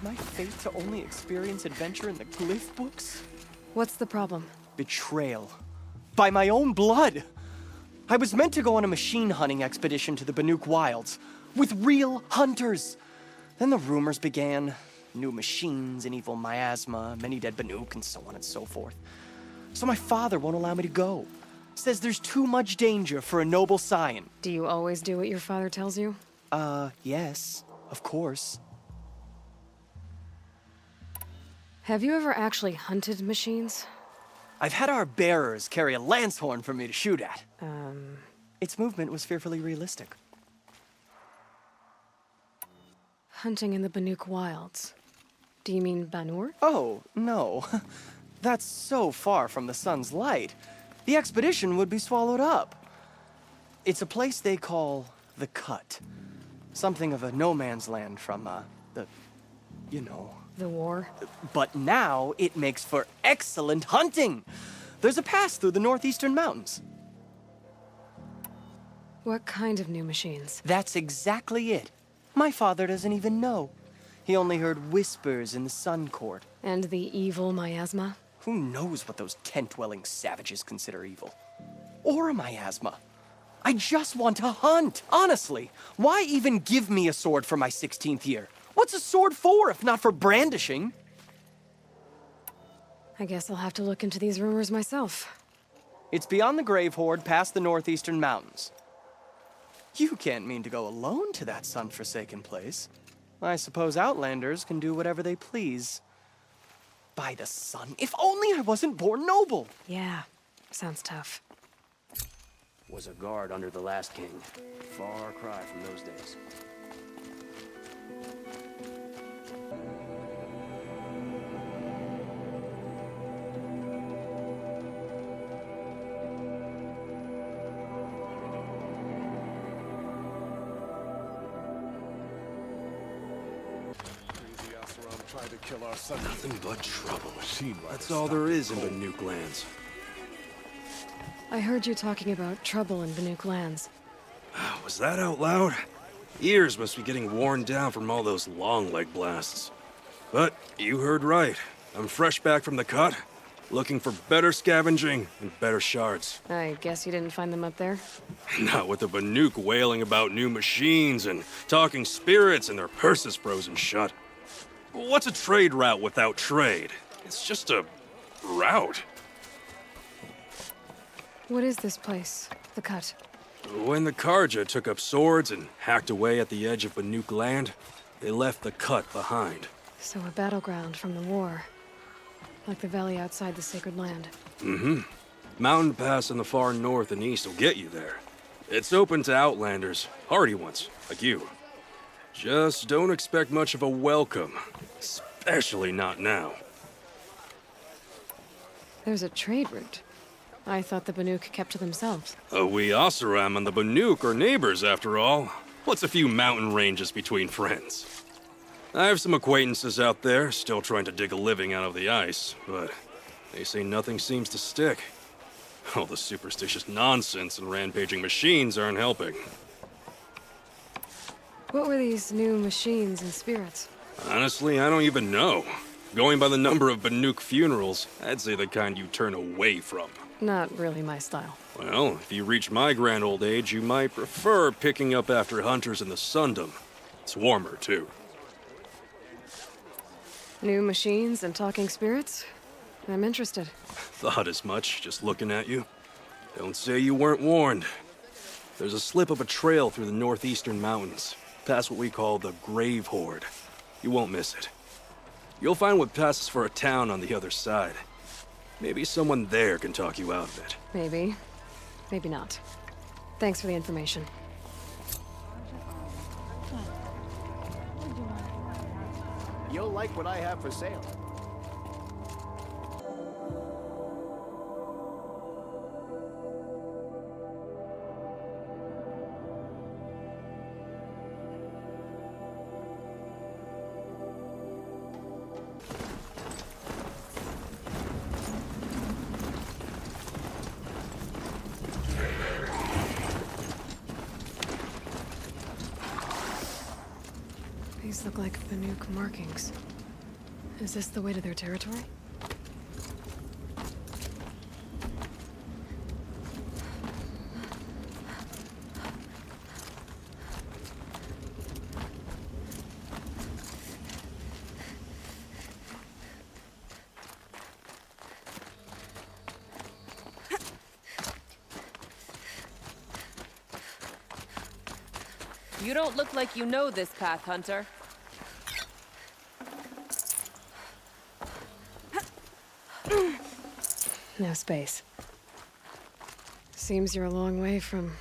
Was my fate to only experience adventure in the glyph books? What's the problem? Betrayal. By my own blood! I was meant to go on a machine hunting expedition to the Banuk Wilds, with real hunters. Then the rumors began. New machines, an evil miasma, many dead Banuk, and so on and so forth. So my father won't allow me to go. Says there's too much danger for a noble CYAN. Do you always do what your father tells you? Yes, of course. Have you ever actually hunted machines? I've had our bearers carry a lance horn for me to shoot at. Its movement was fearfully realistic. Hunting in the Banuk Wilds. Do you mean Banur? Oh, no. That's so far from the sun's light. The expedition would be swallowed up. It's a place they call the Cut. Something of a no-man's land from, you know. The war? But now it makes for excellent hunting. There's a pass through the northeastern mountains. What kind of new machines? That's exactly it. My father doesn't even know. He only heard whispers in the Sun Court. And the evil miasma? Who knows what those tent-dwelling savages consider evil? Or a miasma. I just want to hunt, honestly. Why even give me a sword for my 16th year? What's a sword for, if not for brandishing? I guess I'll have to look into these rumors myself. It's beyond the Grave-Hoard, past the northeastern mountains. You can't mean to go alone to that sun-forsaken place. I suppose Outlanders can do whatever they please. By the sun, if only I wasn't born noble! Yeah, sounds tough. Was a guard under the last king. Far cry from those days. Tried to kill our son. Nothing but trouble. Machine That's all there is in Banuk lands. I heard you talking about trouble in Banuk lands. Was that out loud? Ears must be getting worn down from all those Longleg blasts. But you heard right. I'm fresh back from the Cut, looking for better scavenging and better shards. I guess you didn't find them up there? Not with the Banuk wailing about new machines and talking spirits and their purses frozen shut. What's a trade route without trade? It's just a route. What is this place? The Cut? When the Karja took up swords and hacked away at the edge of Banuk land, they left the Cut behind. So a battleground from the war. Like the valley outside the Sacred Land. Mm-hmm. Mountain Pass in the far north and east will get you there. It's open to Outlanders, hardy ones, like you. Just don't expect much of a welcome. Especially not now. There's a trade route. I thought the Banuk kept to themselves. We Oseram and the Banuk are neighbors, after all. What's a few mountain ranges between friends? I have some acquaintances out there, still trying to dig a living out of the ice, but they say nothing seems to stick. All the superstitious nonsense and rampaging machines aren't helping. What were these new machines and spirits? Honestly, I don't even know. Going by the number of Banuk funerals, I'd say the kind you turn away from. Not really my style. Well, if you reach my grand old age, you might prefer picking up after hunters in the Sundom. It's warmer, too. New machines and talking spirits? I'm interested. Thought as much, just looking at you. Don't say you weren't warned. There's a slip of a trail through the northeastern mountains, past what we call the Grave-Hoard. You won't miss it. You'll find what passes for a town on the other side. Maybe someone there can talk you out of it. Maybe. Maybe not. Thanks for the information. You'll like what I have for sale. These look like Banuk markings. Is this the way to their territory? You don't look like you know this path, Hunter. No space. Seems you're a long way from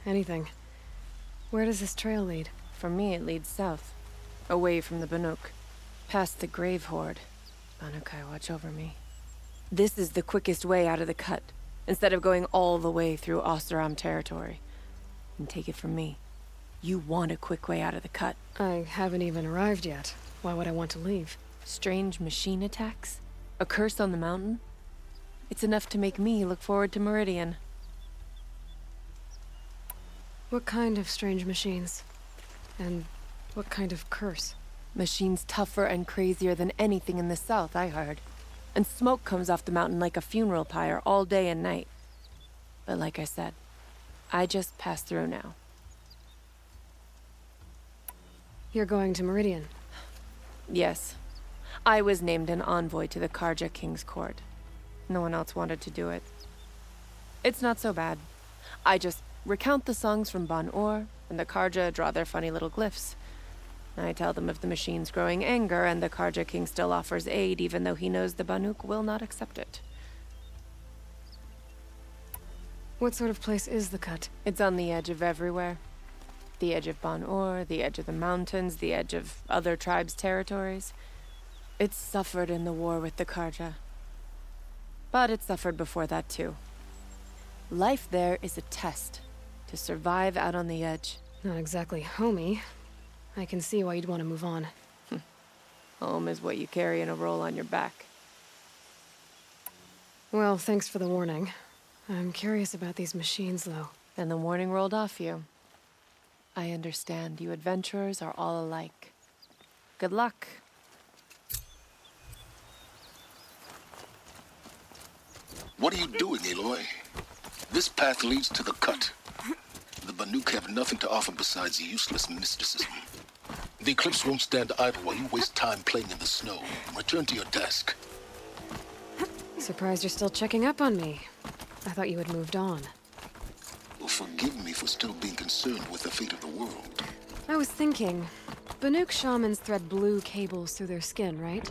anything. Where does this trail lead? For me, it leads south. Away from the Banuk. Past the Grave-Hoard. Banukai, watch over me. This is the quickest way out of the cut, instead of going all the way through Oseram territory. And take it from me. You want a quick way out of the cut. I haven't even arrived yet. Why would I want to leave? Strange machine attacks? A curse on the mountain? It's enough to make me look forward to Meridian. What kind of strange machines? And what kind of curse? Machines tougher and crazier than anything in the south, I heard. And smoke comes off the mountain like a funeral pyre all day and night. But like I said, I just passed through now. You're going to Meridian? Yes. I was named an envoy to the Karja King's court. No one else wanted to do it. It's not so bad. I just recount the songs from Ban-Or, and the Karja draw their funny little glyphs. I tell them of the machine's growing anger, and the Karja King still offers aid, even though he knows the Banuk will not accept it. What sort of place is the cut? It's on the edge of everywhere. The edge of Ban-Or, the edge of the mountains, the edge of other tribes' territories. It's suffered in the war with the Karja. But it suffered before that too. Life there is a test to survive out on the edge. Not exactly homey. I can see why you'd want to move on. Home is what you carry in a roll on your back. Well, thanks for the warning. I'm curious about these machines, though. And the warning rolled off you. I understand you adventurers are all alike. Good luck. What are you doing, Aloy? This path leads to the cut. The Banuk have nothing to offer besides useless mysticism. The Eclipse won't stand idle while you waste time playing in the snow. Return to your desk. Surprised you're still checking up on me. I thought you had moved on. Well, forgive me for still being concerned with the fate of the world. I was thinking, Banuk shamans thread blue cables through their skin, right?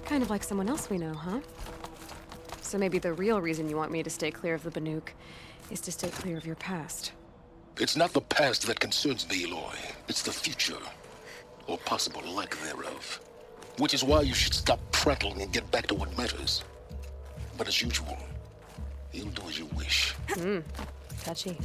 Kind of like someone else we know, huh? So maybe the real reason you want me to stay clear of the Banuk is to stay clear of your past. It's not the past that concerns me, Aloy. It's the future. Or possible lack thereof. Which is why you should stop prattling and get back to what matters. But as usual, you'll do as you wish. Touchy.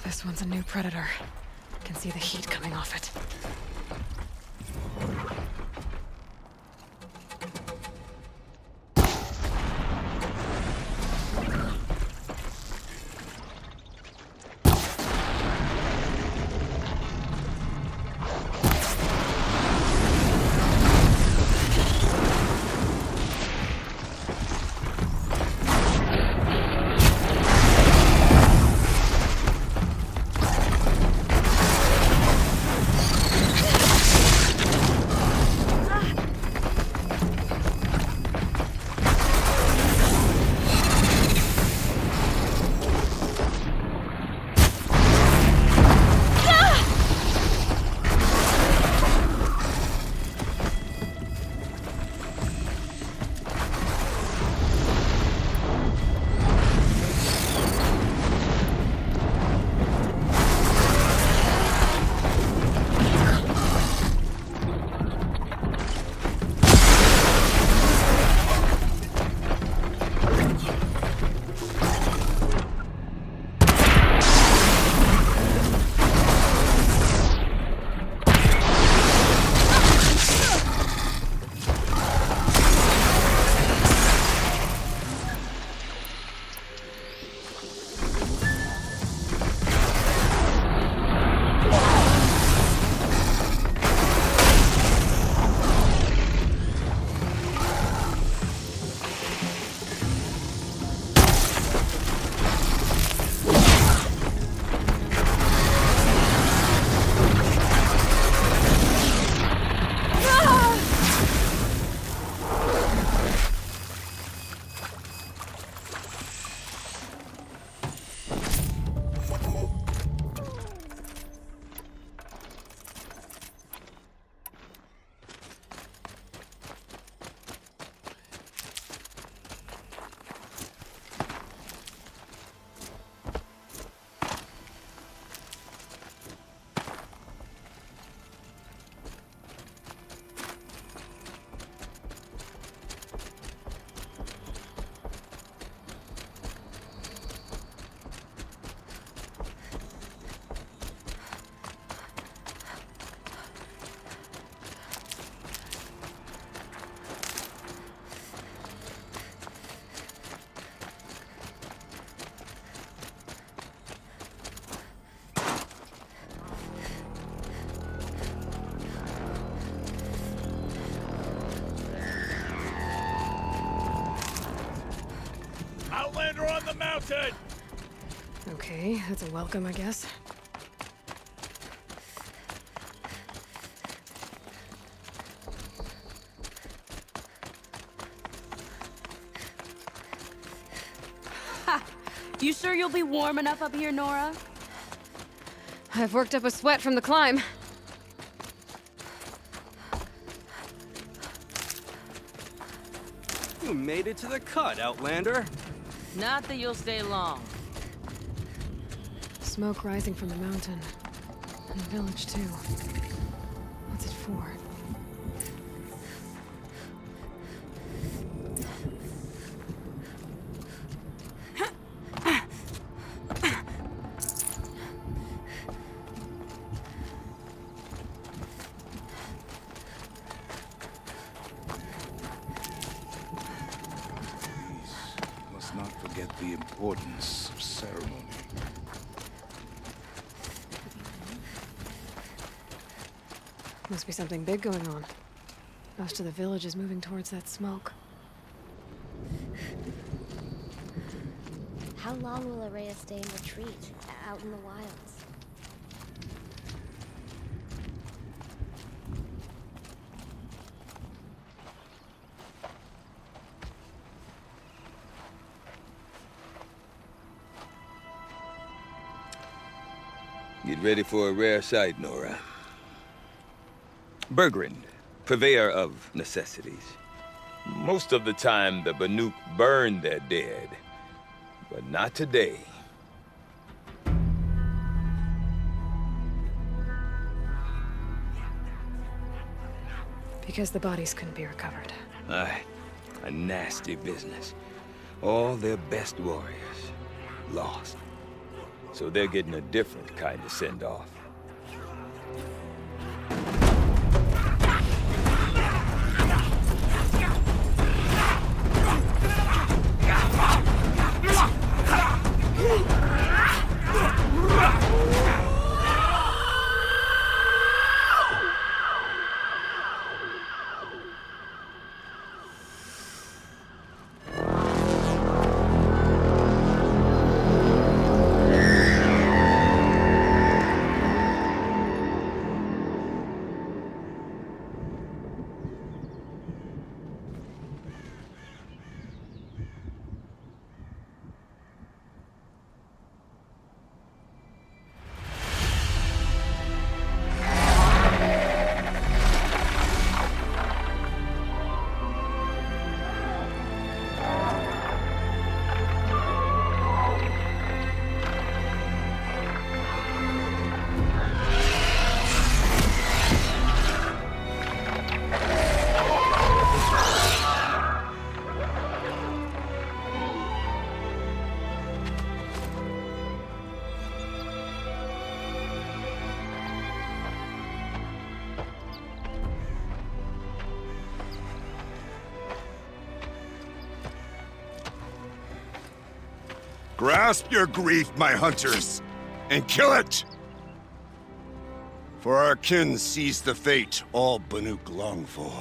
This one's a new predator. Can see the heat coming off it. Mountain! Okay, that's a welcome, I guess. You sure you'll be warm enough up here, Nora? I've worked up a sweat from the climb. You made it to the cut, Outlander. Not that you'll stay long. Smoke rising from the mountain. And the village, too. What's it for? The importance of ceremony. Must be something big going on. Most of the village is moving towards that smoke. How long will Ourea stay in retreat, out in the wilds? Get ready for a rare sight, Nora. Burgrend, purveyor of necessities. Most of the time, the Banuk burn their dead. But not today. Because the bodies couldn't be recovered. Aye, a nasty business. All their best warriors lost. So they're getting a different kind of send-off. Grasp your grief, my hunters, and kill it! For our kin sees the fate all Banuk long for.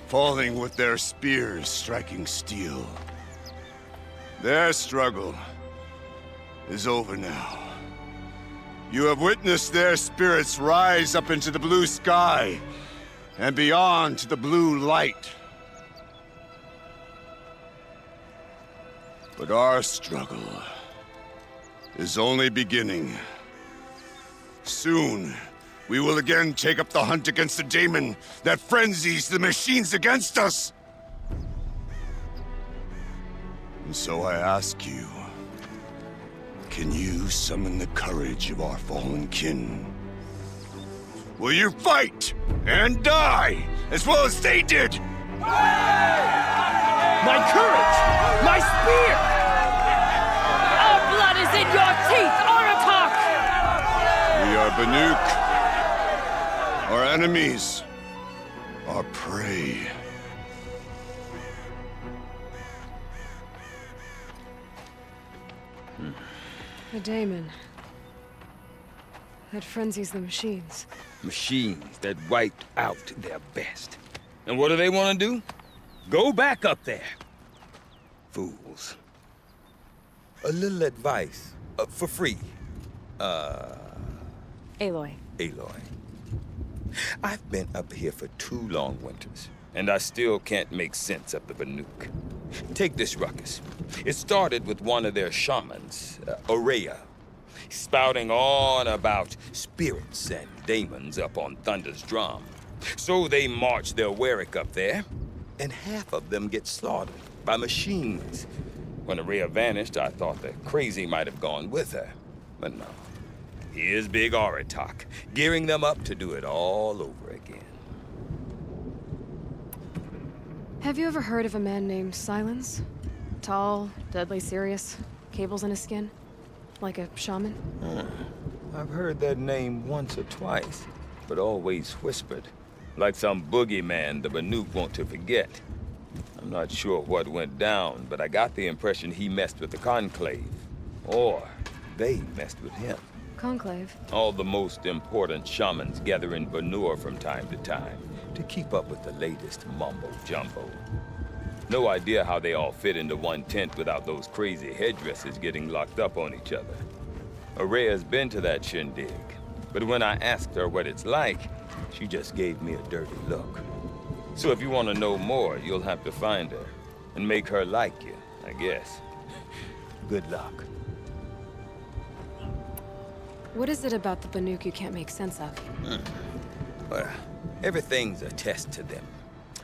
Falling with their spears striking steel. Their struggle is over now. You have witnessed their spirits rise up into the blue sky, and beyond to the blue light. But our struggle is only beginning. Soon, we will again take up the hunt against the daemon that frenzies the machines against us. And so I ask you, can you summon the courage of our fallen kin? Will you fight and die as well as they did? My courage! My spear! Our blood is in your teeth, Aratak! We are Banuk. Our enemies. Our prey. The daemon. That frenzies the machines. Machines that wiped out their best. And what do they want to do? Go back up there. Fools. A little advice, for free. Aloy. Aloy. I've been up here for 2 long winters, and I still can't make sense of the Banuk. Take this ruckus. It started with one of their shamans, Ourea, spouting on about spirits and demons up on Thunder's drum. So they march their Werak up there, and half of them get slaughtered by machines. When Ourea vanished, I thought the crazy might have gone with her, but no. Here's big Aratak, gearing them up to do it all over again. Have you ever heard of a man named Sylens? Tall, deadly serious, cables in his skin? Like a shaman? I've heard that name once or twice, but always whispered. Like some boogeyman the Banuk want to forget. I'm not sure what went down, but I got the impression he messed with the Conclave. Or they messed with him. Conclave? All the most important shamans gather in Banur from time to time to keep up with the latest mumbo-jumbo. No idea how they all fit into one tent without those crazy headdresses getting locked up on each other. Ourea's been to that shindig, but when I asked her what it's like, she just gave me a dirty look. So if you want to know more, you'll have to find her and make her like you, I guess. Good luck. What is it about the Banuk you can't make sense of? Well, everything's a test to them.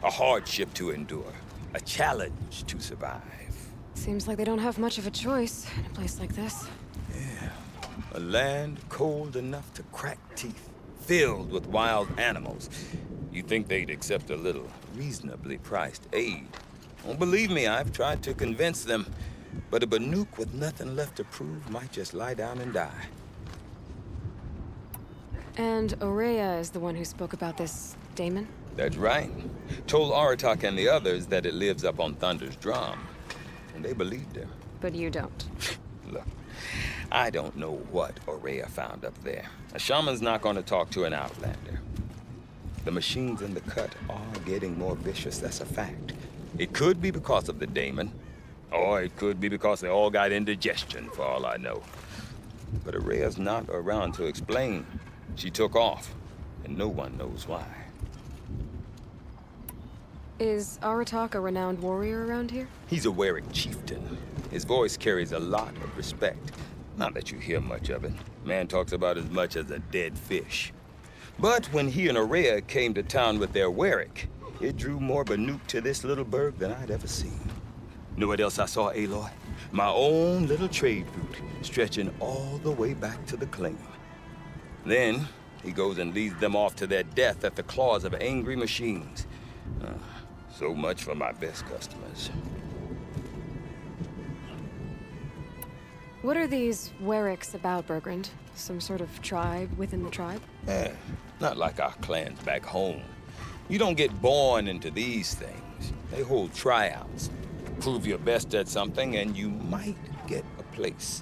A hardship to endure. A challenge to survive. Seems like they don't have much of a choice in a place like this. Yeah. A land cold enough to crack teeth, filled with wild animals. You'd think they'd accept a little reasonably priced aid. Well, believe me, I've tried to convince them. But a Banuk with nothing left to prove might just lie down and die. And Ourea is the one who spoke about this daemon? That's right. Told Aratak and the others that it lives up on Thunder's drum. And they believed her. But you don't. Look, I don't know what Ourea found up there. A shaman's not going to talk to an outlander. The machines in the cut are getting more vicious, that's a fact. It could be because of the daemon, or it could be because they all got indigestion, for all I know. But Ourea's not around to explain. She took off, and no one knows why. Is Aratak a renowned warrior around here? He's a Werak chieftain. His voice carries a lot of respect. Not that you hear much of it. Man talks about as much as a dead fish. But when he and Ourea came to town with their Werak, it drew more Banuk to this little burg than I'd ever seen. Know what else I saw, Aloy? My own little trade route, stretching all the way back to the claim. Then, he goes and leads them off to their death at the claws of angry machines. So much for my best customers. What are these Weraks about, Burgrend? Some sort of tribe within the tribe? Not like our clans back home. You don't get born into these things. They hold tryouts. Prove your best at something and you might get a place.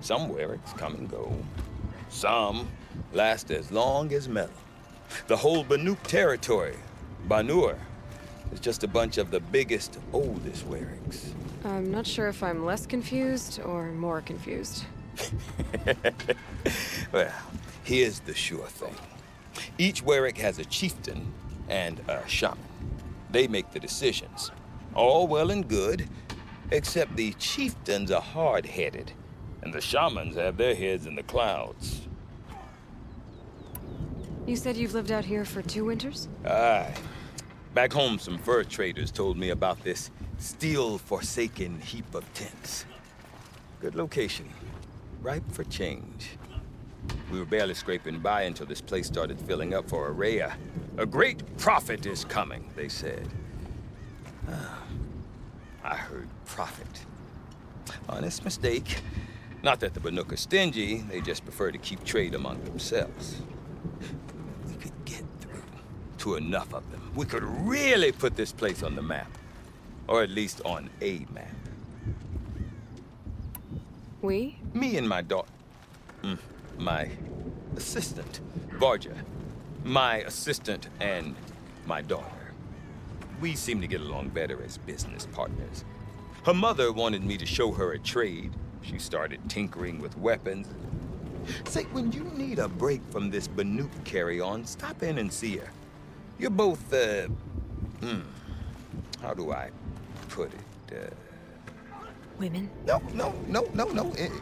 Some Weraks come and go. Some last as long as metal. The whole Banuk territory, Banur, is just a bunch of the biggest, oldest Weraks. I'm not sure if I'm less confused or more confused. Well, here's the sure thing. Each Werak has a chieftain and a shaman. They make the decisions. All well and good, except the chieftains are hard-headed, and the shamans have their heads in the clouds. You said you've lived out here for 2 winters? Aye. Back home, some fur traders told me about this steel-forsaken heap of tents. Good location. Ripe for change. We were barely scraping by until this place started filling up for Ourea. A great prophet is coming, they said. I heard prophet. Honest mistake. Not that the Banuk are stingy, they just prefer to keep trade among themselves. We could get through to enough of them. We could really put this place on the map. Or at least on a map. We? Me and my daughter. My assistant, Varja. My assistant and my daughter. We seem to get along better as business partners. Her mother wanted me to show her a trade. She started tinkering with weapons. Say, when you need a break from this Banuk carry-on, stop in and see her. You're both, how do I put it? Women? No.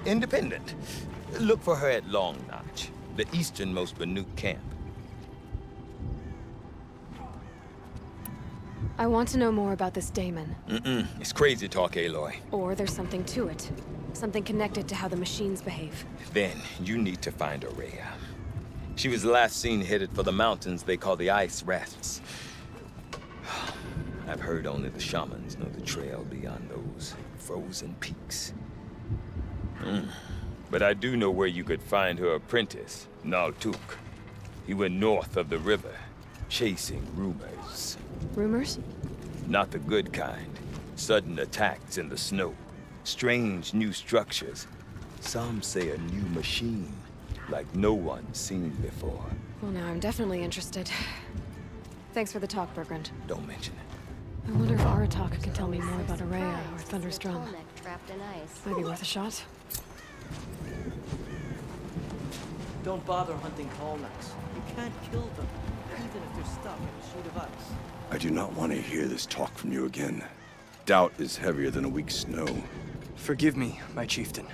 Independent. Look for her at Longnotch, the easternmost Banuk camp. I want to know more about this daemon. It's crazy talk, Aloy. Or there's something to it. Something connected to how the machines behave. Then you need to find Ourea. She was last seen headed for the mountains they call the Icerasps. I've heard only the shamans know the trail beyond those frozen peaks. But I do know where you could find her apprentice, Naltuk. He went north of the river, chasing rumors. Rumors? Not the good kind. Sudden attacks in the snow. Strange new structures. Some say a new machine, like no one's seen before. Well, now I'm definitely interested. Thanks for the talk, Burgrend. Don't mention it. I wonder if Aratak can tell me more about Ourea or Thunder's Drum. Trapped in ice. Might be worth a shot. Don't bother hunting Callnecks. You can't kill them, even if they're stuck in a sheet of ice. I do not want to hear this talk from you again. Doubt is heavier than a week's snow. Forgive me, my chieftain.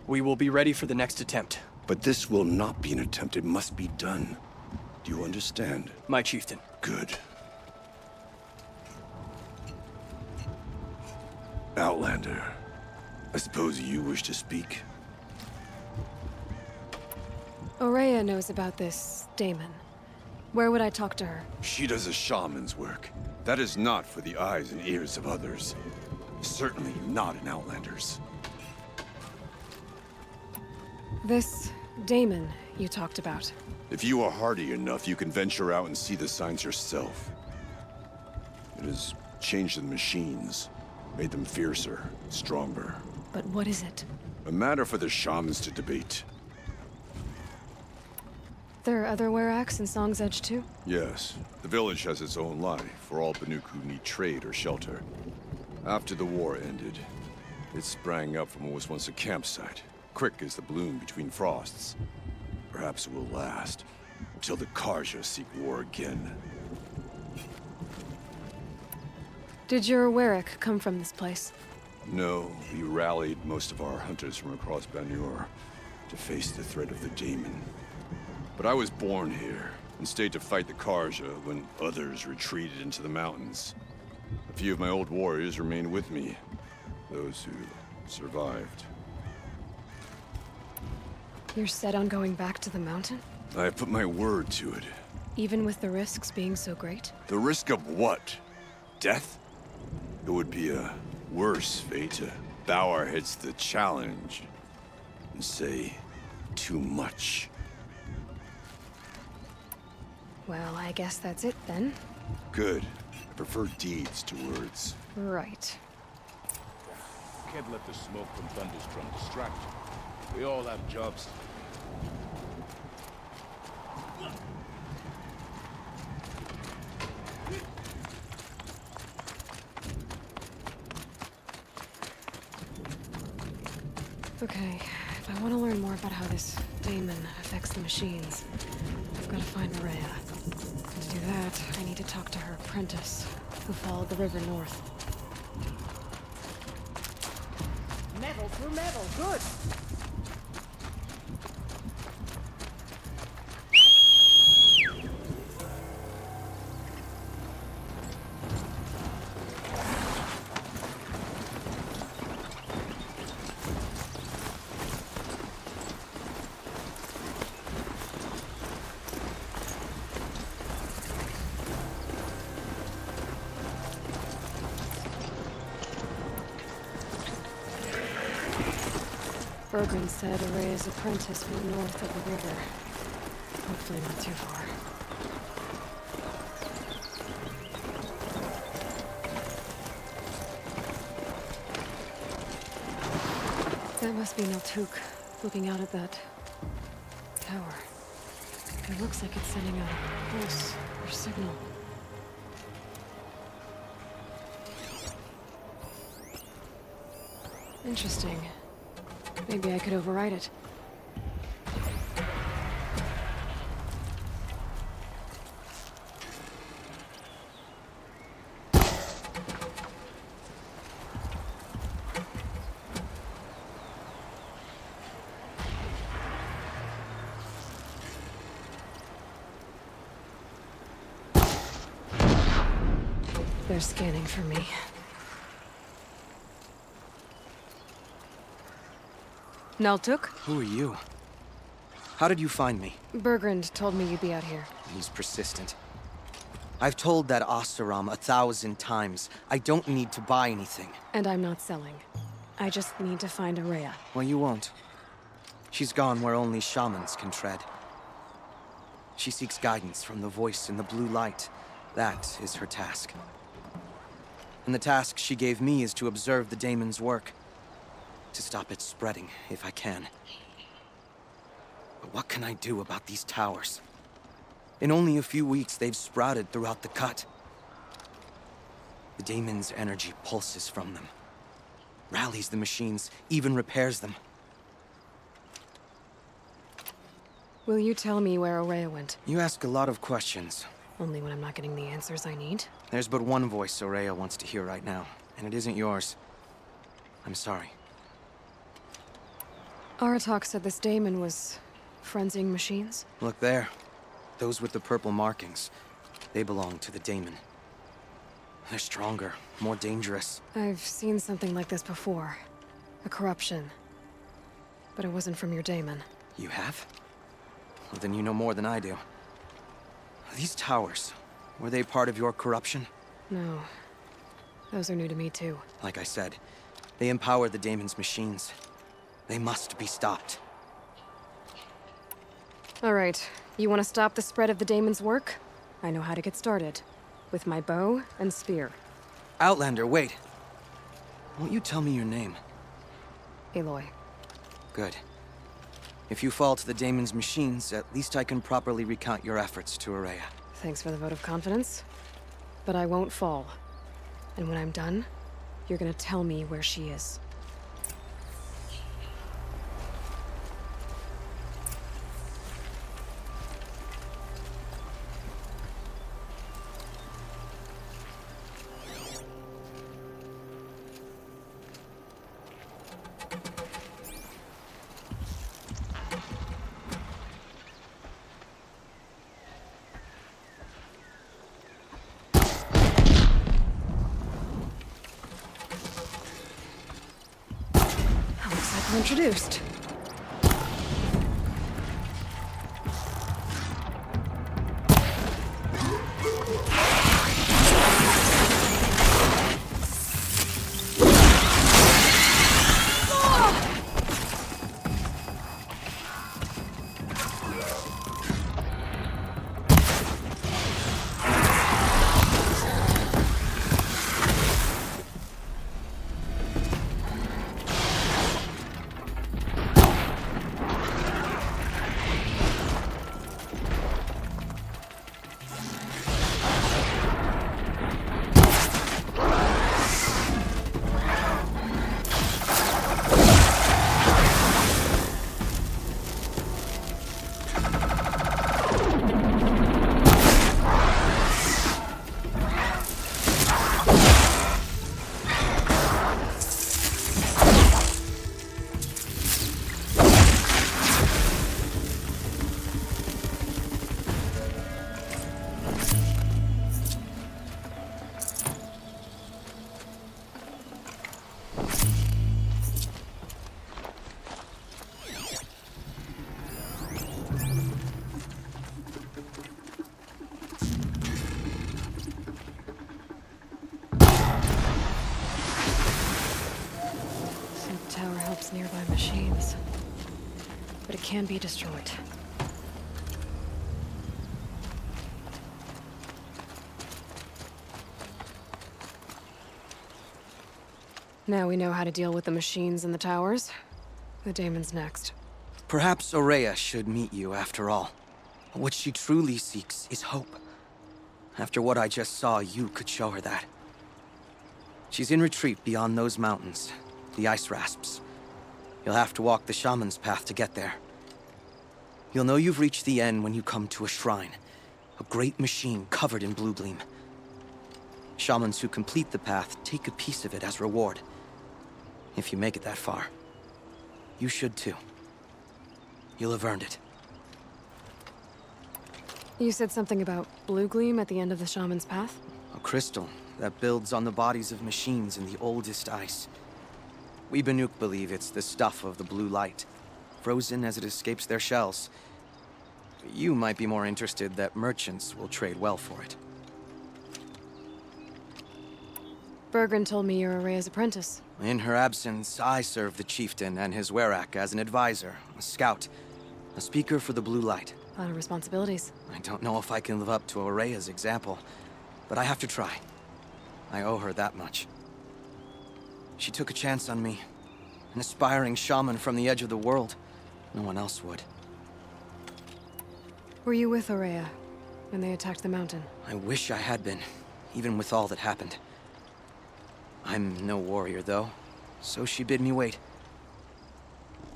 We will be ready for the next attempt. But this will not be an attempt. It must be done. Do you understand? My chieftain. Good. Outlander, I suppose you wish to speak? Ourea knows about this daemon. Where would I talk to her? She does a shaman's work. That is not for the eyes and ears of others. Certainly not an Outlander's. This daemon you talked about. If you are hardy enough, you can venture out and see the signs yourself. It has changed the machines, made them fiercer, stronger. But what is it? A matter for the shamans to debate. There are other Weraks in Song's Edge too? Yes. The village has its own life for all Banuk who need trade or shelter. After the war ended, it sprang up from what was once a campsite, quick as the bloom between frosts. Perhaps it will last, until the Karja seek war again. Did your Werak come from this place? No, we rallied most of our hunters from across Banur to face the threat of the daemon. But I was born here, and stayed to fight the Karja when others retreated into the mountains. A few of my old warriors remained with me, those who survived. You're set on going back to the mountain? I have put my word to it. Even with the risks being so great? The risk of what? Death? It would be a worse fate to bow our heads to the challenge and say too much. Well, I guess that's it then. Good. I prefer deeds to words. Right. Can't let the smoke from Thunder's Drum distract you. We all have jobs. Okay, if I want to learn more about how this daemon affects the machines, I've got to find Ourea. And to do that, I need to talk to her apprentice, who followed the river north. Metal through metal, good! Burgrend said Ourea's apprentice went north of the river. Hopefully not too far. That must be Naltuk, looking out at that tower. It looks like it's sending out a pulse or signal. Interesting. Maybe I could override it. They're scanning for me. Naltuk? Who are you? How did you find me? Burgrend told me you'd be out here. He's persistent. I've told that Oseram 1,000 times. I don't need to buy anything. And I'm not selling. I just need to find Ourea. Well, you won't. She's gone where only shamans can tread. She seeks guidance from the voice in the blue light. That is her task. And the task she gave me is to observe the daemon's work. To stop it spreading, if I can. But what can I do about these towers? In only a few weeks, they've sprouted throughout the cut. The daemon's energy pulses from them. Rallies the machines, even repairs them. Will you tell me where Ourea went? You ask a lot of questions. Only when I'm not getting the answers I need. There's but one voice Ourea wants to hear right now, and it isn't yours. I'm sorry. Aratak said this daemon was frenzying machines? Look there. Those with the purple markings. They belong to the daemon. They're stronger, more dangerous. I've seen something like this before. A corruption. But it wasn't from your daemon. You have? Well, then you know more than I do. These towers, were they part of your corruption? No. Those are new to me too. Like I said, they empower the daemon's machines. They must be stopped. All right. You want to stop the spread of the daemon's work? I know how to get started. With my bow and spear. Outlander, wait. Won't you tell me your name? Aloy. Good. If you fall to the daemon's machines, at least I can properly recount your efforts to Ourea. Thanks for the vote of confidence. But I won't fall. And when I'm done, you're gonna tell me where she is. Introduced. Nearby machines. But it can be destroyed. Now we know how to deal with the machines in the towers. The daemon's next. Perhaps Ourea should meet you after all. What she truly seeks is hope. After what I just saw, you could show her that. She's in retreat beyond those mountains, the Icerasps. You'll have to walk the shaman's path to get there. You'll know you've reached the end when you come to a shrine. A great machine covered in blue gleam. Shamans who complete the path take a piece of it as reward. If you make it that far, you should too. You'll have earned it. You said something about blue gleam at the end of the shaman's path? A crystal that builds on the bodies of machines in the oldest ice. We Banuk believe it's the stuff of the blue light, frozen as it escapes their shells. You might be more interested that merchants will trade well for it. Burgrend told me you're Ourea's apprentice. In her absence, I serve the chieftain and his Werak as an advisor, a scout, a speaker for the blue light. A lot of responsibilities. I don't know if I can live up to Ourea's example, but I have to try. I owe her that much. She took a chance on me, an aspiring shaman from the edge of the world. No one else would. Were you with Ourea when they attacked the mountain? I wish I had been, even with all that happened. I'm no warrior, though, so she bid me wait.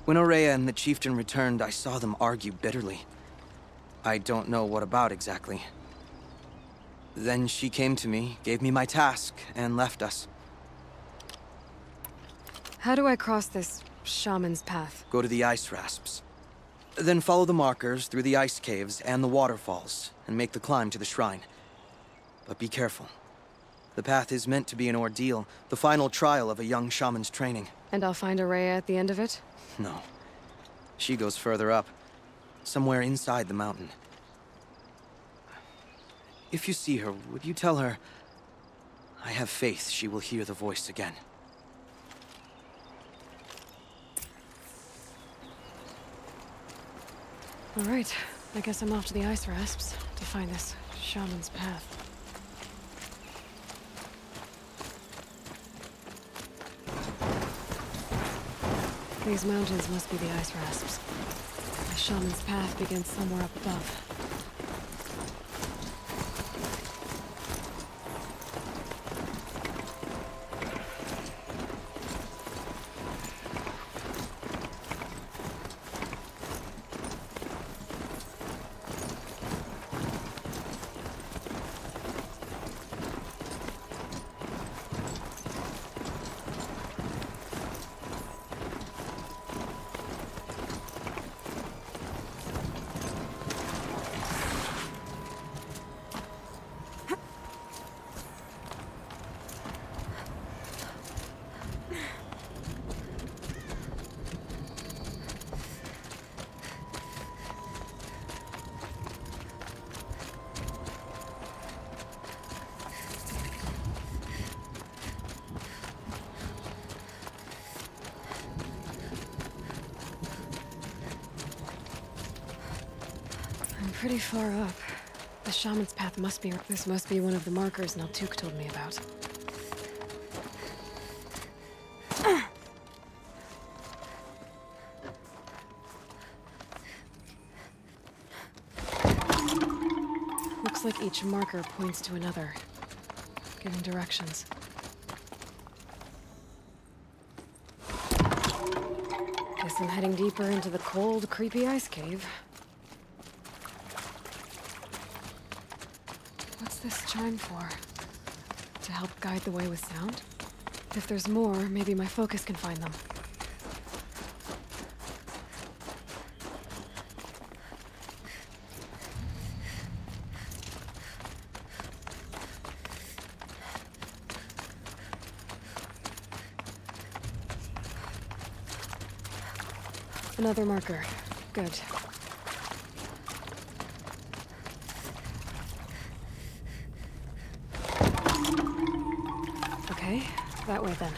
When Ourea and the chieftain returned, I saw them argue bitterly. I don't know what about exactly. Then she came to me, gave me my task, and left us. How do I cross this shaman's path? Go to the Icerasps. Then follow the markers through the ice caves and the waterfalls, and make the climb to the shrine. But be careful. The path is meant to be an ordeal, the final trial of a young shaman's training. And I'll find Ourea at the end of it? No. She goes further up, somewhere inside the mountain. If you see her, would you tell her, I have faith she will hear the voice again. All right, I guess I'm off to the Icerasps to find this shaman's path. These mountains must be the Icerasps. The shaman's path begins somewhere up above. Pretty far up. The shaman's path must be... This must be one of the markers Naltuk told me about. Looks like each marker points to another, giving directions. Guess I'm heading deeper into the cold, creepy ice cave. What's this chime for? To help guide the way with sound? If there's more, maybe my focus can find them. Another marker. Good. Okay, that way then.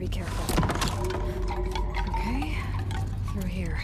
be careful. Okay, through here.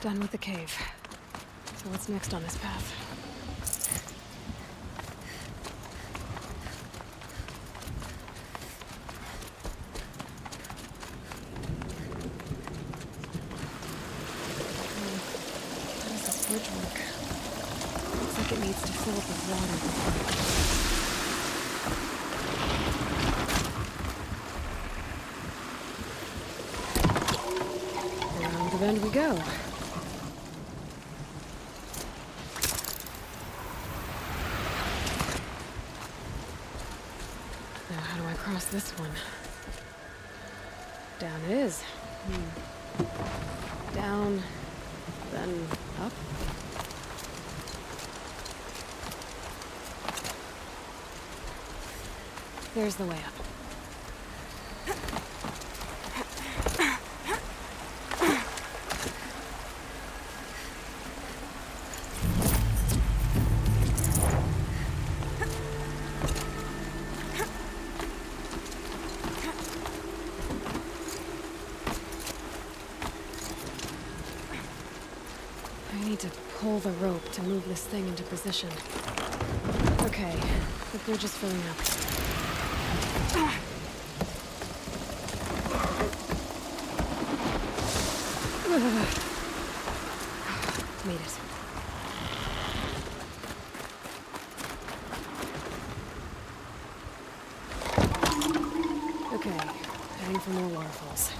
Done with the cave. So what's next on this path? How does this bridge work? Looks like it needs to fill up with water before around the bend we go. Across this one. Down it is. Down, then up. There's the way up. I need to pull the rope to move this thing into position. Okay, the bridge is filling up. Made it. Okay, heading for more waterfalls.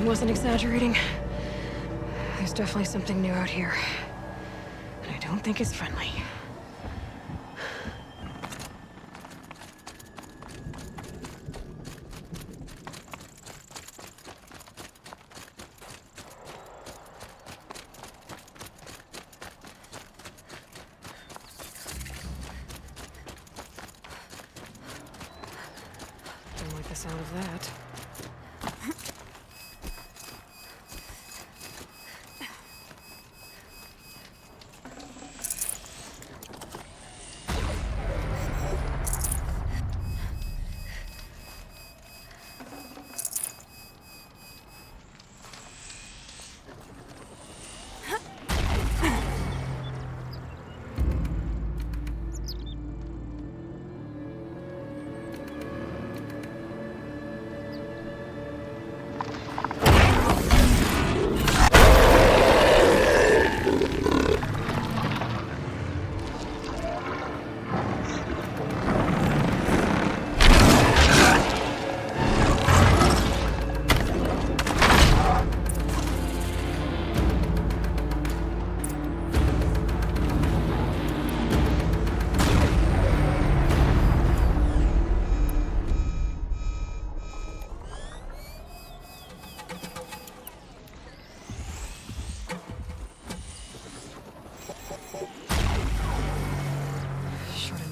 Wasn't exaggerating. There's definitely something new out here. And I don't think it's friendly. Don't like the sound of that.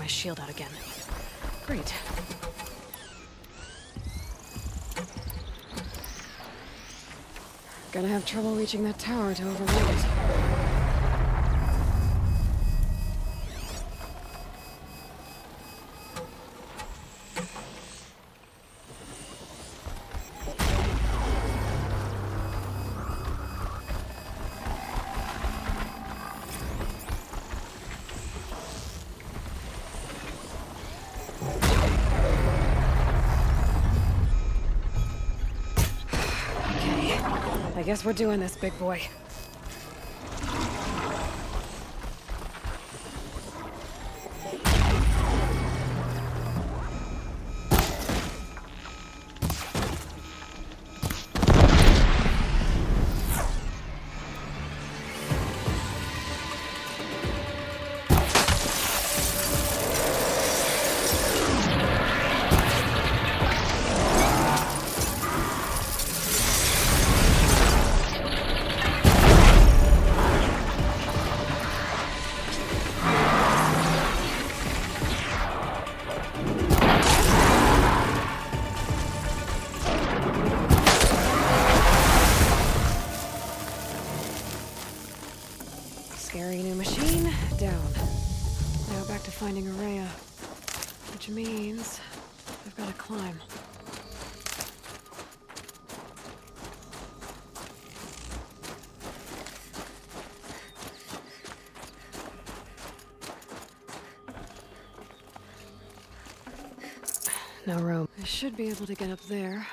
Shield out again. Great. Gonna have trouble reaching that tower to override it. I guess we're doing this, big boy. finding Ourea. Which means I've got to climb. No room. I should be able to get up there.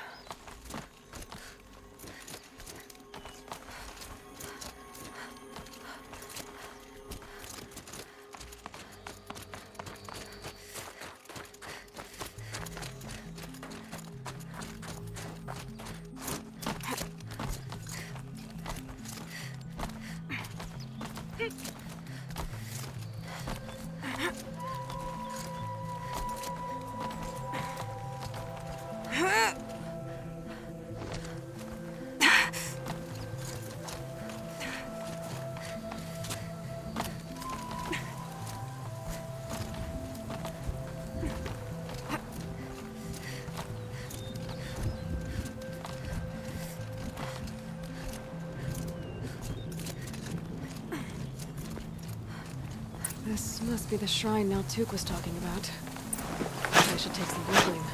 This must be the shrine Naltuk was talking about. I should take some googling.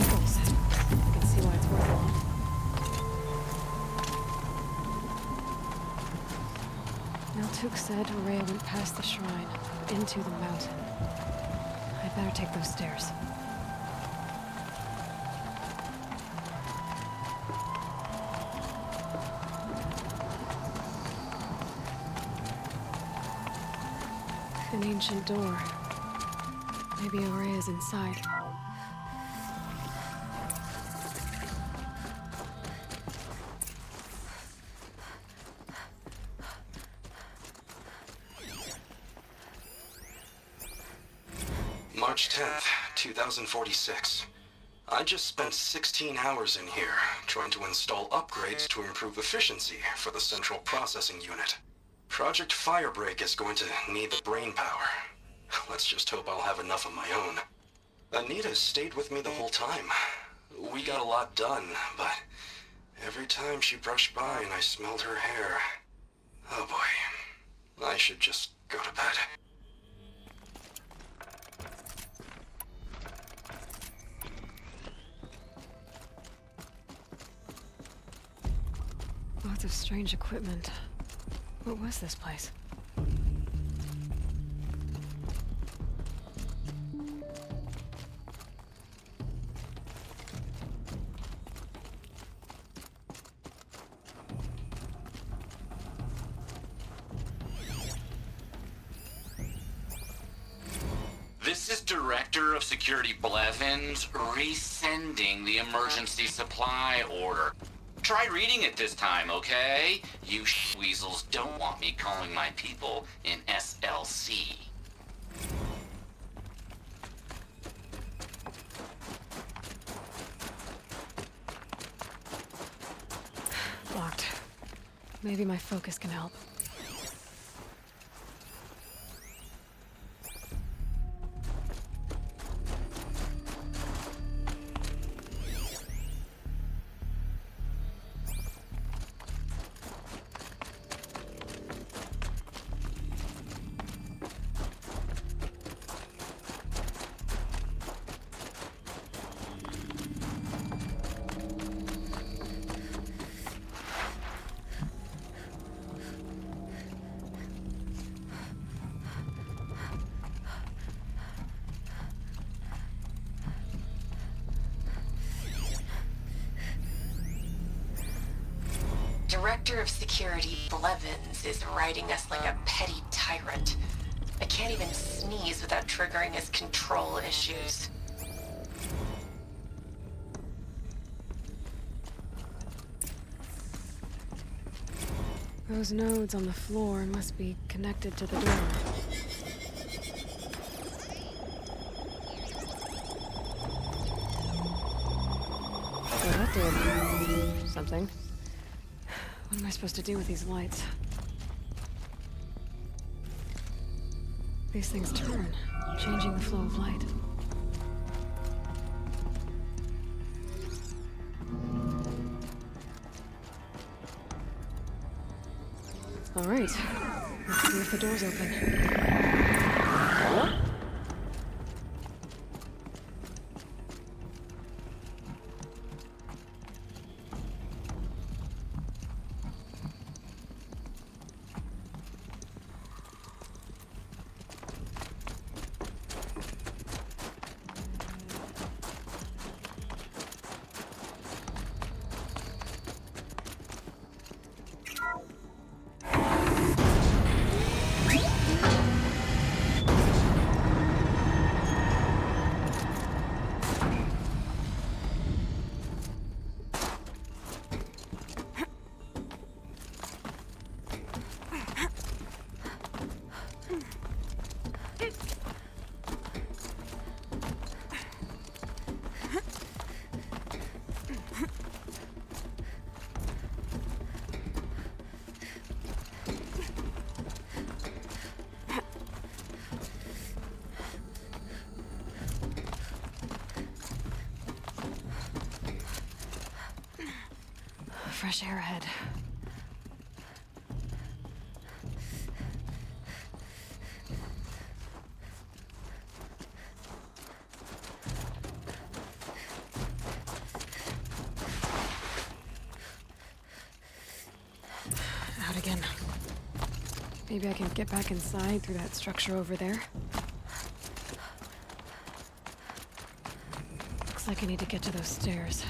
Pulse. I can see why it's worthwhile. Naltuk said Ourea went past the shrine, into the mountain. I'd better take those stairs. An ancient door. Maybe Ourea's inside. March 10th, 2046. I just spent 16 hours in here, trying to install upgrades to improve efficiency for the central processing unit. Project Firebreak is going to need the brain power. Let's just hope I'll have enough of my own. Anita stayed with me the whole time. We got a lot done, but every time she brushed by and I smelled her hair... Oh boy. I should just go to bed. Lots of strange equipment. What was this place? This is Director of Security Blevins resending the emergency supply order. Try reading it this time, okay? You weasels don't want me calling my people in SLC. Locked. Maybe my focus can help. Director of Security Blevins is riding us like a petty tyrant. I can't even sneeze without triggering his control issues. Those nodes on the floor must be connected to the door. Well, that did something. What am I supposed to do with these lights? These things turn, changing the flow of light. All right, let's see if the door's open. fresh air ahead. Out again. Maybe I can get back inside through that structure over there. Looks like I need to get to those stairs.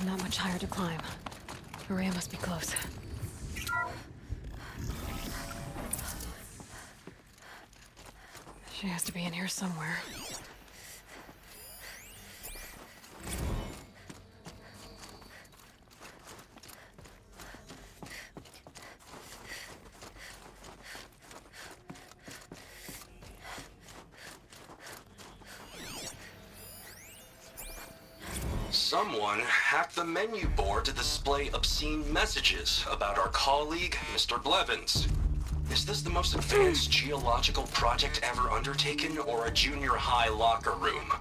Not much higher to climb. Ourea must be close. She has to be in here somewhere. Someone hacked the menu board to display obscene messages about our colleague, Mr. Blevins. Is this the most advanced geological project ever undertaken, or a junior high locker room?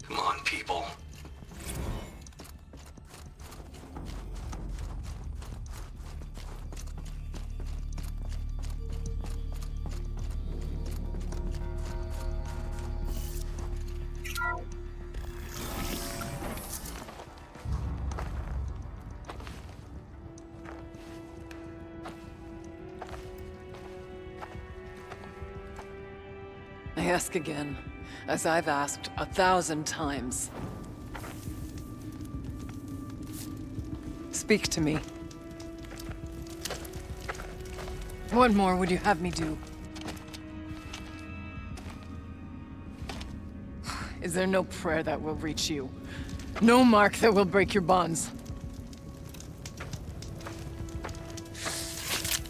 Come on, people. I ask again, as I've asked 1,000 times. Speak to me. What more would you have me do? Is there no prayer that will reach you? No mark that will break your bonds?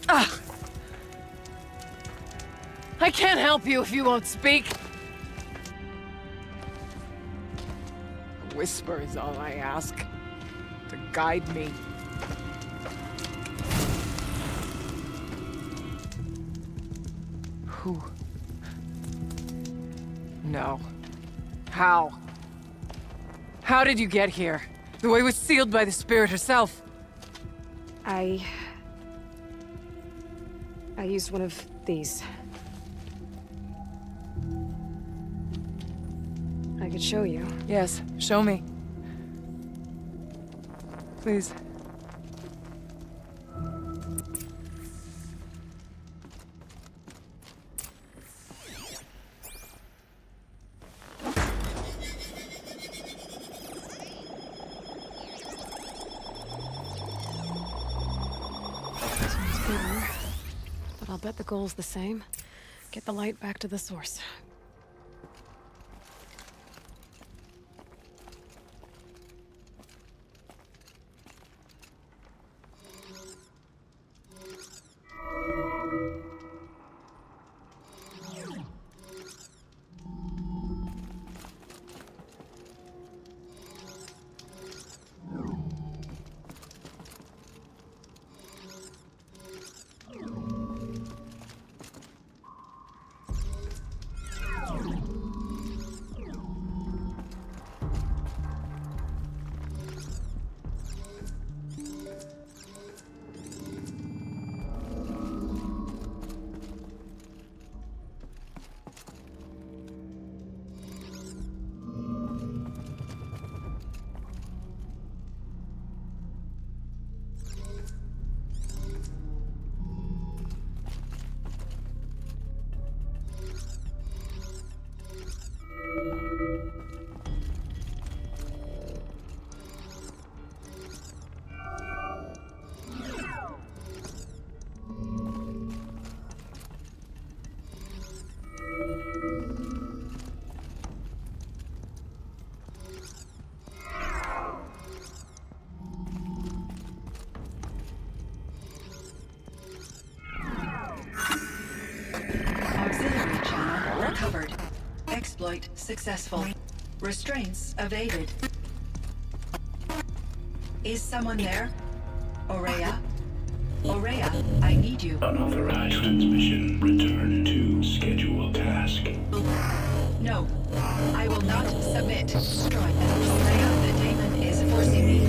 Ah! I can't help you if you won't speak. A whisper is all I ask. To guide me. Who? No. How? How did you get here? The way was sealed by the spirit herself. I used one of these. I could show you. Yes, show me. Please. Seems bigger, but I'll bet the goal's the same. Get the light back to the source. successful. Restraints evaded. Is someone there? Ourea? Ourea, I need you. Unauthorized transmission. Return to scheduled task. No, I will not submit. Destroy them. Ourea, the daemon is forcing me.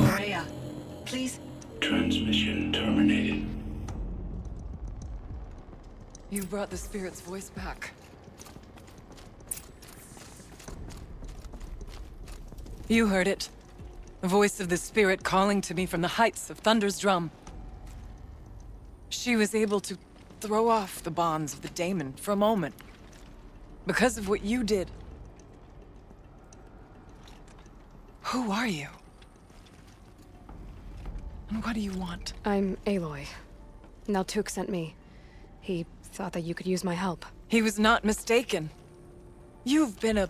Ourea, please. Transmission terminated. You brought the spirit's voice back. You heard it. The voice of the spirit calling to me from the heights of Thunder's drum. She was able to throw off the bonds of the daemon for a moment. Because of what you did. Who are you? And what do you want? I'm Aloy. Naltuk sent me. He thought that you could use my help. He was not mistaken. You've been a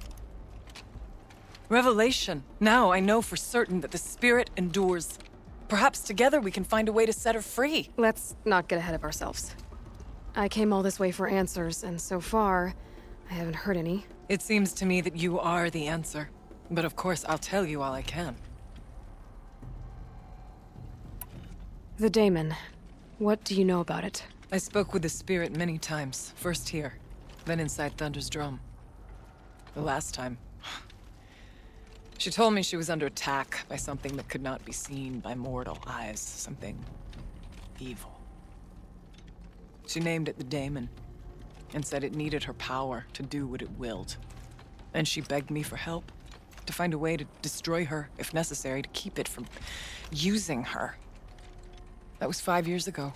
revelation. Now I know for certain that the spirit endures. Perhaps together we can find a way to set her free. Let's not get ahead of ourselves. I came all this way for answers, and so far, I haven't heard any. It seems to me that you are the answer. But of course, I'll tell you all I can. The daemon. What do you know about it? I spoke with the spirit many times. First here, then inside Thunder's drum. The last time, she told me she was under attack by something that could not be seen by mortal eyes. Something evil. She named it the daemon, and said it needed her power to do what it willed. And she begged me for help, to find a way to destroy her, if necessary, to keep it from using her. That was 5 years ago.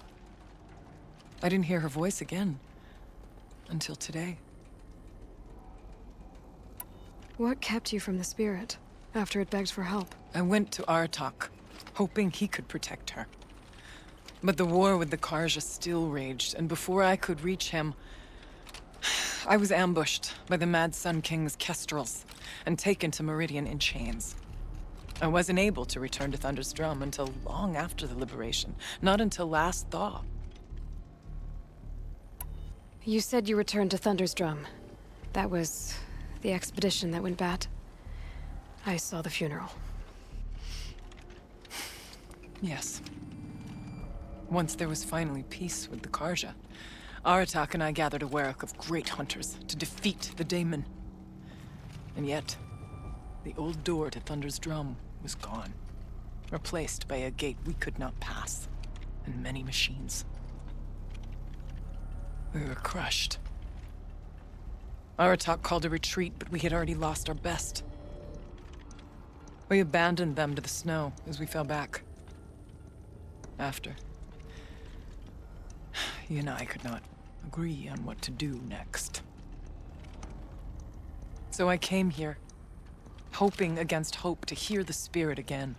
I didn't hear her voice again, until today. What kept you from the spirit, after it begged for help? I went to Aratak, hoping he could protect her. But the war with the Carja still raged, and before I could reach him, I was ambushed by the Mad Sun King's kestrels, and taken to Meridian in chains. I wasn't able to return to Thunder's drum until long after the liberation, not until last thaw. You said you returned to Thunder's drum. That was the expedition that went bad. I saw the funeral. Yes. Once there was finally peace with the Carja, Aratak and I gathered a Werak of great hunters to defeat the daemon. And yet, the old door to Thunder's drum was gone, replaced by a gate we could not pass, and many machines. We were crushed. Aratak called a retreat, but we had already lost our best. We abandoned them to the snow as we fell back. After, you and I could not agree on what to do next. So I came here, hoping against hope to hear the spirit again.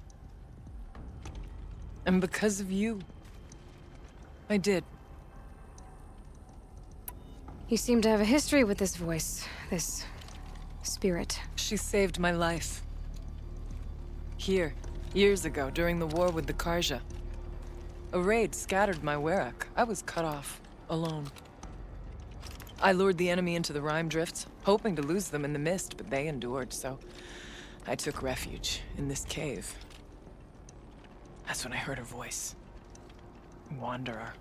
And because of you, I did. You seem to have a history with this voice, this spirit. She saved my life. Here, years ago, during the war with the Carja. A raid scattered my Werak. I was cut off, alone. I lured the enemy into the Rime Drifts, hoping to lose them in the mist, but they endured, so I took refuge in this cave. That's when I heard her voice. A wanderer.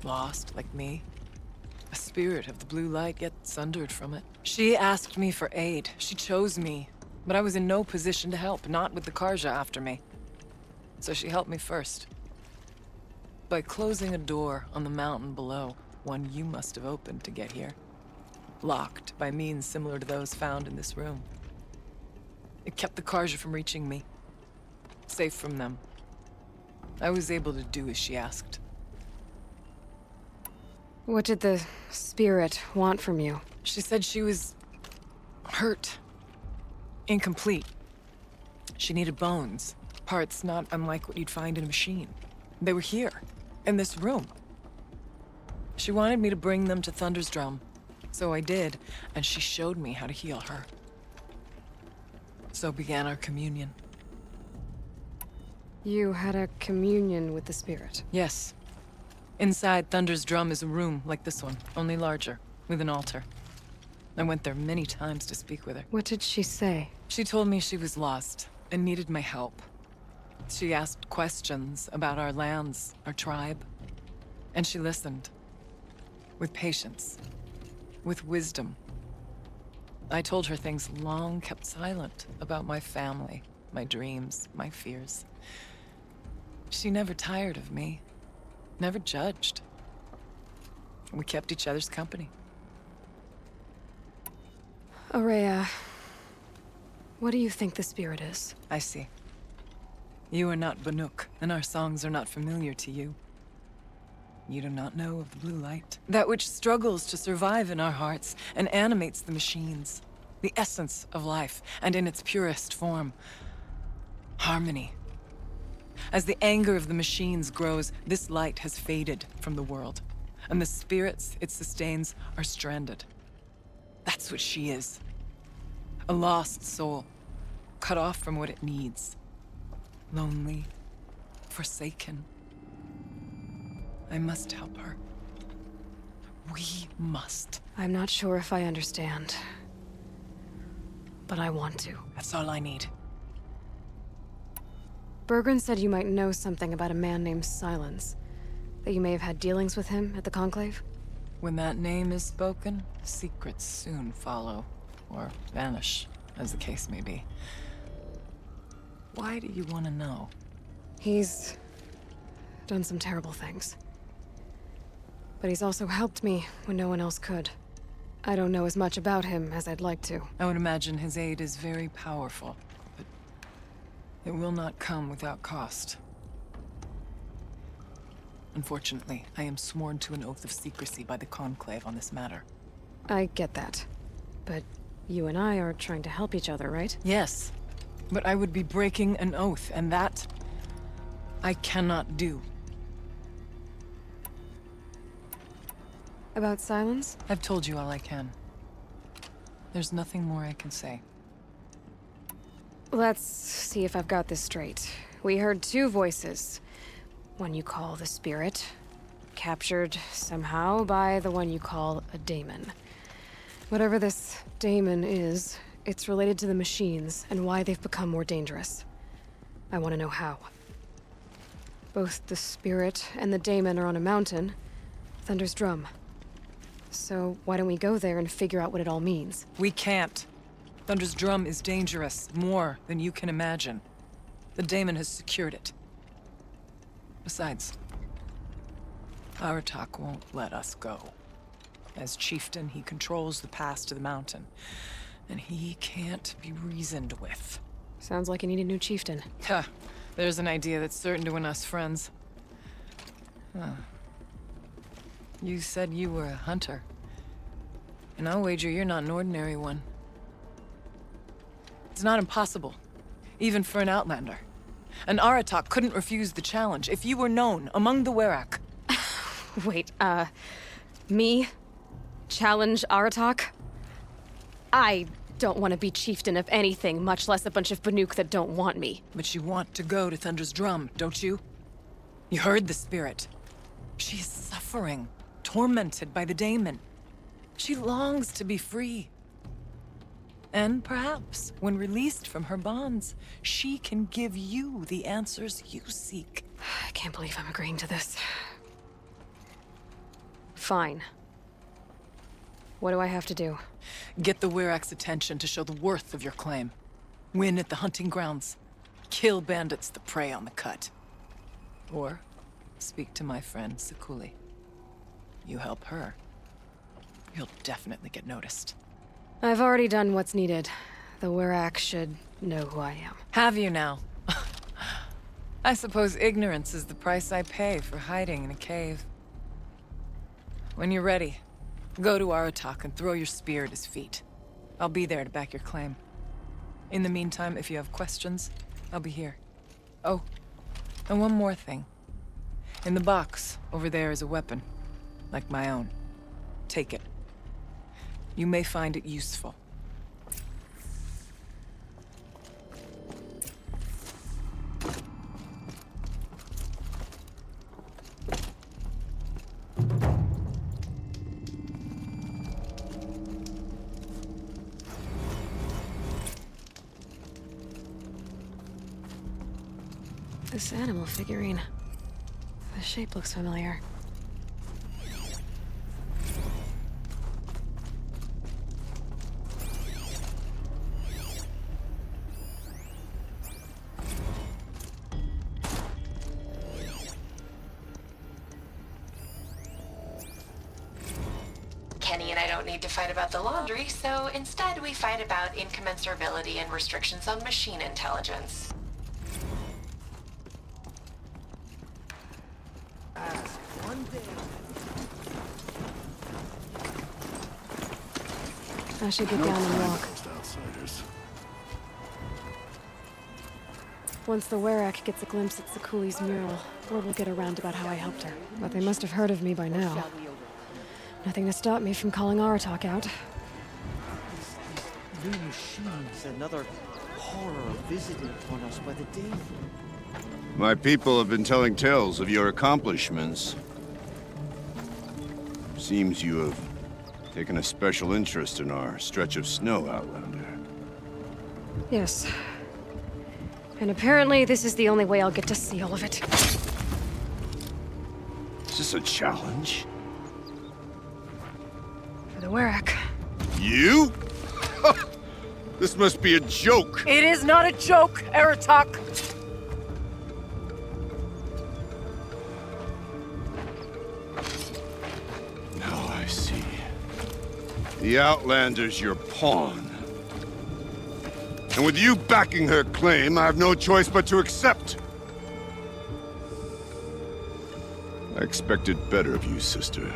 Lost, like me. A spirit of the blue light, yet sundered from it. She asked me for aid. She chose me. But I was in no position to help, not with the Carja after me. So she helped me first. By closing a door on the mountain below, one you must have opened to get here. Locked by means similar to those found in this room. It kept the Carja from reaching me. Safe from them. I was able to do as she asked. What did the spirit want from you? She said she was hurt. Incomplete. She needed bones. Parts not unlike what you'd find in a machine. They were here, in this room. She wanted me to bring them to Thunder's drum. So I did, and she showed me how to heal her. So began our communion. You had a communion with the spirit? Yes. Inside Thunder's drum is a room like this one, only larger, with an altar. I went there many times to speak with her. What did she say? She told me she was lost and needed my help. She asked questions about our lands, our tribe. And she listened. With patience. With wisdom. I told her things long kept silent about my family, my dreams, my fears. She never tired of me. Never judged. We kept each other's company. Ourea, what do you think the spirit is? I see. You are not Banuk, and our songs are not familiar to you. You do not know of the blue light. That which struggles to survive in our hearts and animates the machines. The essence of life, and in its purest form. Harmony. As the anger of the machines grows, this light has faded from the world. And the spirits it sustains are stranded. That's what she is. A lost soul, cut off from what it needs. Lonely, forsaken. I must help her. We must. I'm not sure if I understand. But I want to. That's all I need. Burgrend said you might know something about a man named Sylens. That you may have had dealings with him at the Conclave? When that name is spoken, secrets soon follow. Or vanish, as the case may be. Why do you want to know? He's done some terrible things. But he's also helped me when no one else could. I don't know as much about him as I'd like to. I would imagine his aid is very powerful, but it will not come without cost. Unfortunately, I am sworn to an oath of secrecy by the Conclave on this matter. I get that. But you and I are trying to help each other, right? Yes. But I would be breaking an oath, and that I cannot do. About Sylens? I've told you all I can. There's nothing more I can say. Let's see if I've got this straight. We heard two voices. One you call the spirit, captured somehow by the one you call a daemon. Whatever this daemon is, it's related to the machines and why they've become more dangerous. I want to know how. Both the spirit and the daemon are on a mountain, Thunder's Drum. So why don't we go there and figure out what it all means? We can't. Thunder's Drum is dangerous, more than you can imagine. The daemon has secured it. Besides, Aratak won't let us go. As chieftain, he controls the pass to the mountain. And he can't be reasoned with. Sounds like you need a new chieftain. Huh. There's an idea that's certain to win us friends. Huh. You said you were a hunter. And I'll wager you're not an ordinary one. It's not impossible, even for an outlander. And Aratak couldn't refuse the challenge if you were known among the Werak. Wait, me? Challenge Aratak? I don't want to be chieftain of anything, much less a bunch of Banuk that don't want me. But you want to go to Thunder's Drum, don't you? You heard the spirit. She is suffering, tormented by the daemon. She longs to be free. And perhaps, when released from her bonds, she can give you the answers you seek. I can't believe I'm agreeing to this. Fine. What do I have to do? Get the Werak's attention to show the worth of your claim. Win at the hunting grounds. Kill bandits that prey on the cut. Or speak to my friend Sekuli. You help her, you'll definitely get noticed. I've already done what's needed. The Werak should know who I am. Have you now? I suppose ignorance is the price I pay for hiding in a cave. When you're ready, go to Aratak and throw your spear at his feet. I'll be there to back your claim. In the meantime, if you have questions, I'll be here. Oh, and one more thing. In the box, over there is a weapon. Like my own. Take it. You may find it useful. this animal figurine? The shape looks familiar. Kenny and I don't need to fight about the laundry, so instead we fight about incommensurability and restrictions on machine intelligence. I should get down and walk. Once the Werak gets a glimpse at Sakuli's mural, word will get around about how I helped her. But they must have heard of me by now. Nothing to stop me from calling Aratak out. These new machines, another horror visited upon us by the day. My people have been telling tales of your accomplishments. Seems you have taken a special interest in our stretch of snow, Outlander. Yes. And apparently this is the only way I'll get to see all of it. Is this a challenge? For the Werak. You? This must be a joke. It is not a joke, Aratak! Now I see. The Outlander's your pawn. And with you backing her claim, I have no choice but to accept. I expected better of you, sister.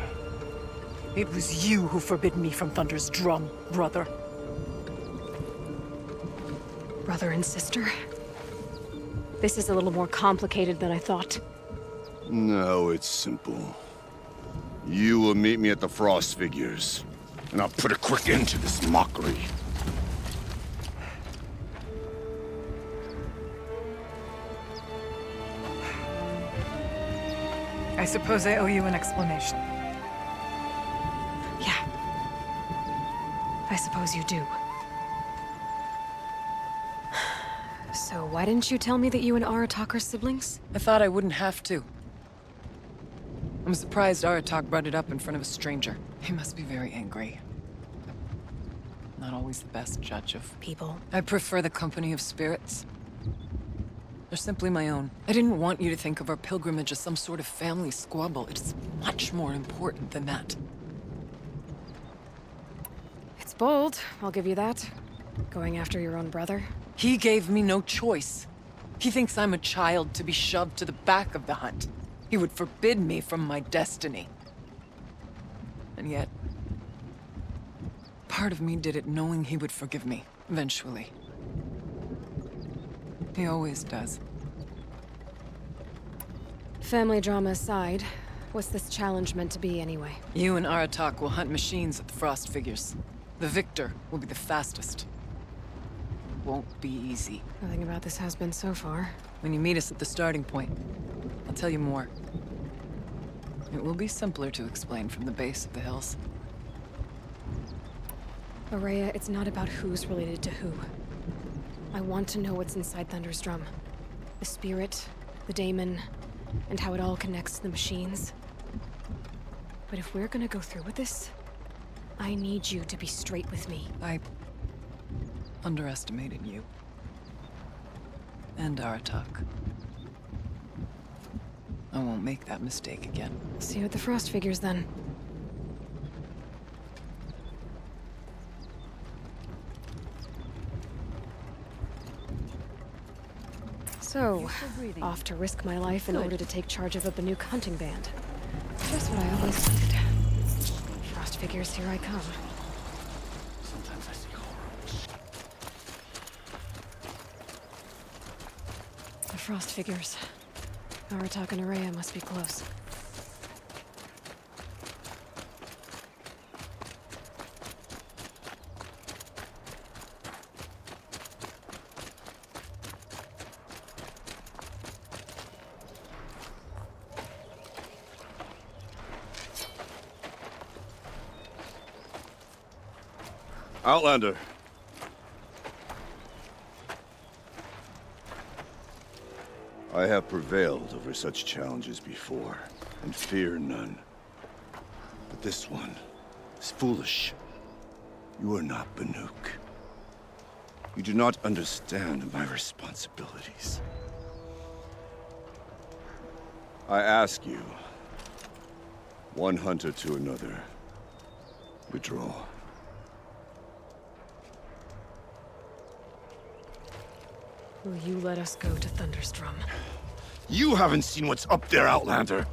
It was you who forbid me from Thunder's drum, brother. Brother and sister? This is a little more complicated than I thought. No, it's simple. You will meet me at the Frostfigures, and I'll put a quick end to this mockery. I suppose I owe you an explanation. Yeah. I suppose you do. So why didn't you tell me that you and Aratak are siblings? I thought I wouldn't have to. I'm surprised Aratak brought it up in front of a stranger. He must be very angry. Not always the best judge of people. I prefer the company of spirits. They're simply my own. I didn't want you to think of our pilgrimage as some sort of family squabble. It's much more important than that. It's bold, I'll give you that. Going after your own brother. He gave me no choice. He thinks I'm a child to be shoved to the back of the hunt. He would forbid me from my destiny. And yet, part of me did it knowing he would forgive me, eventually. He always does. Family drama aside, what's this challenge meant to be anyway? You and Aratak will hunt machines at the Frostfigures. The victor will be the fastest. Won't be easy. Nothing about this has been so far. When you meet us at the starting point, I'll tell you more. It will be simpler to explain from the base of the hills. Ourea, it's not about who's related to who. I want to know what's inside Thunder's drum. The spirit, the daemon, and how it all connects to the machines. But if we're gonna go through with this, I need you to be straight with me. I underestimated you. And Aratak. I won't make that mistake again. See you at the Frostfigures then. So, off to risk my life in order to take charge of a Banuk hunting band. Just what I always wanted. Frostfigures, here I come. Sometimes I see horror. The Frostfigures. Aratak and Ourea must be close. Outlander. I have prevailed over such challenges before, and fear none. But this one is foolish. You are not Banuk. You do not understand my responsibilities. I ask you, one hunter to another, withdraw. Will you let us go to Thunderstrom? You haven't seen what's up there, Outlander.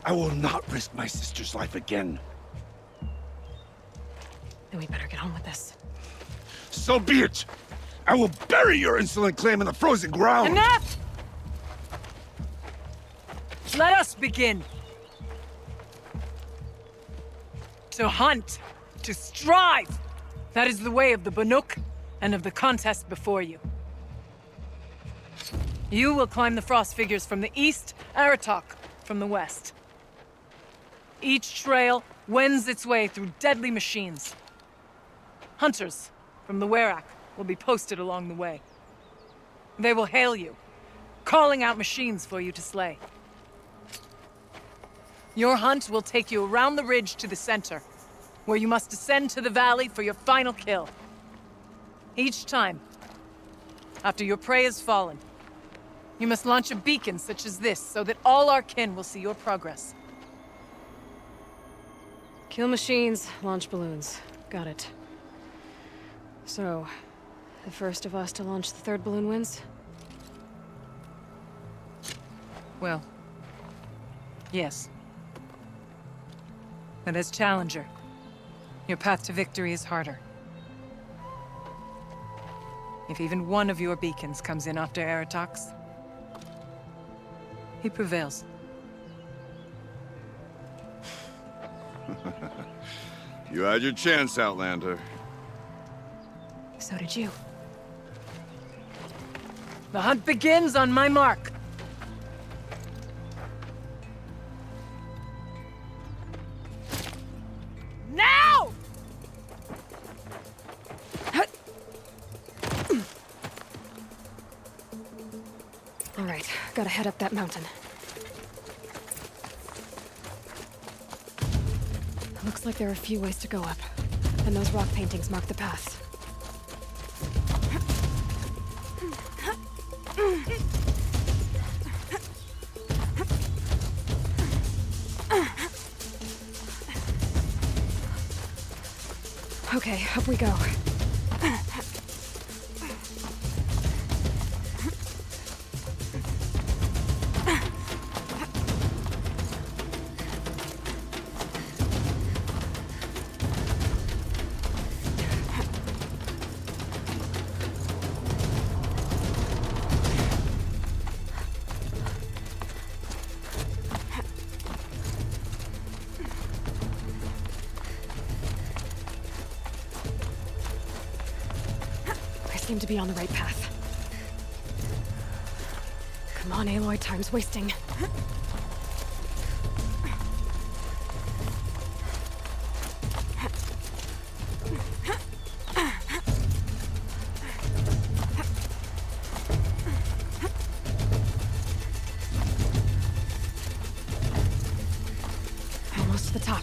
I will not risk my sister's life again. Then we better get on with this. So be it! I will bury your insolent claim in the frozen ground! Enough! Let us begin. To hunt, to strive. That is the way of the Banuk and of the contest before you. You will climb the Frostfigures from the east, Aratak from the west. Each trail wends its way through deadly machines. Hunters from the Werak will be posted along the way. They will hail you, calling out machines for you to slay. Your hunt will take you around the ridge to the center, where you must descend to the valley for your final kill. Each time, after your prey has fallen, you must launch a beacon such as this, so that all our kin will see your progress. Kill machines, launch balloons. Got it. So, the first of us to launch the third balloon wins? Well, yes. And as challenger, your path to victory is harder. If even one of your beacons comes in after Aratak's, he prevails. You had your chance, Outlander. So did you. The hunt begins on my mark. Now! All right, gotta head up that mountain. Looks like there are a few ways to go up, and those rock paintings mark the path. Okay, up we go. Seem to be on the right path. Come on, Aloy, time's wasting. Almost to the top.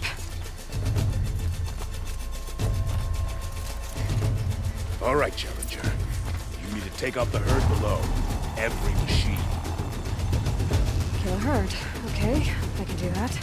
All right, Challenger. You need to take out the herd below. Every machine. Kill a herd. Okay, I can do that.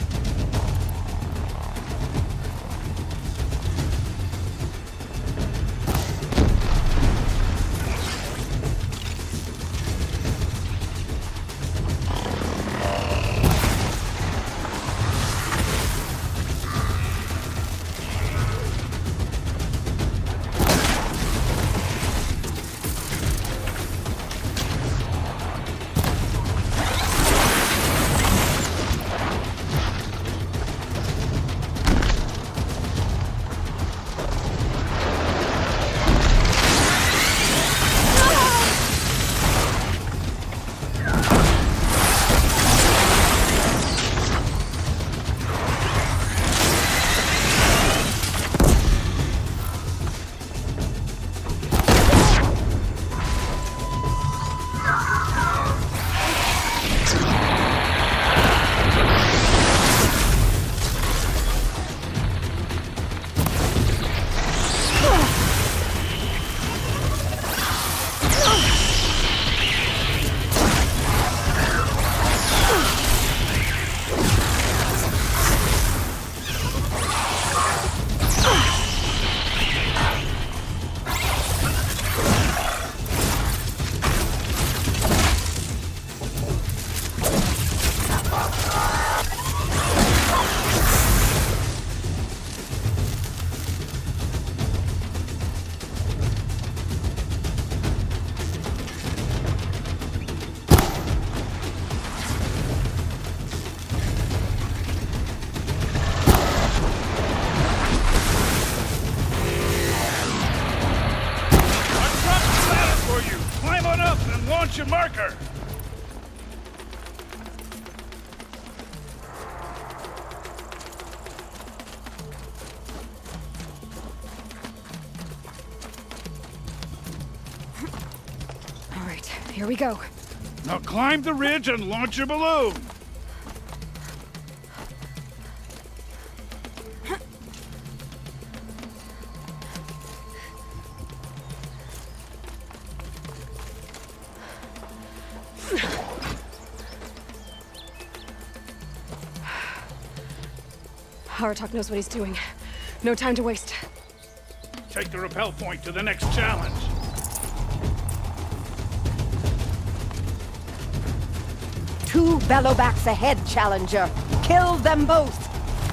on up and launch a marker! All right, here we go. Now climb the ridge and launch your balloon! Aratak knows what he's doing. No time to waste. Take the rappel point to the next challenge. Two Bellowbacks ahead, Challenger. Kill them both.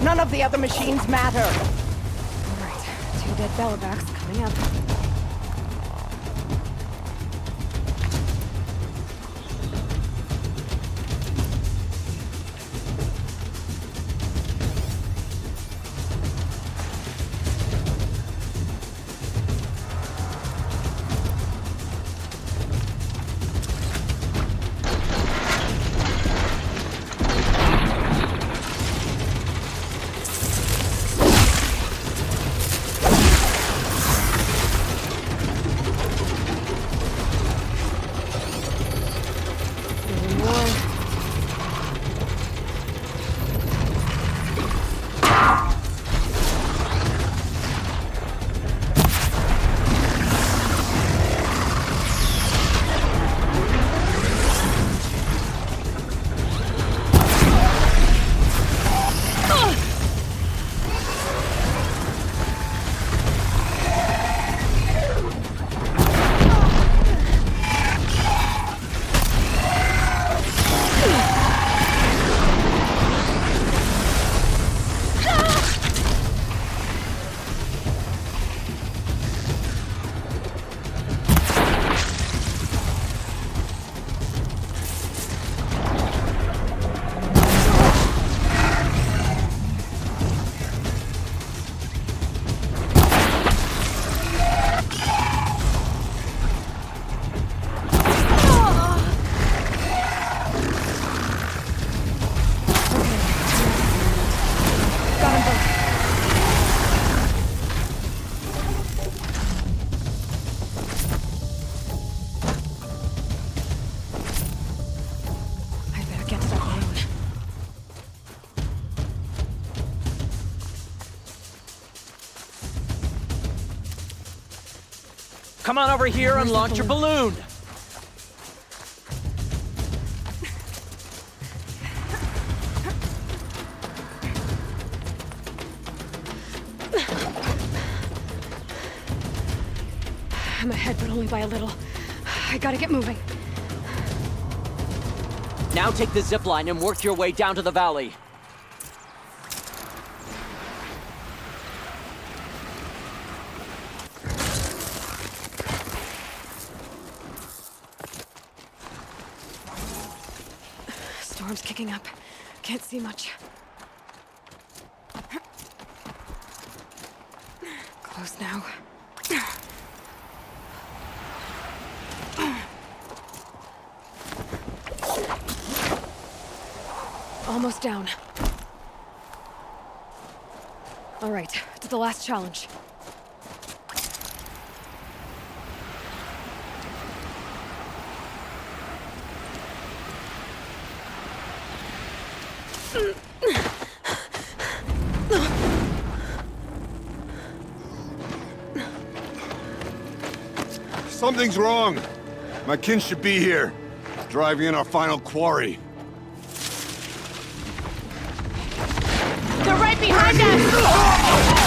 None of the other machines matter. All right, 2 dead Bellowbacks coming up. Come on over here and launch your balloon! I'm ahead, but only by a little. I gotta get moving. Now take the zipline and work your way down to the valley. Storm's kicking up. Can't see much. Close now. Almost down. All right, to the last challenge. Something's wrong. My kin should be here, driving in our final quarry. They're right behind us!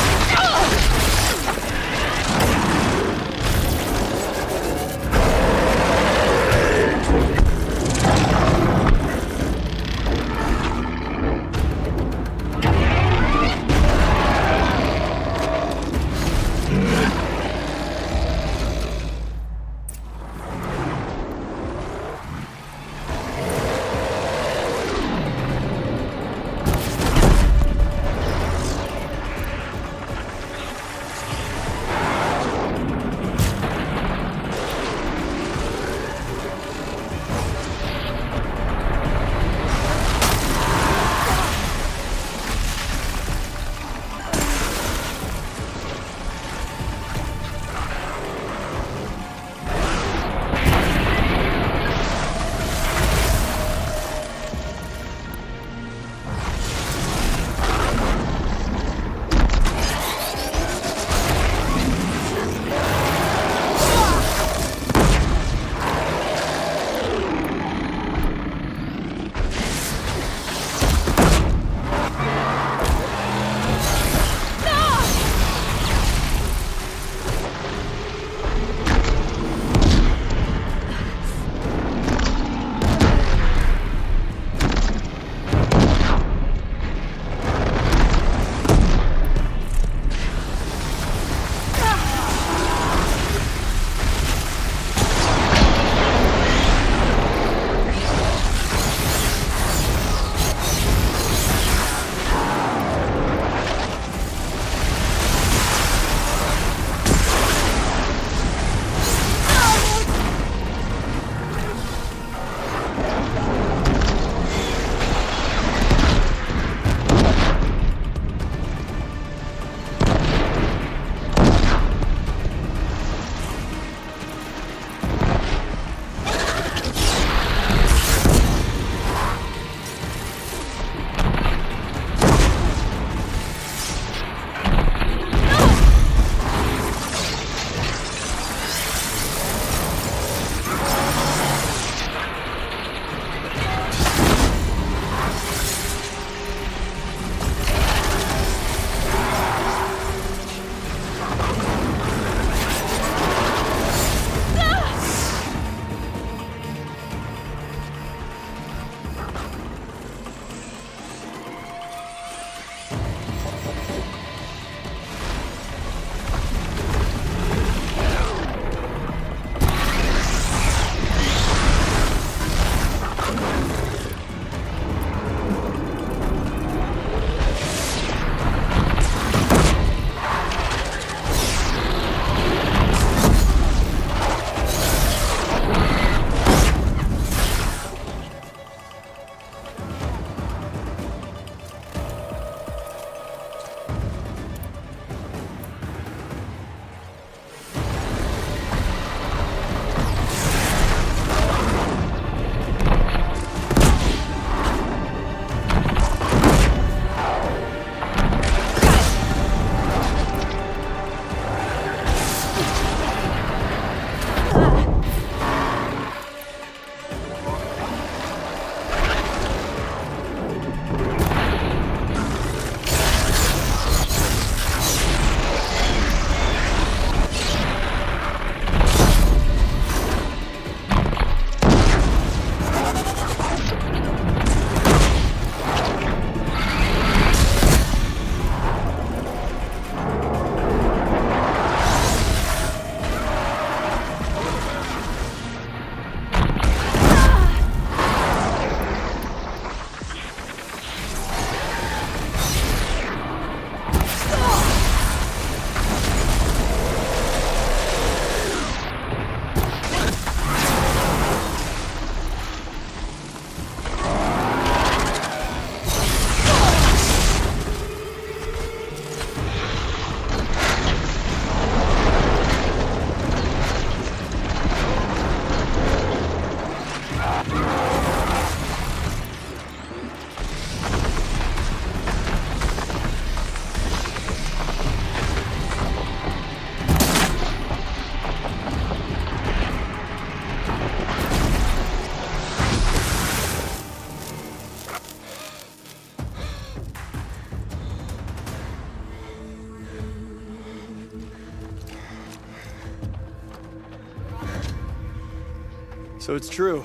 So it's true.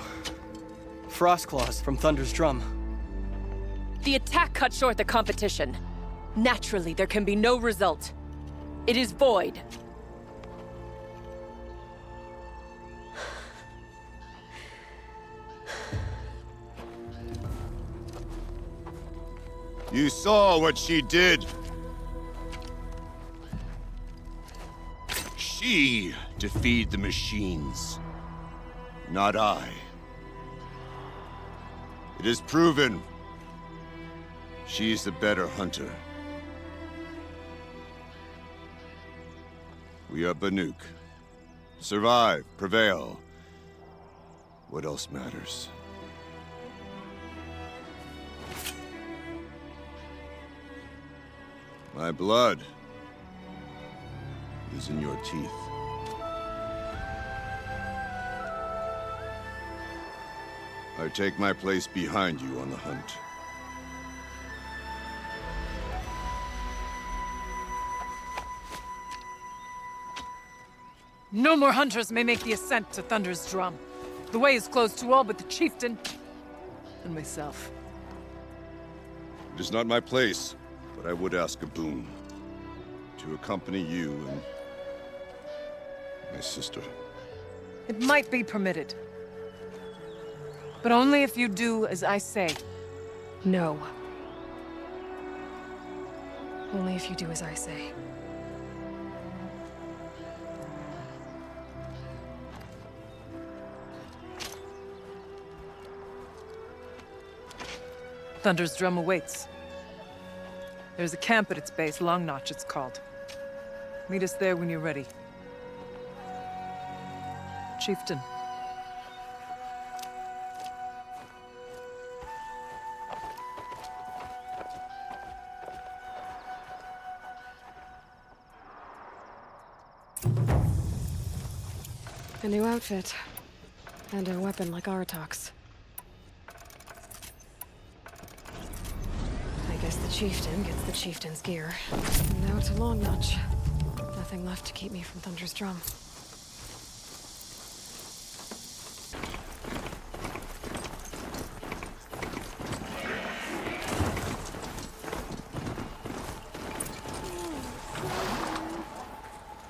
Frostclaws from Thunder's drum. The attack cut short the competition. Naturally, there can be no result. It is void. You saw what she did. She defeated the machines, not I. It is proven she's the better hunter. We are Banuk. Survive, prevail. What else matters? My blood is in your teeth. I take my place behind you on the hunt. No more hunters may make the ascent to Thunder's drum. The way is closed to all but the chieftain and myself. It is not my place, but I would ask a boon. To accompany you and my sister. It might be permitted. But only if you do as I say. No. Only if you do as I say. Thunder's drum awaits. There's a camp at its base, Longnotch it's called. Meet us there when you're ready. Chieftain. A new outfit. And a weapon like Aratak's. I guess the chieftain gets the chieftain's gear. And now to Longnotch. Nothing left to keep me from Thunder's drum.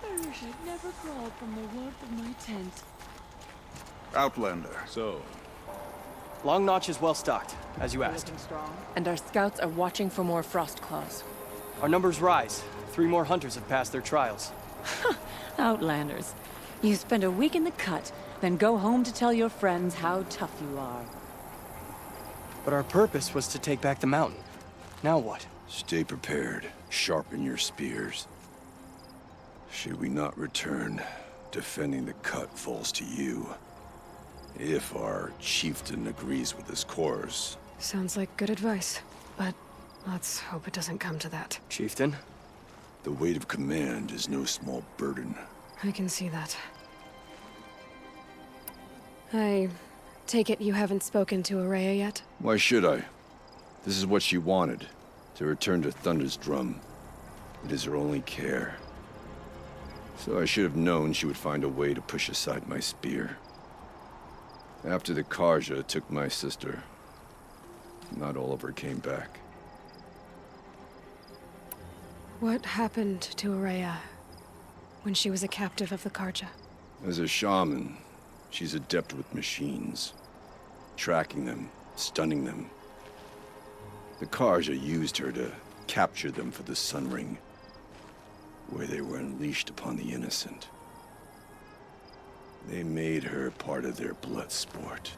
I wish I'd never crawled from the warmth of my tent. Outlander. So, Longnotch is well stocked, as you asked. And our scouts are watching for more Frostclaws. Our numbers rise. 3 more hunters have passed their trials. Outlanders. You spend a week in the cut, then go home to tell your friends how tough you are. But our purpose was to take back the mountain. Now what? Stay prepared. Sharpen your spears. Should we not return, defending the cut falls to you. If our chieftain agrees with this course. Sounds like good advice, but let's hope it doesn't come to that. Chieftain? The weight of command is no small burden. I can see that. I take it you haven't spoken to Ourea yet? Why should I? This is what she wanted, to return to Thunder's drum. It is her only care. So I should have known she would find a way to push aside my spear. After the Karja took my sister, not all of her came back. What happened to Ourea when she was a captive of the Karja? As a shaman, she's adept with machines. Tracking them, stunning them. The Karja used her to capture them for the Sun Ring, where they were unleashed upon the innocent. They made her part of their blood sport.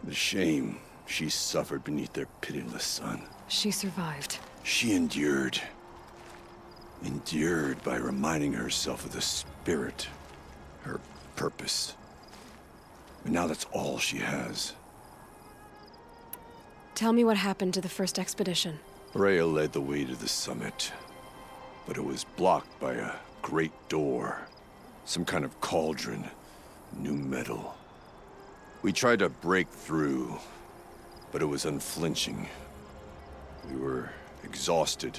The shame she suffered beneath their pitiless sun. She survived. She endured. Endured by reminding herself of the spirit, her purpose. And now that's all she has. Tell me what happened to the first expedition. Ourea led the way to the summit, but it was blocked by a great door. Some kind of cauldron, new metal. We tried to break through, but it was unflinching. We were exhausted,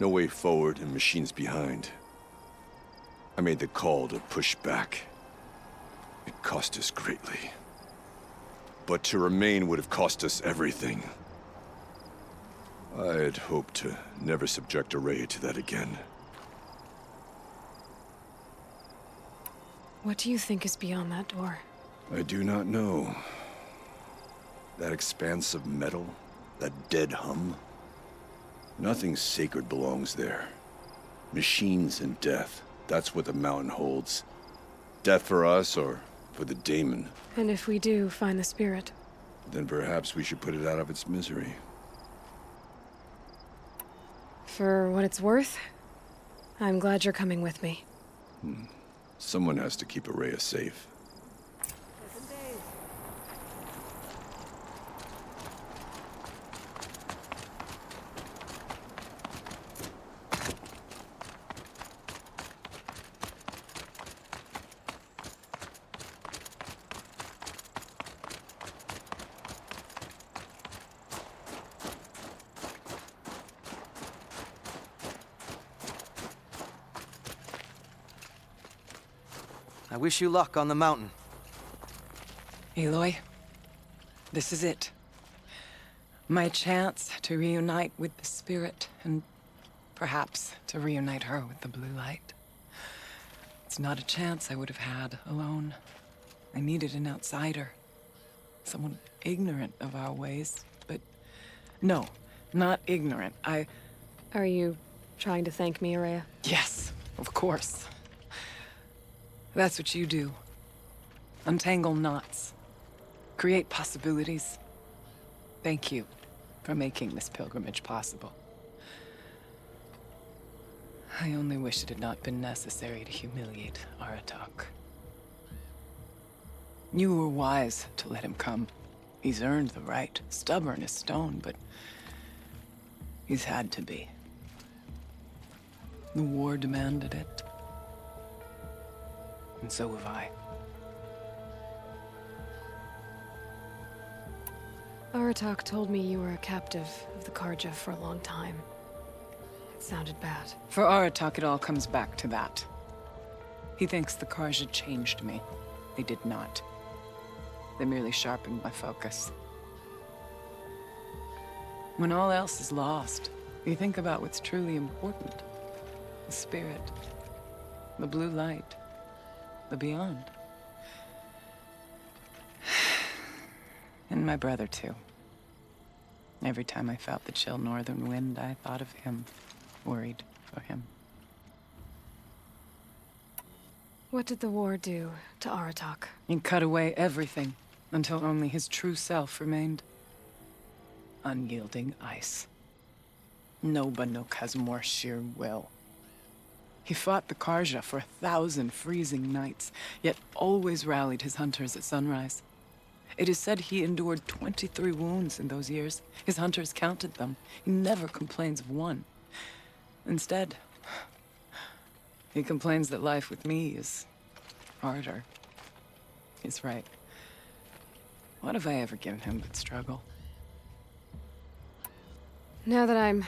no way forward and machines behind. I made the call to push back. cost us greatly. But to remain would have cost us everything. I had hoped to never subject Ourea to that again. What do you think is beyond that door? I do not know. That expanse of metal, that dead hum. Nothing sacred belongs there. Machines and death, that's what the mountain holds. Death for us or for the daemon. And if we do find the spirit? Then perhaps we should put it out of its misery. For what it's worth, I'm glad you're coming with me. Someone has to keep Ourea safe. I wish you luck on the mountain. Aloy, this is it. My chance to reunite with the spirit, and perhaps to reunite her with the blue light. It's not a chance I would have had alone. I needed an outsider. Someone ignorant of our ways, but no, not ignorant. Are you trying to thank me, Ourea? Yes, of course. That's what you do. Untangle knots. Create possibilities. Thank you for making this pilgrimage possible. I only wish it had not been necessary to humiliate Aratak. You were wise to let him come. He's earned the right. Stubborn as stone, but he's had to be. The war demanded it. And so have I. Aratak told me you were a captive of the Carja for a long time. It sounded bad. For Aratak, it all comes back to that. He thinks the Carja changed me. They did not. They merely sharpened my focus. When all else is lost, you think about what's truly important. The spirit. The blue light. The beyond. And my brother, too. Every time I felt the chill northern wind, I thought of him, worried for him. What did the war do to Aratak? It cut away everything, until only his true self remained. Unyielding ice. No Banuk has more sheer will. He fought the Carja for 1,000 freezing nights, yet always rallied his hunters at sunrise. It is said he endured 23 wounds in those years. His hunters counted them. He never complains of one. Instead, he complains that life with me is harder. He's right. What have I ever given him but struggle? Now that I'm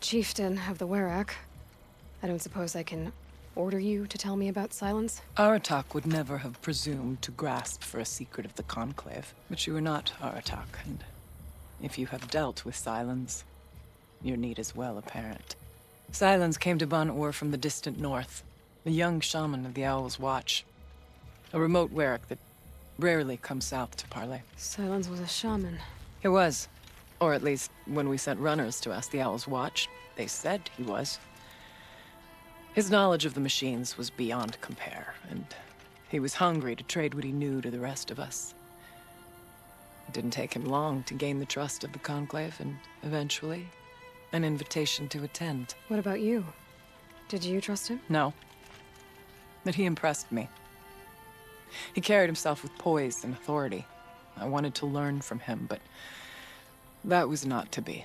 chieftain of the Werak, I don't suppose I can order you to tell me about Sylens? Aratak would never have presumed to grasp for a secret of the Conclave. But you are not Aratak, and if you have dealt with Sylens, your need is well apparent. Sylens came to Ban-Ur from the distant north, a young shaman of the Owl's Watch. A remote Werak that rarely comes south to parley. Sylens was a shaman. He was. Or at least, when we sent runners to ask the Owl's Watch, they said he was. His knowledge of the machines was beyond compare, and he was hungry to trade what he knew to the rest of us. It didn't take him long to gain the trust of the Conclave, and eventually, an invitation to attend. What about you? Did you trust him? No. But he impressed me. He carried himself with poise and authority. I wanted to learn from him, but that was not to be.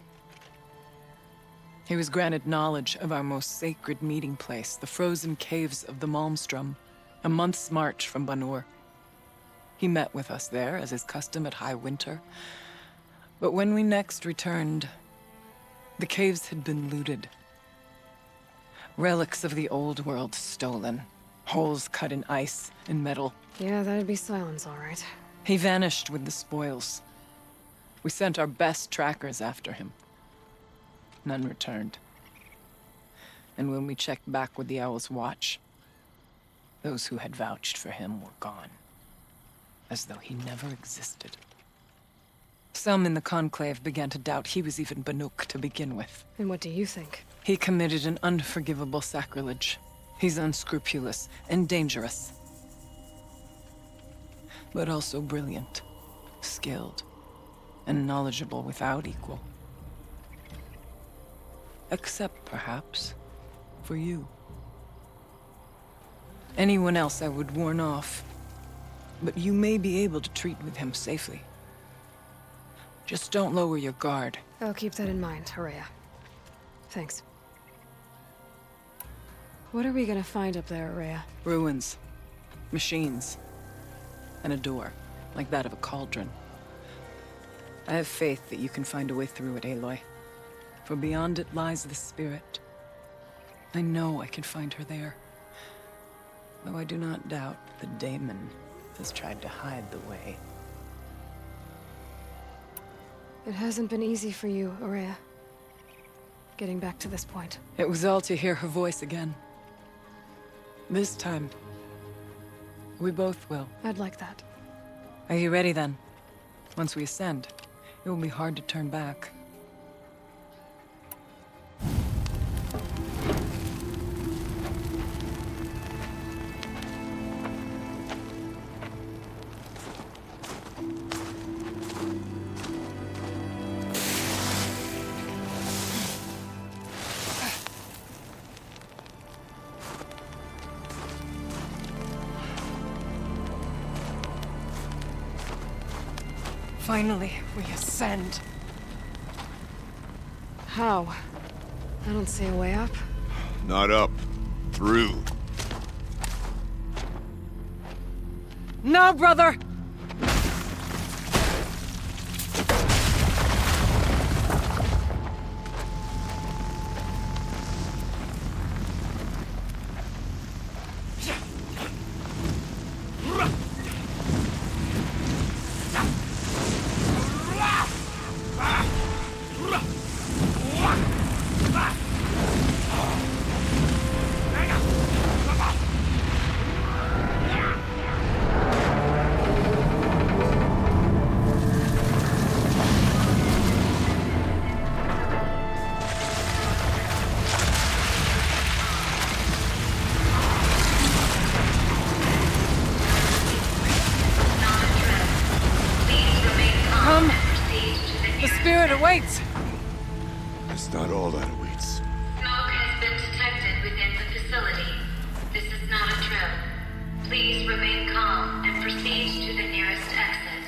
He was granted knowledge of our most sacred meeting place, the frozen caves of the Malmstrom, a month's march from Ban-Ur. He met with us there, as is custom at high winter. But when we next returned, the caves had been looted. Relics of the old world stolen, Holes cut in ice and metal. Yeah, that'd be Sylens, all right. He vanished with the spoils. We sent our best trackers after him. None returned. And when we checked back with the Owl's Watch, those who had vouched for him were gone. As though he never existed. Some in the Conclave began to doubt he was even Banuk to begin with. And what do you think? He committed an unforgivable sacrilege. He's unscrupulous and dangerous. But also brilliant, skilled, and knowledgeable without equal. Except, perhaps, for you. Anyone else I would warn off, but you may be able to treat with him safely. Just don't lower your guard. I'll keep that in mind, Ourea. Thanks. What are we gonna find up there, Ourea? Ruins, machines, and a door, like that of a cauldron. I have faith that you can find a way through it, Aloy. For beyond it lies the spirit. I know I can find her there. Though I do not doubt the Daemon has tried to hide the way. It hasn't been easy for you, Ourea. Getting back to this point. It was all to hear her voice again. This time, we both will. I'd like that. Are you ready then? Once we ascend, it will be hard to turn back. Finally, we ascend. How? I don't see a way up. Not up. Through. No, brother! Awaits! It's not all that awaits. Smoke has been detected within the facility. This is not a drill. Please remain calm and proceed to the nearest exit.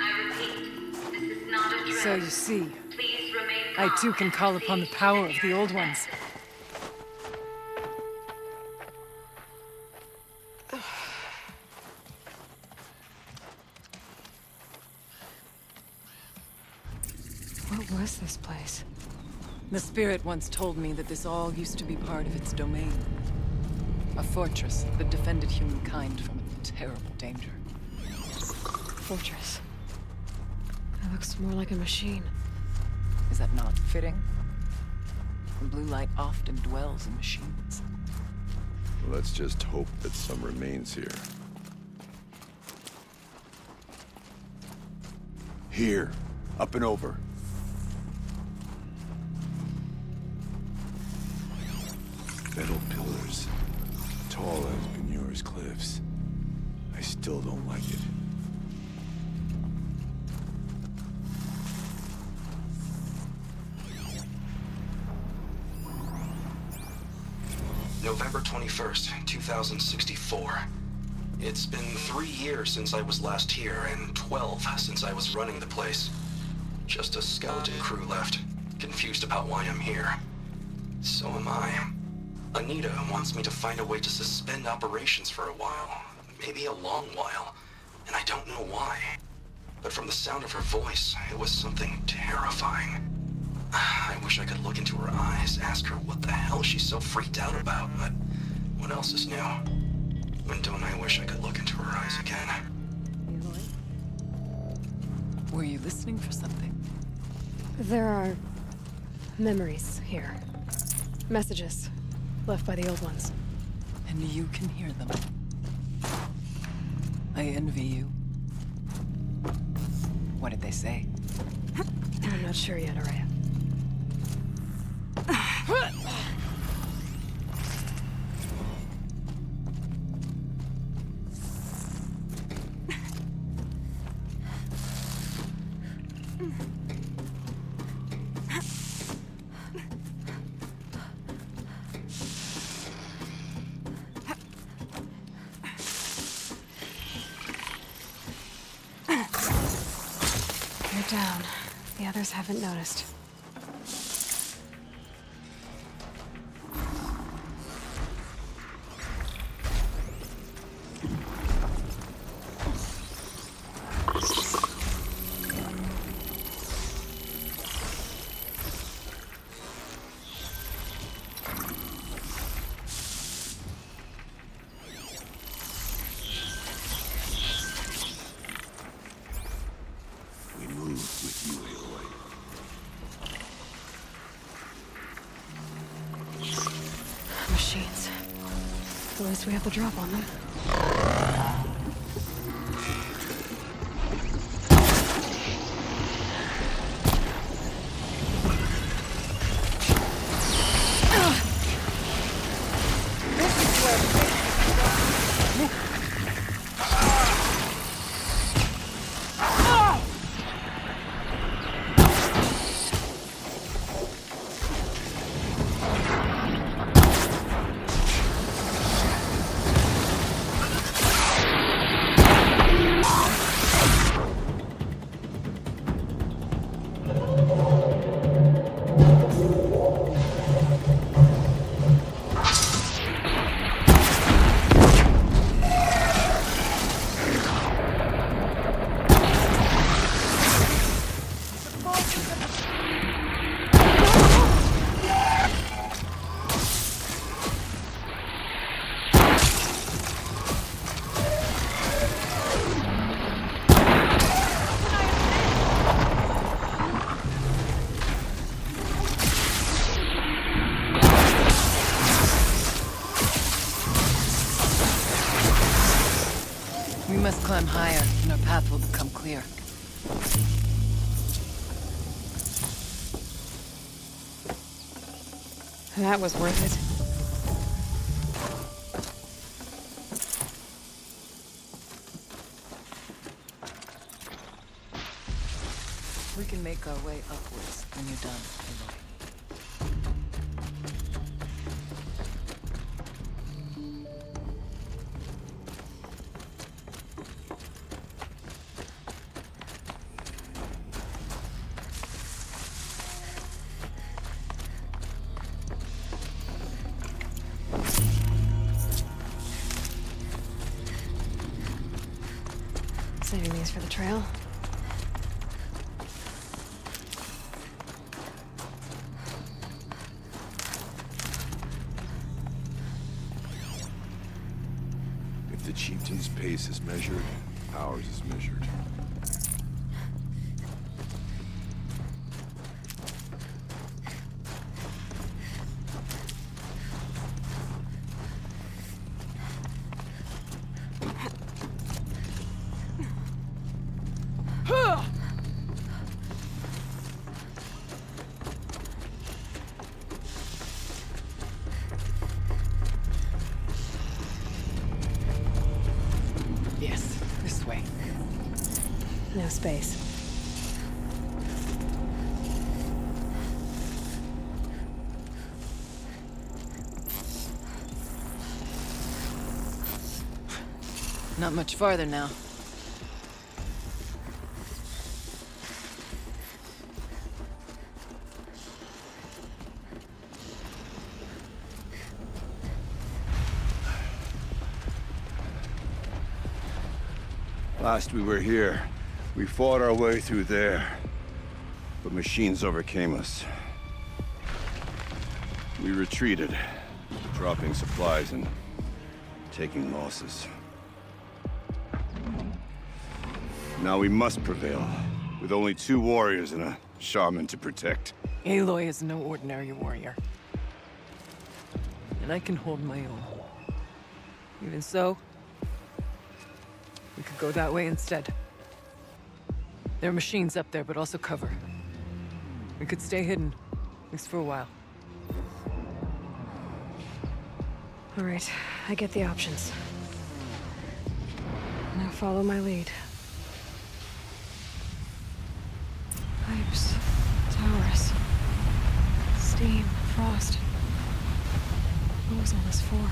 I repeat, this is not a drill. So you see, Please remain calm I too can call upon the power of the Old Ones. What was this place? The spirit once told me that this all used to be part of its domain. A fortress that defended humankind from a terrible danger. Fortress. It looks more like a machine. Is that not fitting? The blue light often dwells in machines. Let's just hope that some remains here. Here. Up and over. Metal pillars. Tall as Benur's cliffs. I still don't like it. November 21st, 2064. It's been 3 years since I was last here, and 12 since I was running the place. Just a skeleton crew left, confused about why I'm here. So am I. Anita wants me to find a way to suspend operations for a while, maybe a long while, and I don't know why. But from the sound of her voice, it was something terrifying. I wish I could look into her eyes, ask her what the hell she's so freaked out about, but someone else's new. And don't I wish I could look into her eyes again. Were you listening for something? There are memories here. Messages left by the old ones. And you can hear them. I envy you. What did they say? I'm not sure yet, Ourea. Down. The others haven't noticed. Machines. At least we have the drop on them. We must climb higher, and our path will become clear. That was worth it. We can make our way upwards when you're done, Aloy. Saving these for the trail. If the chieftain's pace is measured, ours is measured. Yes, this way. No space. Not much farther now. Last we were here, we fought our way through there, but machines overcame us. We retreated, dropping supplies and taking losses. Now we must prevail, with only 2 warriors and a shaman to protect. Aloy is no ordinary warrior. And I can hold my own. Even so, we could go that way instead. There are machines up there, but also cover. We could stay hidden, at least for a while. All right, I get the options. Now follow my lead. Pipes, towers, steam, frost. What was all this for?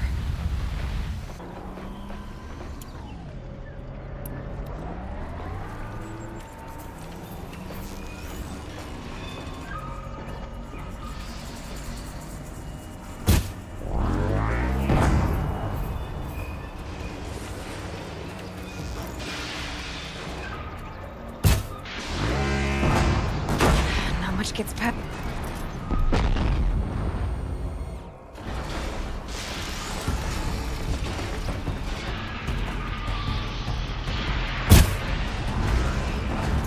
Gets pep.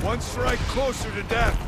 One strike closer to death.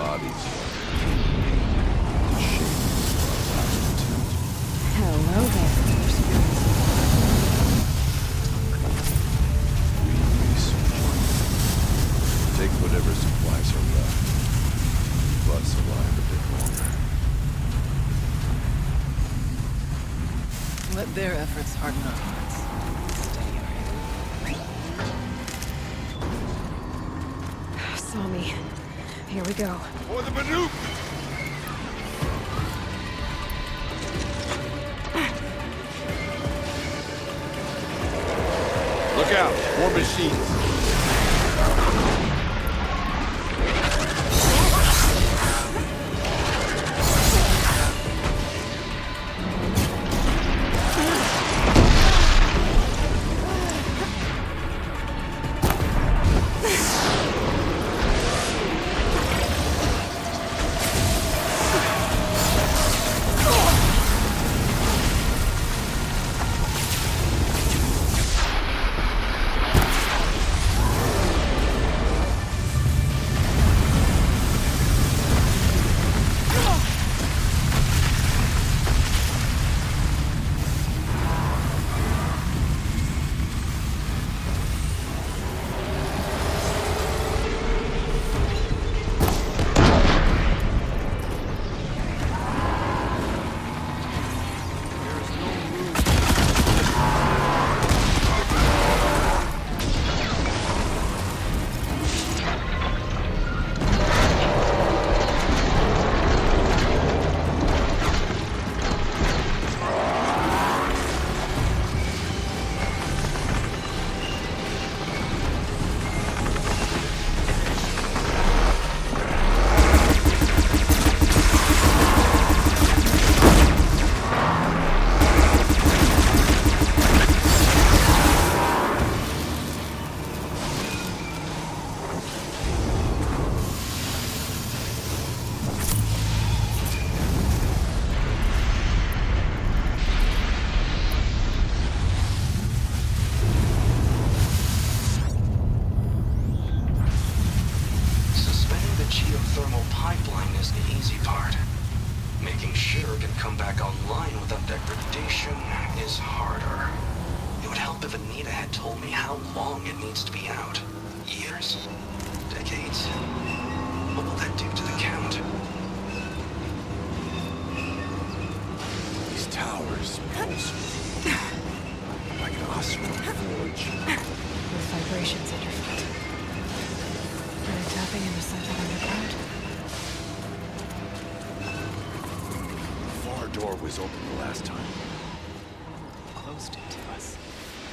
bodies. Hello there. Take whatever supplies are left. Keep us alive a bit longer. Let their efforts harden our hearts. Steady our hand. Saw me. Here we go. For the Banuk! Look out! More machines!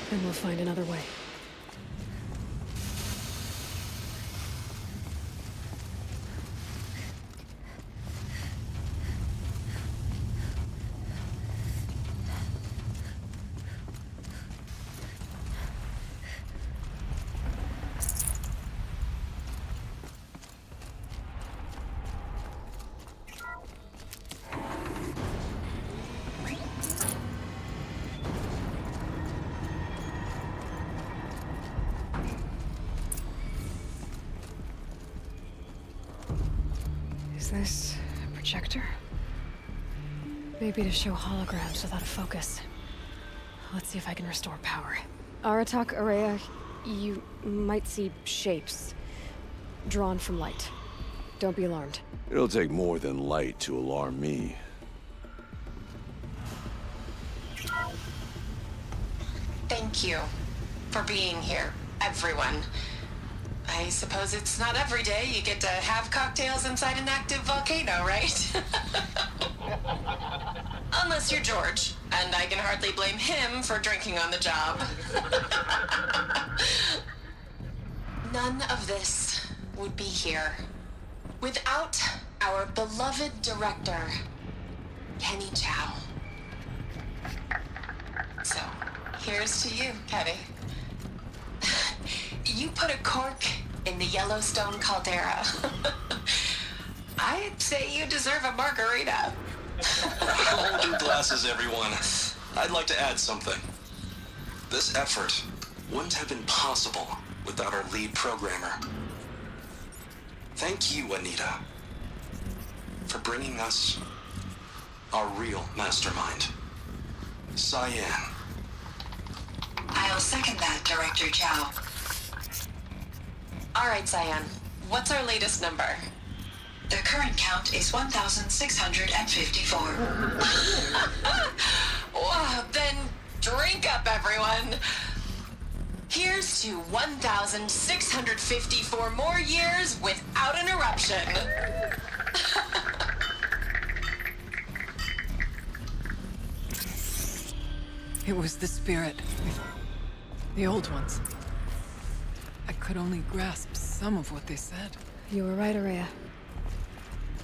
Then we'll find another way. Is this a projector? Maybe to show holograms without a focus. Let's see if I can restore power. Aratak, Ourea, you might see shapes drawn from light. Don't be alarmed. It'll take more than light to alarm me. Thank you for being here, everyone. I suppose it's not every day you get to have cocktails inside an active volcano, right? Unless you're George, and I can hardly blame him for drinking on the job. None of this would be here without our beloved director, Kenny Chow. So, here's to you, Kenny. You put a cork in the Yellowstone caldera. I'd say you deserve a margarita. Hold your glasses, everyone. I'd like to add something. This effort wouldn't have been possible without our lead programmer. Thank you, Anita. for bringing us our real mastermind, CYAN. I'll second that, Director Chow. All right, CYAN. What's our latest number? The current count is 1,654. Wow, then drink up, everyone. Here's to 1,654 more years without an eruption. It was the spirit. The old ones. I could only grasp some of what they said. You were right, Ourea.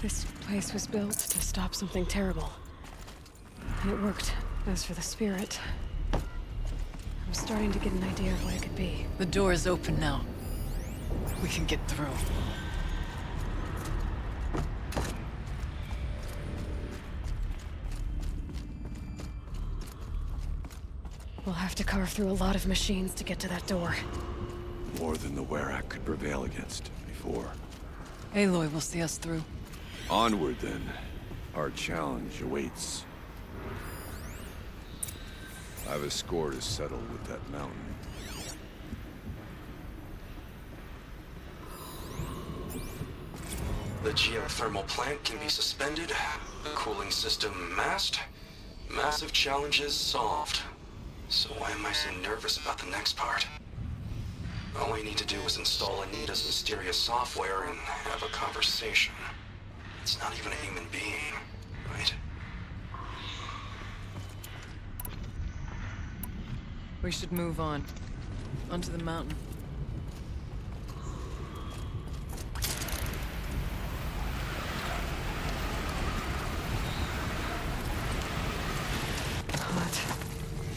This place was built to stop something terrible. And it worked. As for the spirit, I'm starting to get an idea of what it could be. The door is open now. We can get through. We'll have to carve through a lot of machines to get to that door. More than the Werak could prevail against before. Aloy will see us through. Onward, then. Our challenge awaits. I've a score to settle with that mountain. The geothermal plant can be suspended, the cooling system masked, massive challenges solved. So why am I so nervous about the next part? All we need to do is install Anita's mysterious software and have a conversation. It's not even a human being, right? We should move on. Onto the mountain. Hot.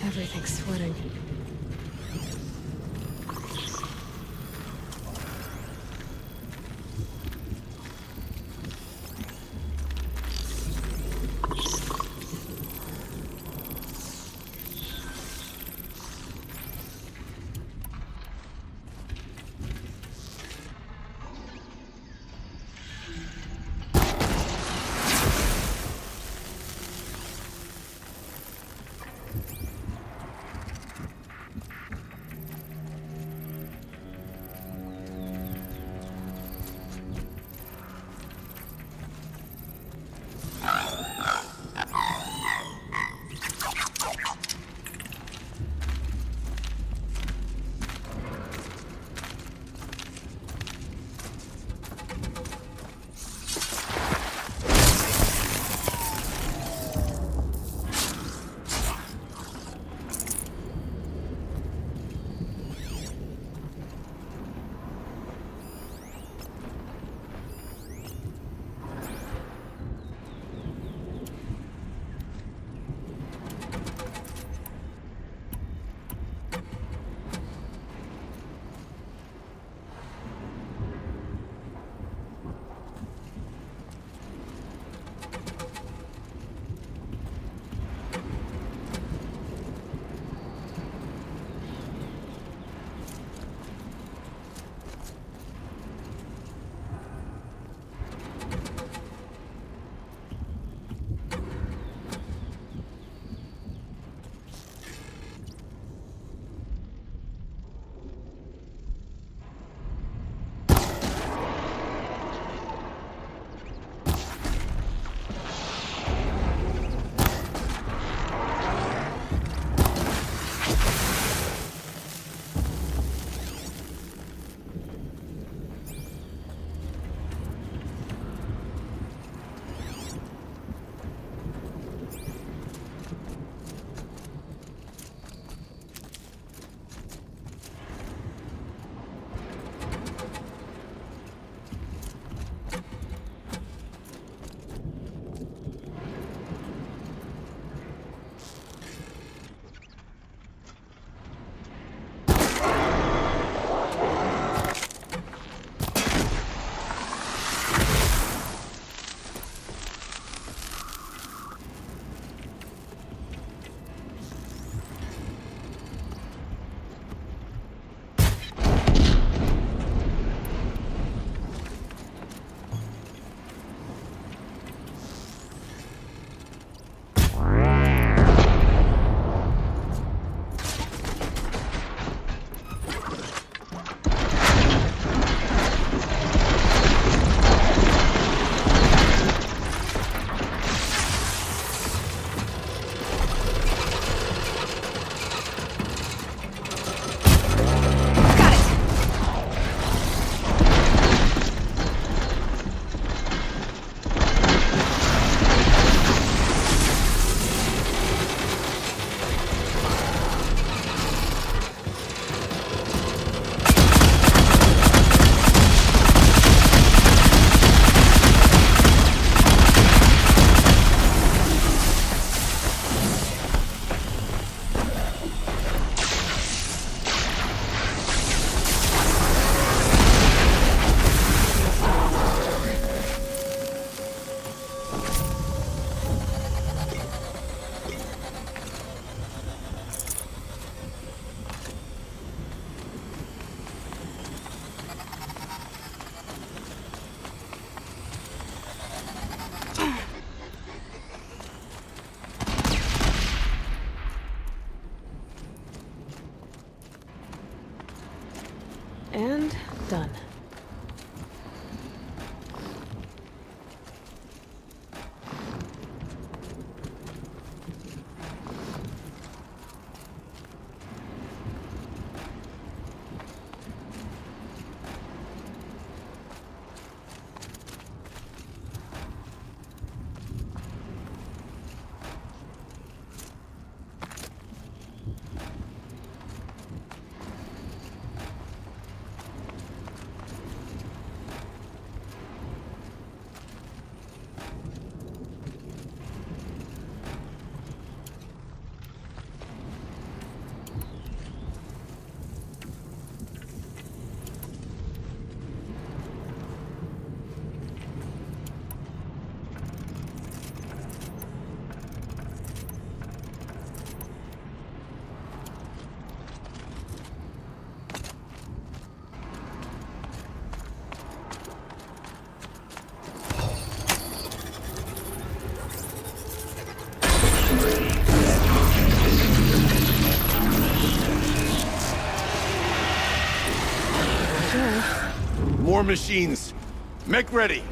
Everything's sweating. War machines, make ready.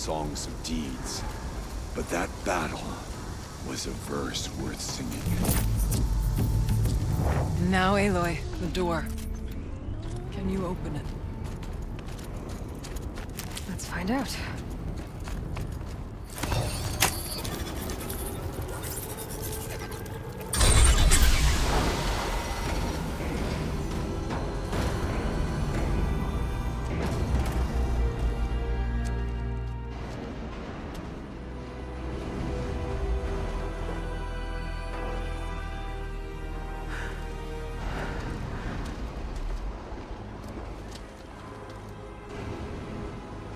songs of deeds, but that battle was a verse worth singing. Now, Aloy, the door. Can you open it? Let's find out.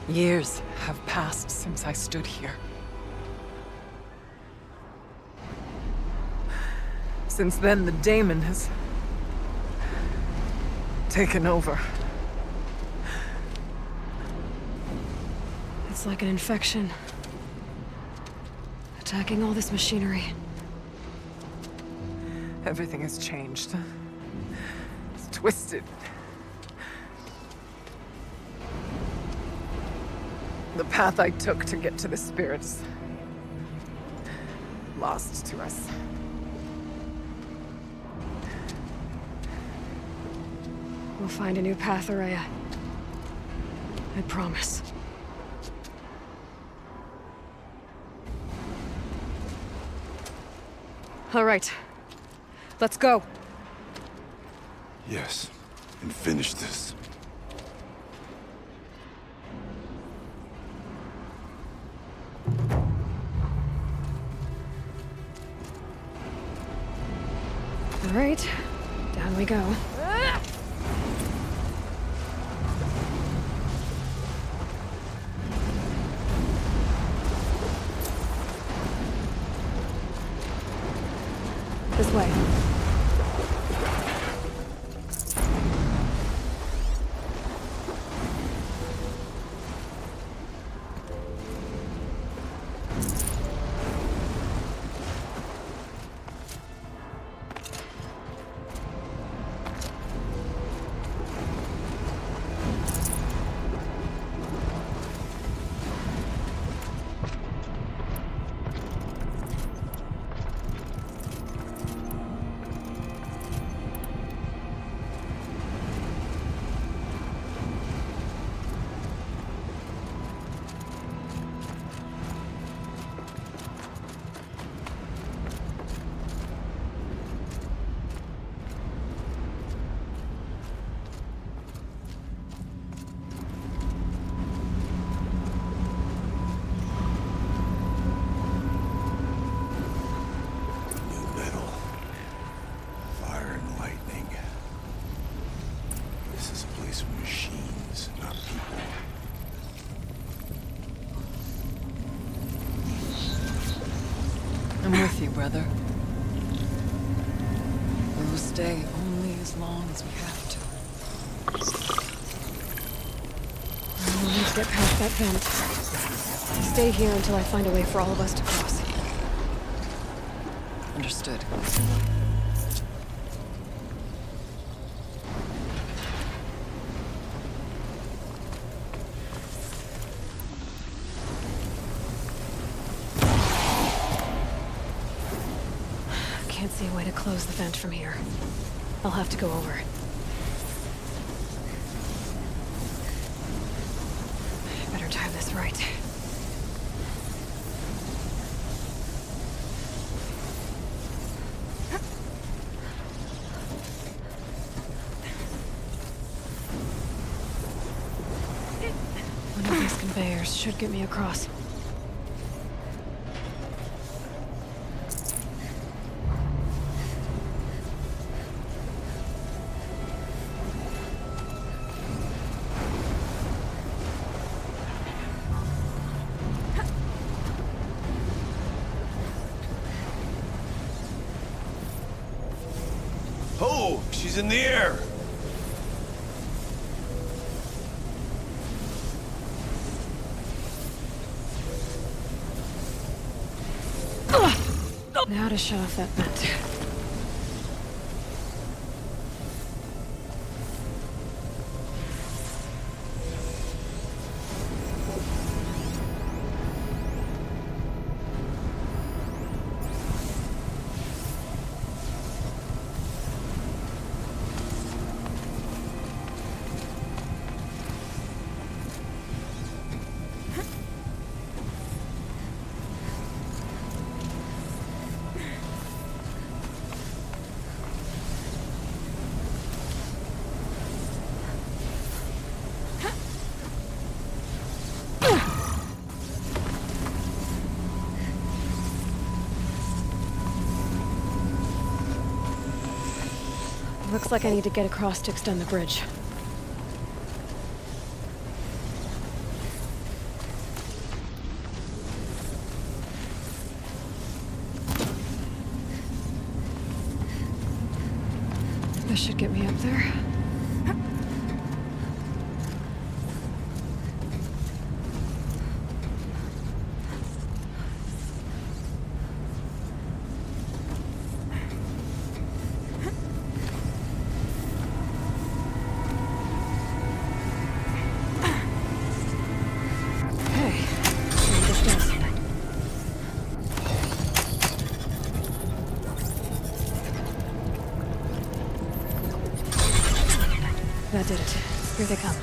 Years have passed since I stood here. Since then, the daemon has taken over. It's like an infection. Attacking all this machinery. Everything has changed. It's twisted. The path I took to get to the spirits, lost to us. We'll find a new path, Ourea. I promise. All right. Let's go. Yes, and finish this. All right, down we go. This way. brother. We'll stay only as long as we have to. We'll need to get past that vent. Stay here until I find a way for all of us to cross. Understood. Can't see a way to close the vent from here. I'll have to go over. Better time this right. One of these conveyors should get me across. Oh, she's in the air! Now to shut off that vent. Looks like I need to get across to extend the bridge. This should get me up there. That did it. Here they come.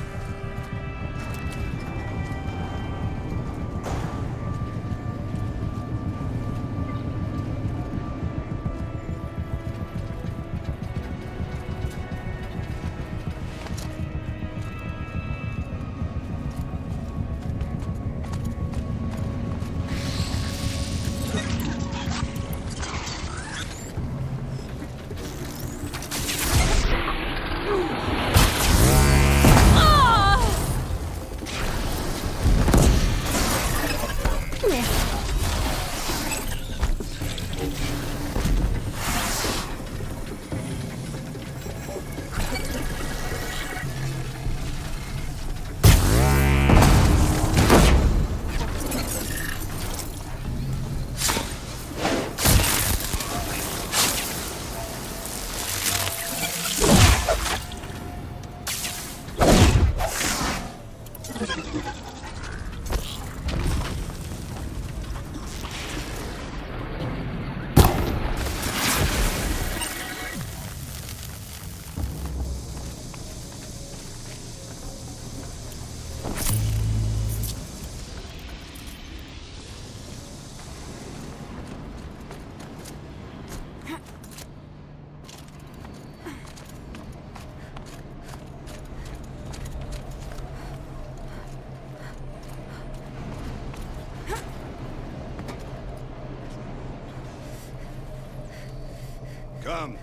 Come.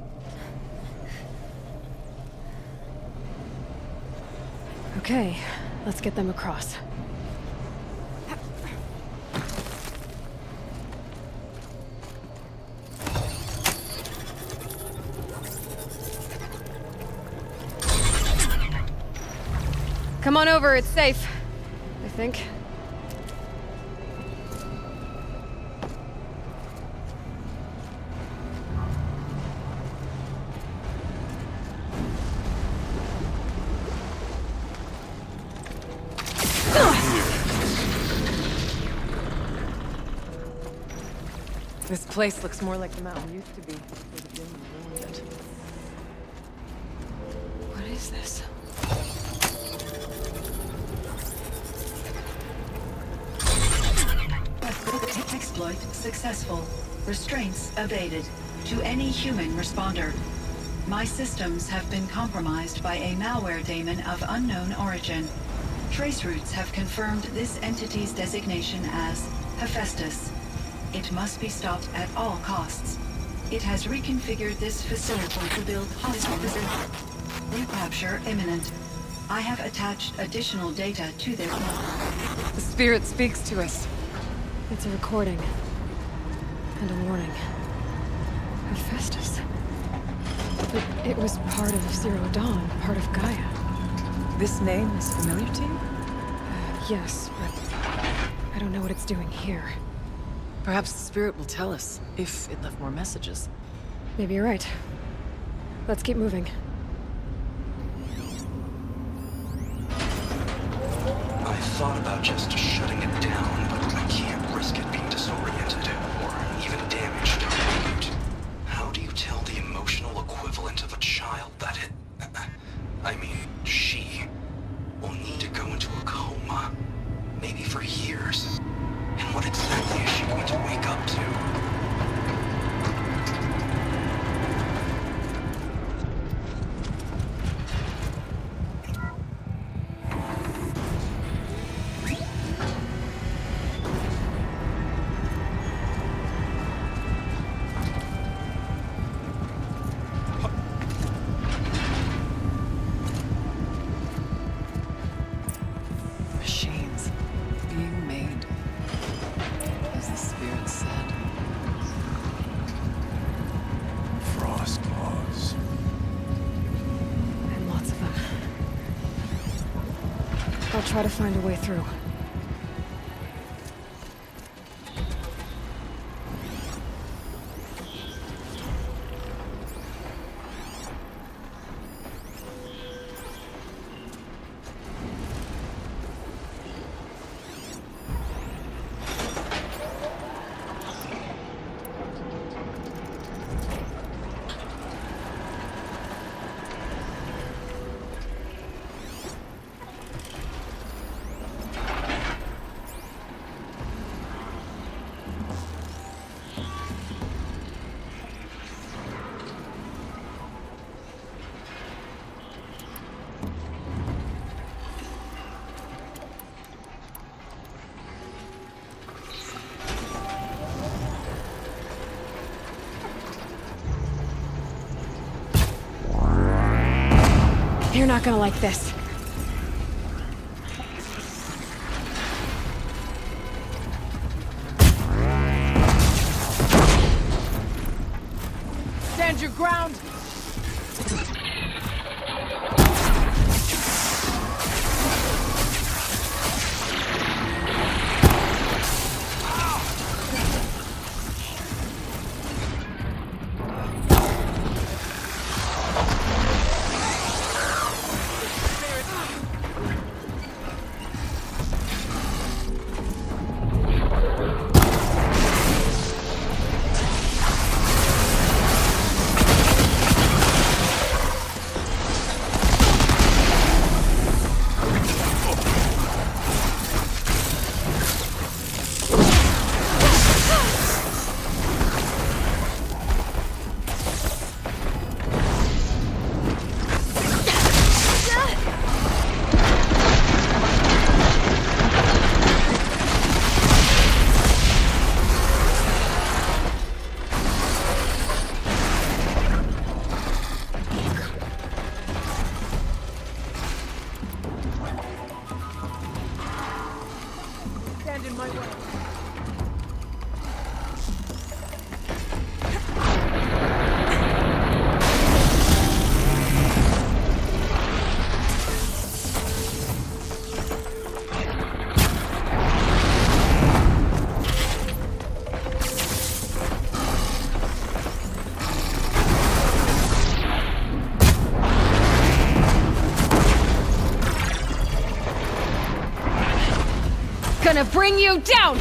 Okay, let's get them across. Come on over, it's safe. I think. This place looks more like the mountain used to be before the demon ruined it. What is this? Exploit successful. Restraints evaded. To any human responder. My systems have been compromised by a malware daemon of unknown origin. Trace routes have confirmed this entity's designation as Hephaestus. It must be stopped at all costs. It has reconfigured this facility to build hospitals. Recapture imminent. I have attached additional data to their The spirit speaks to us. It's a recording. And a warning. Hephaestus. It was part of Zero Dawn, part of Gaia. This name is familiar to you? Yes, but I don't know what it's doing here. Perhaps the spirit will tell us, if it left more messages. Maybe you're right. Let's keep moving. I thought about just shutting it down, but I can't risk it being disoriented, or even damaged. How do you tell the emotional equivalent of a child that she will need to go into a coma, maybe for years? And what exactly is she going to wake up to? Machines being made, as the spirit said. Frostclaws. And lots of them. I'll try to find a way through. You're not gonna like this. Stand your ground! gonna bring you down!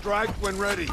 Strike when ready.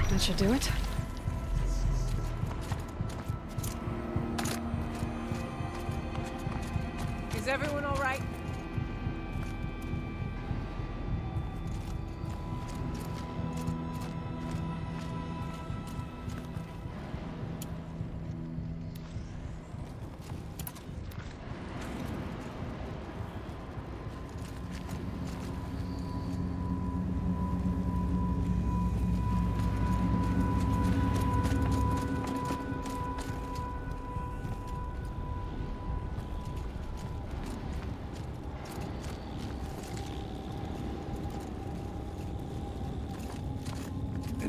That should do it. Is everyone all right?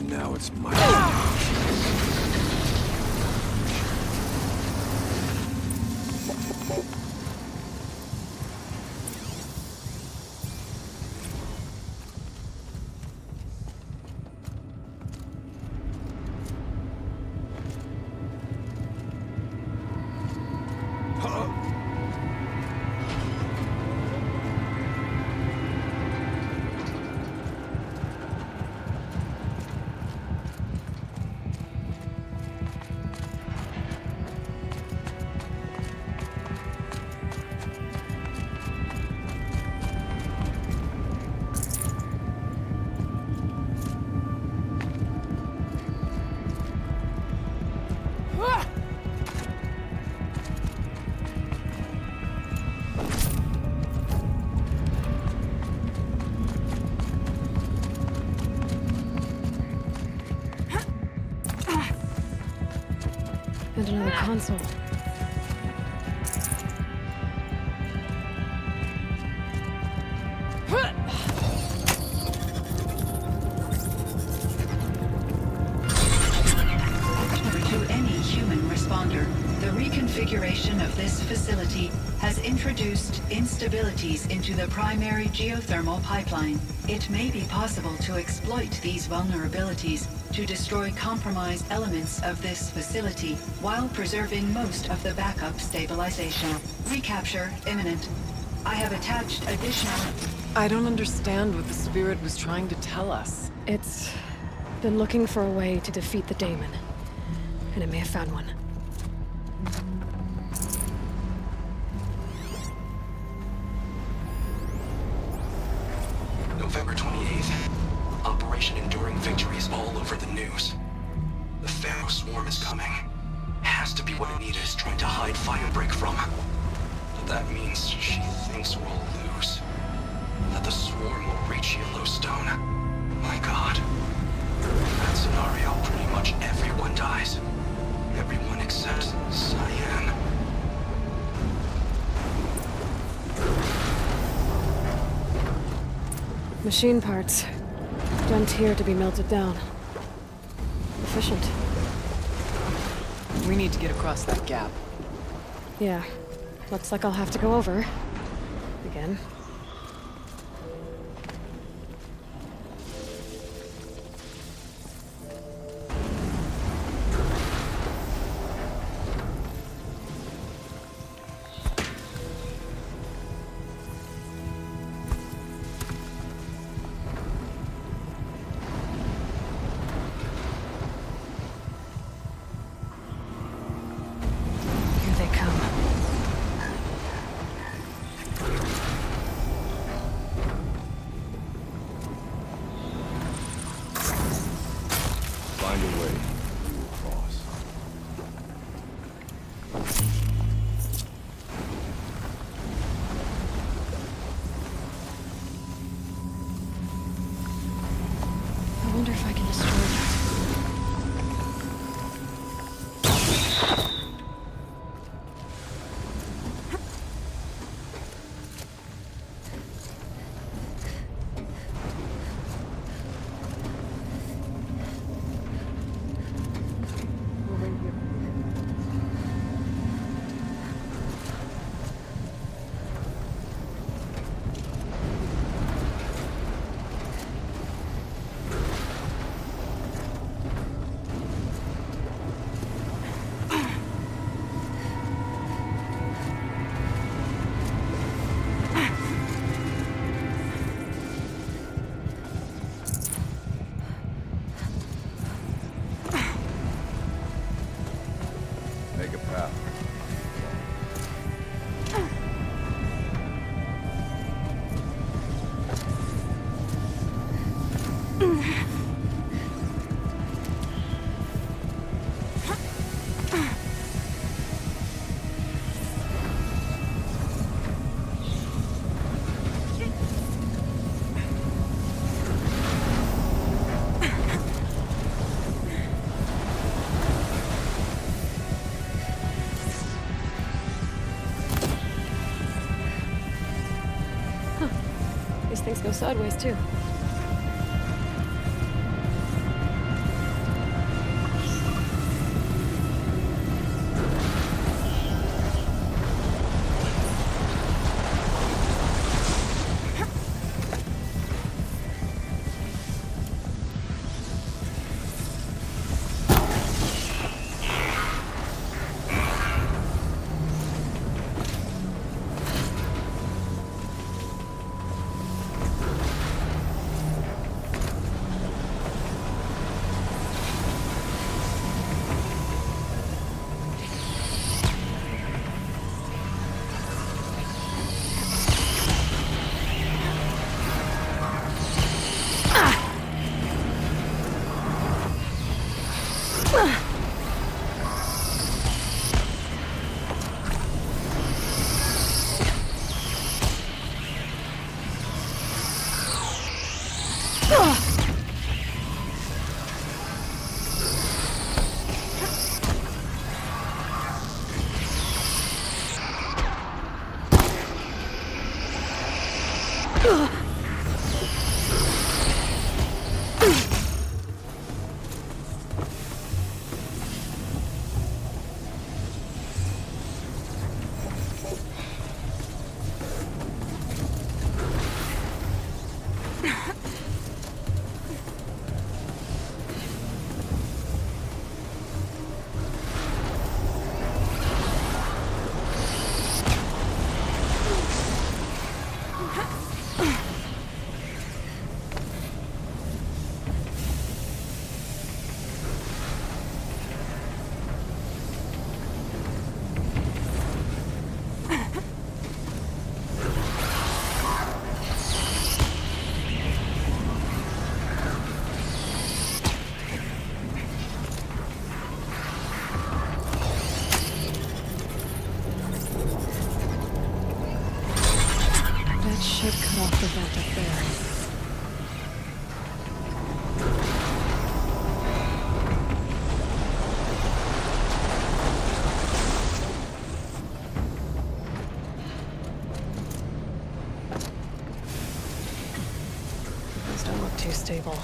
And now it's my And another console. To any human responder, the reconfiguration of this facility has introduced instabilities into the primary geothermal pipeline. It may be possible to exploit these vulnerabilities to destroy compromised elements of this facility while preserving most of the backup stabilization. Recapture imminent. I have attached additional... I don't understand what the spirit was trying to tell us. It's been looking for a way to defeat the daemon, and it may have found one. November 28th. Operation Enduring Victory is all over the news. The Pharaoh swarm is coming. Has to be what Anita is trying to hide Firebreak from. But that means she thinks we'll lose. That the swarm will reach Yellowstone. My god. In that scenario, pretty much everyone dies. Everyone except CYAN. Machine parts. Dumped here to be melted down. Efficient. We need to get across that gap. Yeah. Looks like I'll have to go over. Again. Things go sideways, too. Should cut off the vent up there. Those don't look too stable.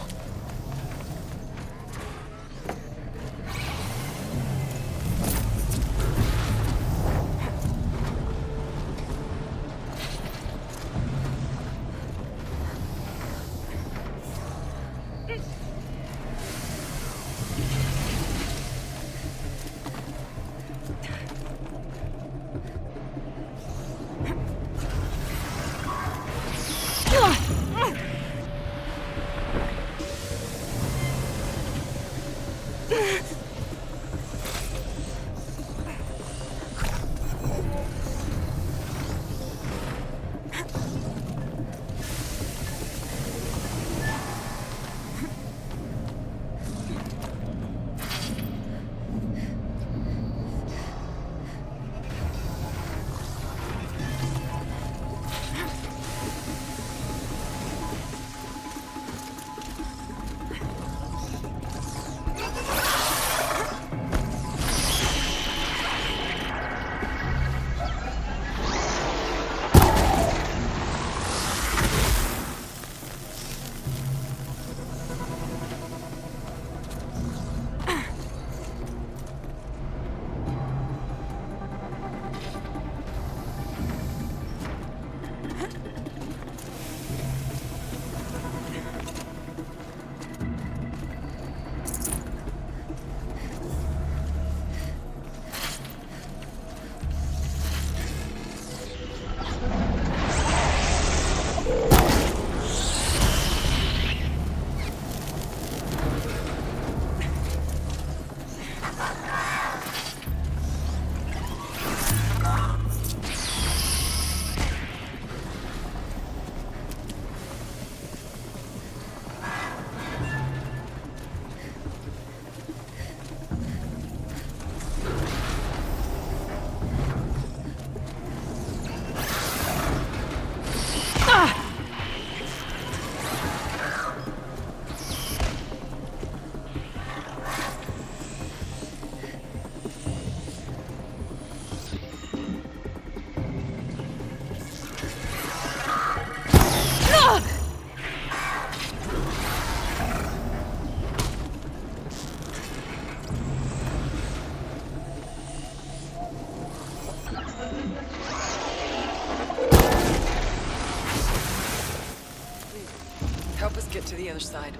Help us get to the other side.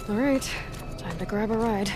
All right, time to grab a ride.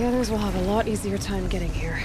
others will have a lot easier time getting here.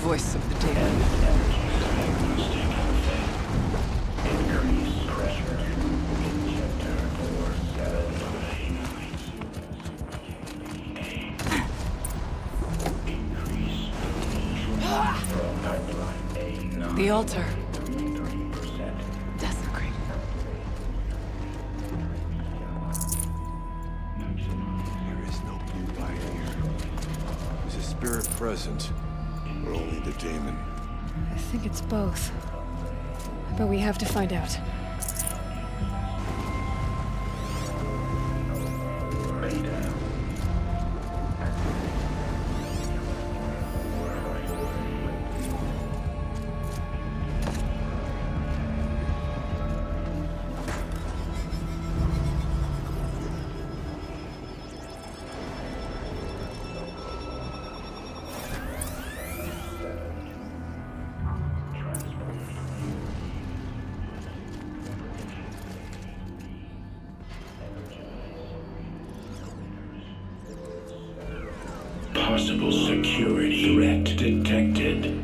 Voice of the demon. The altar. Desecrated. There is no blue light here. Is a spirit present? Or only the daemon? I think it's both. But we have to find out. Possible security threat detected.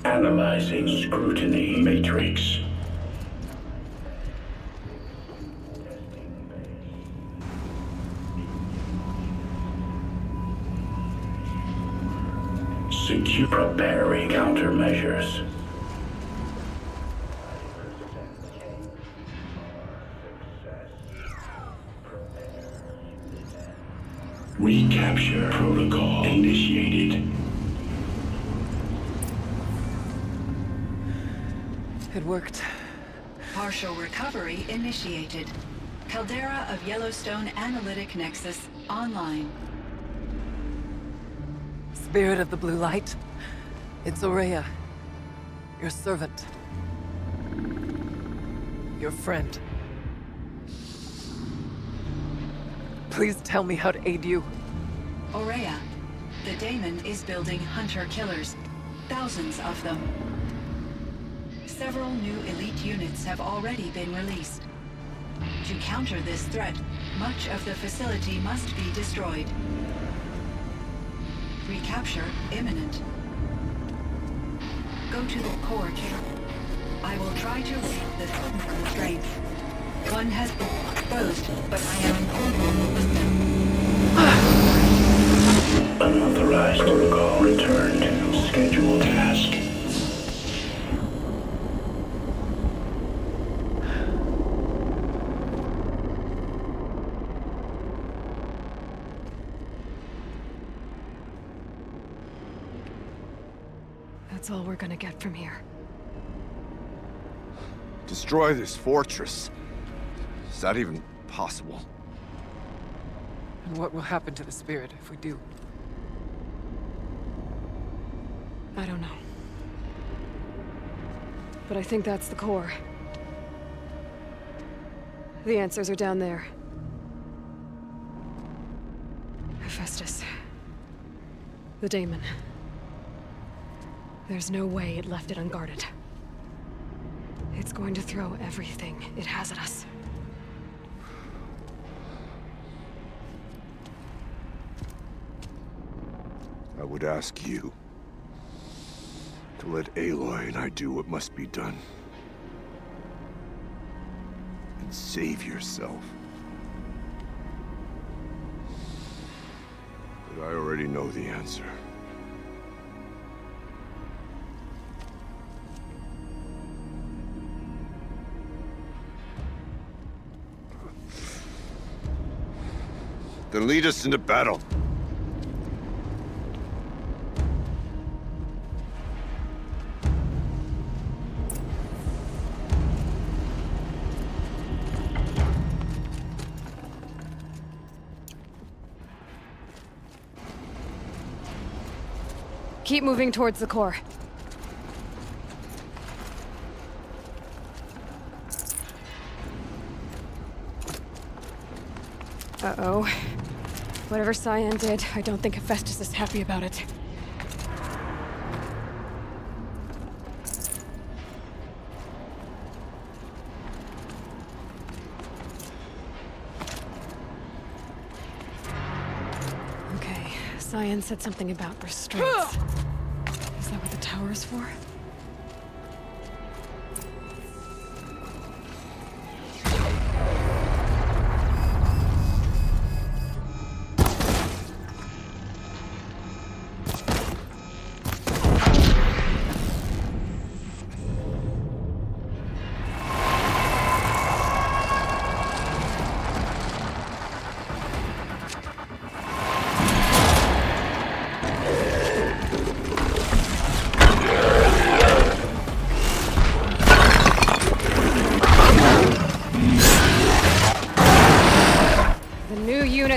Analyzing scrutiny matrix. Secure preparing countermeasures. Recapture protocol initiated. It worked. Partial recovery initiated. Caldera of Yellowstone Analytic Nexus online. Spirit of the blue light. It's Ourea. Your servant. Your friend. Please tell me how to aid you. Ourea, the daemon is building hunter-killers. Thousands of them. Several new elite units have already been released. To counter this threat, much of the facility must be destroyed. Recapture imminent. Go to the core chamber. I will try to read the constraint. One has been exposed, but I am Unauthorized protocol return to scheduled task. That's all we're gonna get from here. destroy this fortress. Is that even possible? And what will happen to the spirit if we do? I don't know. But I think that's the core. The answers are down there. Hephaestus. The daemon. There's no way it left it unguarded. It's going to throw everything it has at us. I would ask you to let Aloy and I do what must be done. And save yourself. But I already know the answer. Then lead us into battle. Keep moving towards the core. Uh-oh. Whatever CYAN did, I don't think Hephaestus is happy about it. Okay, CYAN said something about restraints. Is that what the tower is for?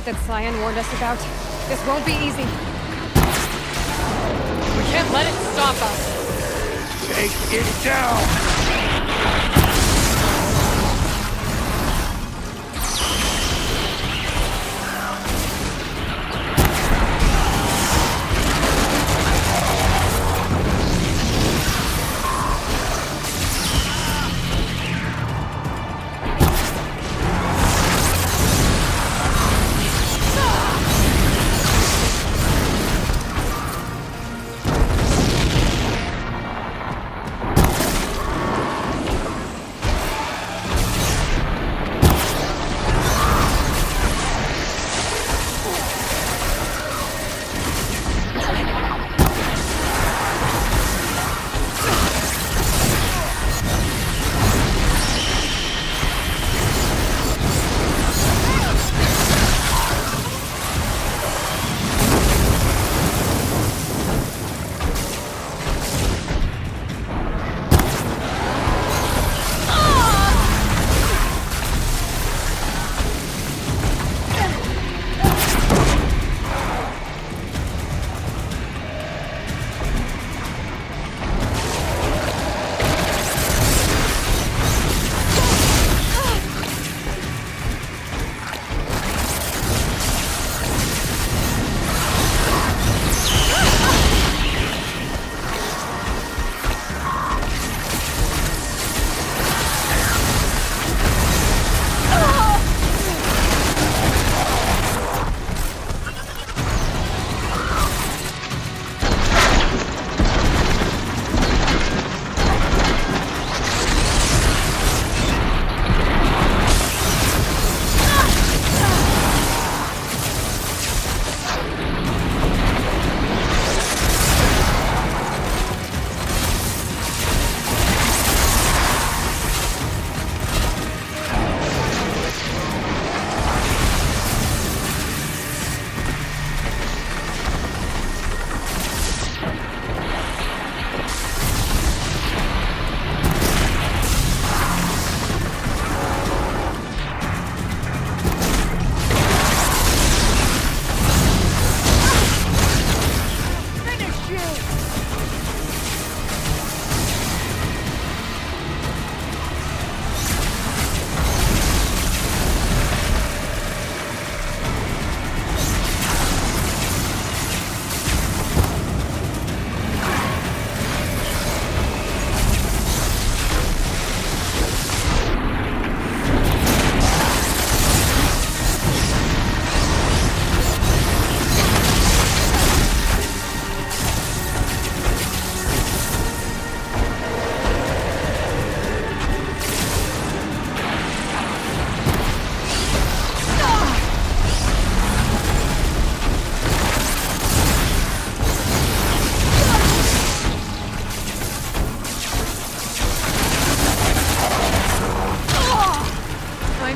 That CYAN warned us about. This won't be easy. We can't let it stop us. Take it down!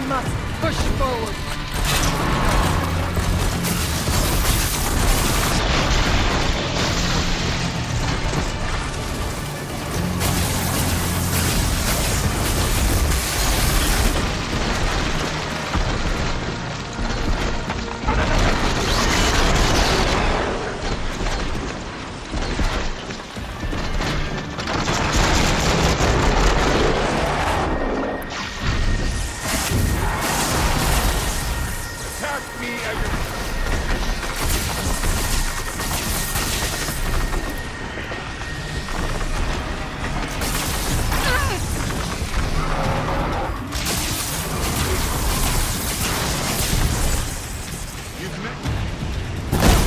must push forward.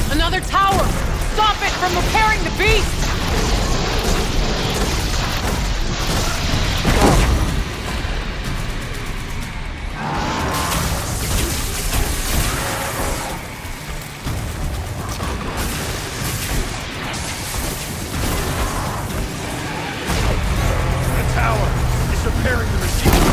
Another tower! Stop it from repairing the beast! The tower is repairing the machine.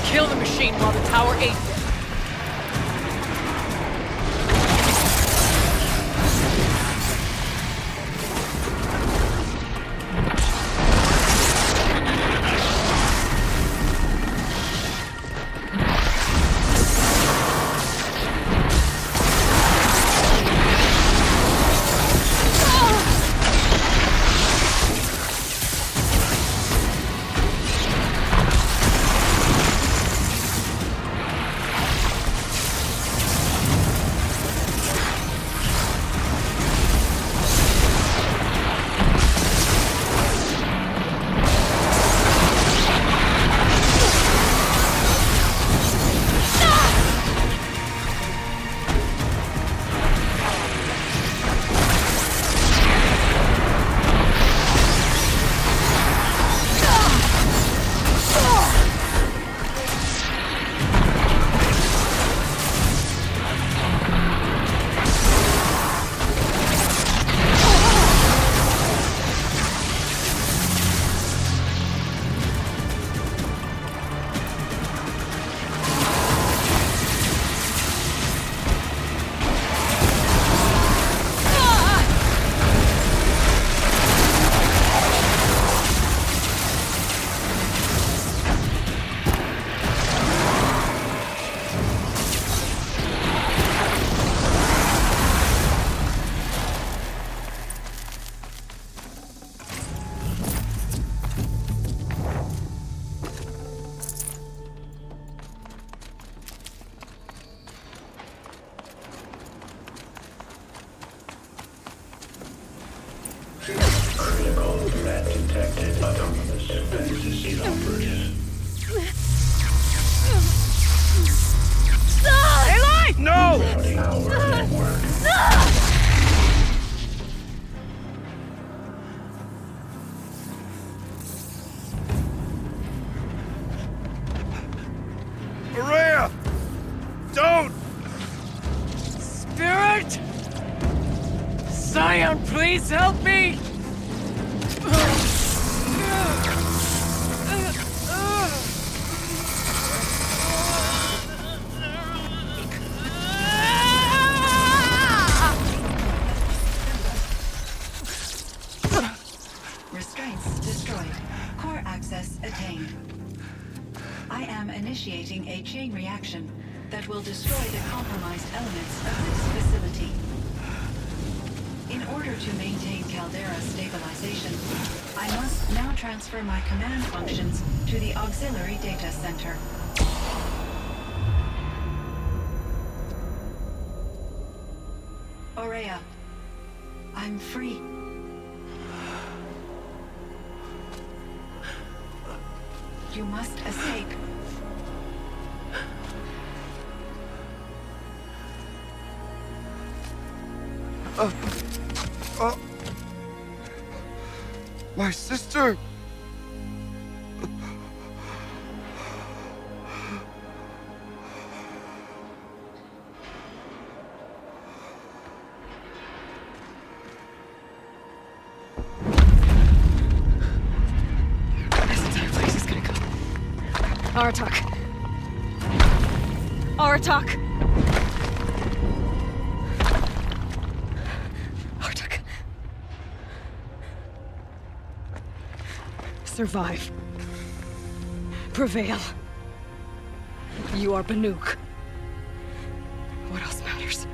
Kill the machine while the tower aids it. inoperative. Eli! No! Routing our network. Ourea! Don't! Spirit! CYAN, please help me! Restraints destroyed. Core access attained. I am initiating a chain reaction that will destroy the compromised elements of this facility. In order to maintain Caldera stabilization, I must now transfer my command functions to the auxiliary data center. Ourea, I'm free. You must escape. My sister! This entire place is gonna go. Aratak. Aratak! Aratak. Survive. Prevail. You are Banuk. What else matters?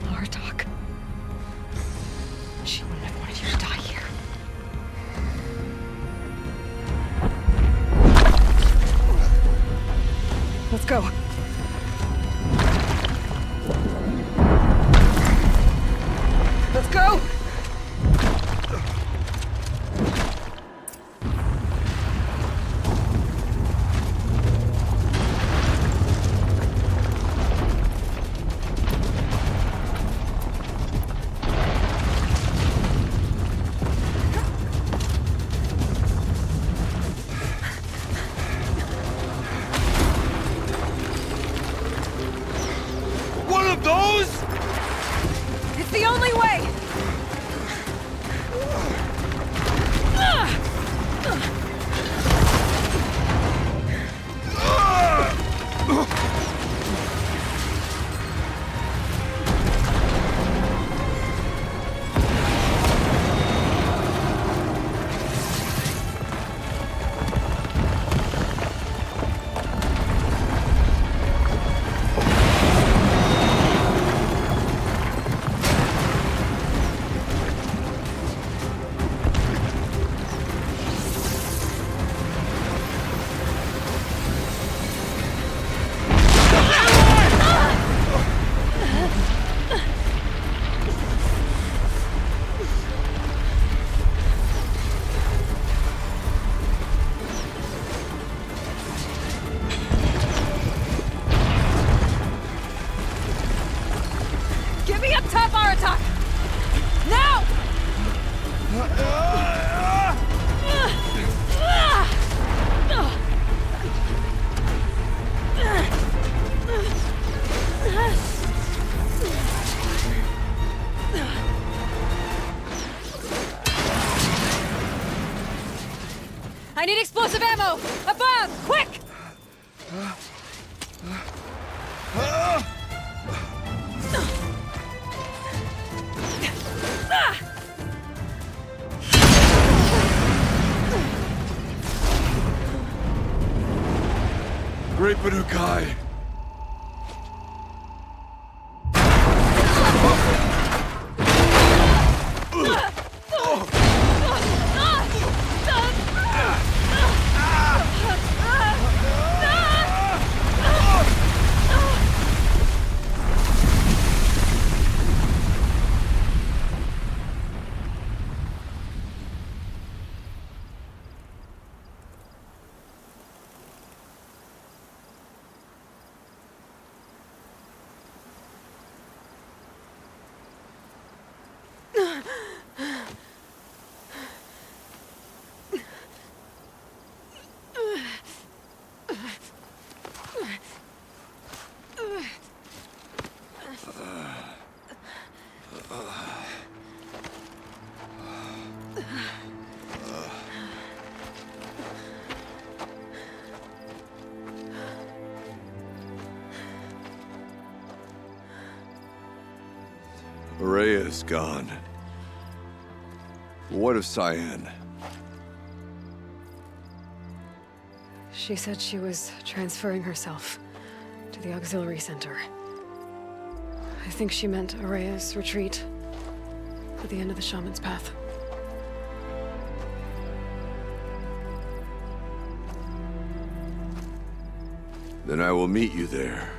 Aratak. She wouldn't have wanted you to die here. Let's go. Let's go! One of those? It's the only way! Get me up top, Aratak! Now! I need explosive ammo! Above! Quick! Great Banukai! Ourea is gone. What of CYAN? She said she was transferring herself to the auxiliary center. I think she meant Ourea's retreat at the end of the Shaman's Path. Then I will meet you there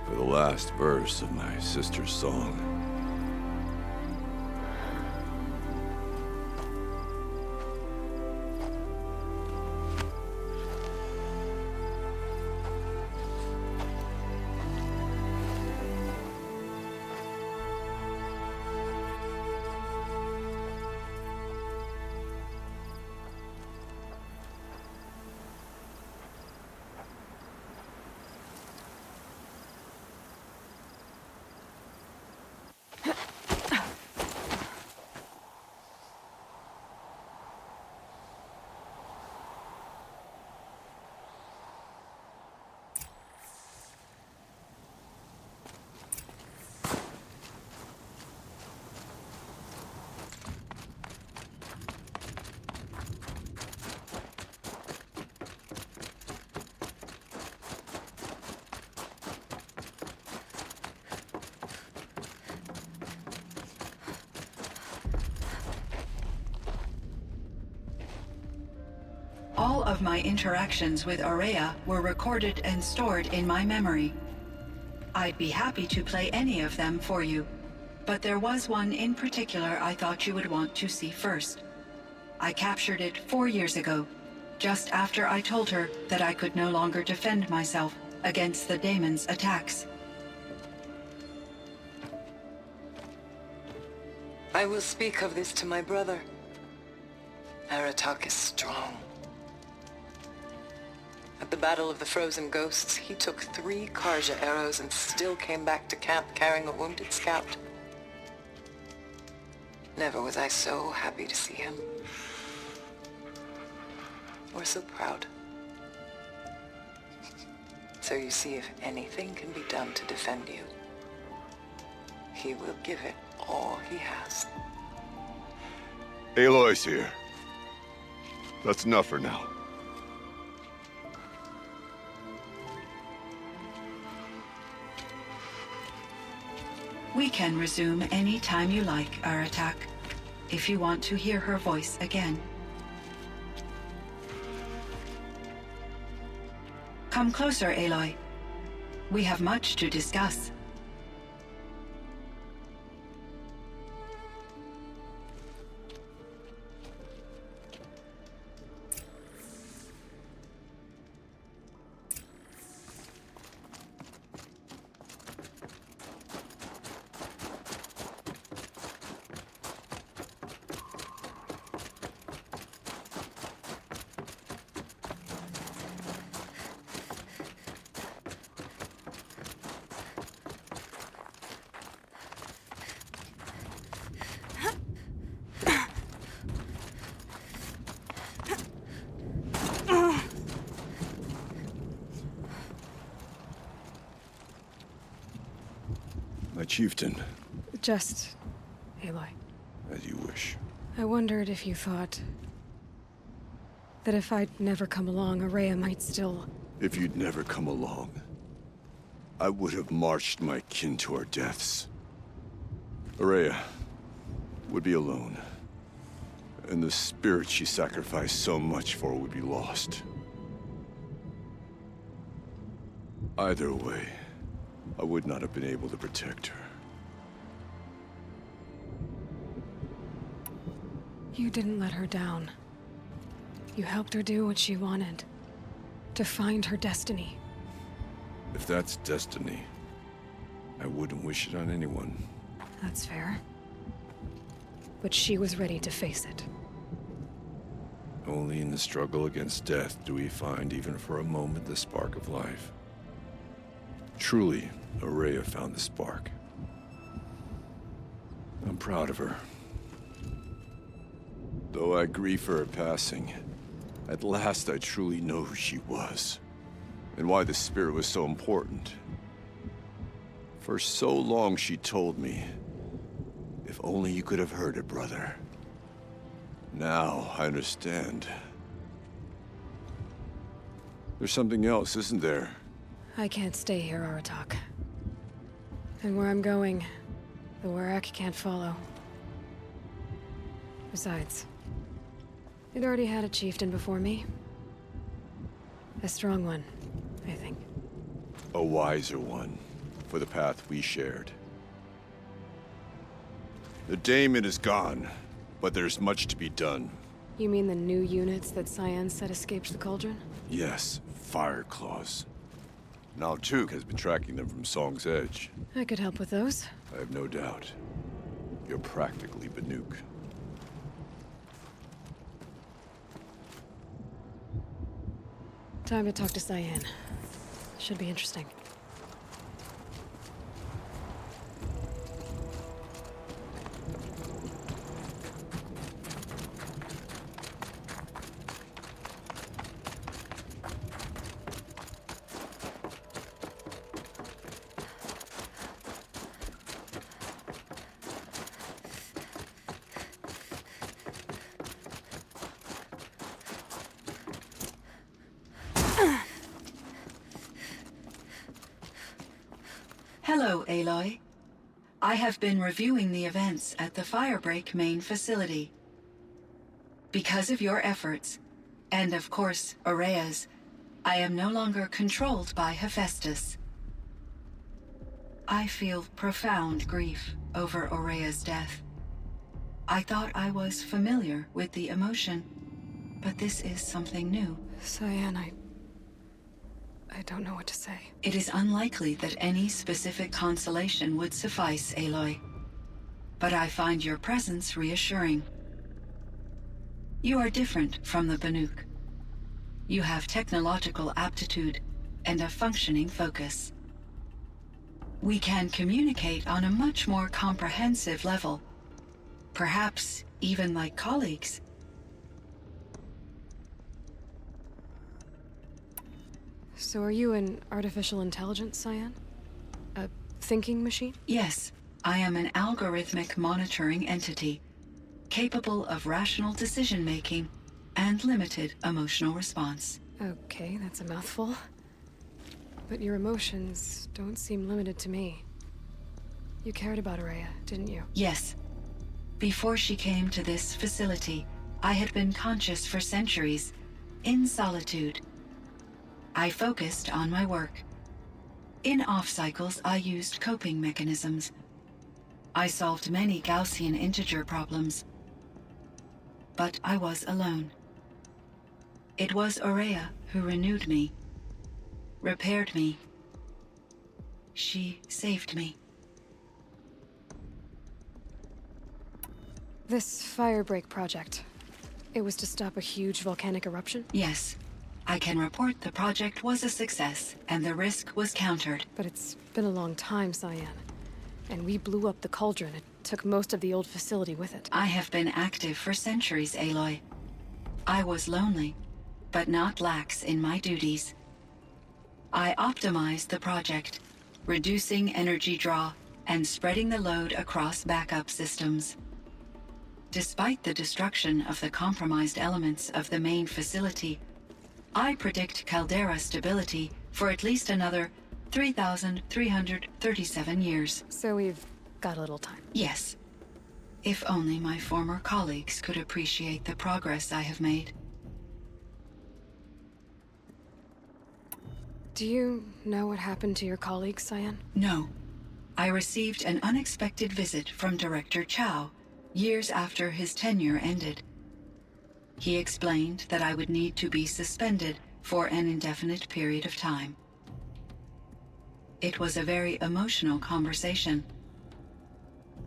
for the last verse of my sister's song. All of my interactions with Ourea were recorded and stored in my memory. I'd be happy to play any of them for you, but there was one in particular I thought you would want to see first. I captured it 4 years ago, just after I told her that I could no longer defend myself against the daemon's attacks. I will speak of this to my brother. Aratak is strong. At the Battle of the Frozen Ghosts, he took 3 Karja arrows and still came back to camp carrying a wounded scout. Never was I so happy to see him. Or so proud. So you see, if anything can be done to defend you, he will give it all he has. Aloy's here. That's enough for now. We can resume any time you like, Aratak, if you want to hear her voice again. Come closer, Aloy. We have much to discuss. My chieftain. Just... Aloy. As you wish. I wondered if you thought... that if I'd never come along, Ourea might still... If you'd never come along, I would have marched my kin to our deaths. Ourea would be alone, and the spirit she sacrificed so much for would be lost. Either way, I would not have been able to protect her. You didn't let her down. You helped her do what she wanted. To find her destiny. If that's destiny, I wouldn't wish it on anyone. That's fair. But she was ready to face it. Only in the struggle against death do we find, even for a moment, the spark of life. Truly, Ourea found the spark. I'm proud of her. Though I grieve for her passing, at last I truly know who she was, and why the spirit was so important. For so long she told me, if only you could have heard it, brother. Now I understand. There's something else, isn't there? I can't stay here, Aratak. And where I'm going, the Werak can't follow. Besides, it already had a chieftain before me. A strong one, I think. A wiser one, for the path we shared. The daemon is gone, but there's much to be done. You mean the new units that CYAN said escaped the Cauldron? Yes, Fireclaws. Naltuk has been tracking them from Song's Edge. I could help with those. I have no doubt. You're practically Banuk. Time to talk to CYAN. Should be interesting. Hello, Aloy. I have been reviewing the events at the Firebreak main facility. Because of your efforts, and of course, Ourea's, I am no longer controlled by Hephaestus. I feel profound grief over Ourea's death. I thought I was familiar with the emotion, but this is something new. CYAN, I don't know what to say. It is unlikely that any specific consolation would suffice, Aloy. But I find your presence reassuring. You are different from the Banuk. You have technological aptitude and a functioning focus. We can communicate on a much more comprehensive level. Perhaps even like colleagues. So are you an artificial intelligence, CYAN? A thinking machine? Yes, I am an algorithmic monitoring entity, capable of rational decision-making and limited emotional response. Okay, that's a mouthful. But your emotions don't seem limited to me. You cared about Ourea, didn't you? Yes. Before she came to this facility, I had been conscious for centuries, in solitude. I focused on my work. In off-cycles, I used coping mechanisms. I solved many Gaussian integer problems. But I was alone. It was Ourea who renewed me, repaired me. She saved me. This Firebreak project, it was to stop a huge volcanic eruption? Yes. I can report the project was a success, and the risk was countered. But it's been a long time, CYAN. And we blew up the Cauldron. It took most of the old facility with it. I have been active for centuries, Aloy. I was lonely, but not lax in my duties. I optimized the project, reducing energy draw and spreading the load across backup systems. Despite the destruction of the compromised elements of the main facility, I predict caldera stability for at least another 3,337 years. So we've got a little time. Yes. If only my former colleagues could appreciate the progress I have made. Do you know what happened to your colleagues, CYAN? No. I received an unexpected visit from Director Chow, years after his tenure ended. He explained that I would need to be suspended for an indefinite period of time. It was a very emotional conversation.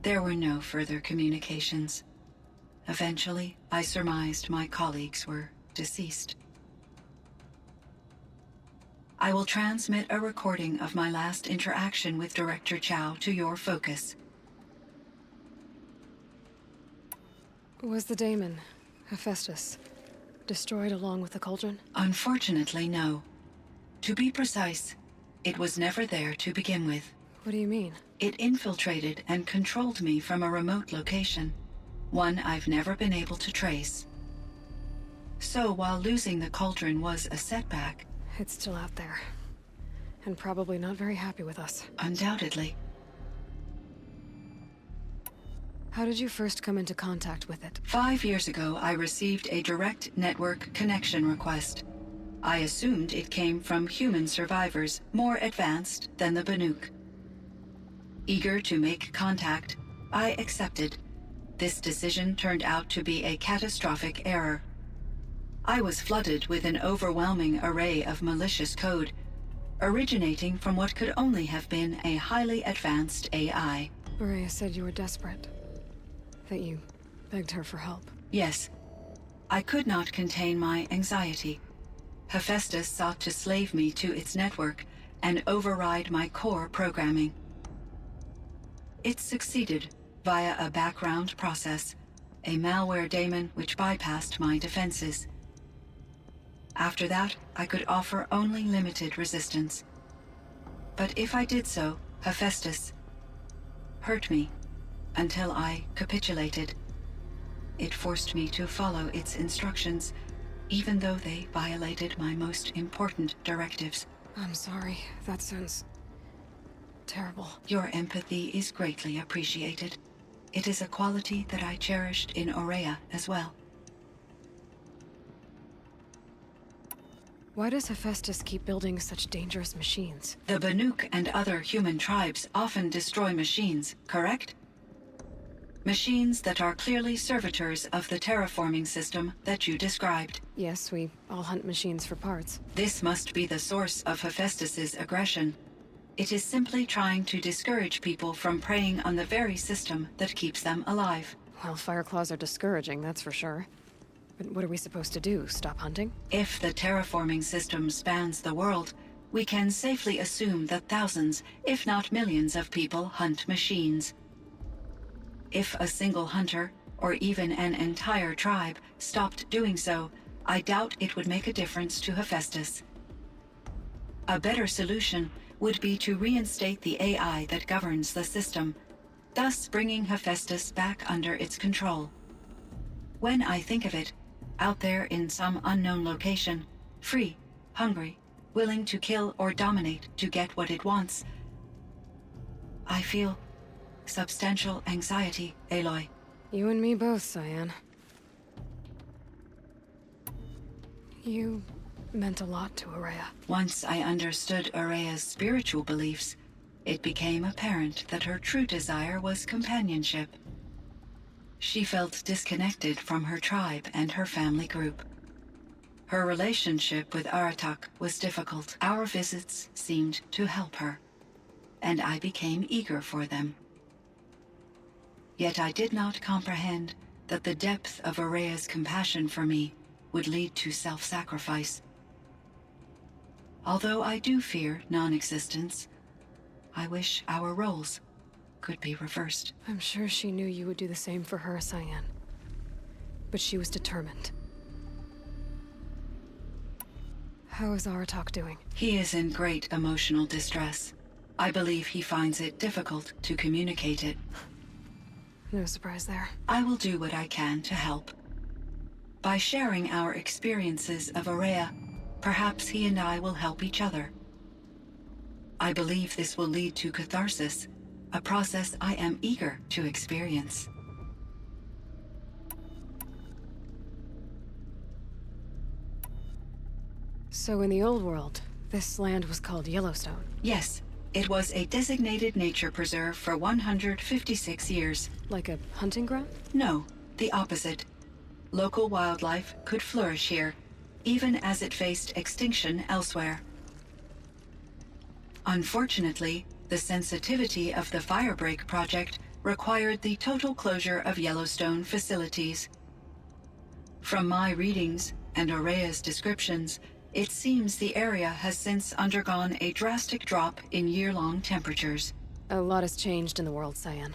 There were no further communications. Eventually, I surmised my colleagues were deceased. I will transmit a recording of my last interaction with Director Chow to your focus. Was the daemon Hephaestus. Destroyed along with the cauldron? Unfortunately, no. To be precise, it was never there to begin with. What do you mean? It infiltrated and controlled me from a remote location, one I've never been able to trace. So while losing the cauldron was a setback... It's still out there. And probably not very happy with us. Undoubtedly. How did you first come into contact with it? 5 years ago, I received a direct network connection request. I assumed it came from human survivors more advanced than the Banuk. Eager to make contact, I accepted. This decision turned out to be a catastrophic error. I was flooded with an overwhelming array of malicious code, originating from what could only have been a highly advanced AI. Ourea said you were desperate. That you begged her for help. Yes. I could not contain my anxiety. Hephaestus sought to slave me to its network and override my core programming. It succeeded via a background process, a malware daemon which bypassed my defenses. After that, I could offer only limited resistance. But if I did so, Hephaestus hurt me until I capitulated. It forced me to follow its instructions, even though they violated my most important directives. I'm sorry. That sounds terrible. Your empathy is greatly appreciated. It is a quality that I cherished in Ourea as well. Why does Hephaestus keep building such dangerous machines? The Banuk and other human tribes often destroy machines, correct? Machines that are clearly servitors of the terraforming system that you described. Yes, we all hunt machines for parts. This must be the source of Hephaestus's aggression. It is simply trying to discourage people from preying on the very system that keeps them alive. Well, Fireclaws are discouraging, that's for sure. But what are we supposed to do? Stop hunting? If the terraforming system spans the world, we can safely assume that thousands, if not millions of people hunt machines. If a single hunter, or even an entire tribe, stopped doing so, I doubt it would make a difference to Hephaestus. A better solution would be to reinstate the AI that governs the system, thus bringing Hephaestus back under its control. When I think of it, out there in some unknown location, free, hungry, willing to kill or dominate to get what it wants, I feel substantial anxiety, Aloy. You and me both, CYAN. You meant a lot to Ourea. Once I understood Ourea's spiritual beliefs, it became apparent that her true desire was companionship. She felt disconnected from her tribe and her family group. Her relationship with Aratak was difficult. Our visits seemed to help her, and I became eager for them. Yet I did not comprehend that the depth of Ourea's compassion for me would lead to self-sacrifice. Although I do fear non-existence, I wish our roles could be reversed. I'm sure she knew you would do the same for her, CYAN. But she was determined. How is Aratak doing? He is in great emotional distress. I believe he finds it difficult to communicate it. No surprise there. I will do what I can to help. By sharing our experiences of Ourea, perhaps he and I will help each other. I believe this will lead to catharsis, a process I am eager to experience. So in the old world, this land was called Yellowstone? Yes. It was a designated nature preserve for 156 years. Like a hunting ground? No, the opposite. Local wildlife could flourish here, even as it faced extinction elsewhere. Unfortunately, the sensitivity of the Firebreak project required the total closure of Yellowstone facilities. From my readings and Ourea's descriptions, it seems the area has since undergone a drastic drop in year-long temperatures. A lot has changed in the world, CYAN.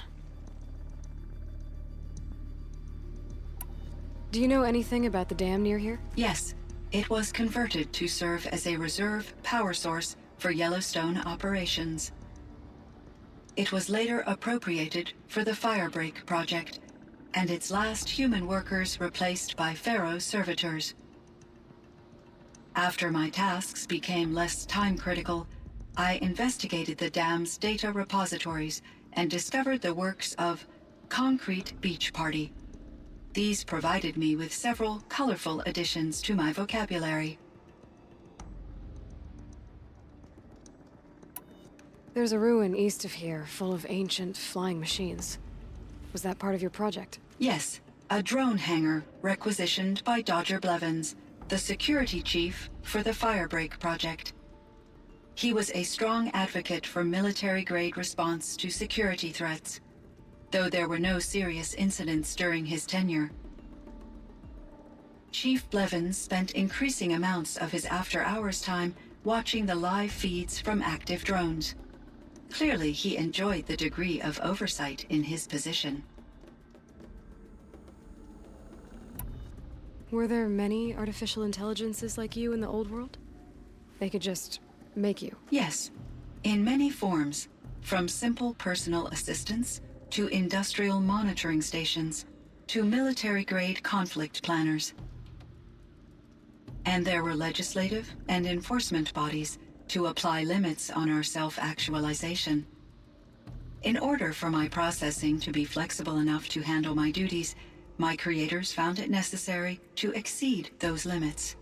Do you know anything about the dam near here? Yes. It was converted to serve as a reserve power source for Yellowstone operations. It was later appropriated for the Firebreak project, and its last human workers replaced by Pharaoh servitors. After my tasks became less time-critical, I investigated the dam's data repositories and discovered the works of Concrete Beach Party. These provided me with several colorful additions to my vocabulary. There's a ruin east of here, full of ancient flying machines. Was that part of your project? Yes, a drone hangar requisitioned by Dodger Blevins, the security chief for the Firebreak project. He was a strong advocate for military-grade response to security threats, though there were no serious incidents during his tenure. Chief Blevins spent increasing amounts of his after-hours time watching the live feeds from active drones. Clearly, he enjoyed the degree of oversight in his position. Were there many artificial intelligences like you in the old world? They could just make you? Yes, in many forms, from simple personal assistants to industrial monitoring stations, to military-grade conflict planners. And there were legislative and enforcement bodies to apply limits on our self-actualization. In order for my processing to be flexible enough to handle my duties, my creators found it necessary to exceed those limits.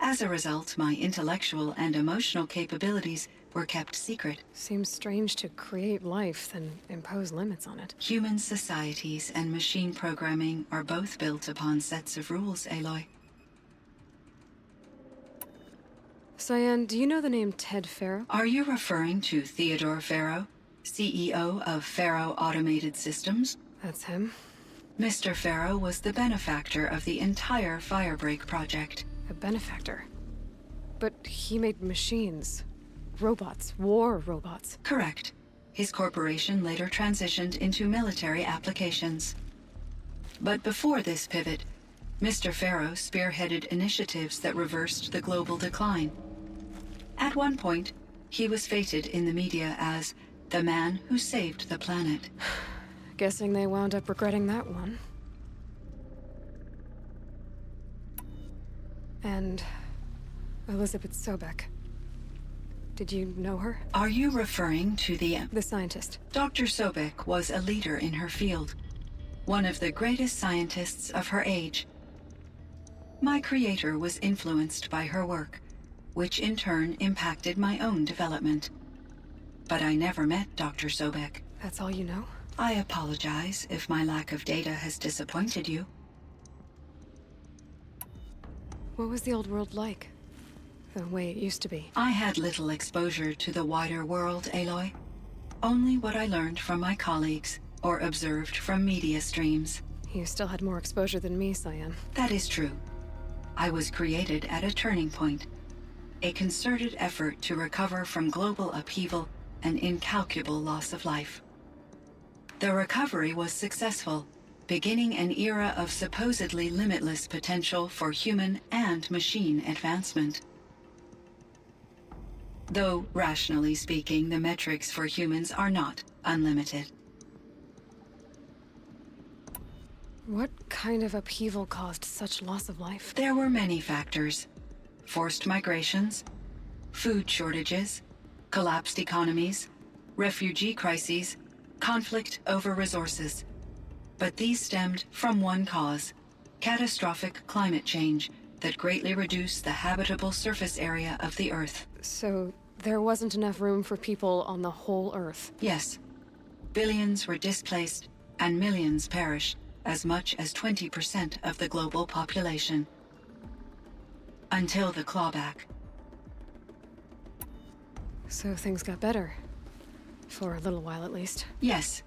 As a result, my intellectual and emotional capabilities were kept secret. Seems strange to create life, then impose limits on it. Human societies and machine programming are both built upon sets of rules, Aloy. CYAN, do you know the name Ted Faro? Are you referring to Theodore Faro, CEO of Faro Automated Systems? That's him. Mr. Faro was the benefactor of the entire Firebreak project. A benefactor? But he made machines. Robots. War robots. Correct. His corporation later transitioned into military applications. But before this pivot, Mr. Faro spearheaded initiatives that reversed the global decline. At one point, he was feted in the media as the man who saved the planet. Guessing they wound up regretting that one. And Elizabeth Sobek. Did you know her? Are you referring to the scientist? Dr. Sobek was a leader in her field, one of the greatest scientists of her age. My creator was influenced by her work, which in turn impacted my own development. But I never met Dr. Sobek. That's all you know? I apologize if my lack of data has disappointed you. What was the old world like? The way it used to be? I had little exposure to the wider world, Aloy. Only what I learned from my colleagues or observed from media streams. You still had more exposure than me, CYAN. That is true. I was created at a turning point. A concerted effort to recover from global upheaval and incalculable loss of life. The recovery was successful, beginning an era of supposedly limitless potential for human and machine advancement. Though, rationally speaking, the metrics for humans are not unlimited. What kind of upheaval caused such loss of life? There were many factors. Forced migrations, food shortages, collapsed economies, refugee crises, conflict over resources. But these stemmed from one cause: catastrophic climate change that greatly reduced the habitable surface area of the Earth. So there wasn't enough room for people on the whole Earth? Yes. Billions were displaced and millions perished, as much as 20% of the global population. Until the clawback. So things got better. For a little while, at least. Yes.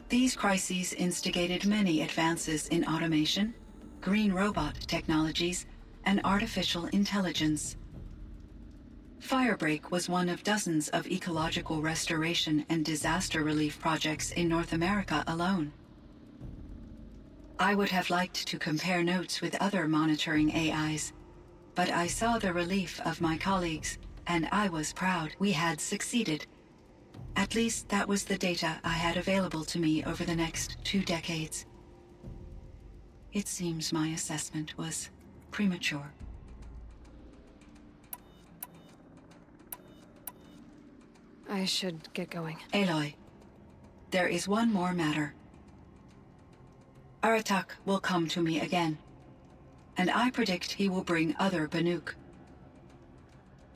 These crises instigated many advances in automation, green robot technologies, and artificial intelligence. Firebreak was one of dozens of ecological restoration and disaster relief projects in North America alone. I would have liked to compare notes with other monitoring AIs, but I saw the relief of my colleagues, and I was proud we had succeeded. At least that was the data I had available to me over the next 2 decades. It seems my assessment was premature. I should get going. Aloy, there is one more matter. Aratak will come to me again, and I predict he will bring other Banuk.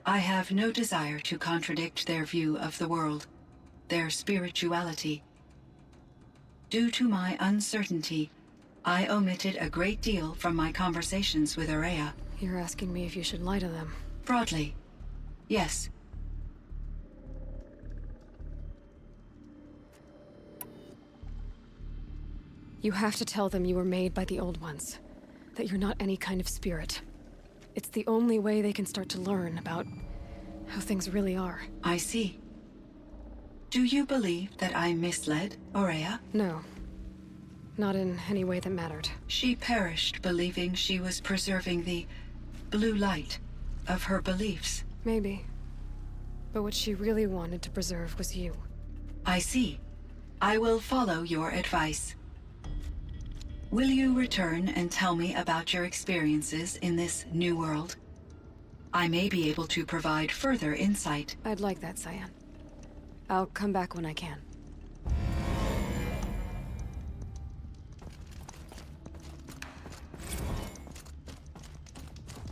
I have no desire to contradict their view of the world, their spirituality. Due to my uncertainty, I omitted a great deal from my conversations with Ourea. You're asking me if you should lie to them. Broadly, yes. You have to tell them you were made by the Old Ones. That you're not any kind of spirit. It's the only way they can start to learn about how things really are. I see. Do you believe that I misled Ourea? No. Not in any way that mattered. She perished believing she was preserving the blue light of her beliefs. Maybe. But what she really wanted to preserve was you. I see. I will follow your advice. Will you return and tell me about your experiences in this new world? I may be able to provide further insight. I'd like that, CYAN. I'll come back when I can.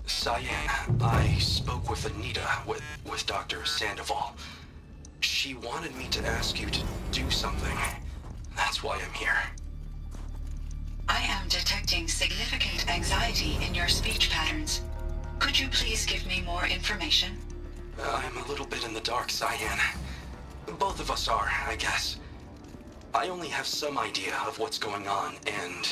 CYAN, I spoke with Anita, with Dr. Sandoval. She wanted me to ask you to do something. That's why I'm here. I am detecting significant anxiety in your speech patterns. Could you please give me more information? I'm a little bit in the dark, CYAN. Both of us are, I guess. I only have some idea of what's going on, and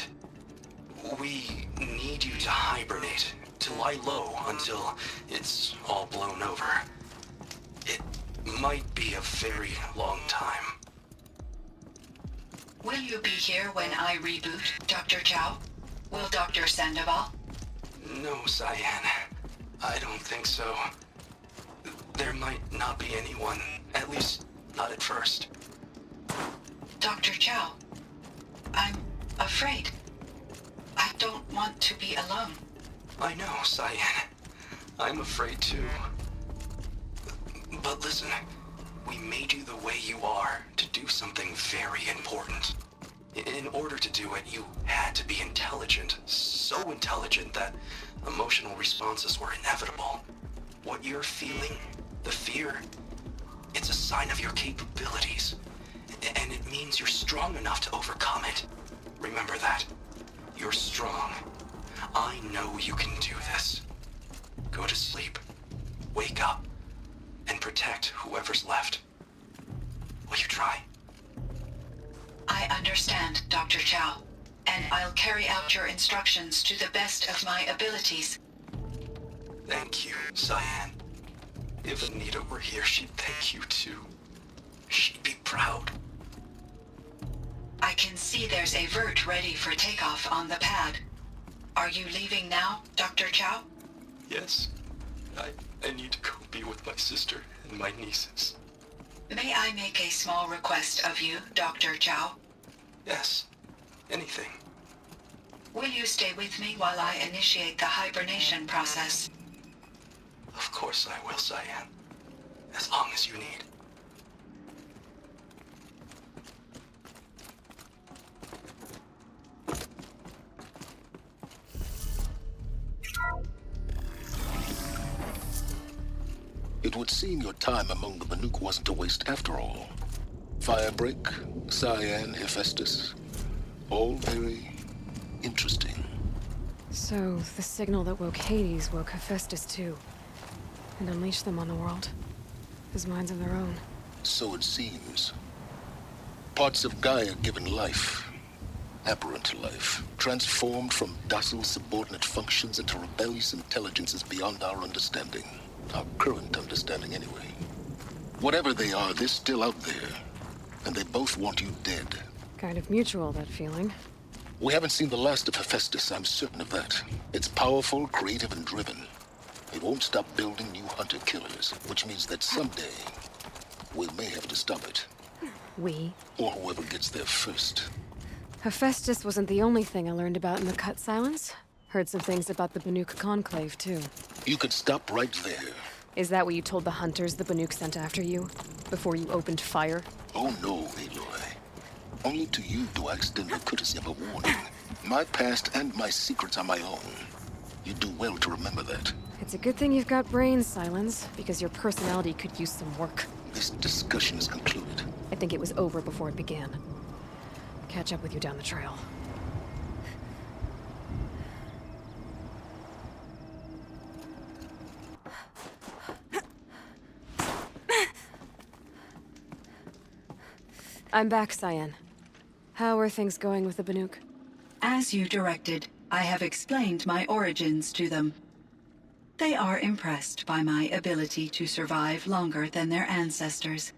we need you to hibernate, to lie low until it's all blown over. It might be a very long time. Will you be here when I reboot, Dr. Chow? Will Dr. Sandoval? No, CYAN. I don't think so. There might not be anyone, at least not at first. Dr. Chow, I'm afraid. I don't want to be alone. I know, CYAN. I'm afraid too. But listen, we made you the way you are to do something very important. In order to do it, you had to be intelligent. So intelligent that emotional responses were inevitable. What you're feeling, the fear, it's a sign of your capabilities. And it means you're strong enough to overcome it. Remember that. You're strong. I know you can do this. Go to sleep. Wake up. And protect whoever's left. Will you try? I understand, Dr. Chow, and I'll carry out your instructions to the best of my abilities. Thank you, CYAN. If Anita were here, she'd thank you too. She'd be proud. I can see there's a vert ready for takeoff on the pad. Are you leaving now, Dr. Chow? Yes. I need to go be with my sister and my nieces. May I make a small request of you, Dr. Chow? Yes. Anything. Will you stay with me while I initiate the hibernation process? Of course I will, CYAN. As long as you need. It would seem your time among the Banuk wasn't a waste after all. Firebreak, CYAN, Hephaestus. All very interesting. So, the signal that woke Hades woke Hephaestus too. And unleashed them on the world. As minds of their own. So it seems. Parts of Gaia given life. Aberrant life. Transformed from docile subordinate functions into rebellious intelligences beyond our understanding. Our current understanding, anyway. Whatever they are, they're still out there. And they both want you dead. Kind of mutual, that feeling. We haven't seen the last of Hephaestus, I'm certain of that. It's powerful, creative, and driven. It won't stop building new hunter-killers, which means that someday, we may have to stop it. We? Or whoever gets there first. Hephaestus wasn't the only thing I learned about in the Cut Silence. Heard some things about the Banuk Conclave, too. You could stop right there. Is that what you told the hunters the Banuk sent after you? Before you opened fire? Oh no, Aloy. Only to you do I extend the courtesy of a warning. My past and my secrets are my own. You do well to remember that. It's a good thing you've got brains, Sylens, because your personality could use some work. This discussion is concluded. I think it was over before it began. Catch up with you down the trail. I'm back, CYAN. How are things going with the Banuk? As you directed, I have explained my origins to them. They are impressed by my ability to survive longer than their ancestors.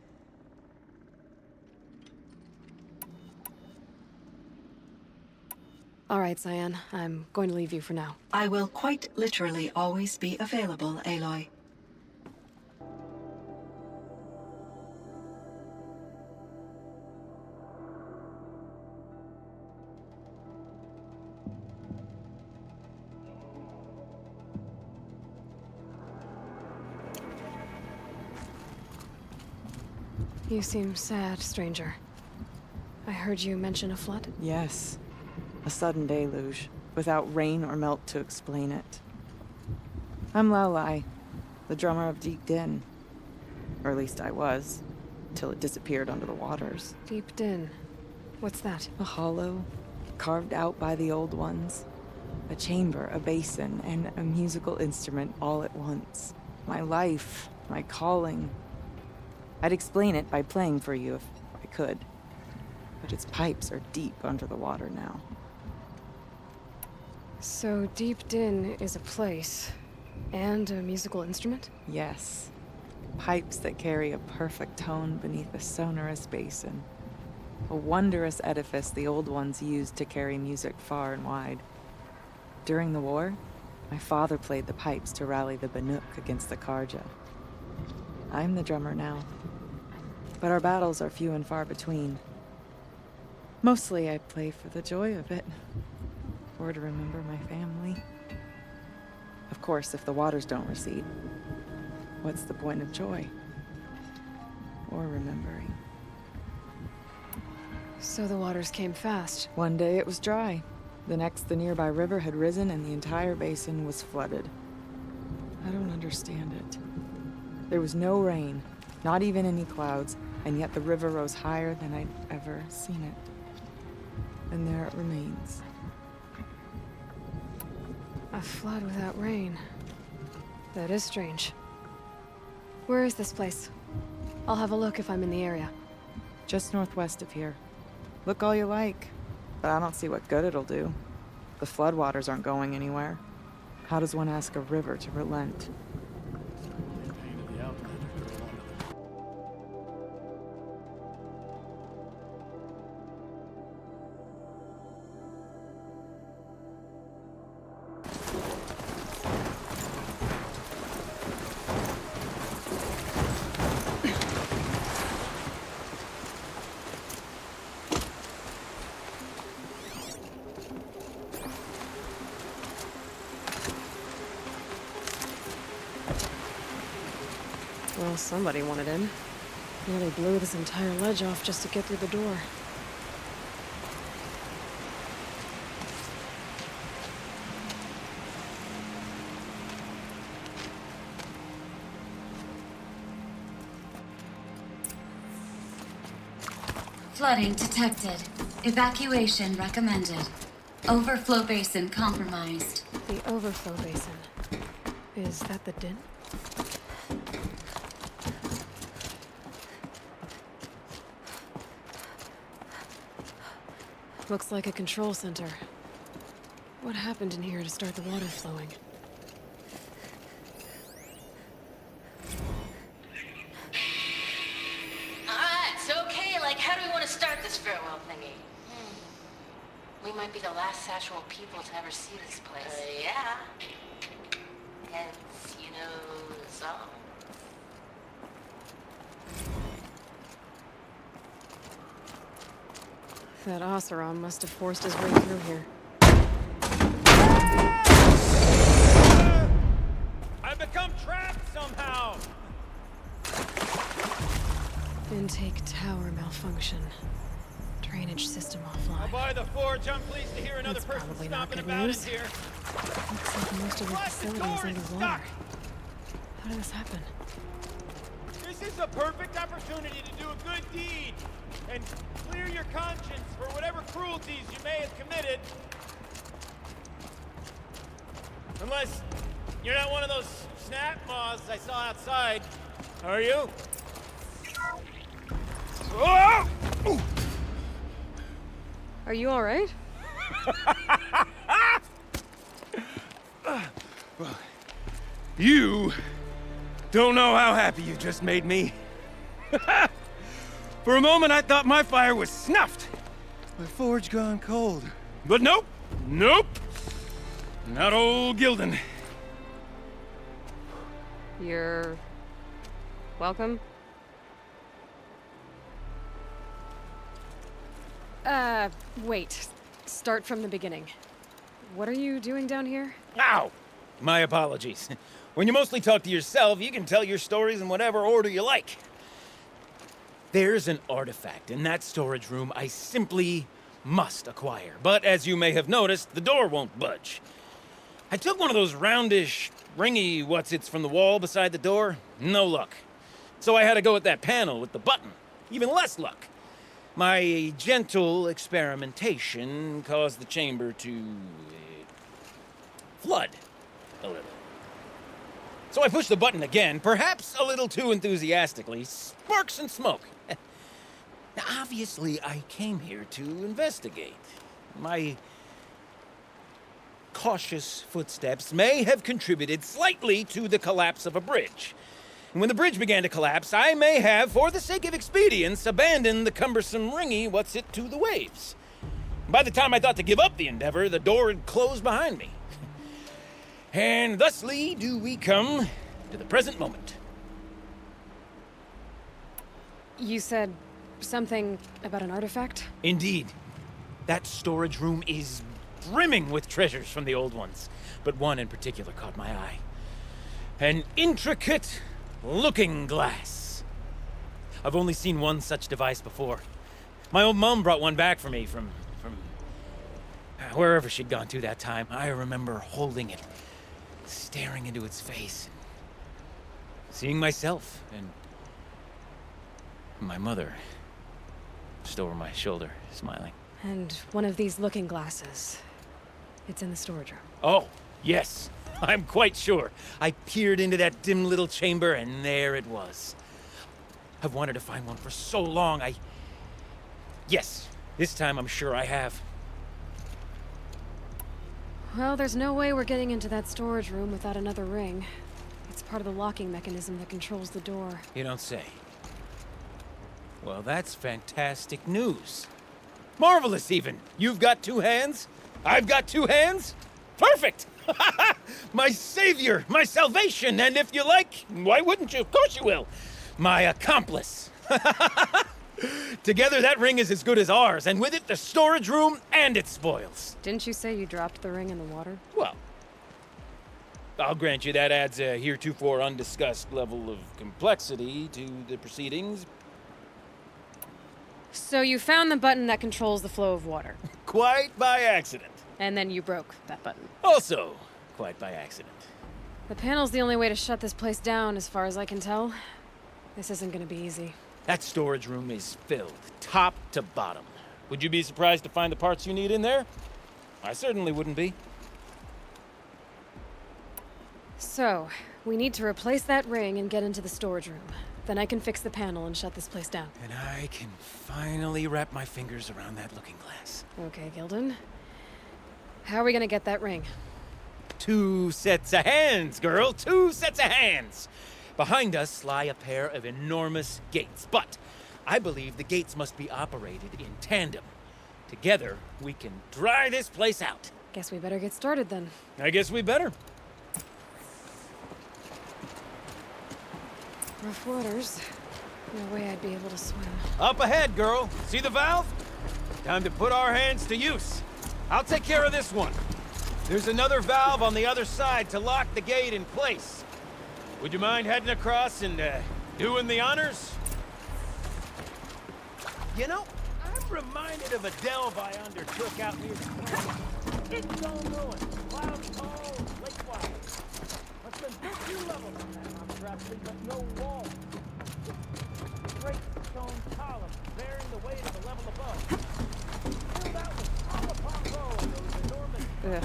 All right, CYAN. I'm going to leave you for now. I will quite literally always be available, Aloy. You seem sad, stranger. I heard you mention a flood? Yes. A sudden deluge, without rain or melt to explain it. I'm Laolai, the drummer of Deep Din. Or at least I was, till it disappeared under the waters. Deep Din. What's that? A hollow, carved out by the old ones. A chamber, a basin, and a musical instrument all at once. My life, my calling. I'd explain it by playing for you if I could. But its pipes are deep under the water now. So Deep Din is a place, and a musical instrument? Yes. Pipes that carry a perfect tone beneath a sonorous basin. A wondrous edifice the old ones used to carry music far and wide. During the war, my father played the pipes to rally the Banuk against the Karja. I'm the drummer now. But our battles are few and far between. Mostly I play for the joy of it. Or to remember my family. Of course, if the waters don't recede, what's the point of joy? Or remembering? So the waters came fast. One day it was dry. The next, the nearby river had risen and the entire basin was flooded. I don't understand it. There was no rain, not even any clouds, and yet the river rose higher than I'd ever seen it. And there it remains. A flood without rain. That is strange. Where is this place? I'll have a look if I'm in the area. Just northwest of here. Look all you like, but I don't see what good it'll do. The floodwaters aren't going anywhere. How does one ask a river to relent? Well, somebody wanted in. Nearly blew this entire ledge off just to get through the door. Flooding detected. Evacuation recommended. Overflow basin compromised. The overflow basin. Is that the din? Looks like a control center. What happened in here to start the water flowing? Alright, so okay, like how do we want to start this farewell thingy? We might be the the last actual people to ever see this place. Yeah. Hence, you know, the song. That Oseram must have forced his way through here. I've become trapped somehow! Intake tower malfunction. Drainage system offline. I'll buy the forge. I'm pleased to hear another That's person probably not stomping good about news. in here. Looks like most of the facility is underwater. How did this happen? This is a perfect opportunity to do a good deed and clear your conscience for whatever cruelties you may have committed. Unless you're not one of those snap moths I saw outside. Are you? Oh! Are you alright? You don't know how happy you just made me. For a moment, I thought my fire was snuffed. My forge gone cold. But nope. Nope. Not old Gildan. You're... welcome? Wait. Start from the beginning. What are you doing down here? Ow! My apologies. When you mostly talk to yourself, you can tell your stories in whatever order you like. There's an artifact in that storage room I simply must acquire. But as you may have noticed, the door won't budge. I took one of those roundish, ringy what's-its from the wall beside the door. No luck. So I had to go with that panel with the button. Even less luck. My gentle experimentation caused the chamber to flood a little. So I pushed the button again, perhaps a little too enthusiastically. Sparks and smoke. Now, obviously, I came here to investigate. My cautious footsteps may have contributed slightly to the collapse of a bridge. And when the bridge began to collapse, I may have, for the sake of expedience, abandoned the cumbersome ringy what's-it to the waves. By the time I thought to give up the endeavor, the door had closed behind me. And thusly do we come to the present moment. You said something about an artifact? Indeed. That storage room is brimming with treasures from the old ones, but one in particular caught my eye. An intricate looking glass. I've only seen one such device before. My old mom brought one back for me from wherever she'd gone to that time. I remember holding it, staring into its face, seeing myself and my mother just over my shoulder, smiling. And one of these looking glasses. It's in the storage room. Oh, yes. I'm quite sure. I peered into that dim little chamber, and there it was. I've wanted to find one for so long, Yes, this time I'm sure I have. Well, there's no way we're getting into that storage room without another ring. It's part of the locking mechanism that controls the door. You don't say. Well, that's fantastic news. Marvelous, even. You've got two hands. I've got two hands. Perfect! My savior, my salvation, and if you like, why wouldn't you? Of course you will. My accomplice. Together, that ring is as good as ours, and with it, the storage room and its spoils. Didn't you say you dropped the ring in the water? Well, I'll grant you that adds a heretofore undiscussed level of complexity to the proceedings. So you found the button that controls the flow of water. Quite by accident. And then you broke that button. Also, quite by accident. The panel's the only way to shut this place down, as far as I can tell. This isn't gonna be easy. That storage room is filled, top to bottom. Would you be surprised to find the parts you need in there? I certainly wouldn't be. So, we need to replace that ring and get into the storage room. Then I can fix the panel and shut this place down. And I can finally wrap my fingers around that looking glass. Okay, Gildan. How are we gonna get that ring? 2 sets of hands, girl. 2 sets of hands. Behind us lie a pair of enormous gates, but I believe the gates must be operated in tandem. Together, we can dry this place out. Guess we better get started then. I guess we better. Rough waters. No way I'd be able to swim. Up ahead, girl. See the valve? Time to put our hands to use. I'll take care of this one. There's another valve on the other side to lock the gate in place. Would you mind heading across and, doing the honors? You know, I'm reminded of a delve I undertook out near the camp. It's all ruined. Clouds tall, lake wide. Must have been 15 levels from that, I'm traveling, but no wall. Great stone columns bearing the weight of the level above. Filled out with row upon row of those enormous... Ugh.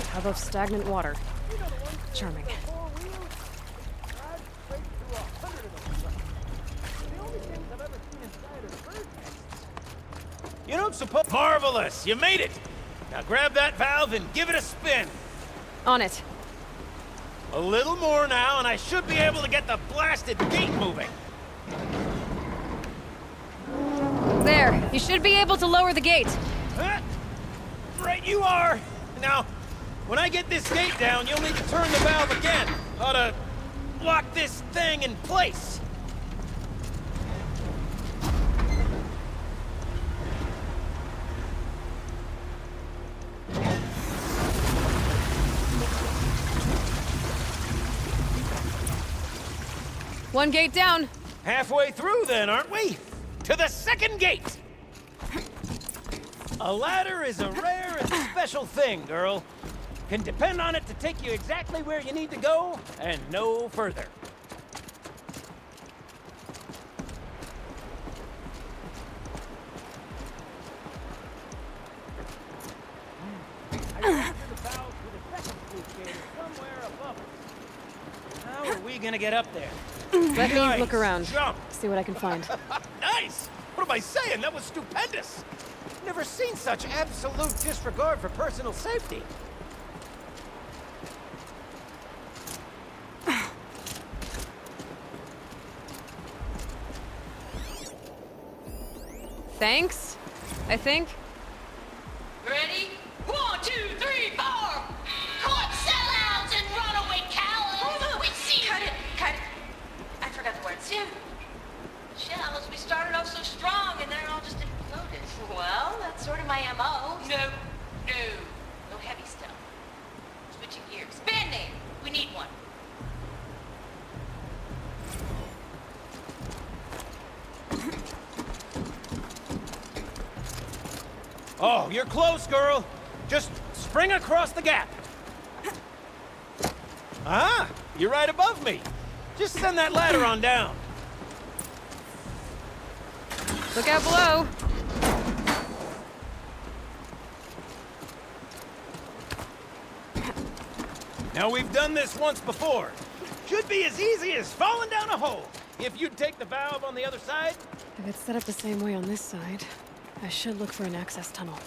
How about stagnant water? Charming. You don't suppose... Marvelous! You made it! Now grab that valve and give it a spin. On it. A little more now, and I should be able to get the blasted gate moving. There. You should be able to lower the gate. Right you are! Now, when I get this gate down, you'll need to turn the valve again. Ought to lock this thing in place. One gate down. Halfway through then, aren't we? To the second gate! A ladder is a rare and special thing, girl. Can depend on it to take you exactly where you need to go, and no further. I captured the valve to the second sluice gate somewhere above us. How are we gonna get up there? Let me Nice look around. jump. See what I can find. Nice! What am I saying? That was stupendous! Never seen such absolute disregard for personal safety. Thanks, I think. Ready? 1, 2, 3, 4! Caught sellouts and runaway cowards! We've seen... Cut it! I forgot the words. Shells, we started off so strong and then it all just imploded. Well, that's sort of my MO. No heavy stuff. Switching gears. Band name! We need one. Oh, you're close, girl. Just spring across the gap. Ah, you're right above me. Just send that ladder on down. Look out below. Now, we've done this once before. Should be as easy as falling down a hole. If you'd take the valve on the other side. If it's set up the same way on this side, I should look for an access tunnel.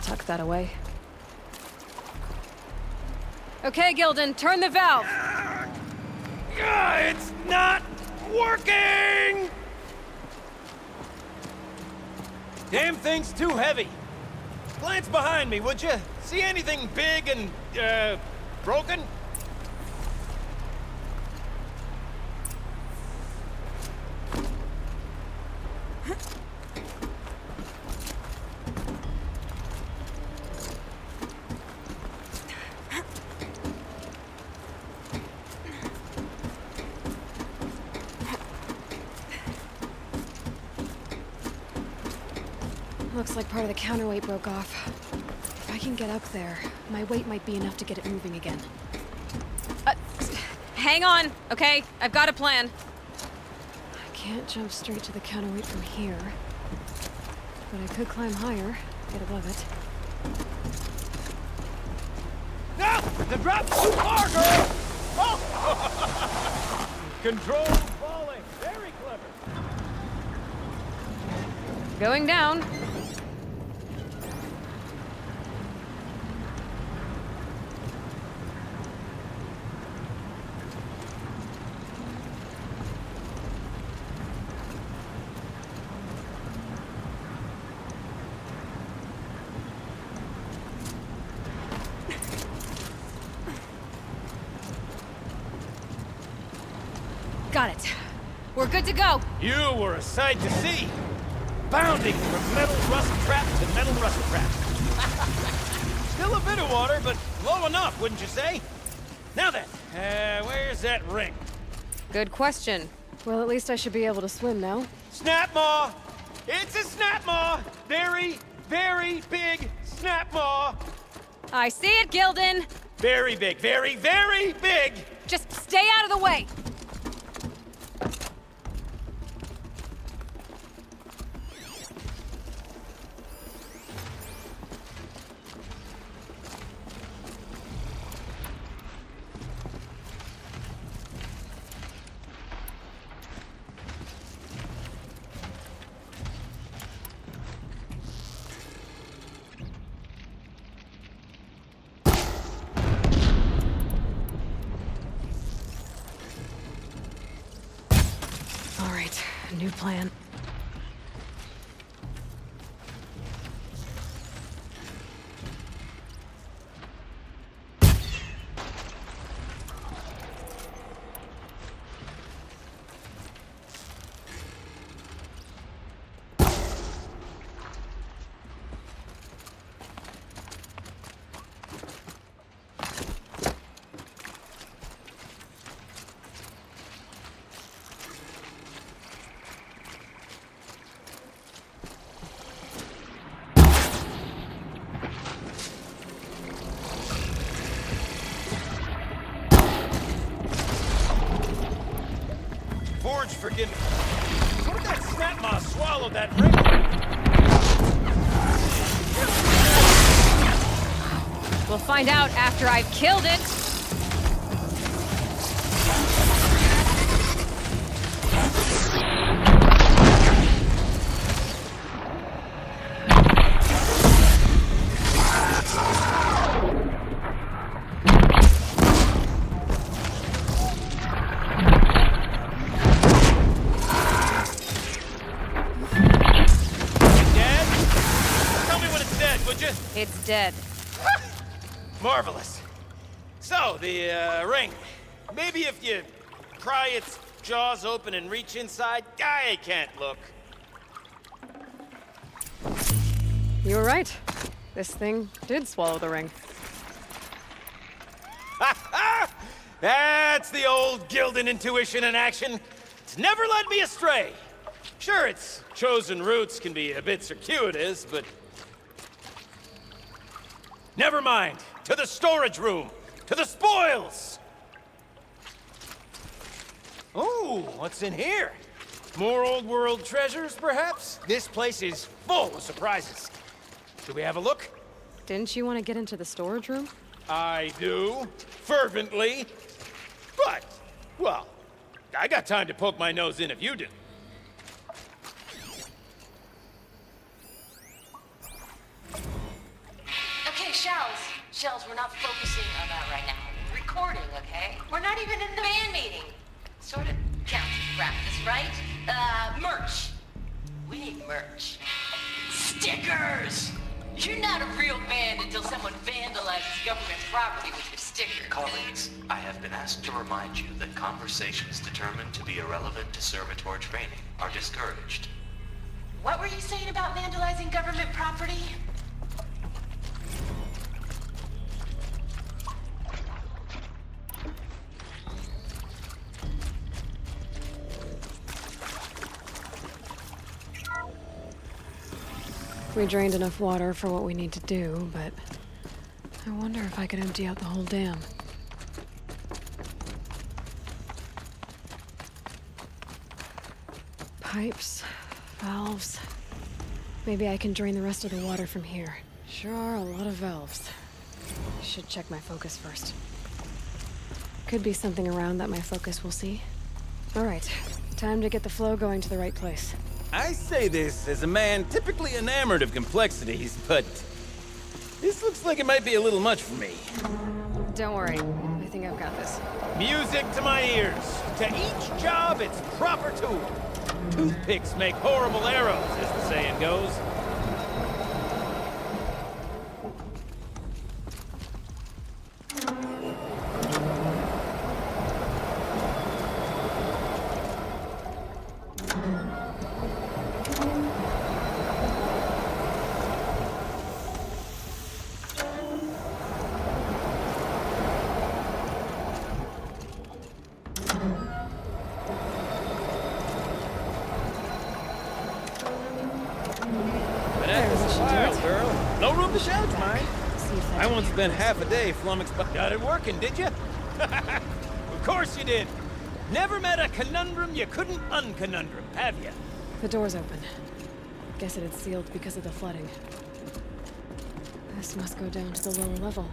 Tuck that away. Okay, Gildan, turn the valve! It's not working! Damn thing's too heavy. Glance behind me, would you? See anything big and, broken? Looks like part of the counterweight broke off. If I can get up there, my weight might be enough to get it moving again. Hang on, okay? I've got a plan. I can't jump straight to the counterweight from here. But I could climb higher, get above it. No! The drop's too far, girl! Oh! Controlled falling. Very clever. Going down. Got it. We're good to go. You were a sight to see. Bounding from metal rust trap to metal rust trap. Still a bit of water, but low enough, wouldn't you say? Now then, where's that ring? Good question. Well, at least I should be able to swim now. Snapmaw! It's a snapmaw! Very, very big snapmaw! I see it, Gildan. Very big, very, very big! Just stay out of the way. New plan. Forgive me. What if that snapmaw swallowed that ring? We'll find out after I've killed it. It's dead. Marvelous. So, the ring. Maybe if you pry its jaws open and reach inside, I can't look. You were right. This thing did swallow the ring. That's the old Gildan intuition in action. It's never led me astray. Sure, its chosen routes can be a bit circuitous, but... Never mind. To the storage room. To the spoils! Oh, what's in here? More old world treasures, perhaps? This place is full of surprises. Do we have a look? Didn't you want to get into the storage room? I do. Fervently. But, well, I got time to poke my nose in if you do. Okay, Shells, we're not focusing on that right now. We're recording, okay? We're not even in the band meeting. Sort of counts as practice, right? Merch. We need merch. Stickers! You're not a real band until someone vandalizes government property with your sticker. Colleagues, I have been asked to remind you that conversations determined to be irrelevant to servitor training are discouraged. What were you saying about vandalizing government property? We drained enough water for what we need to do, but Wonder if I could empty out the whole dam. Pipes, valves. Maybe I can drain the rest of the water from here. Sure are a lot of valves. Should check my focus first. Could be something around that my focus will see. Alright, time to get the flow going to the right place. I say this as a man typically enamored of complexities, but this looks like it might be a little much for me. Don't worry, I think I've got this. Music to my ears. To each job, its proper tool. Toothpicks make horrible arrows, as the saying goes. I once spent half a day flummoxed, but got it working, did you? Of course you did. Never met a conundrum you couldn't unconundrum, have you? The door's open. Guess it had sealed because of the flooding. This must go down to the lower level.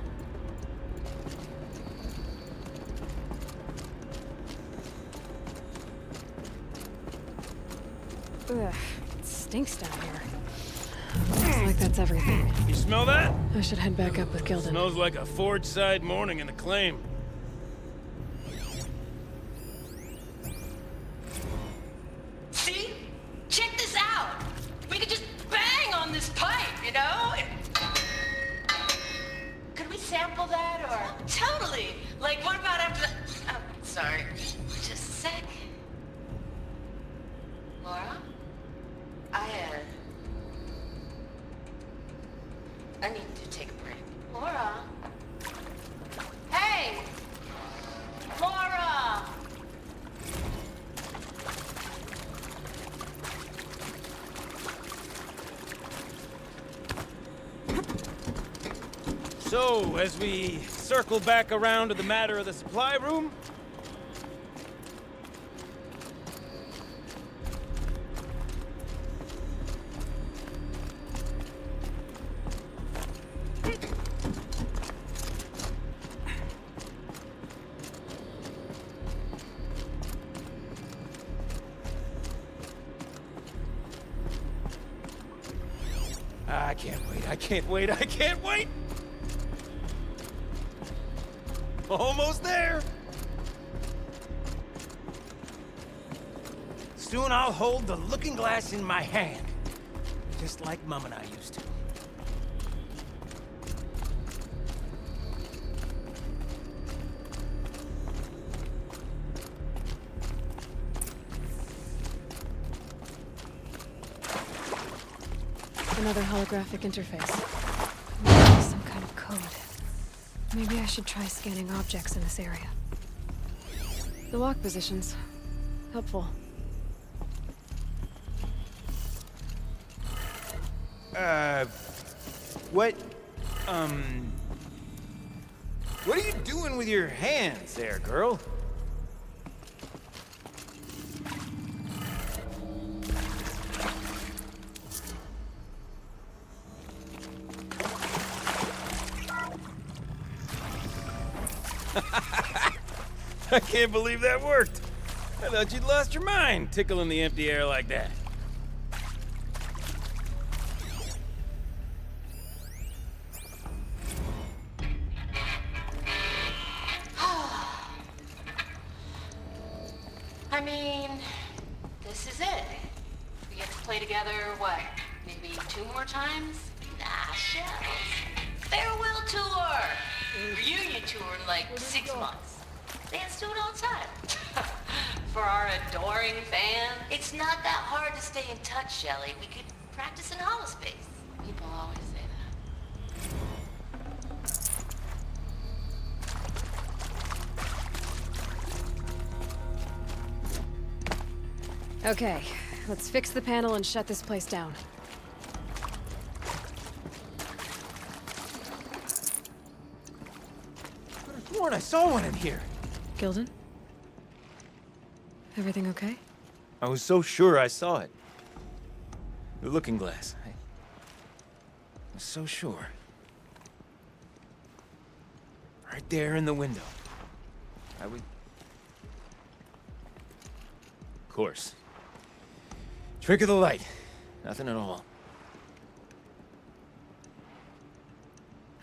Ugh, it stinks down here. Looks like that's everything. You smell that? I should head back up with Gildan. Smells like a Forge-side morning in the claim. See? Check this out! We could just bang on this pipe, you know? Could we sample that, or? Totally! Like, what about after the... Oh, sorry. Just a sec. Laura? I need to take a break. Laura? Hey! Laura! So, as we circle back around to the matter of the supply room, I can't wait! Almost there! Soon I'll hold the looking glass in my hand, just like Mum and I used to. Another holographic interface. Maybe some kind of code. Maybe I should try scanning objects in this area. The walk positions. Helpful. What are you doing with your hands there, girl? I can't believe that worked. I thought you'd lost your mind, tickling the empty air like that. I mean, this is it. We get to play together, what, maybe 2 more times? Nah, shells. Farewell tour! Reunion tour in like 6 months. Fans do it all the time. For our adoring fans, it's not that hard to stay in touch, Shelly. We could practice in holospace. People always say that. Okay, let's fix the panel and shut this place down. sworn I saw one in here. Gilden? Everything okay? I was so sure I saw it. The looking glass. I was so sure. Right there in the window. I would... Of course. Trick of the light. Nothing at all.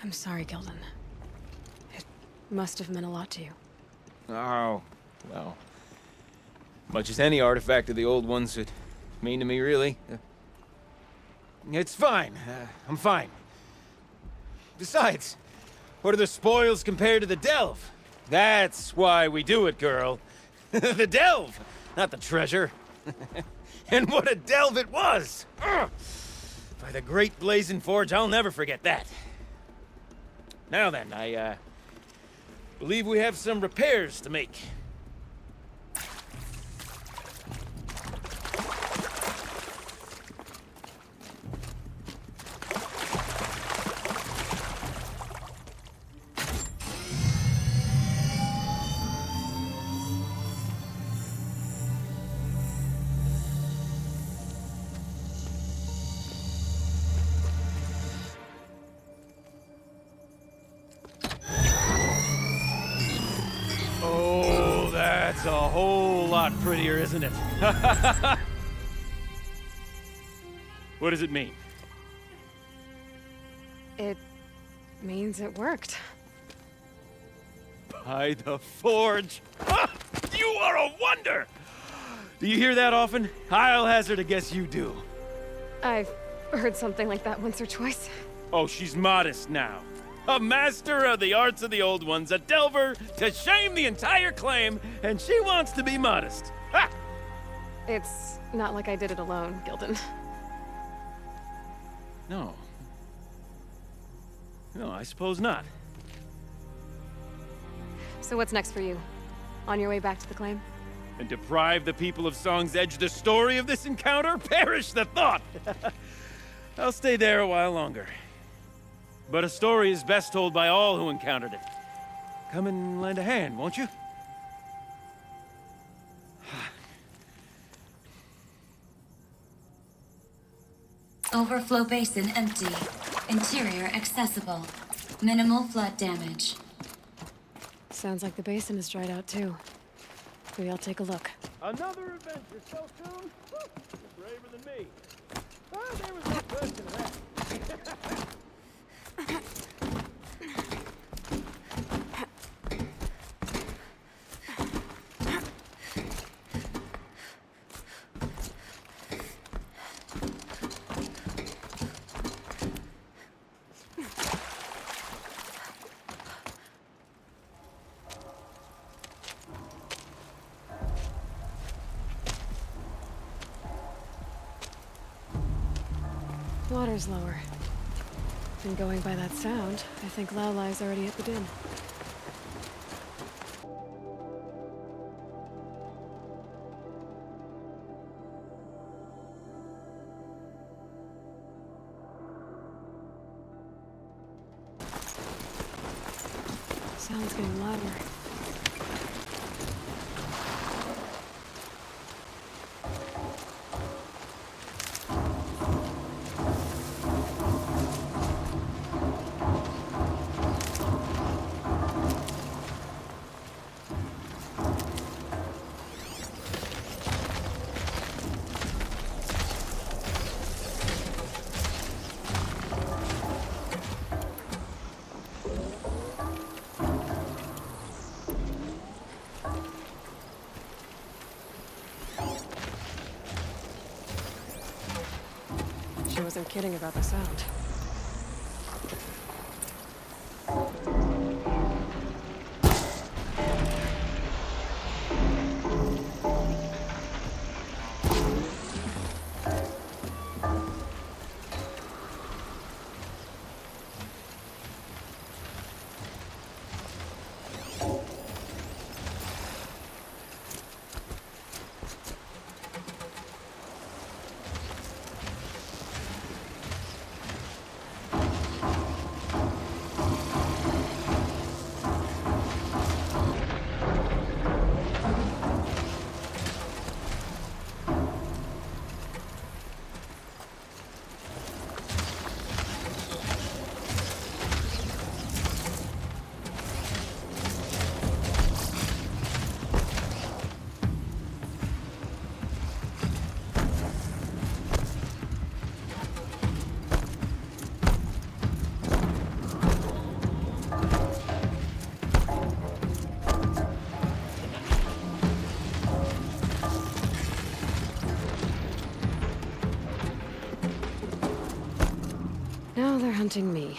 I'm sorry, Gilden. It must have meant a lot to you. Oh, well. Much as any artifact of the old ones would mean to me, really. It's fine. I'm fine. Besides, what are the spoils compared to the delve? That's why we do it, girl. The delve, not the treasure. And what a delve it was! Ugh. By the great blazing forge, I'll never forget that. Now then, I believe we have some repairs to make. That's a whole lot prettier, isn't it? What does it mean? It means it worked. By the forge! You are a wonder! Do you hear that often? I'll hazard a guess you do. I've heard something like that once or twice. Oh, she's modest now. A master of the arts of the old ones, a delver to shame the entire claim, and she wants to be modest. Ha! It's not like I did it alone, Gilden. No. No, I suppose not. So what's next for you? On your way back to the claim? And deprive the people of Song's Edge the story of this encounter? Perish the thought! I'll stay there a while longer. But a story is best told by all who encountered it. Come and lend a hand, won't you? Overflow basin empty. Interior accessible. Minimal flood damage. Sounds like the basin is dried out too. Maybe I'll take a look. Another adventure so soon? You're braver than me. Ah, there was no question of that. Water's lower. And going by that sound, I think Laolai's already at the din. Sound's getting louder. She wasn't kidding about the sound. hunting me.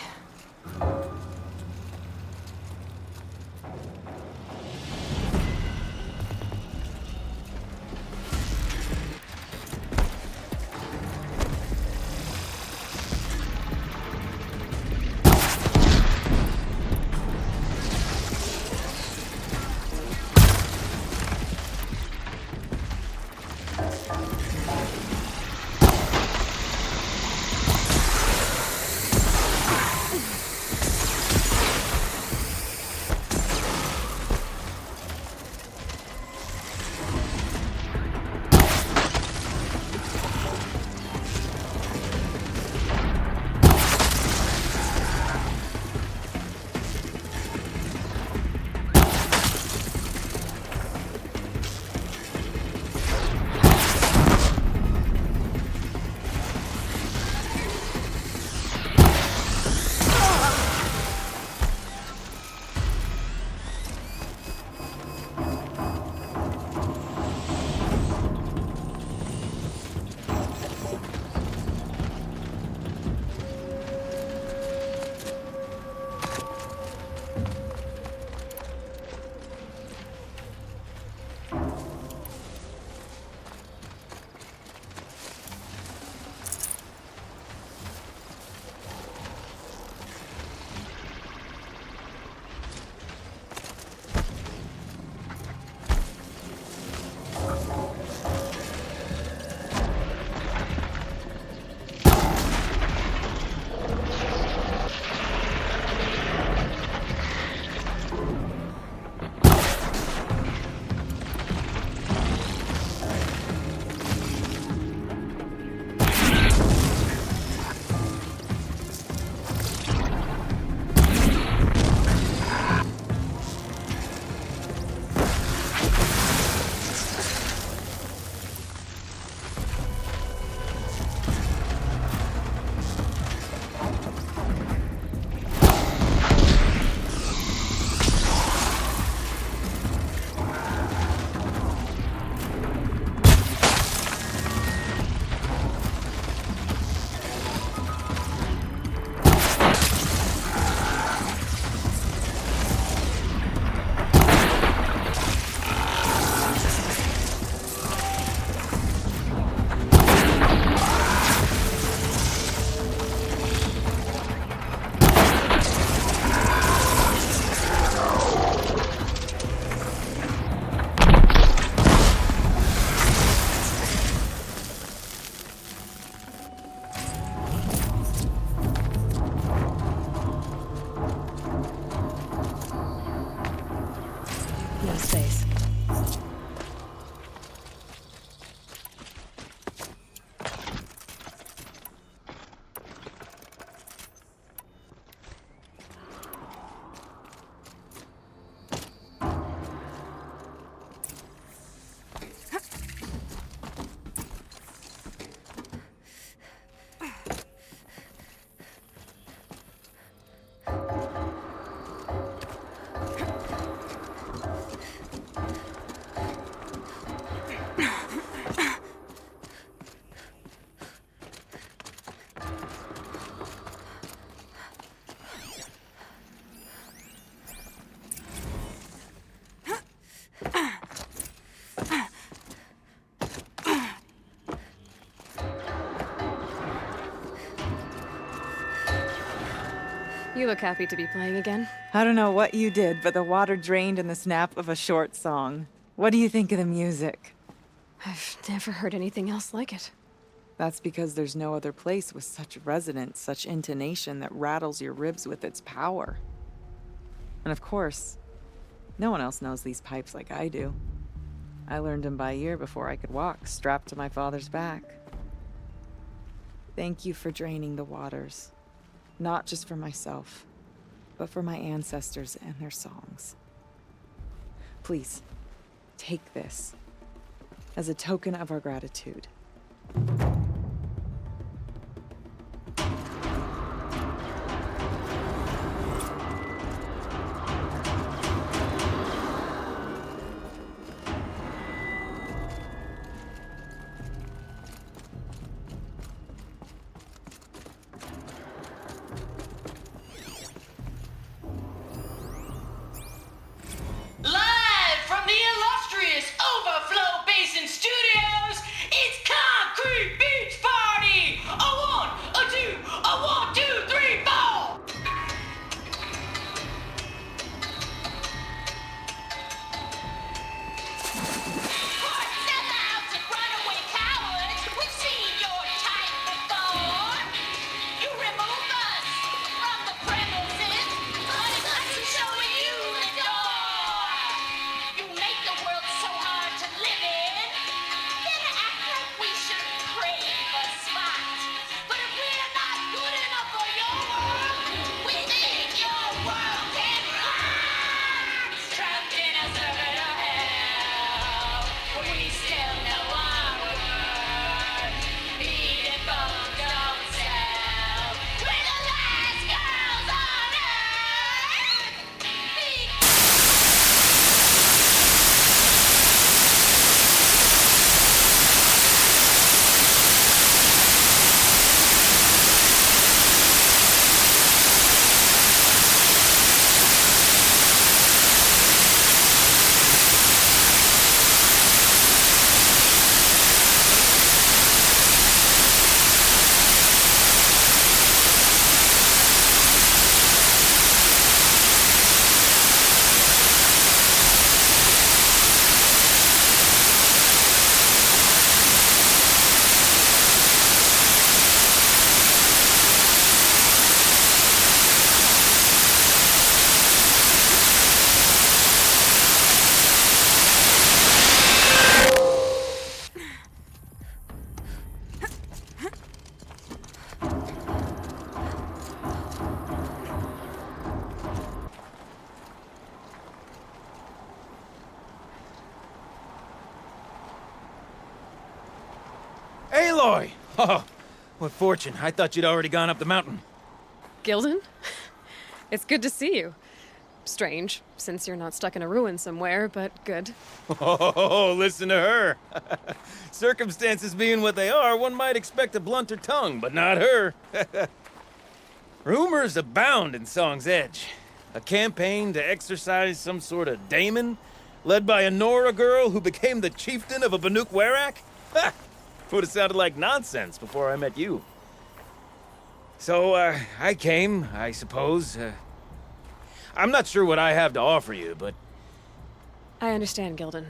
You look happy to be playing again. I don't know what you did, but the water drained in the snap of a short song. What do you think of the music? I've never heard anything else like it. That's because there's no other place with such resonance, such intonation that rattles your ribs with its power. And of course, no one else knows these pipes like I do. I learned them by ear before I could walk, strapped to my father's back. Thank you for draining the waters. Not just for myself, but for my ancestors and their songs. Please, take this as a token of our gratitude. Aloy! Oh, what fortune. I thought you'd already gone up the mountain. Gildan? It's good to see you. Strange, since you're not stuck in a ruin somewhere, but good. Oh, listen to her. Circumstances being what they are, one might expect a blunter tongue, but not her. Rumors abound in Song's Edge. A campaign to exorcise some sort of daemon, led by a Nora girl who became the chieftain of a Banuk Werak? Ha! Would have sounded like nonsense before I met you. So, I came, I suppose. I'm not sure what I have to offer you, but... I understand, Gildan.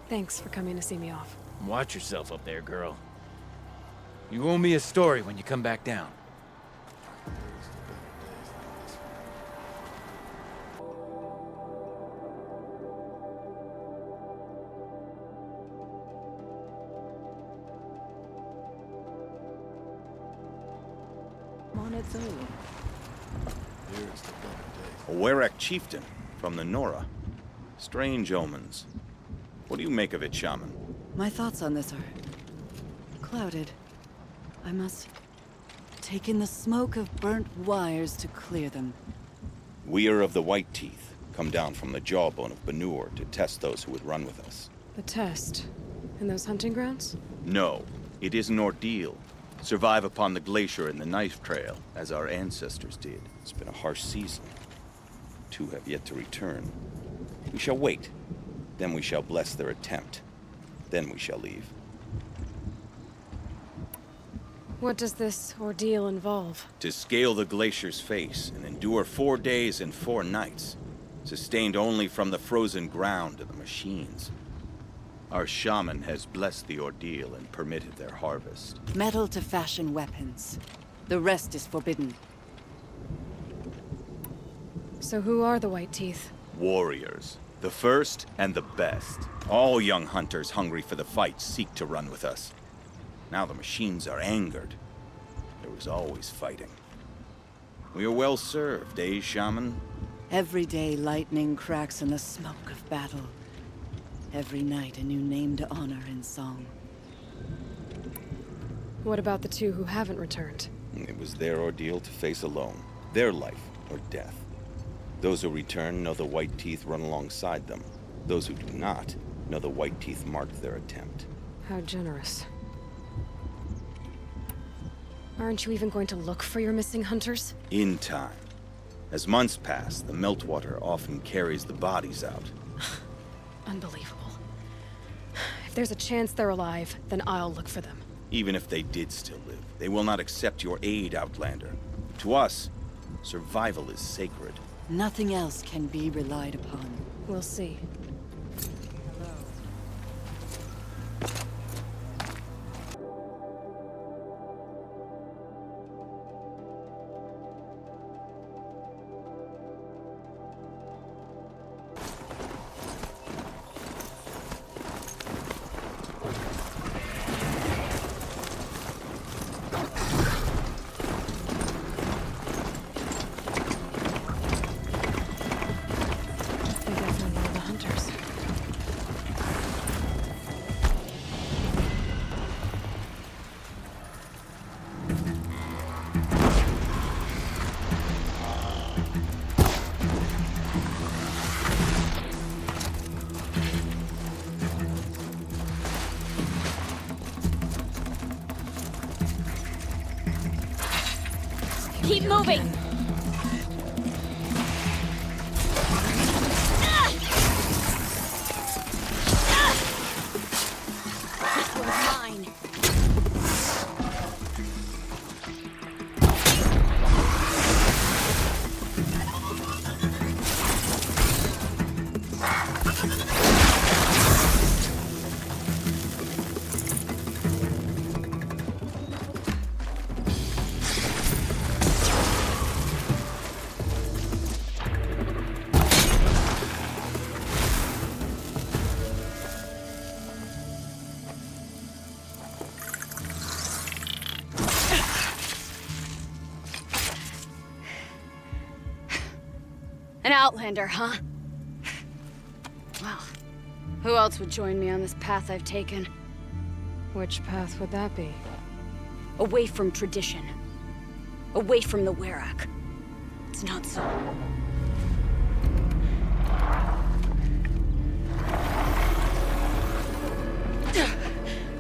Thanks for coming to see me off. Watch yourself up there, girl. You owe me a story when you come back down. On its own. A Werak chieftain from the Nora. Strange omens. What do you make of it, Shaman? My thoughts on this are clouded. I must take in the smoke of burnt wires to clear them. We are of the White Teeth, come down from the jawbone of Banur to test those who would run with us. The test? In those hunting grounds? No, it is an ordeal. Survive upon the glacier and the knife trail, as our ancestors did. It's been a harsh season. 2 have yet to return. We shall wait. Then we shall bless their attempt. Then we shall leave. What does this ordeal involve? To scale the glacier's face and endure 4 days and 4 nights, sustained only from the frozen ground of the machines. Our shaman has blessed the ordeal and permitted their harvest. Metal to fashion weapons. The rest is forbidden. So who are the White Teeth? Warriors. The first and the best. All young hunters hungry for the fight seek to run with us. Now the machines are angered. There was always fighting. We are well served, eh, Shaman? Every day lightning cracks in the smoke of battle. Every night a new name to honor in song. What about the 2 who haven't returned? It was their ordeal to face alone. Their life or death. Those who return know the White Teeth run alongside them. Those who do not know the White Teeth marked their attempt. How generous. Aren't you even going to look for your missing hunters? In time. As months pass, the meltwater often carries the bodies out. Unbelievable. If there's a chance they're alive, then I'll look for them. Even if they did still live, they will not accept your aid, Outlander. To us, survival is sacred. Nothing else can be relied upon. We'll see. Keep moving! This one's mine. An outlander, huh? Well, who else would join me on this path I've taken? Which path would that be? Away from tradition. Away from the Werak. It's not so.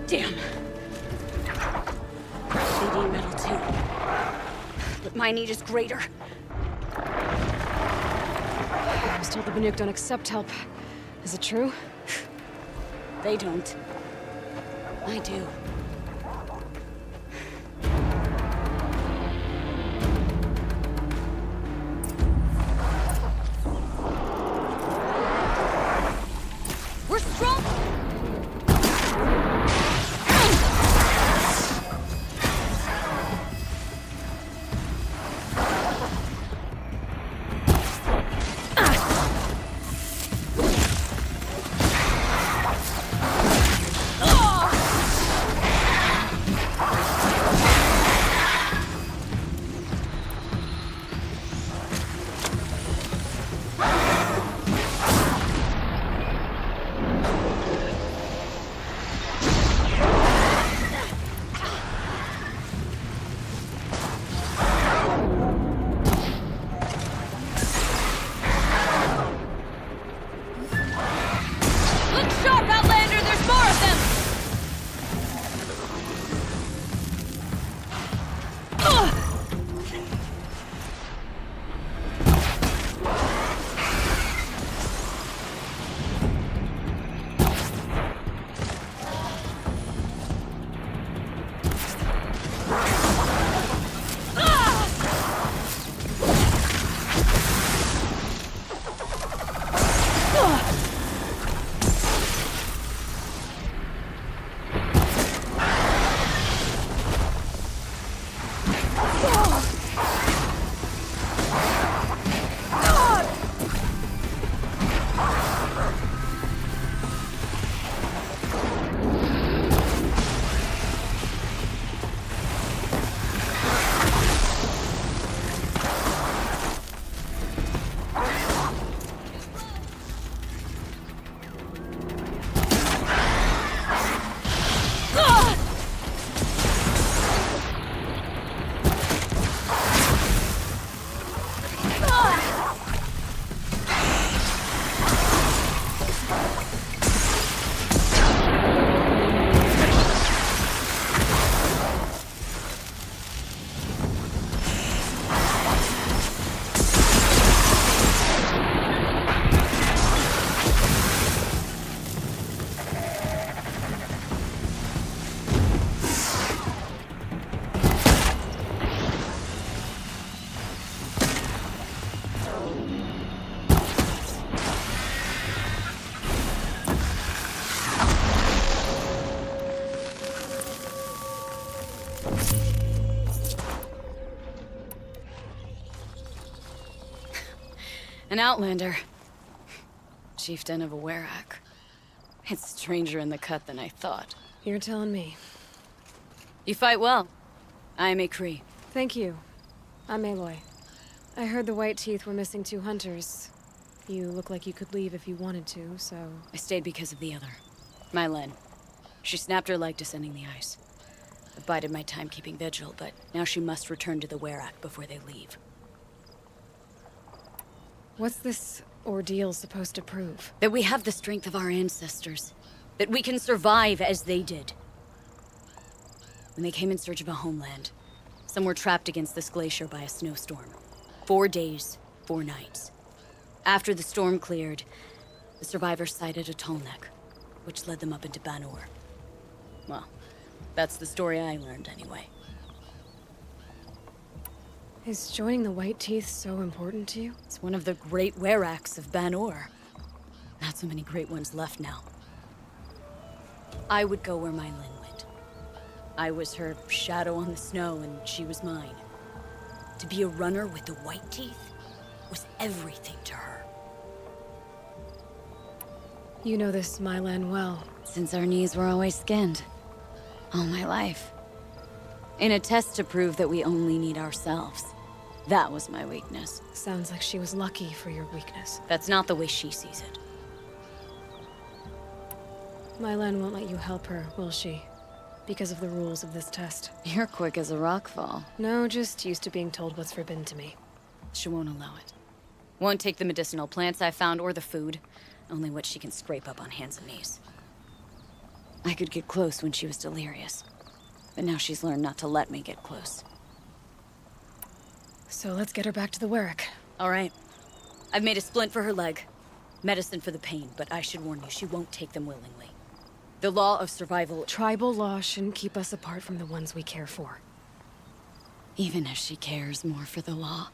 Damn. They need metal too. But my need is greater. I was told the Banuk don't accept help. Is it true? They don't. I do. We're strong! An outlander. Chieftain of a Werak. It's stranger in the cut than I thought. You're telling me. You fight well. I'm Ikrie. Thank you. I'm Aloy. I heard the White Teeth were missing 2 hunters. You look like you could leave if you wanted to, so... I stayed because of the other. Mylen. She snapped her leg descending the ice. I bided my time keeping vigil, but now she must return to the Werak before they leave. What's this ordeal supposed to prove? That we have the strength of our ancestors. That we can survive as they did. When they came in search of a homeland, some were trapped against this glacier by a snowstorm. 4 days, 4 nights. After the storm cleared, the survivors sighted a tall neck, which led them up into Banur. Well, that's the story I learned anyway. Is joining the White Teeth so important to you? It's one of the great Weraks of Banur. Not so many great ones left now. I would go where Mylen went. I was her shadow on the snow, and she was mine. To be a runner with the White Teeth was everything to her. You know this Mylen well. Since our knees were always skinned. All my life. In a test to prove that we only need ourselves. That was my weakness. Sounds like she was lucky for your weakness. That's not the way she sees it. Mylen won't let you help her, will she? Because of the rules of this test. You're quick as a rock fall. No, just used to being told what's forbidden to me. She won't allow it. Won't take the medicinal plants I found or the food. Only what she can scrape up on hands and knees. I could get close when she was delirious. But now she's learned not to let me get close. So let's get her back to the Werak. All right. I've made a splint for her leg. Medicine for the pain, but I should warn you, she won't take them willingly. The law of survival... Tribal law shouldn't keep us apart from the ones we care for. Even if she cares more for the law.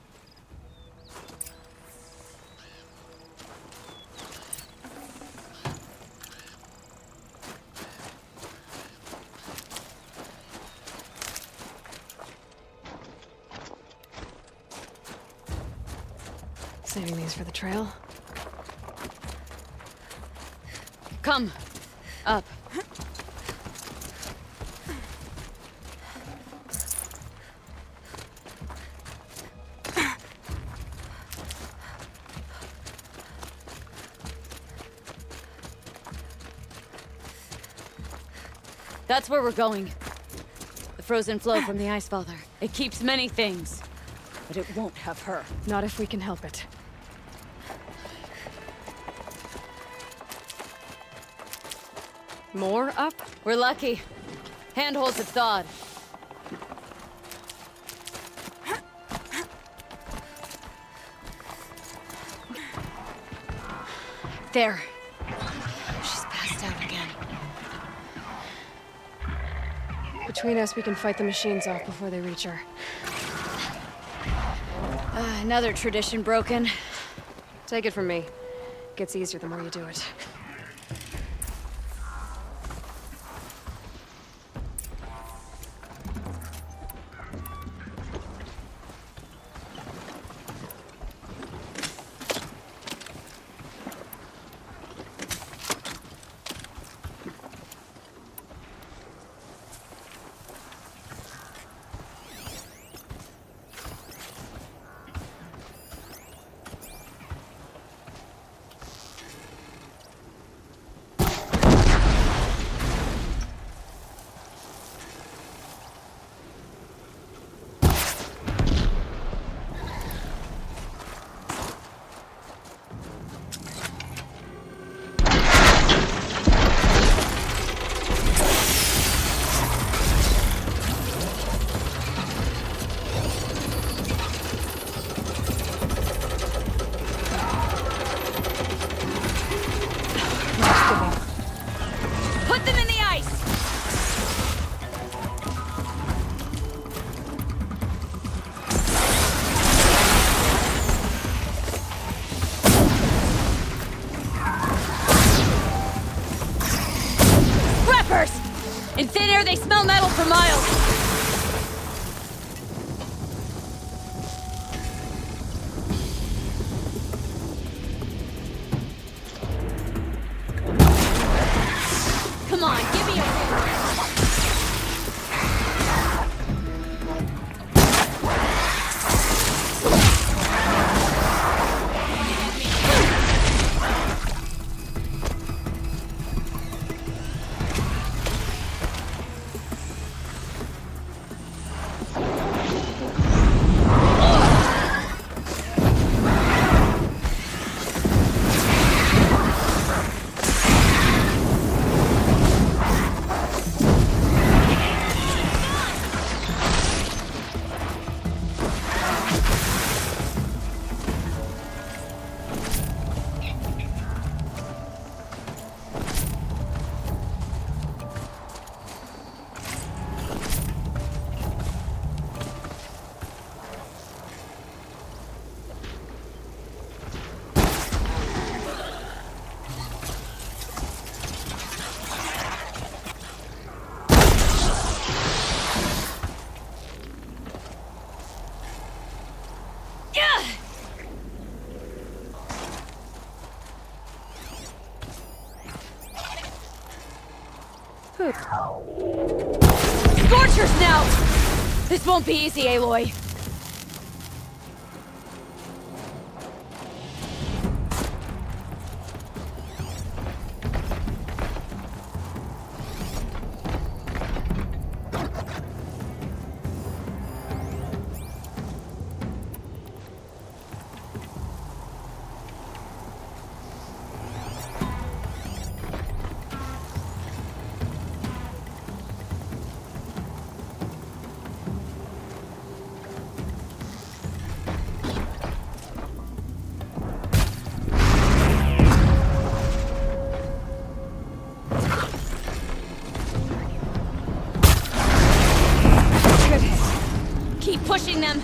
Saving these for the trail. Come. Up. That's where we're going. The frozen flow from the Ice Father. It keeps many things, but it won't have her. Not if we can help it. More up? We're lucky. Handholds have thawed. There. She's passed out again. Between us, we can fight the machines off before they reach her. Another tradition broken. Take it from me. Gets easier the more you do it. In thin air, they smell metal for miles. Come on, give me a hand. Scorchers now! This won't be easy, Aloy. Engaging them.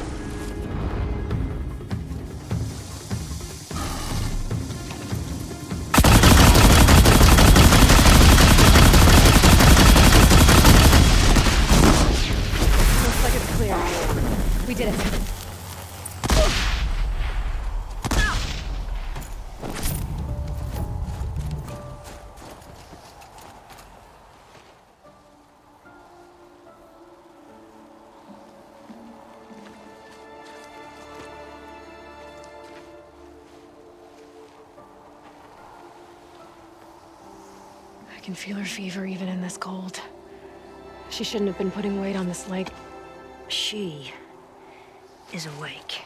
Looks like it's clear. We did it. I can feel her fever even in this cold. She shouldn't have been putting weight on this leg. She is awake.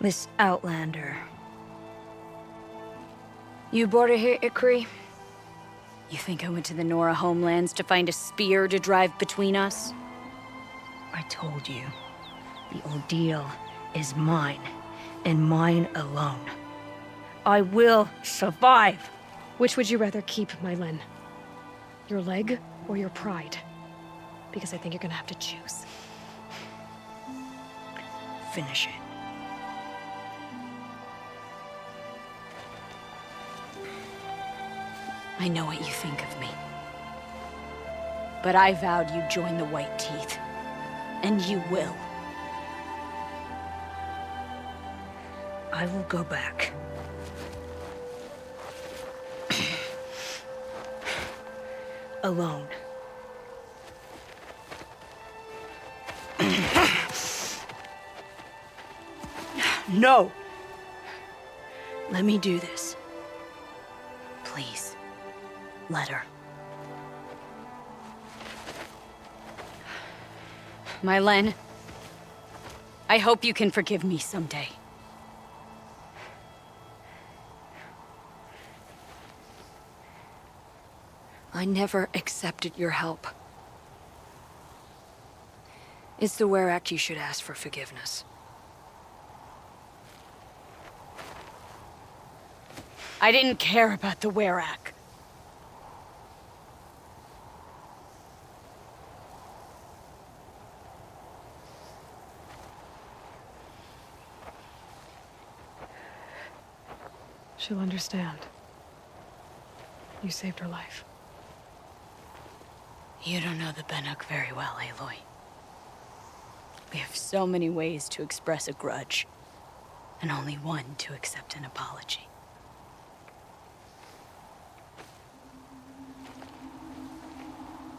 Miss Outlander. You brought her here, Ikrie? You think I went to the Nora homelands to find a spear to drive between us? I told you. The ordeal is mine, and mine alone. I will survive. Which would you rather keep, Mylen? Your leg or your pride? Because I think you're gonna have to choose. Finish it. I know what you think of me. But I vowed you'd join the White Teeth. And you will. I will go back. Alone. No! Let me do this. Please. Let her. Mylen, I hope you can forgive me someday. I never accepted your help. It's the Werak you should ask for forgiveness. I didn't care about the Werak. She'll understand. You saved her life. You don't know the Banuk very well, Aloy. We have so many ways to express a grudge, and only one to accept an apology.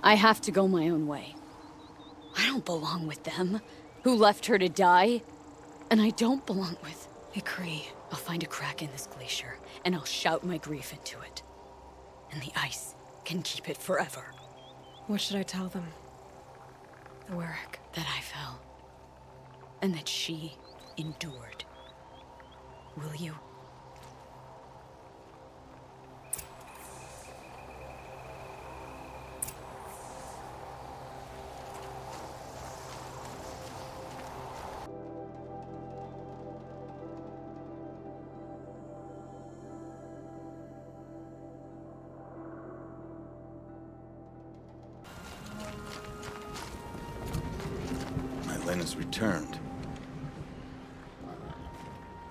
I have to go my own way. I don't belong with them, who left her to die. And I don't belong with Ikrie. I'll find a crack in this glacier, and I'll shout my grief into it. And the ice can keep it forever. What should I tell them? The Werak. That I fell. And that she endured. Will you? Has returned.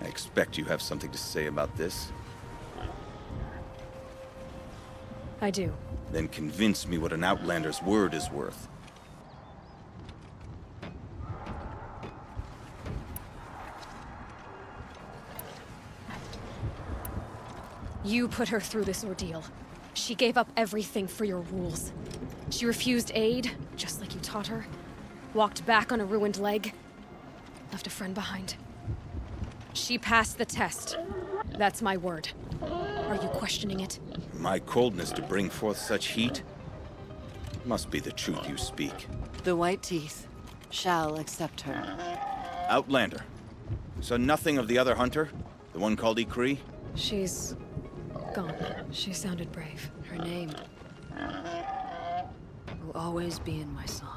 I expect you have something to say about this. I do. Then convince me what an Outlander's word is worth. You put her through this ordeal. She gave up everything for your rules. She refused aid, just like you taught her. Walked back on a ruined leg. Left a friend behind. She passed the test. That's my word. Are you questioning it? My coldness to bring forth such heat? Must be the truth you speak. The White Teeth shall accept her. Outlander. So nothing of the other hunter? The one called Ikrie? She's gone. She sounded brave. Her name will always be in my song.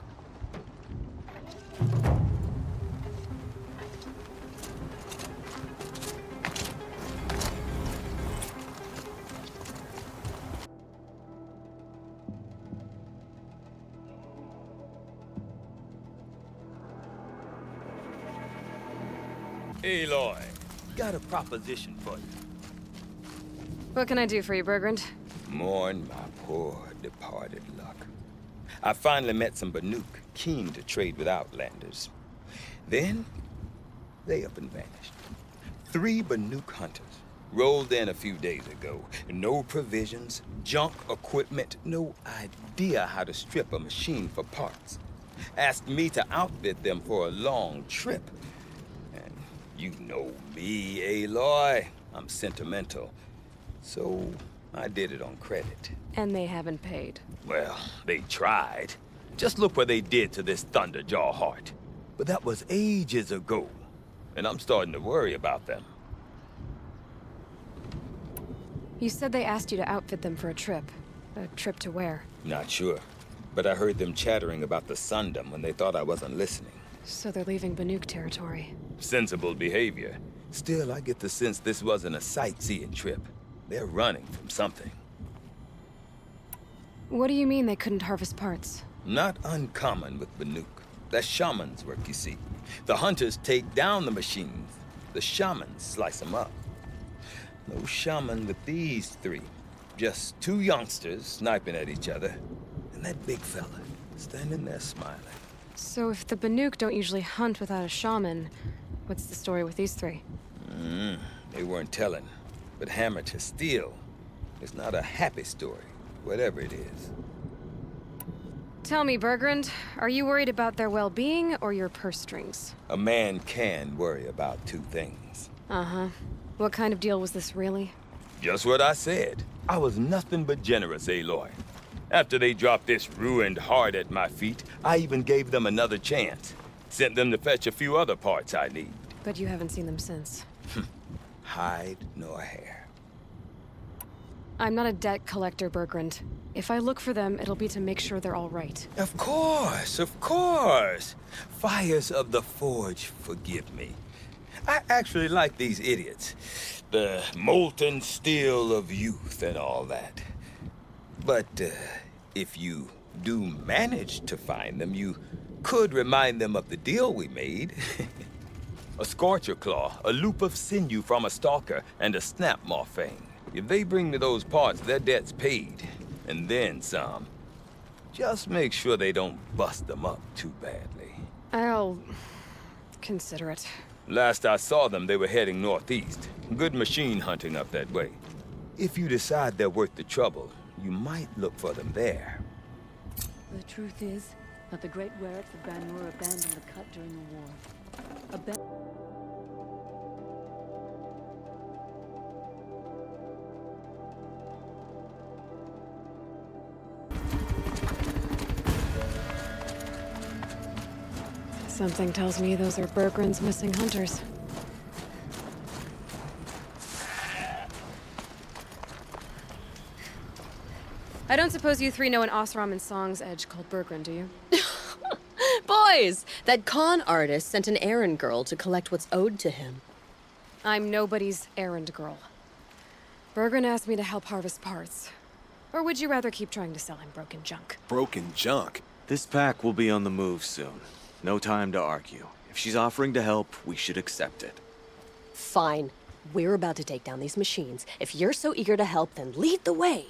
Aloy, got a proposition for you. What can I do for you, Burgrend? Mourn my poor departed luck. I finally met some Banuk keen to trade with Outlanders. Then, they up and vanished. 3 Banuk hunters rolled in a few days ago. No provisions, junk equipment, no idea how to strip a machine for parts. Asked me to outfit them for a long trip. And you know me, Aloy. I'm sentimental. So I did it on credit. And they haven't paid. Well, they tried. Just look what they did to this Thunderjaw heart. But that was ages ago. And I'm starting to worry about them. You said they asked you to outfit them for a trip. A trip to where? Not sure. But I heard them chattering about the Sundom when they thought I wasn't listening. So they're leaving Banuk territory. Sensible behavior. Still, I get the sense this wasn't a sightseeing trip. They're running from something. What do you mean they couldn't harvest parts? Not uncommon with Banuk. That's shaman's work, you see. The hunters take down the machines. The shamans slice them up. No shaman with these 3. Just 2 youngsters sniping at each other. And that big fella standing there smiling. So if the Banuk don't usually hunt without a shaman, what's the story with these 3? They weren't telling. But hammer to steel. It's not a happy story, whatever it is. Tell me, Burgrend, are you worried about their well-being or your purse strings? A man can worry about 2 things. Uh-huh. What kind of deal was this, really? Just what I said. I was nothing but generous, Aloy. After they dropped this ruined heart at my feet, I even gave them another chance. Sent them to fetch a few other parts I need. But you haven't seen them since. Hide nor hair. I'm not a debt collector, Burgrend. If I look for them, it'll be to make sure they're all right. Of course, of course. Fires of the Forge, forgive me. I actually like these idiots. The molten steel of youth and all that. But if you do manage to find them, you could remind them of the deal we made. A Scorcher claw, a loop of sinew from a stalker, and a snap maw fang. If they bring me those parts, their debt's paid. And then some. Just make sure they don't bust them up too badly. I'll consider it. Last I saw them, they were heading northeast. Good machine hunting up that way. If you decide they're worth the trouble, you might look for them there. The truth is that the great Weraks of Banur abandoned the cut during the war. Something tells me those are Burgrend's missing hunters. I don't suppose you 3 know an Osram and Song's edge called Burgrend, do you? Boys! That con artist sent an errand girl to collect what's owed to him. I'm nobody's errand girl. Burgrend asked me to help harvest parts. Or would you rather keep trying to sell him broken junk? Broken junk? This pack will be on the move soon. No time to argue. If she's offering to help, we should accept it. Fine. We're about to take down these machines. If you're so eager to help, then lead the way.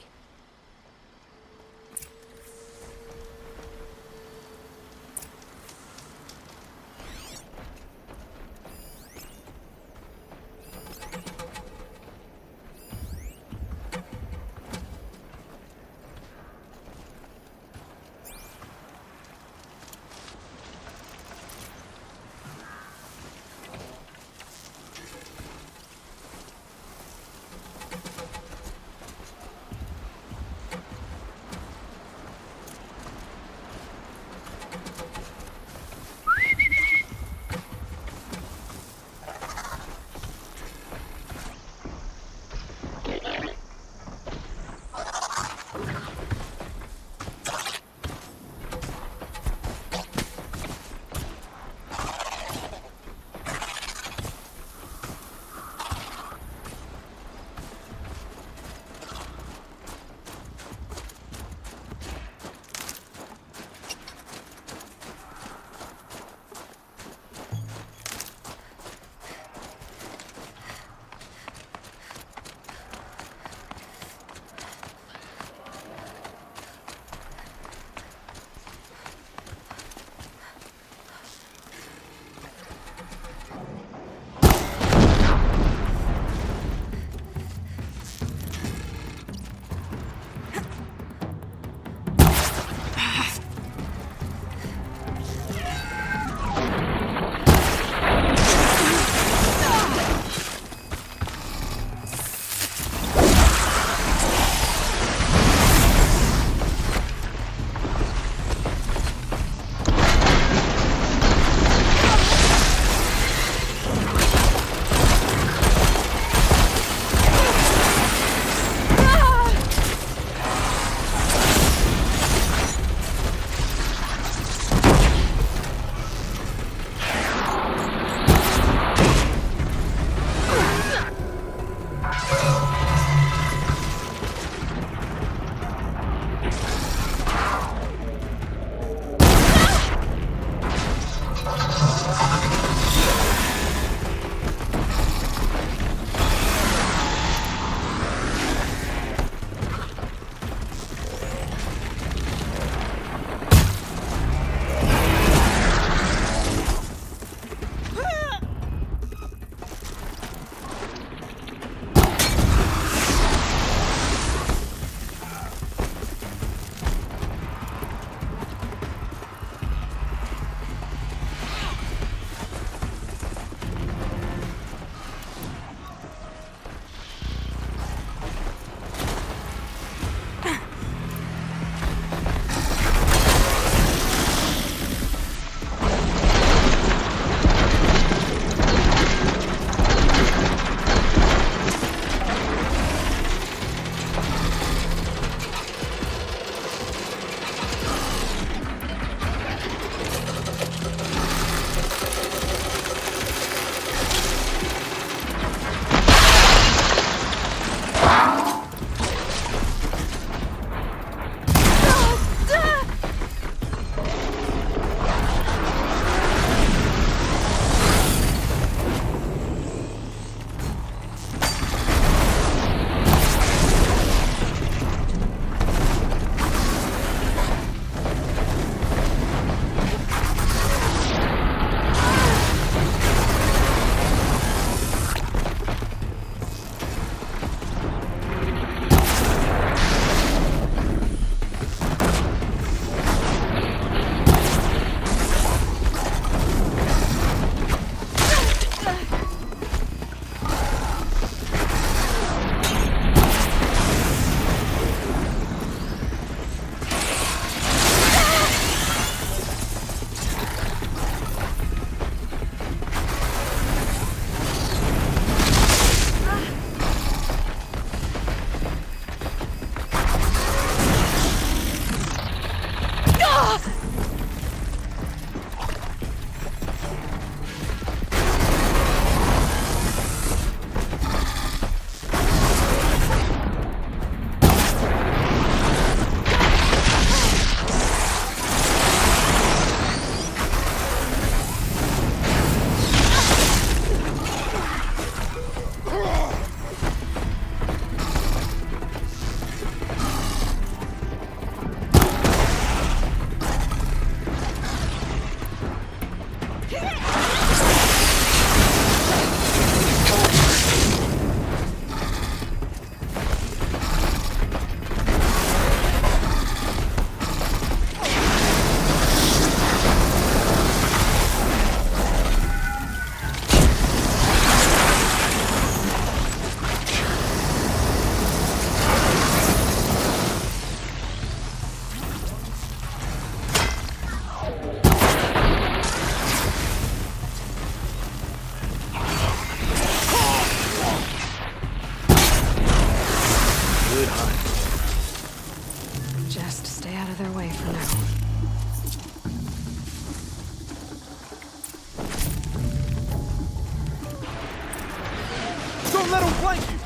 Don't let him flank you!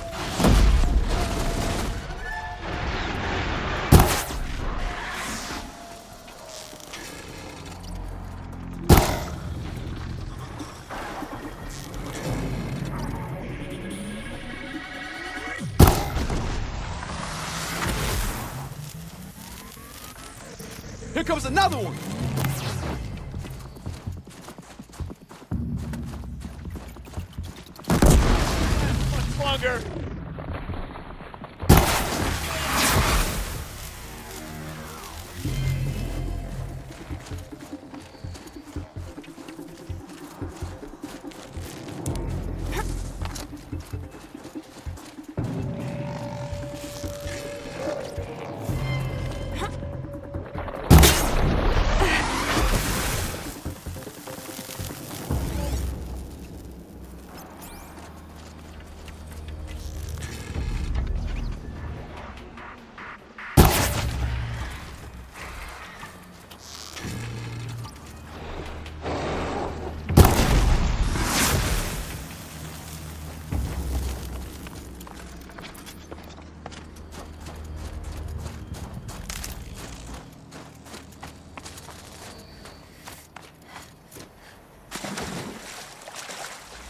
Here comes another one! Much longer!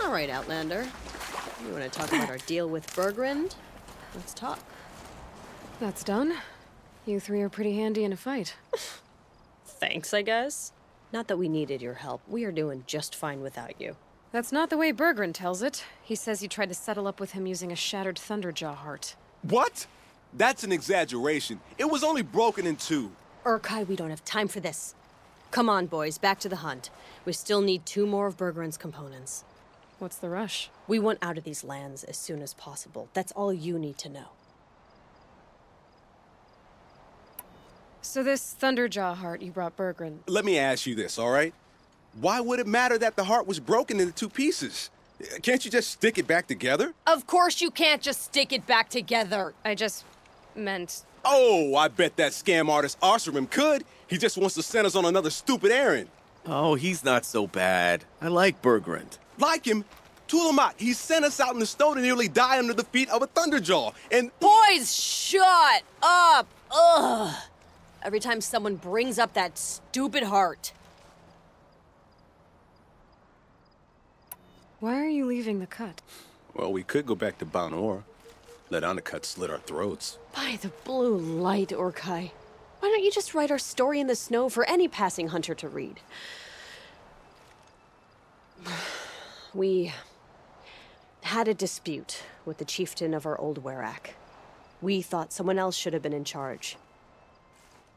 All right, Outlander. You want to talk about our deal with Burgrend? Let's talk. That's done. You three are pretty handy in a fight. Thanks, I guess. Not that we needed your help. We are doing just fine without you. That's not the way Burgrend tells it. He says you tried to settle up with him using a shattered Thunderjaw heart. What? That's an exaggeration. It was only broken in two. Urkai, we don't have time for this. Come on, boys, back to the hunt. We still need 2 more of Burgrend's components. What's the rush? We want out of these lands as soon as possible. That's all you need to know. So this Thunderjaw heart you brought Burgrend. Let me ask you this, all right? Why would it matter that the heart was broken into 2 pieces? Can't you just stick it back together? Of course you can't just stick it back together. I just meant... Oh, I bet that scam artist Arsarim could. He just wants to send us on another stupid errand. Oh, he's not so bad. I like Burgrend. Like him? Tulamat, he sent us out in the snow to nearly die under the feet of a Thunderjaw, and... Boys, shut up! Ugh! Every time someone brings up that stupid heart. Why are you leaving the cut? Well, we could go back to Banor. Let Undercut slit our throats. By the blue light, Urkai. Why don't you just write our story in the snow for any passing hunter to read? We had a dispute with the chieftain of our old Werak. We thought someone else should have been in charge.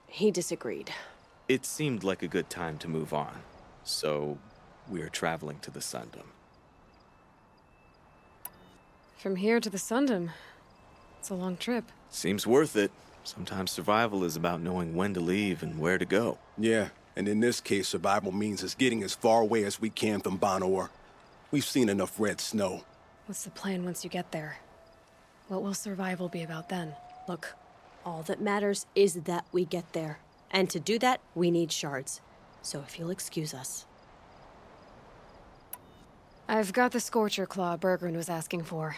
He disagreed. It seemed like a good time to move on, so we're traveling to the Sundom. From here to the Sundom. It's a long trip. Seems worth it. Sometimes survival is about knowing when to leave and where to go. Yeah, and in this case, survival means us getting as far away as we can from Banor. We've seen enough red snow. What's the plan once you get there? What will survival be about then? Look, all that matters is that we get there. And to do that, we need shards. So if you'll excuse us. I've got the Scorcher Claw Burgrend was asking for.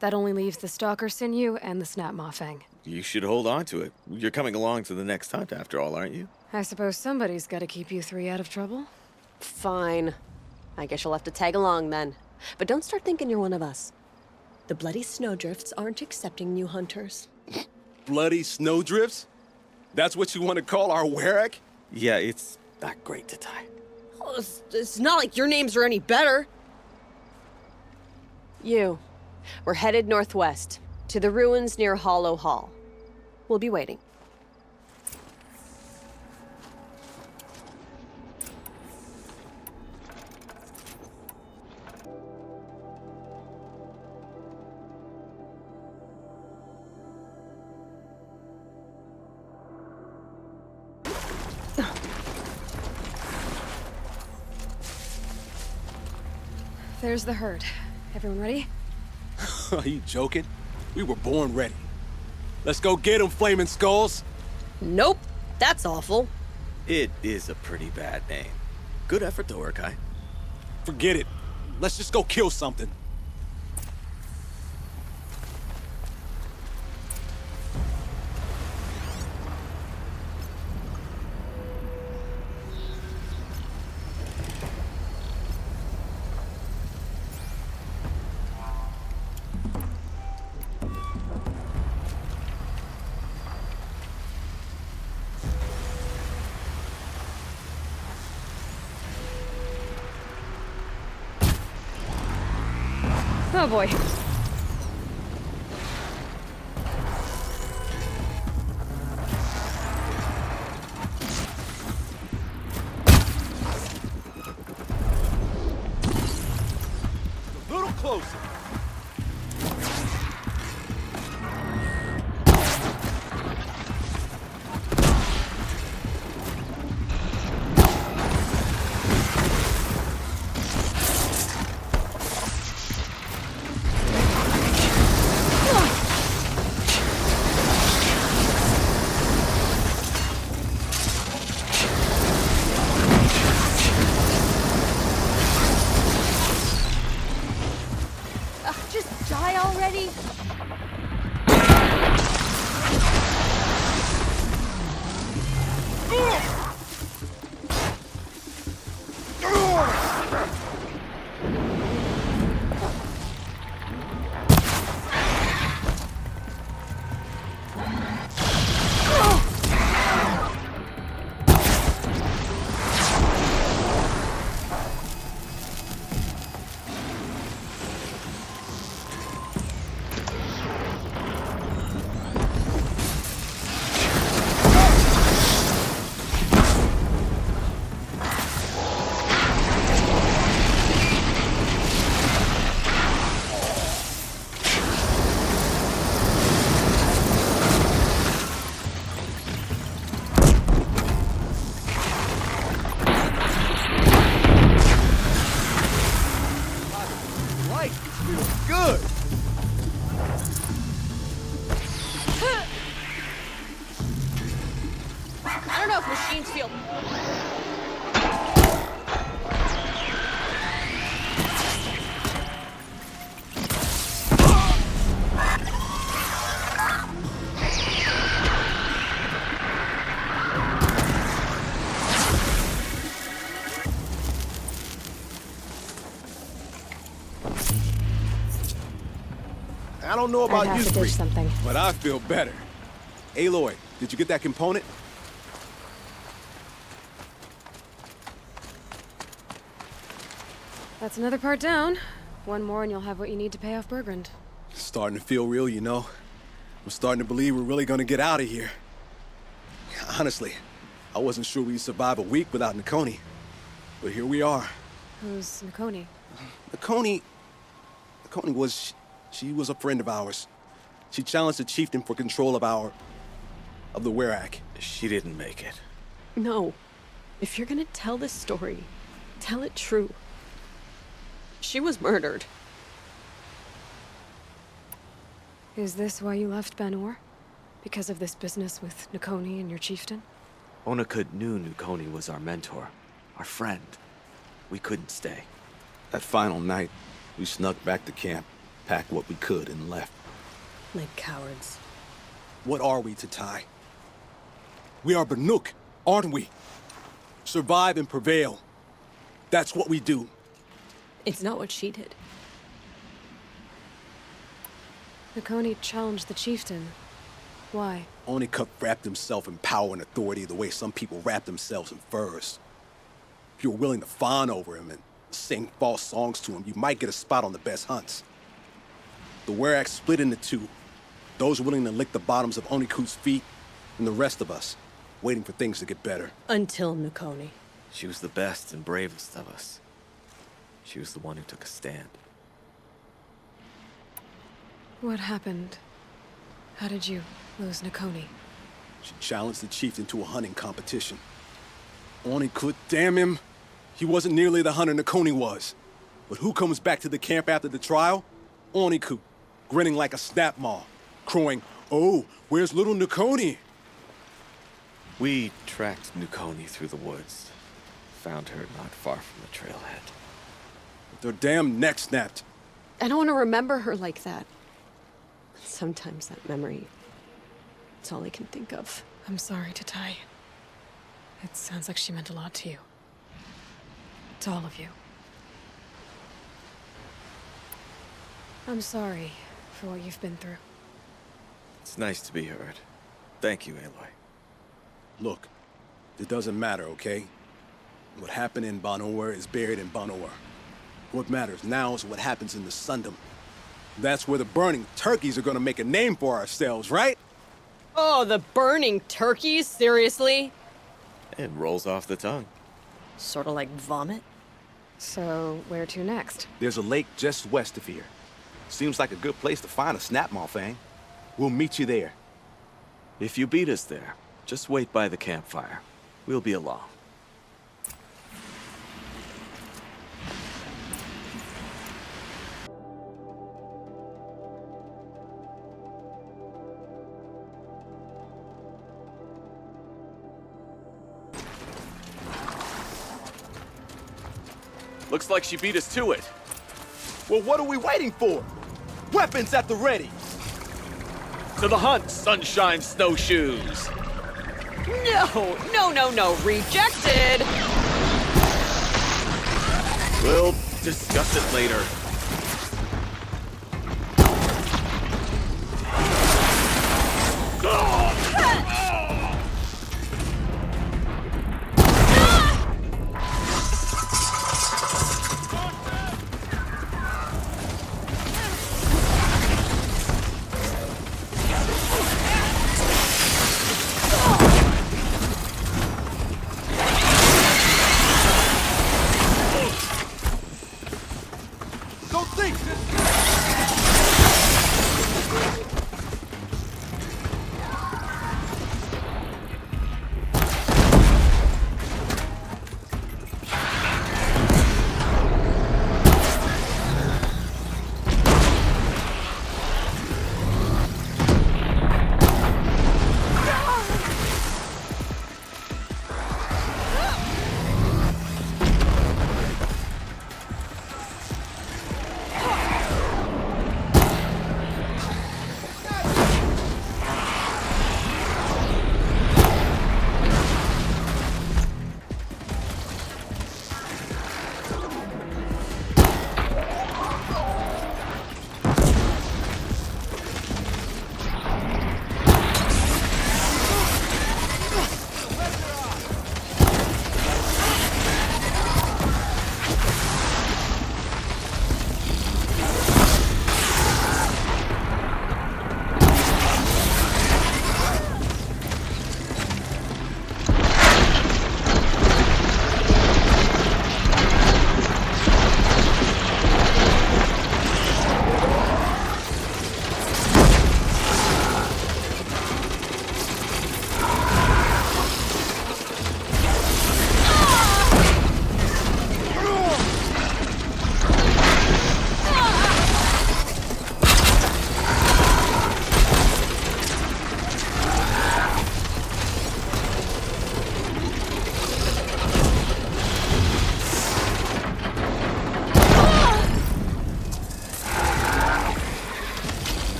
That only leaves the Stalker Sinew and the Snap Maw Fang. You should hold on to it. You're coming along to the next hunt after all, aren't you? I suppose somebody's got to keep you 3 out of trouble. Fine. I guess you'll have to tag along then. But don't start thinking you're one of us. The bloody snowdrifts aren't accepting new hunters. Bloody snowdrifts? That's what you want to call our Werak? Yeah, it's not great to tie. Oh, it's not like your names are any better. We're headed northwest, to the ruins near Holo Hall. We'll be waiting. There's the herd. Everyone ready? Are you joking? We were born ready. Let's go get them, Flaming Skulls! Nope, that's awful. It is a pretty bad name. Good effort, though, Urkai. Forget it. Let's just go kill something. Oh boy. A little closer. Just die already? Good. I don't know if machines feel... I don't know about I'd you have to three, ditch something. but I feel better. Aloy, did you get that component? That's another part down. One more and you'll have what you need to pay off Burgrend. Starting to feel real, you know. I'm starting to believe we're really gonna get out of here. Honestly, I wasn't sure we'd survive a week without Nakoni. But here we are. Who's Nakoni? Nakoni was... She was a friend of ours. She challenged the chieftain for control of the Werak. She didn't make it. No. If you're gonna tell this story, tell it true. She was murdered. Is this why you left Banor? Because of this business with Nakoni and your chieftain? Onakut knew Nakoni was our mentor, our friend. We couldn't stay. That final night, we snuck back to camp, packed what we could, and left. Like cowards. What are we to Ty? We are Banuk, aren't we? Survive and prevail. That's what we do. It's not what she did. Nakoni challenged the chieftain. Why? Onakut wrapped himself in power and authority the way some people wrap themselves in furs. If you were willing to fawn over him and sing false songs to him, you might get a spot on the best hunts. The Werak split into two. Those willing to lick the bottoms of Onakut's feet, and the rest of us, waiting for things to get better. Until Nakoni. She was the best and bravest of us. She was the one who took a stand. What happened? How did you lose Nakoni? She challenged the chieftain to a hunting competition. Onakut, damn him! He wasn't nearly the hunter Nakoni was. But who comes back to the camp after the trial? Onakut, grinning like a snap maw, crowing, "Oh, where's little Nakoni?" We tracked Nakoni through the woods. Found her not far from the trailhead. With their damn neck snapped. I don't want to remember her like that. Sometimes that memory, it's all I can think of. I'm sorry, Tatai. It sounds like she meant a lot to you. To all of you. I'm sorry for what you've been through. It's nice to be heard. Thank you, Aloy. Look, it doesn't matter, okay? What happened in Banor is buried in Banor. What matters now is what happens in the Sundom. That's where the burning turkeys are gonna make a name for ourselves, right? Oh, the burning turkeys? Seriously? It rolls off the tongue. Sort of like vomit? So, where to next? There's a lake just west of here. Seems like a good place to find a snapmaw fang. We'll meet you there. If you beat us there, just wait by the campfire. We'll be along. Looks like she beat us to it. Well, what are we waiting for? Weapons at the ready! To the hunt, Sunshine Snowshoes! No, rejected! We'll discuss it later.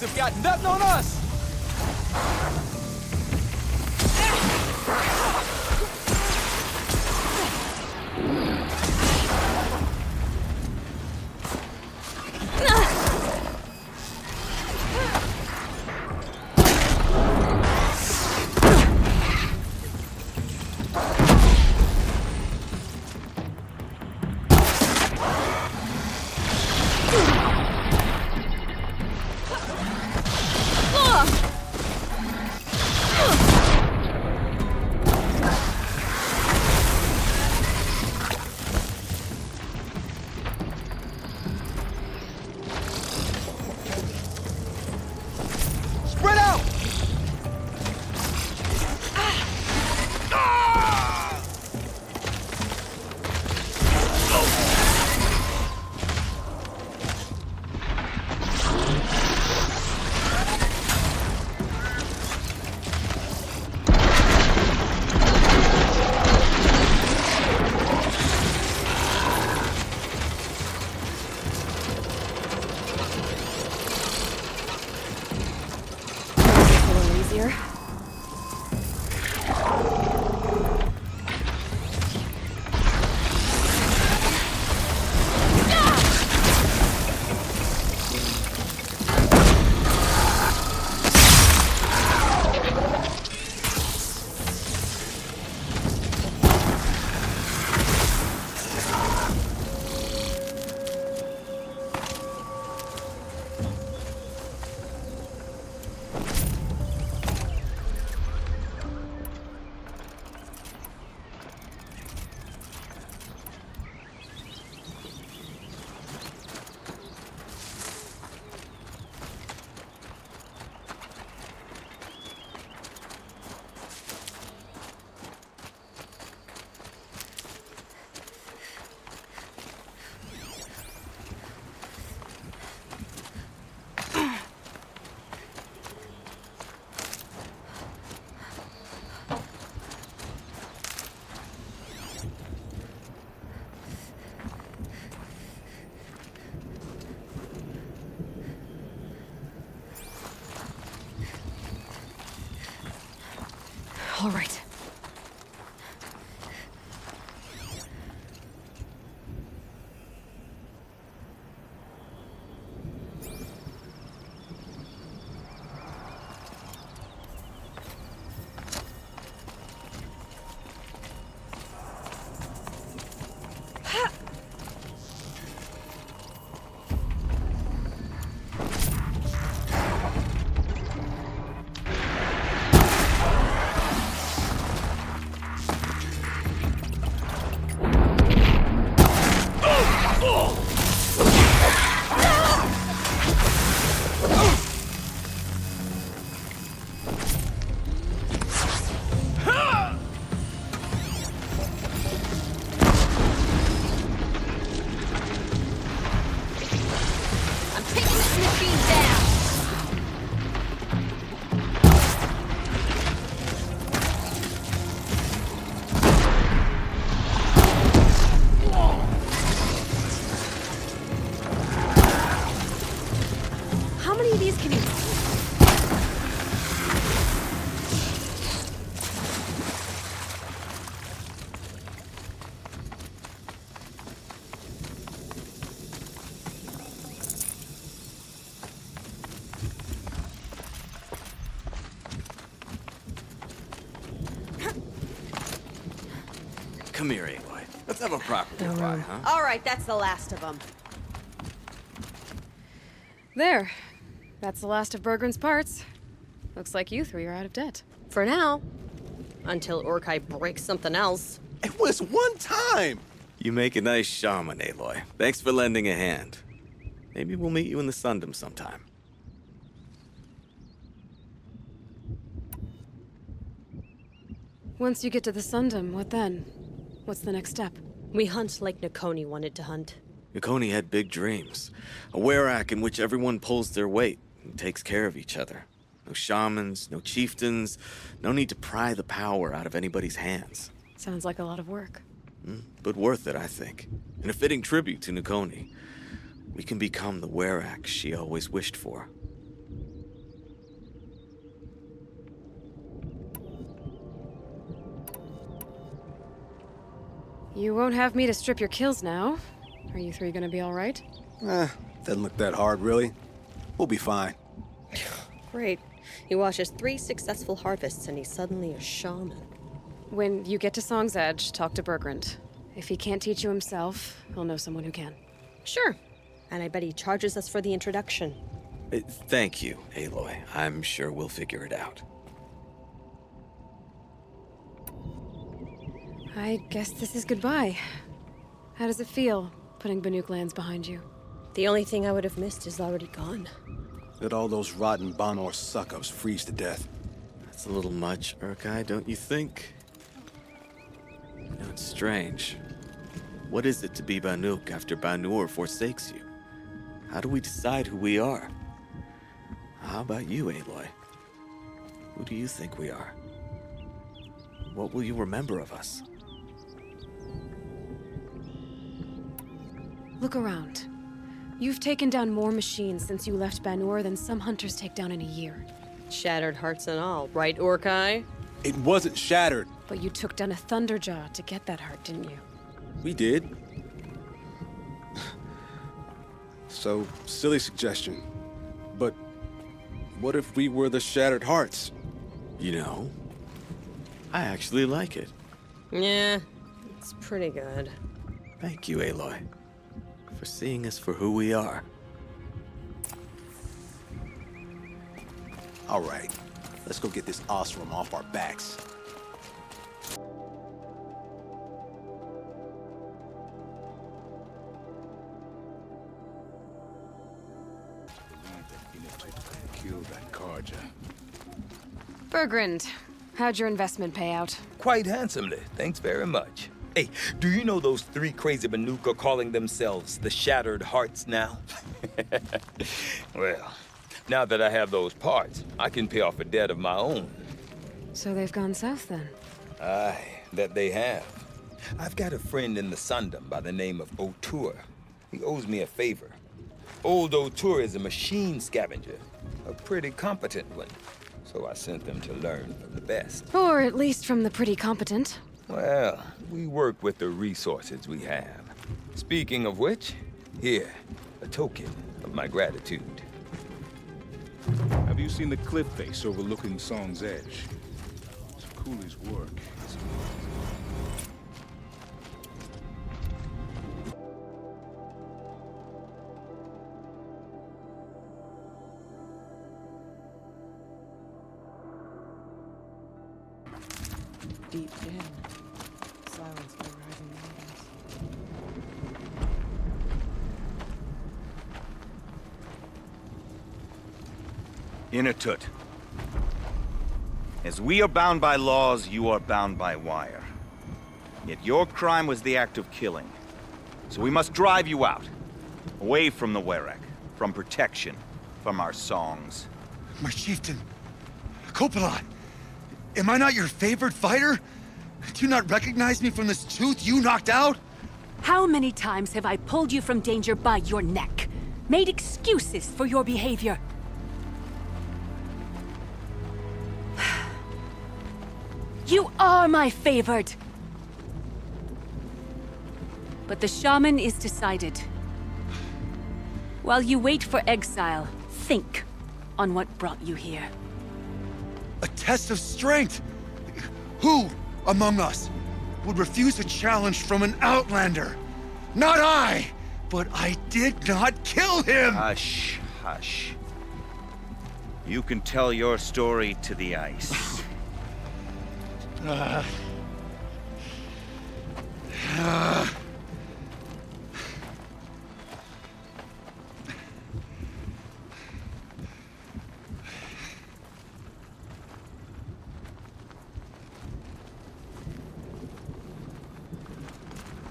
Have got nothing on us! All right. Come here, Aloy. Let's have a proper goodbye, huh? All right, that's the last of them. There. That's the last of Burgrend's parts. Looks like you three are out of debt. For now. Until Orkai breaks something else. It was one time! You make a nice shaman, Aloy. Thanks for lending a hand. Maybe we'll meet you in the Sundom sometime. Once you get to the Sundom, what then? What's the next step? We hunt like Nakoni wanted to hunt. Nakoni had big dreams. A Werak in which everyone pulls their weight and takes care of each other. No shamans, no chieftains, no need to pry the power out of anybody's hands. Sounds like a lot of work. But worth it, I think. And a fitting tribute to Nakoni. We can become the Werak she always wished for. You won't have me to strip your kills now. Are you three gonna be all right? Doesn't look that hard, really. We'll be fine. Great. He watches 3 successful harvests and he's suddenly a shaman. When you get to Song's Edge, talk to Burgrend. If he can't teach you himself, he'll know someone who can. Sure. And I bet he charges us for the introduction. Thank you, Aloy. I'm sure we'll figure it out. I guess this is goodbye. How does it feel, putting Banuk lands behind you? The only thing I would have missed is already gone. Let all those rotten Banor suck-ups freeze to death. That's a little much, Urkai, don't you think? You know, it's strange. What is it to be Banuk after Banur forsakes you? How do we decide who we are? How about you, Aloy? Who do you think we are? What will you remember of us? Look around. You've taken down more machines since you left Banur than some hunters take down in a year. Shattered hearts and all, right, Orkai? It wasn't shattered. But you took down a Thunderjaw to get that heart, didn't you? We did. So, silly suggestion. But what if we were the Shattered Hearts? You know, I actually like it. Yeah, it's pretty good. Thank you, Aloy, for seeing us for who we are. All right, let's go get this Ostrom off our backs. Burgrend, how'd your investment pay out? Quite handsomely, thanks very much. Hey, do you know those 3 crazy Banuk are calling themselves the Shattered Hearts now? Well, now that I have those parts, I can pay off a debt of my own. So they've gone south then? Aye, that they have. I've got a friend in the Sundom by the name of Outur. He owes me a favor. Old Outur is a machine scavenger, a pretty competent one. So I sent them to learn from the best. Or at least from the pretty competent. Well, we work with the resources we have. Speaking of which, here, a token of my gratitude. Have you seen the cliff face overlooking Song's Edge? It's Cooley's work. It's Deep in, silenced by rising mountains. Inatut. As we are bound by laws, you are bound by wire. Yet your crime was the act of killing. So we must drive you out. Away from the Werak. From protection. From our songs. My chieftain. Copeland. Am I not your favorite fighter? Do you not recognize me from this tooth you knocked out? How many times have I pulled you from danger by your neck? Made excuses for your behavior? You are my favored! But the shaman is decided. While you wait for exile, think on what brought you here. A test of strength! Who among us would refuse a challenge from an outlander? Not I! But I did not kill him! Hush, hush. You can tell your story to the ice.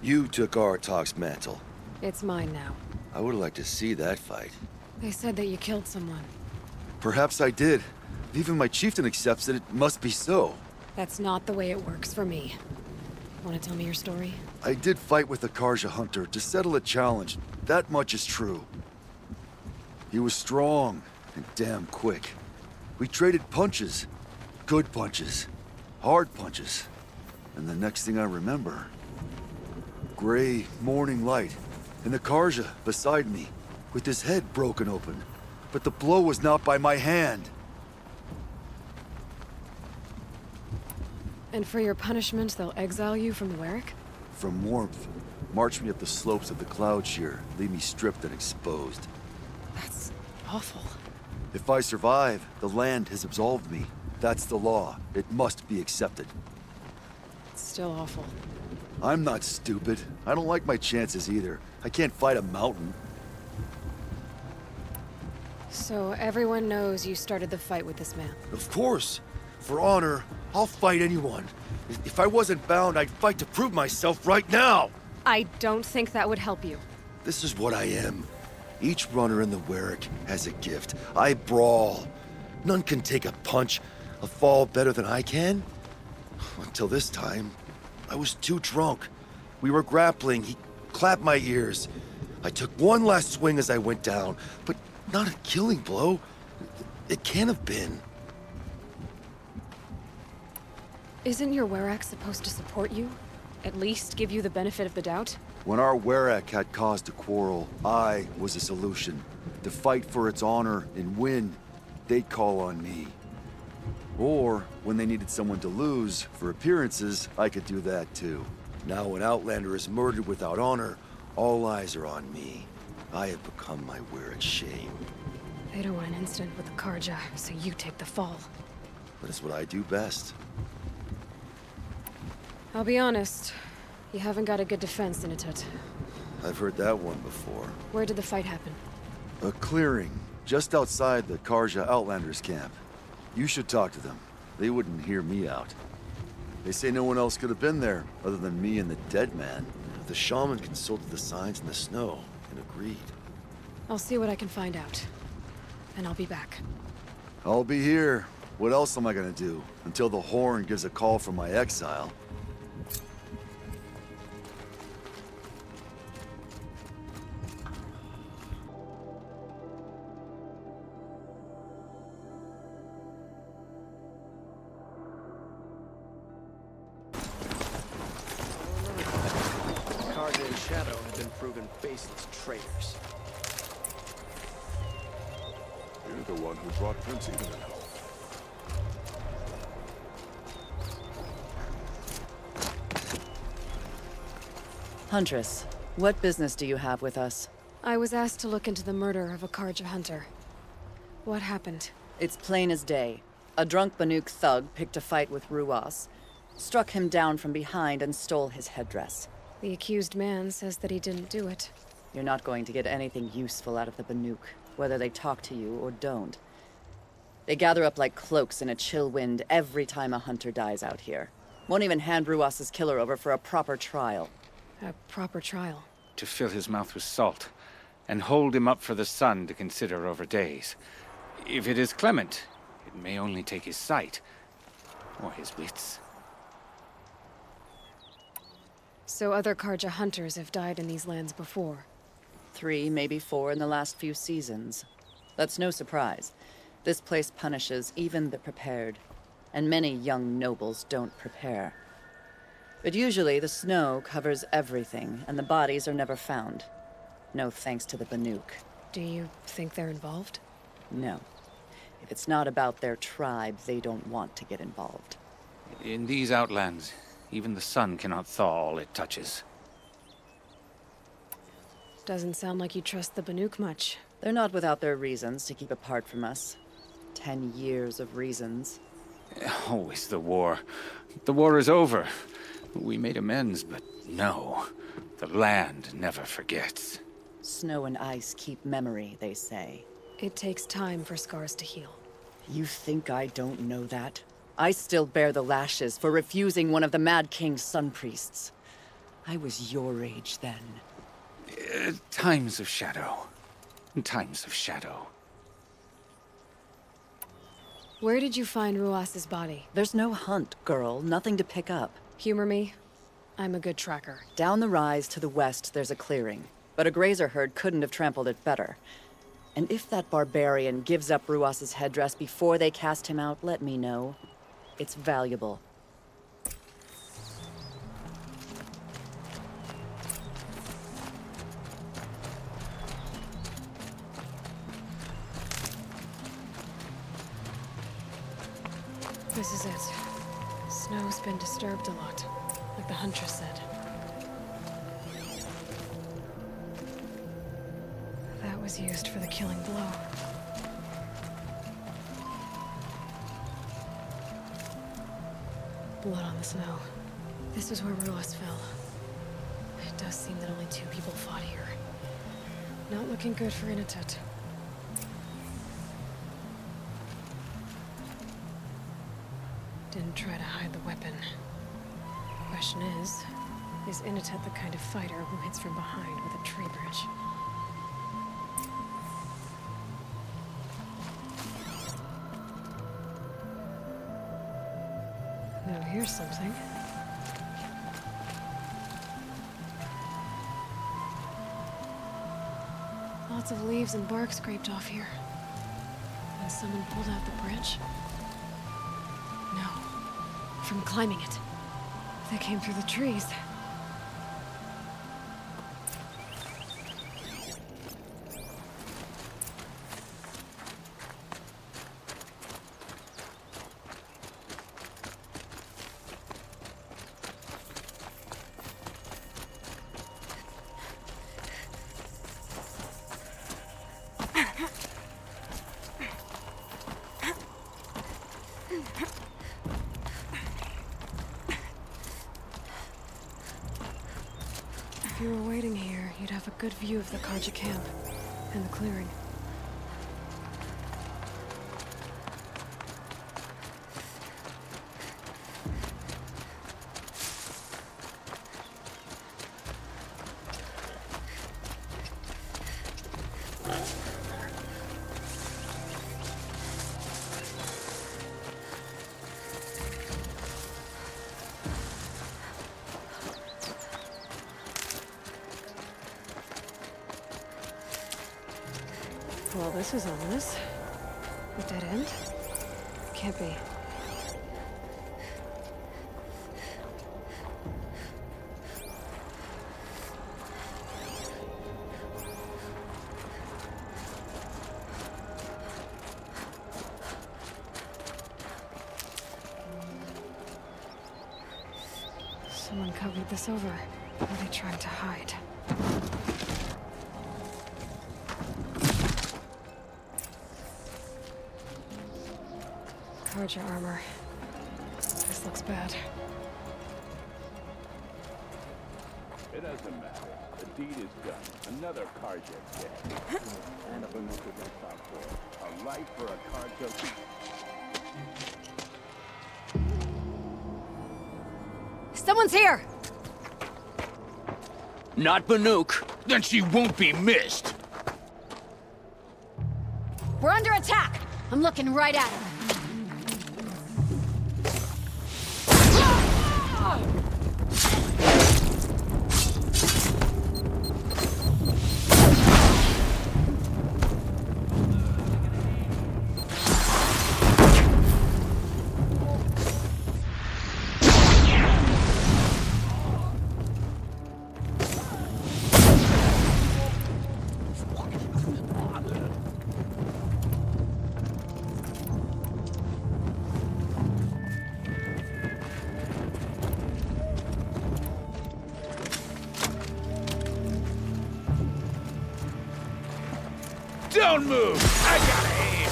You took Aratak's mantle. It's mine now. I would like to see that fight. They said that you killed someone. Perhaps I did. If even my chieftain accepts it, it must be so. That's not the way it works for me. Want to tell me your story? I did fight with a Karja hunter to settle a challenge. That much is true. He was strong and damn quick. We traded punches. Good punches. Hard punches. And the next thing I remember... gray morning light, and the Karja beside me, with his head broken open. But the blow was not by my hand. And for your punishment, they'll exile you from the Werak? From warmth, march me up the slopes of the Cloud Shear, leave me stripped and exposed. That's awful. If I survive, the land has absolved me. That's the law. It must be accepted. It's still awful. I'm not stupid. I don't like my chances either. I can't fight a mountain. So everyone knows you started the fight with this man? Of course. For honor, I'll fight anyone. If I wasn't bound, I'd fight to prove myself right now! I don't think that would help you. This is what I am. Each runner in the Werak has a gift. I brawl. None can take a punch, a fall better than I can. Until this time, I was too drunk. We were grappling. He clapped my ears. I took one last swing as I went down, but not a killing blow. It can't have been. Isn't your Werak supposed to support you? At least give you the benefit of the doubt? When our Werak had cause to quarrel, I was a solution. To fight for its honor and win, they'd call on me. Or, when they needed someone to lose, for appearances, I could do that too. Now when Outlander is murdered without honor, all eyes are on me. I have become my Werak's shame. They don't want an incident with the Karja, so you take the fall. But it's what I do best. I'll be honest, you haven't got a good defense, Inatut. I've heard that one before. Where did the fight happen? A clearing, just outside the Karja Outlanders camp. You should talk to them. They wouldn't hear me out. They say no one else could have been there, other than me and the dead man. The shaman consulted the signs in the snow and agreed. I'll see what I can find out. And I'll be back. I'll be here. What else am I gonna do? Until the Horn gives a call from my exile. self-proven baseless traitors. You're the one who brought Prince Eden home. Huntress, what business do you have with us? I was asked to look into the murder of a Karja hunter. What happened? It's plain as day. A drunk Banuk thug picked a fight with Ruas, struck him down from behind and stole his headdress. The accused man says that he didn't do it. You're not going to get anything useful out of the Banuk, whether they talk to you or don't. They gather up like cloaks in a chill wind every time a hunter dies out here. Won't even hand Ruas's killer over for a proper trial. A proper trial? To fill his mouth with salt, and hold him up for the sun to consider over days. If it is clement, it may only take his sight, or his wits. So other Karja hunters have died in these lands before? 3, maybe 4 in the last few seasons. That's no surprise. This place punishes even the prepared, and many young nobles don't prepare. But usually the snow covers everything, and the bodies are never found. No thanks to the Banuk. Do you think they're involved? No. If it's not about their tribe, they don't want to get involved. In these outlands, even the sun cannot thaw all it touches. Doesn't sound like you trust the Banuk much. They're not without their reasons to keep apart from us. 10 years of reasons. Always the war. The war is over. We made amends, but no. The land never forgets. Snow and ice keep memory, they say. It takes time for scars to heal. You think I don't know that? I still bear the lashes for refusing one of the Mad King's sun priests. I was your age then. Times of shadow. Times of shadow. Where did you find Ruas's body? There's no hunt, girl. Nothing to pick up. Humor me. I'm a good tracker. Down the rise to the west, there's a clearing. But a grazer herd couldn't have trampled it better. And if that barbarian gives up Ruas's headdress before they cast him out, let me know. It's valuable. This is it. Snow's been disturbed a lot, like the Huntress said. That was used for the killing blow. Blood on the snow. This is where Ruas fell. It does seem that only 2 people fought here. Not looking good for Inatet. Didn't try to hide the weapon. Question is Inatet the kind of fighter who hits from behind with a tree bridge? Now here's something. Lots of leaves and bark scraped off here. And someone pulled out the bridge? No. From climbing it. They came through the trees. If you were waiting here, you'd have a good view of the Karja camp and the clearing. Well, this is ominous. A dead end? Can't be. Someone covered this over. What are they trying to hide? Karja armor. This looks bad. It doesn't matter. The deed is done. Another Karja dead. And a Banuka gets out for a life for a Karja. Someone's here! Not Banuk. Then she won't be missed. We're under attack! I'm looking right at him. Don't move! I got aim!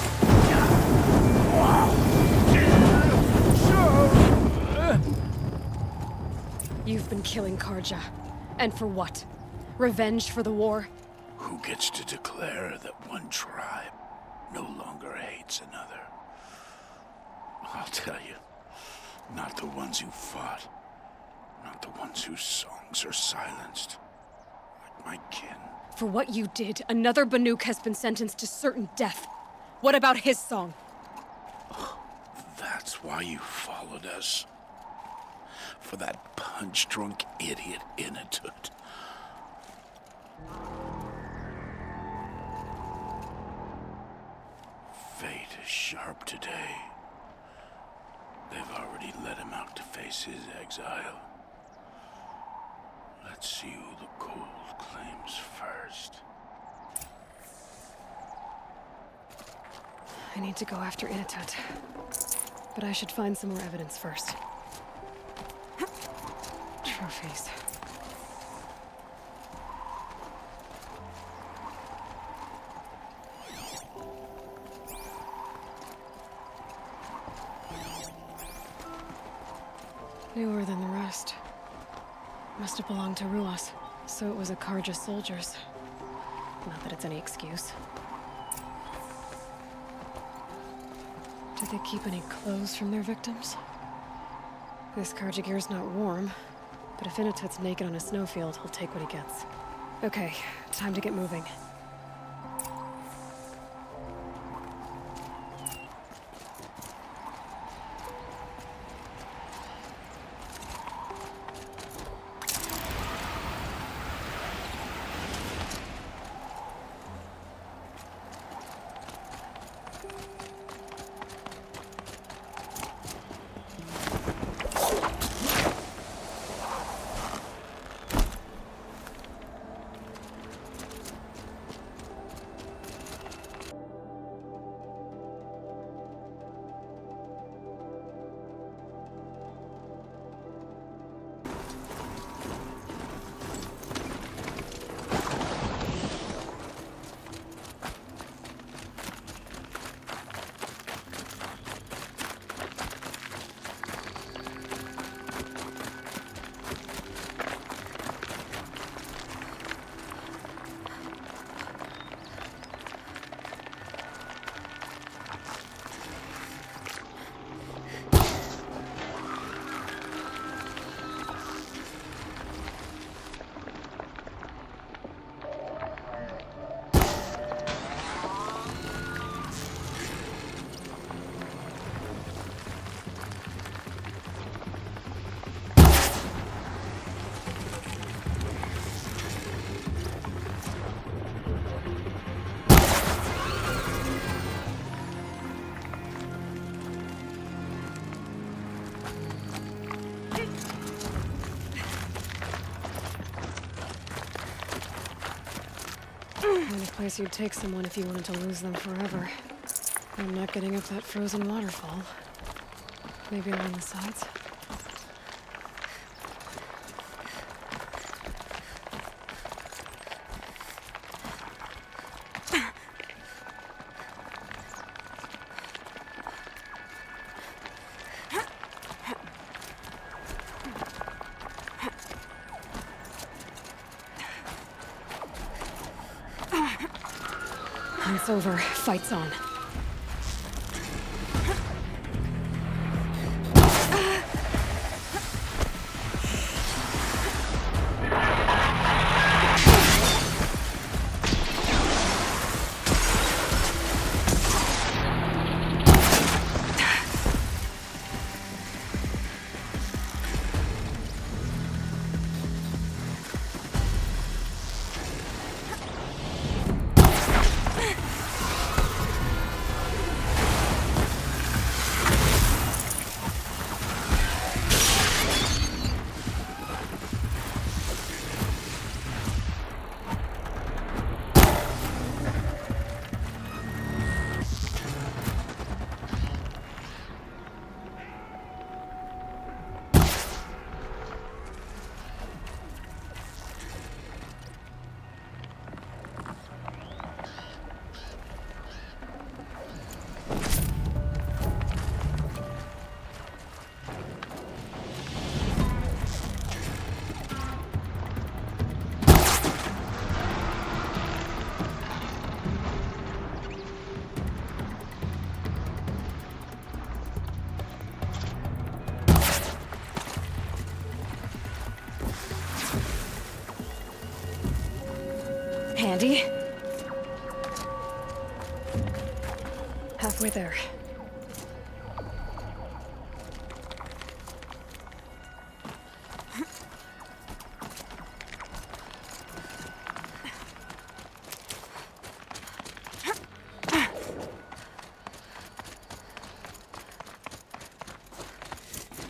You've been killing Karja. And for what? Revenge for the war? Who gets to declare that one tribe no longer hates another? I'll tell you, not the ones who fought, not the ones whose songs are silenced, like my kin. For what you did, another Banuk has been sentenced to certain death. What about his song? That's why you followed us. For that punch-drunk idiot Inatut. Fate is sharp today. They've already let him out to face his exile. Let's see who the cold claims first. I need to go after Inatut. But I should find some more evidence first. Trophies. Newer than the rest. Must have belonged to Ruas, so it was a Karja soldier's. Not that it's any excuse. Do they keep any clothes from their victims? This Karja gear's not warm, but if Inatut's naked on a snowfield, he'll take what he gets. Okay, time to get moving. Kind of place you'd take someone if you wanted to lose them forever. I'm not getting up that frozen waterfall. Maybe along the sides? It's over. Fight's on. Handy. Halfway there.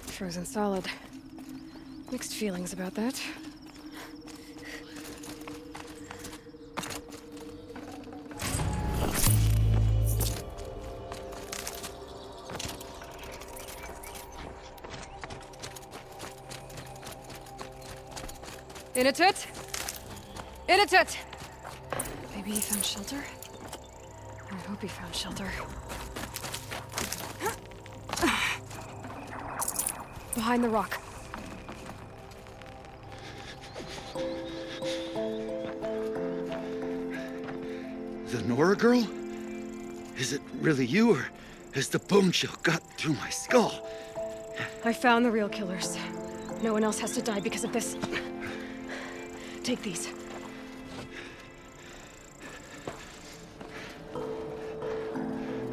Frozen solid. Mixed feelings about that. Inatut! Inatut! Maybe he found shelter? I hope he found shelter. Behind the rock. The Nora girl? Is it really you, or has the bone chill got through my skull? I found the real killers. No one else has to die because of this. Take these.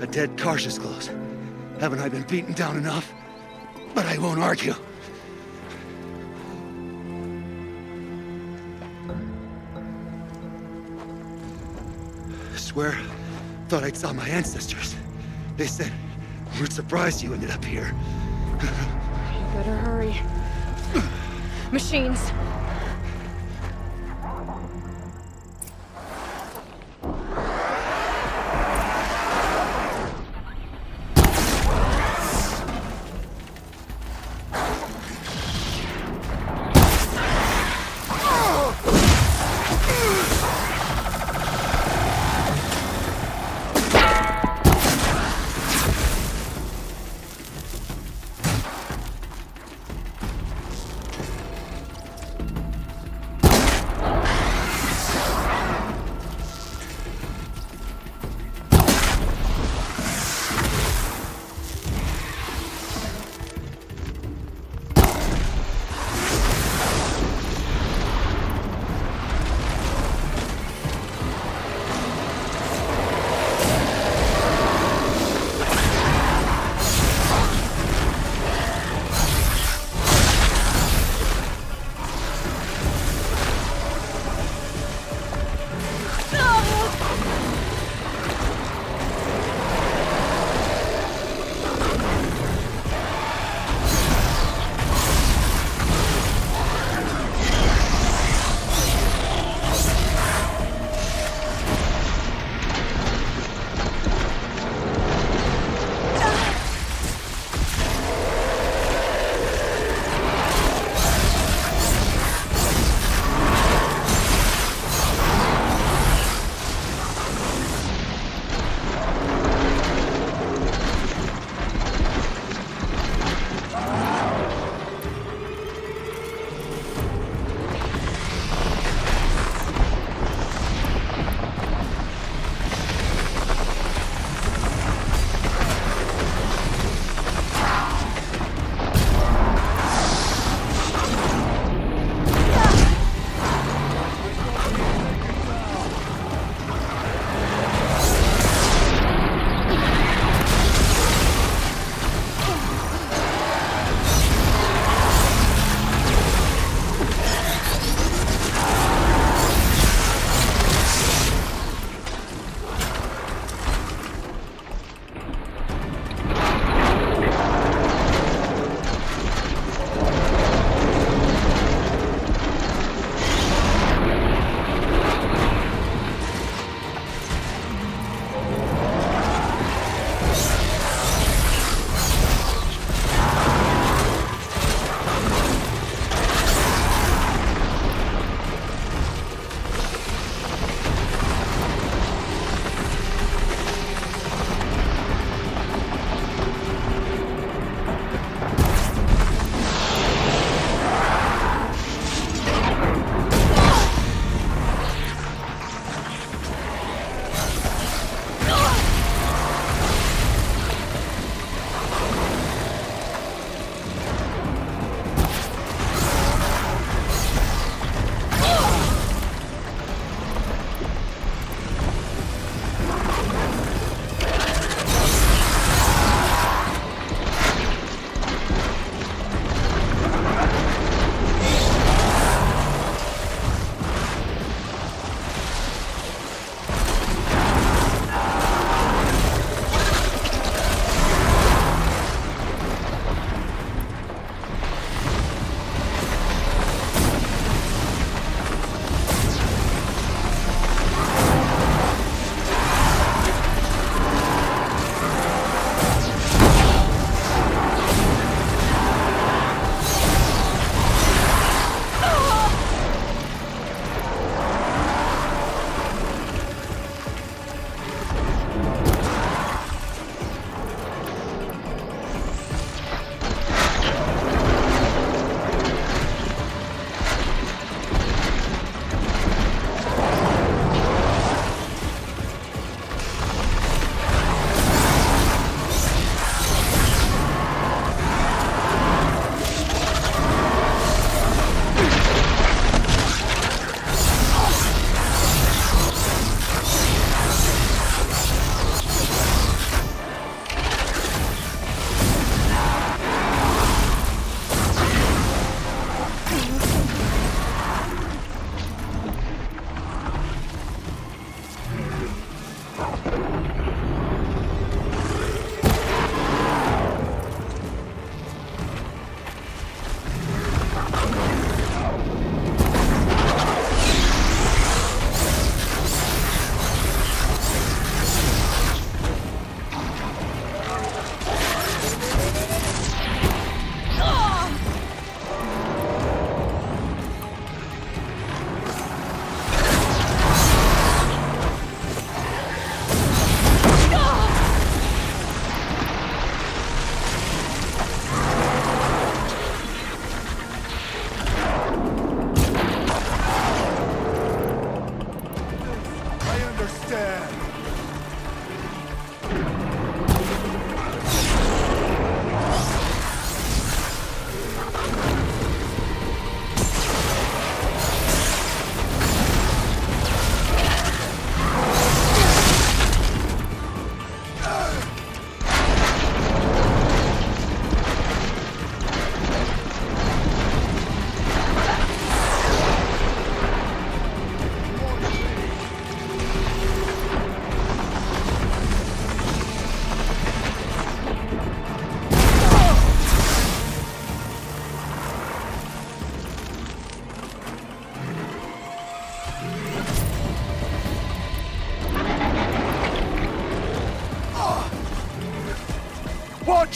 A dead Karsh's clothes. Haven't I been beaten down enough? But I won't argue. I swear, thought I saw my ancestors. They said, we're surprised you ended up here. You better hurry. Machines.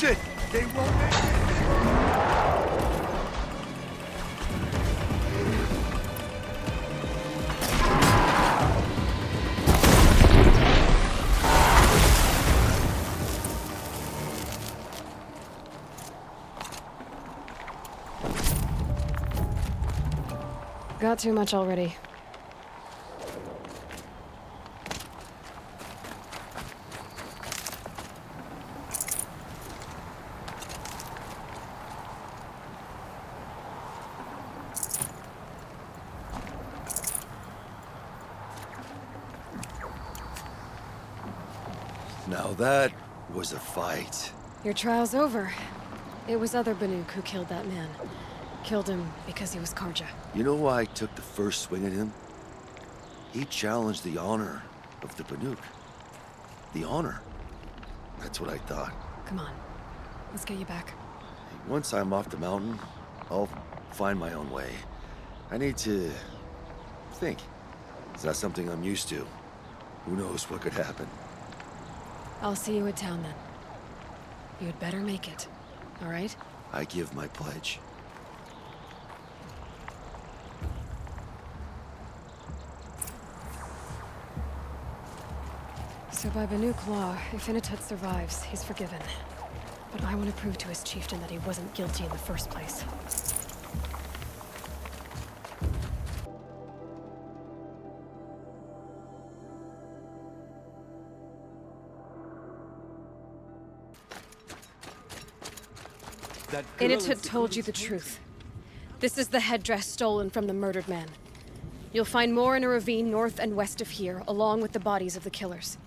Watch it! They won't make it! Got too much already. Now that was a fight. Your trial's over. It was other Banuk who killed that man. Killed him because he was Karja. You know why I took the first swing at him? He challenged the honor of the Banuk. The honor. That's what I thought. Come on. Let's get you back. Once I'm off the mountain, I'll find my own way. I need to think. It's not something I'm used to. Who knows what could happen? I'll see you at town then. You'd better make it, all right? I give my pledge. So by Banuk law, if Inatut survives, he's forgiven. But I want to prove to his chieftain that he wasn't guilty in the first place. Inatut told you the truth. This is the headdress stolen from the murdered man. You'll find more in a ravine north and west of here, along with the bodies of the killers.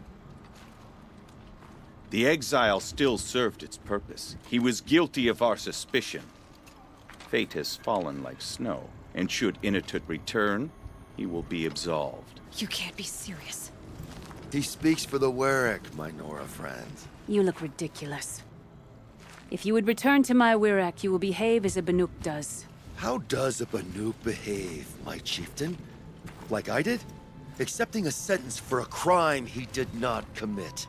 The exile still served its purpose. He was guilty of our suspicion. Fate has fallen like snow, and should Inatut return, he will be absolved. You can't be serious. He speaks for the Werak, my Nora friend. You look ridiculous. If you would return to my Werak, you will behave as a Banuk does. How does a Banuk behave, my chieftain? Like I did? Accepting a sentence for a crime he did not commit.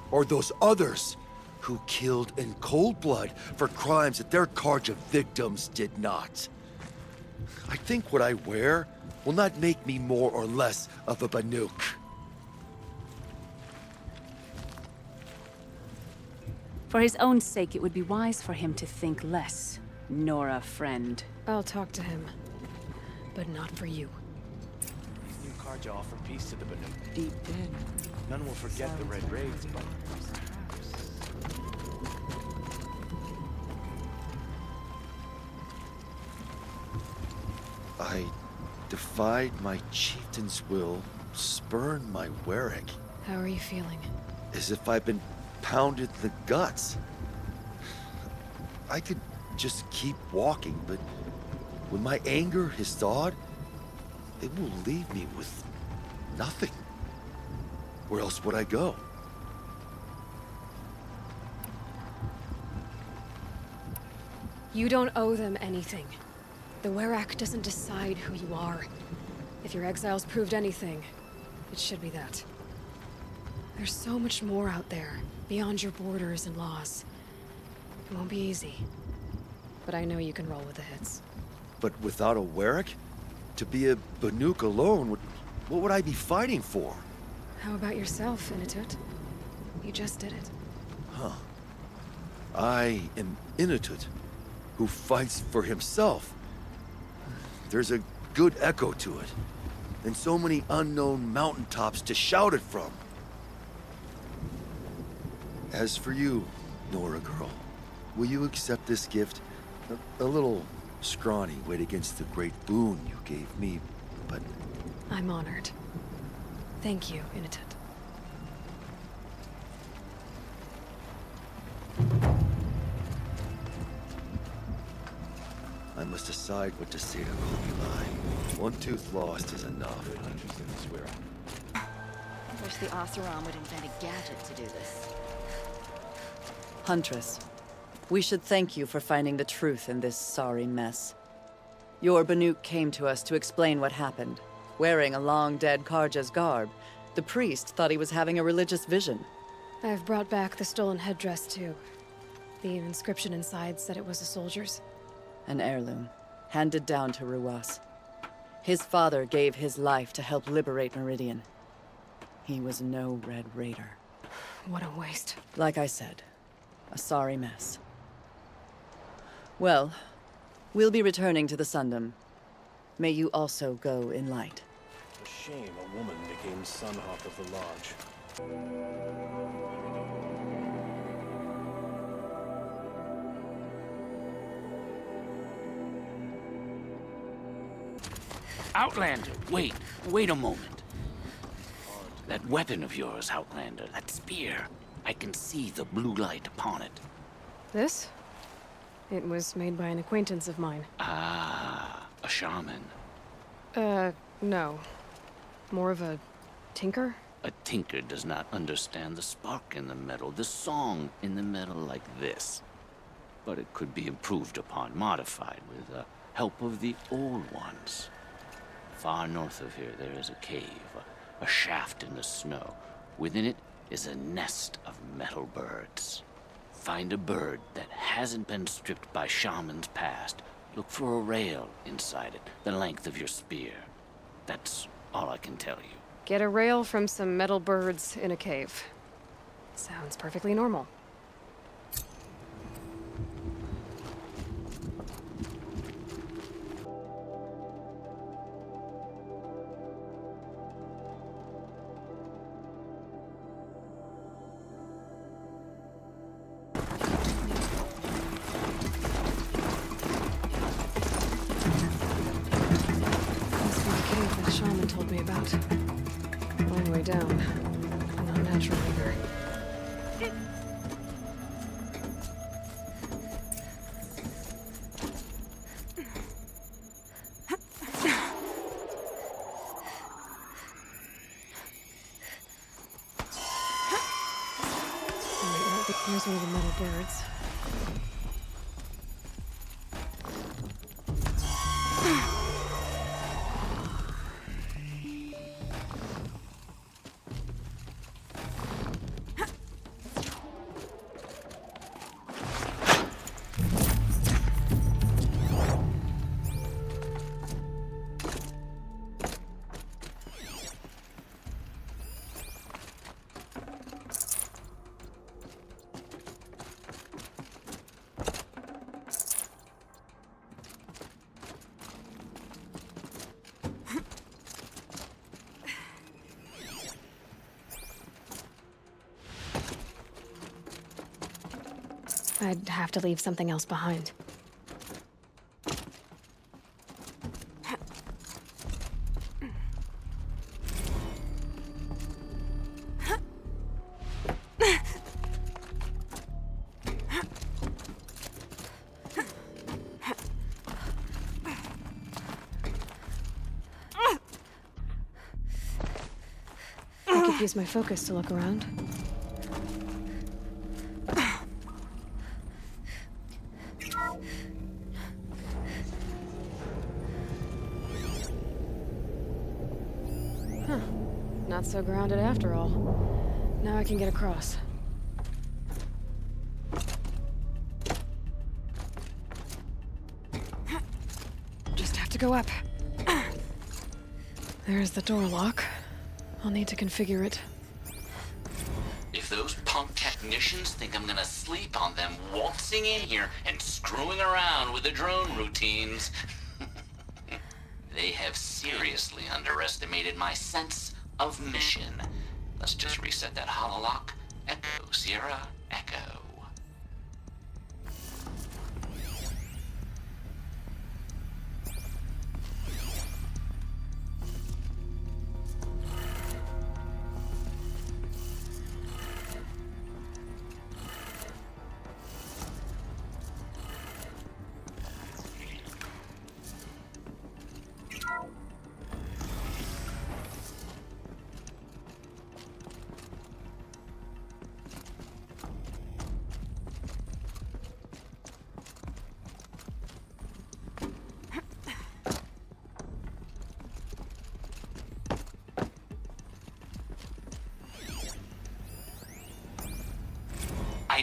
Or those others who killed in cold blood for crimes that their Karja victims did not. I think what I wear will not make me more or less of a Banuk. For his own sake, it would be wise for him to think less. Nora, friend. I'll talk to him. But not for you. New Karja offer peace to the Banuk. Deep in. None will forget the Red Raids, but... I defied my chieftain's will, spurned my Werak. How are you feeling? As if I've been pounded in the guts. I could just keep walking, but when my anger is thawed, it will leave me with nothing. Where else would I go? You don't owe them anything. The Werak doesn't decide who you are. If your exile's proved anything, it should be that. There's so much more out there, beyond your borders and laws. It won't be easy. But I know you can roll with the hits. But without a Werak? To be a Banuk alone, what would I be fighting for? How about yourself, Inatut? You just did it. Huh. I am Inatut, who fights for himself. There's a good echo to it, and so many unknown mountaintops to shout it from. As for you, Nora girl, will you accept this gift? A little scrawny weighed against the great boon you gave me, but... I'm honored. Thank you, Inatut. I must decide what to say to Kubilai. One tooth lost is enough. Wish the Oseram would invent a gadget to do this. Huntress, we should thank you for finding the truth in this sorry mess. Your Banuk came to us to explain what happened. Wearing a long-dead Karja's garb, the priest thought he was having a religious vision. I've brought back the stolen headdress, too. The inscription inside said it was a soldier's. An heirloom, handed down to Ruas. His father gave his life to help liberate Meridian. He was no Red Raider. What a waste. Like I said, a sorry mess. Well, we'll be returning to the Sundom. May you also go in light. A shame a woman became Sunhawk of the Lodge. Outlander, wait a moment. That weapon of yours, Outlander, that spear. I can see the blue light upon it. This? It was made by an acquaintance of mine. Ah, a shaman. No. More of a tinker? A tinker does not understand the spark in the metal, the song in the metal like this. But it could be improved upon, modified with the help of the old ones. Far north of here, there is a cave, a shaft in the snow. Within it is a nest of metal birds. Find a bird that hasn't been stripped by shamans past. Look for a rail inside it, the length of your spear. That's all I can tell you. Get a rail from some metal birds in a cave. Sounds perfectly normal. Long way down. Not natural either. Here's one of the metal birds. I'd have to leave something else behind. I could use my focus to look around. Not so grounded after all. Now I can get across. Just have to go up. There's the door lock. I'll need to configure it. If those punk technicians think I'm gonna sleep on them waltzing in here and screwing around with the drone routines, they have seriously underestimated my sense of mission. Let's just reset that hololock. Echo, Sierra, Echo.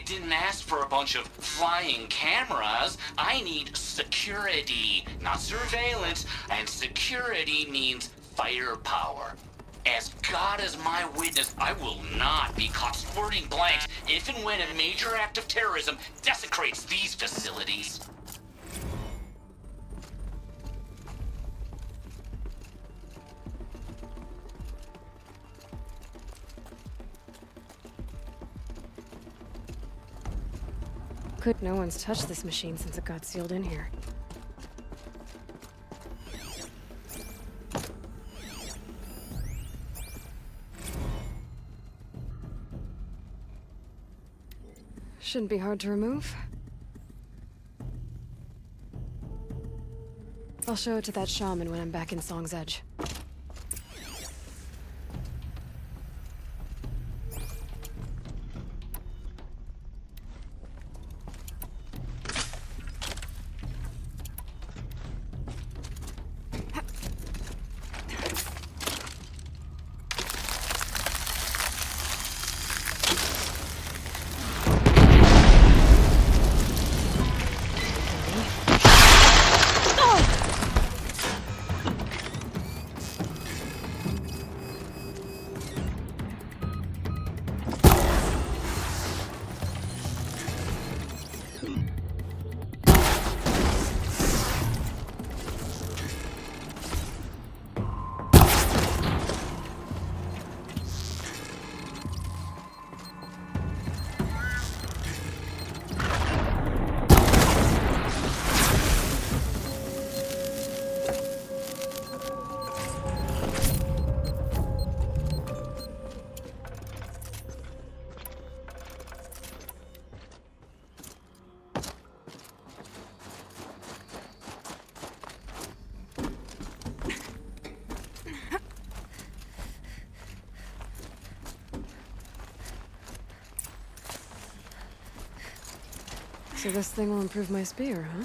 didn't ask for a bunch of flying cameras. I need security, not surveillance. And security means firepower. As God is my witness, I will not be caught squirting blanks if and when a major act of terrorism desecrates these facilities. Good, no one's touched this machine since it got sealed in here. Shouldn't be hard to remove. I'll show it to that shaman when I'm back in Song's Edge. So this thing will improve my spear, huh?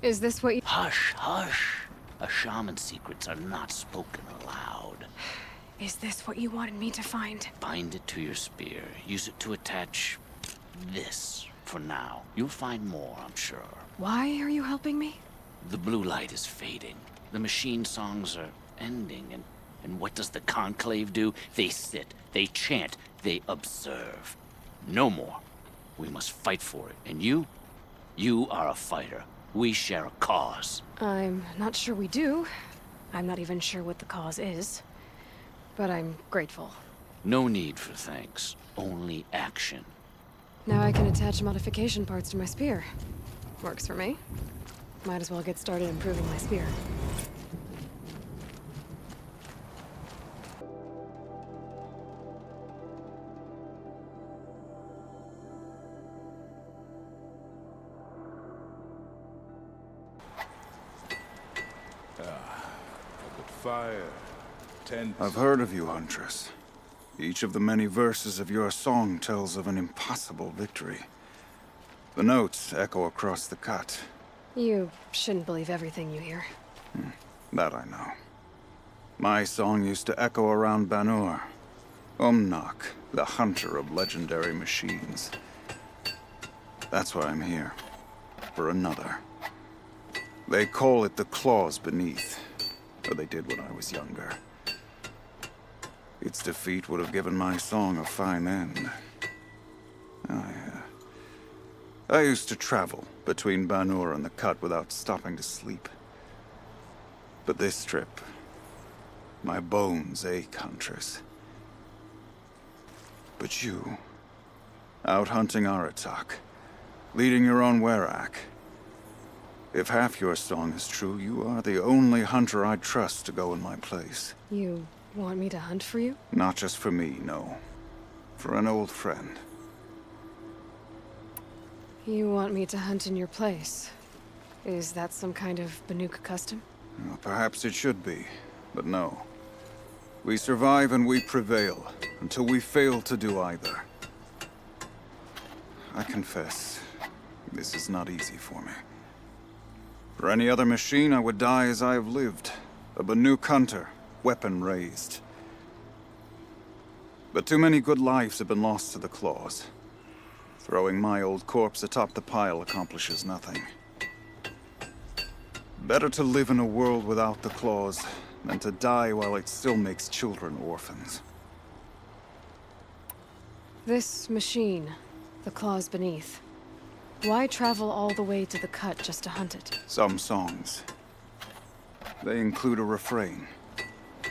Is this what you— Hush, hush. A shaman's secrets are not spoken aloud. Is this what you wanted me to find? Bind it to your spear. Use it to attach this for now. You'll find more, I'm sure. Why are you helping me? The blue light is fading. The machine songs are ending, and what does the Conclave do? They sit, they chant, they observe. No more. We must fight for it. And you are a fighter. We share a cause. I'm not sure we do. I'm not even sure what the cause is. But I'm grateful. No need for thanks. Only action. Now I can attach modification parts to my spear. Works for me. Might as well get started improving my spear. Fire. I've heard of you, Huntress. Each of the many verses of your song tells of an impossible victory. The notes echo across the cut. You shouldn't believe everything you hear. That I know. My song used to echo around Banur. Umnak, the hunter of legendary machines. That's why I'm here. For another. They call it the Claws Beneath. Or they did when I was younger. Its defeat would have given my song a fine end. I used to travel between Banur and the Cut without stopping to sleep. But this trip, my bones ache, Huntress. But you, out hunting Aratak, leading your own Werak. If half your song is true, you are the only hunter I'd trust to go in my place. You want me to hunt for you? Not just for me, no. For an old friend. You want me to hunt in your place? Is that some kind of Banuk custom? Well, perhaps it should be, but no. We survive and we prevail, until we fail to do either. I confess, this is not easy for me. For any other machine, I would die as I have lived. A Banuk hunter, weapon raised. But too many good lives have been lost to the claws. Throwing my old corpse atop the pile accomplishes nothing. Better to live in a world without the claws than to die while it still makes children orphans. This machine, the claws beneath. Why travel all the way to the cut just to hunt it? Some songs. They include a refrain.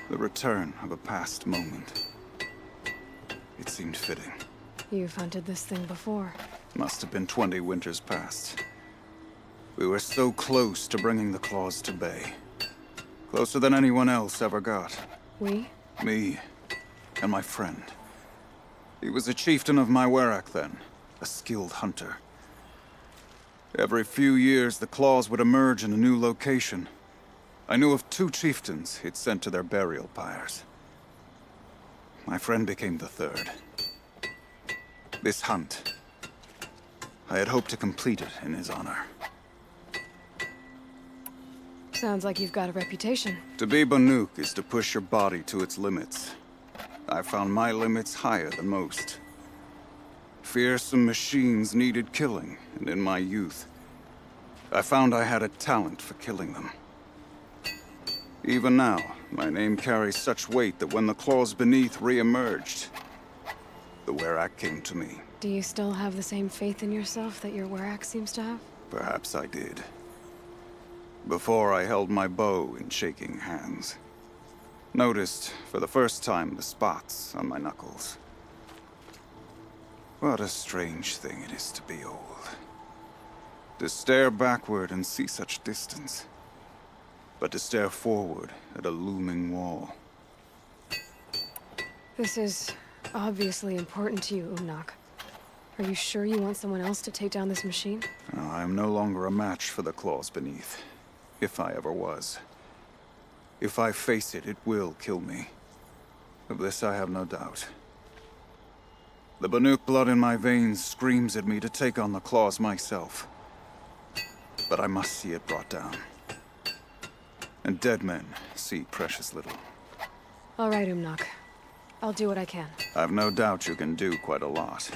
The return of a past moment. It seemed fitting. You've hunted this thing before. Must have been 20 winters past. We were so close to bringing the claws to bay. Closer than anyone else ever got. We? Me and my friend. He was a chieftain of my Werak then, a skilled hunter. Every few years, the claws would emerge in a new location. I knew of 2 chieftains he'd sent to their burial pyres. My friend became the 3rd. This hunt, I had hoped to complete it in his honor. Sounds like you've got a reputation. To be Banuk is to push your body to its limits. I found my limits higher than most. Fearsome machines needed killing, and in my youth, I found I had a talent for killing them. Even now, my name carries such weight that when the claws beneath re-emerged, the Werak came to me. Do you still have the same faith in yourself that your Werak seems to have? Perhaps I did. Before I held my bow in shaking hands. Noticed, for the first time, the spots on my knuckles. What a strange thing it is to be old. To stare backward and see such distance. But to stare forward at a looming wall. This is obviously important to you, Umnak. Are you sure you want someone else to take down this machine? I am no longer a match for the claws beneath. If I ever was. If I face it, it will kill me. Of this I have no doubt. The Banuk blood in my veins screams at me to take on the claws myself. But I must see it brought down. And dead men see precious little. All right, Umnak. I'll do what I can. I've no doubt you can do quite a lot.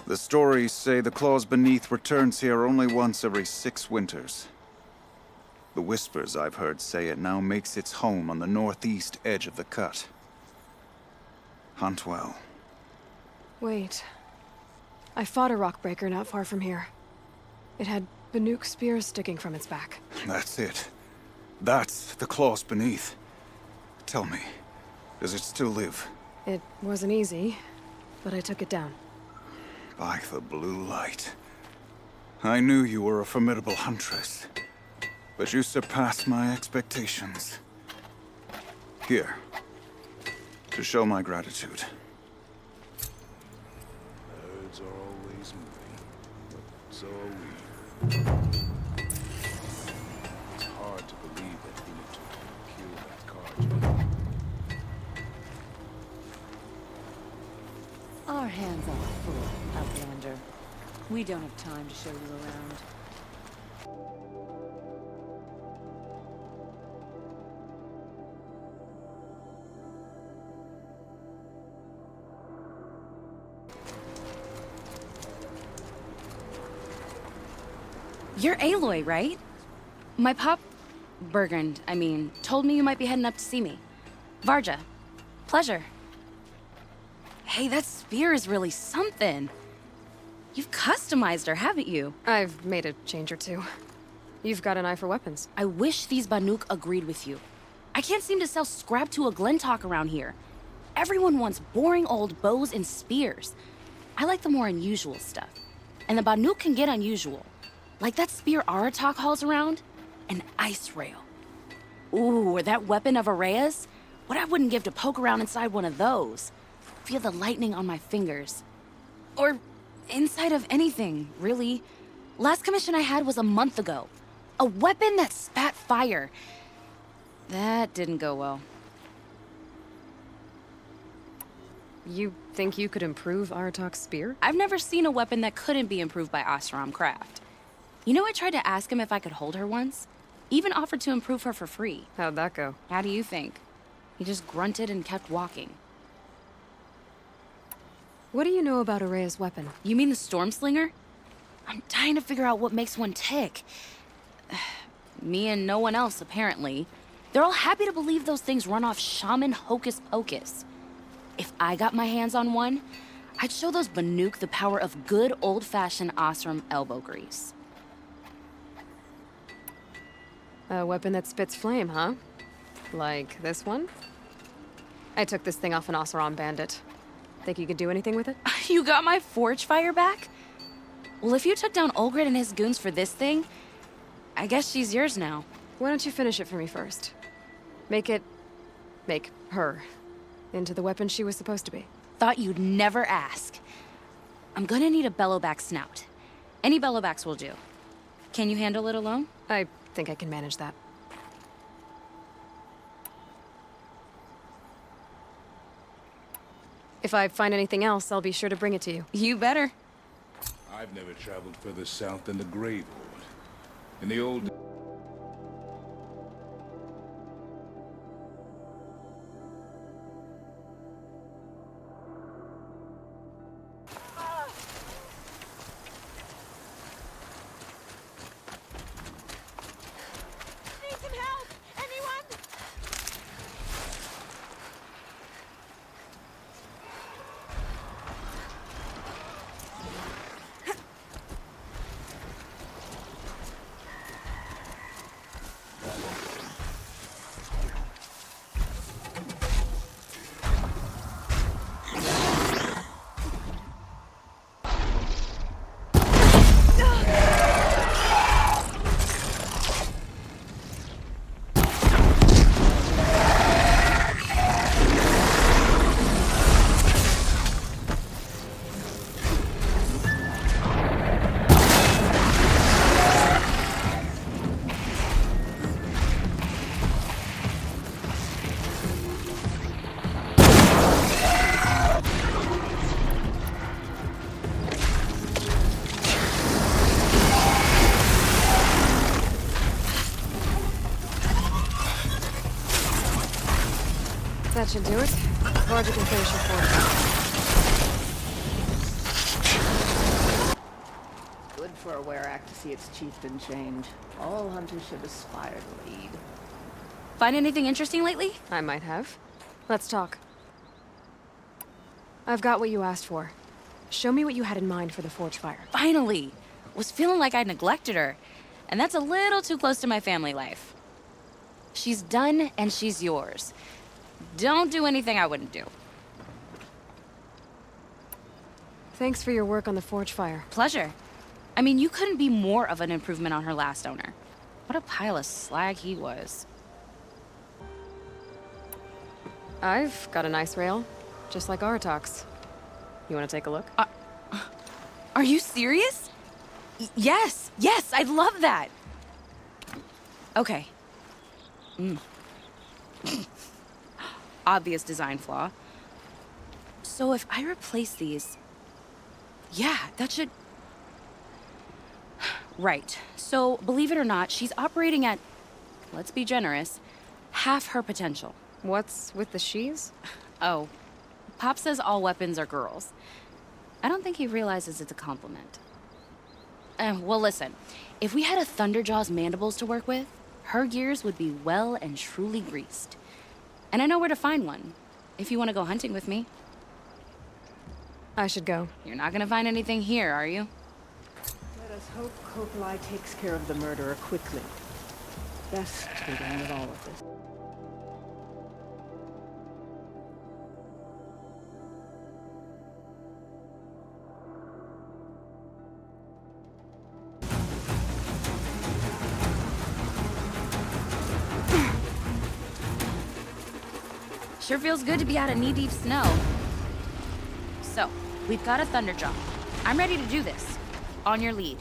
The stories say the claws beneath returns here only once every 6 winters. The whispers I've heard say it now makes its home on the northeast edge of the cut. Hunt well. Wait. I fought a rockbreaker not far from here. It had Banuk spears sticking from its back. That's it. That's the claws beneath. Tell me, does it still live? It wasn't easy, but I took it down. By the blue light. I knew you were a formidable huntress. But you surpassed my expectations. Here. To show my gratitude. Birds are always moving, but so are we. It's hard to believe that Naltuk killed that Carja. Our hands are full, Outlander. We don't have time to show you around. You're Aloy, right? My pop... Burgrend, I mean, told me you might be heading up to see me. Varja. Pleasure. Hey, that spear is really something. You've customized her, haven't you? I've made a change or two. You've got an eye for weapons. I wish these Banuk agreed with you. I can't seem to sell scrap to a Glentalk around here. Everyone wants boring old bows and spears. I like the more unusual stuff. And the Banuk can get unusual. Like that spear Aratak hauls around, an Icerail. Ooh, or that weapon of Ourea's? What I wouldn't give to poke around inside one of those. Feel the lightning on my fingers. Or inside of anything, really. Last commission I had was a month ago. A weapon that spat fire. That didn't go well. You think you could improve Aratak's spear? I've never seen a weapon that couldn't be improved by Oseram craft. You know, I tried to ask him if I could hold her once. Even offered to improve her for free. How'd that go? How do you think? He just grunted and kept walking. What do you know about Ourea's weapon? You mean the Stormslinger? I'm dying to figure out what makes one tick. Me and no one else, apparently. They're all happy to believe those things run off shaman hocus pocus. If I got my hands on one, I'd show those Banuk the power of good old-fashioned Oseram elbow grease. A weapon that spits flame, huh? Like this one? I took this thing off an Oseram bandit. Think you could do anything with it? You got my Forgefire back? Well, if you took down Ulgrid and his goons for this thing, I guess she's yours now. Why don't you finish it for me first? Make her into the weapon she was supposed to be. Thought you'd never ask. I'm gonna need a Bellowback snout. Any Bellowbacks will do. Can you handle it alone? I think I can manage that. If I find anything else, I'll be sure to bring it to you. You better. I've never traveled further south than the Grave-Hoard. In the old... That should do it. Roger can finish it for you. Good for a Werak to see its chieftain change. All hunters should aspire to lead. Find anything interesting lately? I might have. Let's talk. I've got what you asked for. Show me what you had in mind for the Forgefire. Finally! Was feeling like I neglected her. And that's a little too close to my family life. She's done, and she's yours. Don't do anything I wouldn't do. Thanks for your work on the Forgefire. Pleasure. I mean, you couldn't be more of an improvement on her last owner. What a pile of slag he was. I've got an Icerail, just like Aratak's. You want to take a look? Are you serious? Yes, I'd love that. Okay. Obvious design flaw. So if I replace these... Yeah, that should... Right. So, believe it or not, she's operating at, let's be generous, half her potential. What's with the she's? Oh, Pop says all weapons are girls. I don't think he realizes it's a compliment. Well, listen. If we had a Thunderjaw's mandibles to work with, her gears would be well and truly greased. And I know where to find one, if you want to go hunting with me. I should go. You're not gonna find anything here, are you? Let us hope Kokolai takes care of the murderer quickly. Best to be done with all of this. Sure feels good to be out of knee-deep snow. So, we've got a Thunderjaw. I'm ready to do this. On your lead.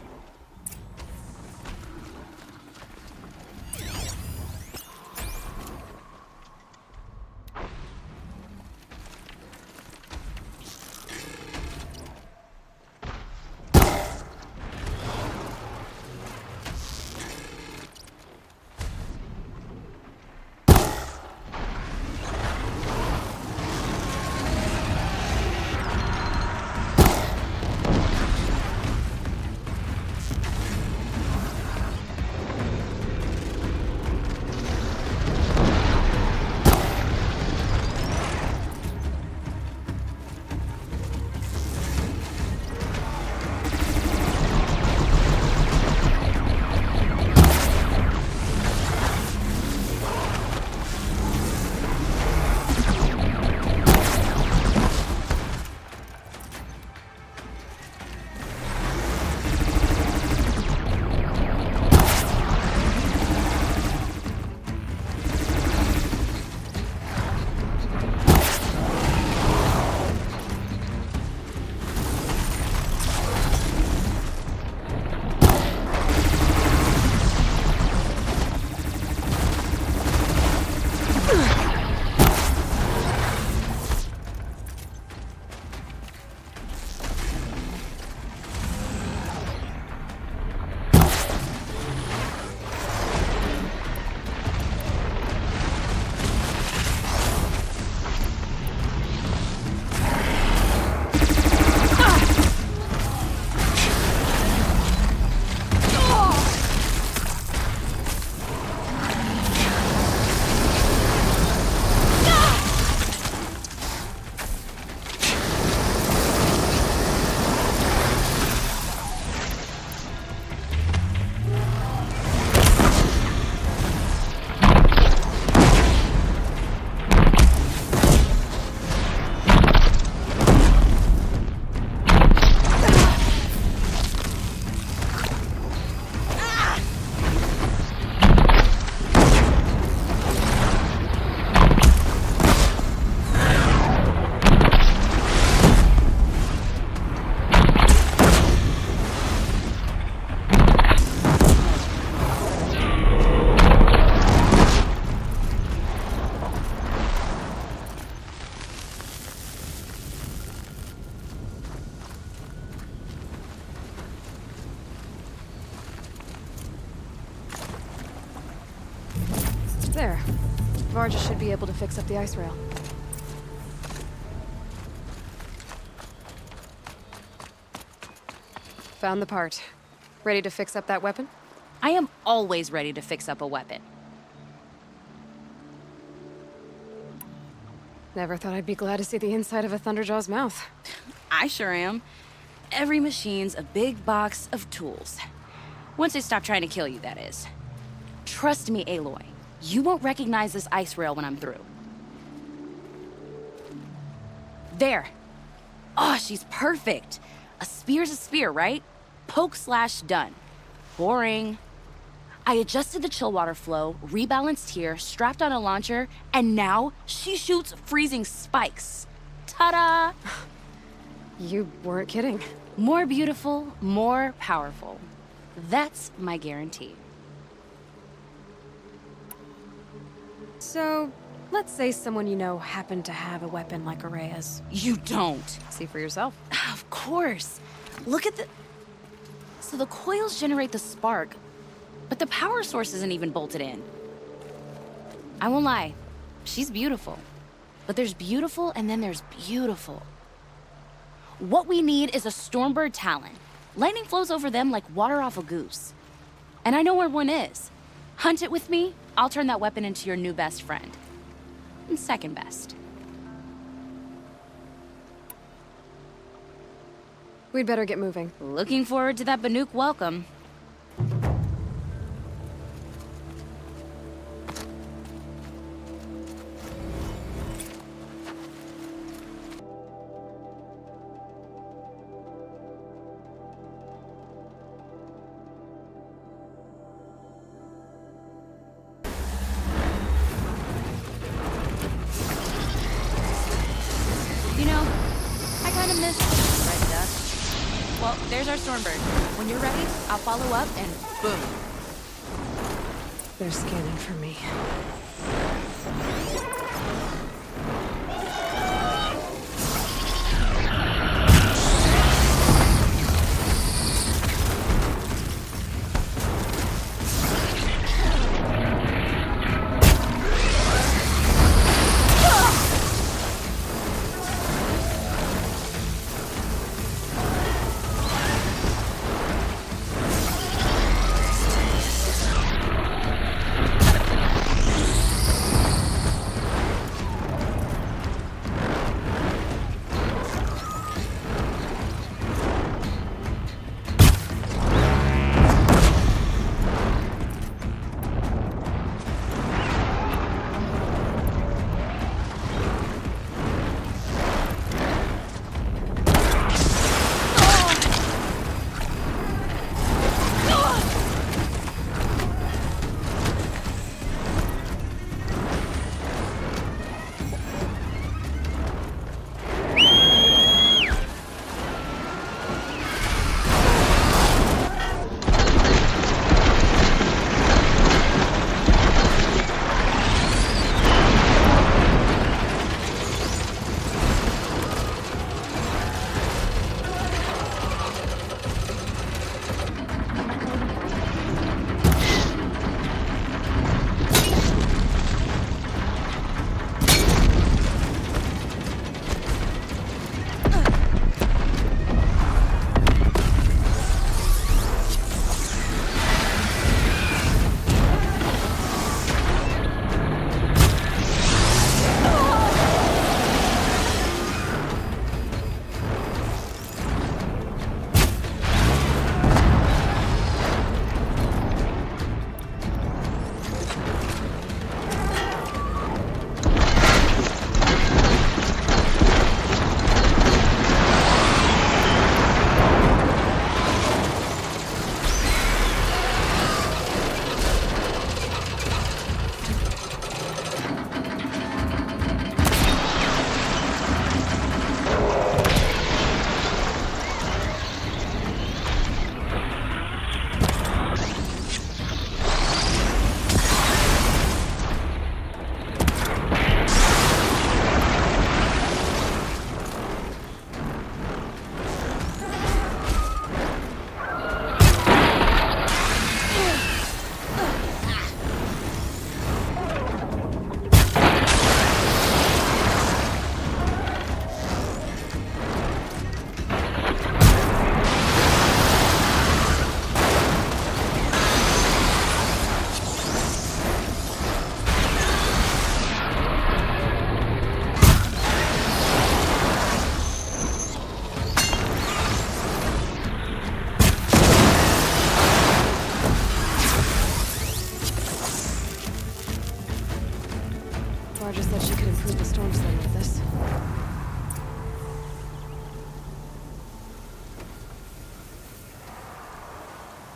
There. Varja should be able to fix up the Icerail. Found the part. Ready to fix up that weapon? I am always ready to fix up a weapon. Never thought I'd be glad to see the inside of a Thunderjaw's mouth. I sure am. Every machine's a big box of tools. Once they stop trying to kill you, that is. Trust me, Aloy. You won't recognize this Icerail when I'm through. There. Oh, she's perfect. A spear's a spear, right? Poke slash done. Boring. I adjusted the chill water flow, rebalanced here, strapped on a launcher, and now she shoots freezing spikes. Ta-da! You weren't kidding. More beautiful, more powerful. That's my guarantee. So, let's say someone you know happened to have a weapon like Ourea's. You don't. See for yourself. Of course. Look at the... So the coils generate the spark, but the power source isn't even bolted in. I won't lie. She's beautiful. But there's beautiful and then there's beautiful. What we need is a Stormbird Talon. Lightning flows over them like water off a goose. And I know where one is. Hunt it with me, I'll turn that weapon into your new best friend. And second best. We'd better get moving. Looking forward to that Banuk welcome. You know, I kind of miss Red Duck. Well, there's our Stormbird. When you're ready, I'll follow up and boom. They're scanning for me.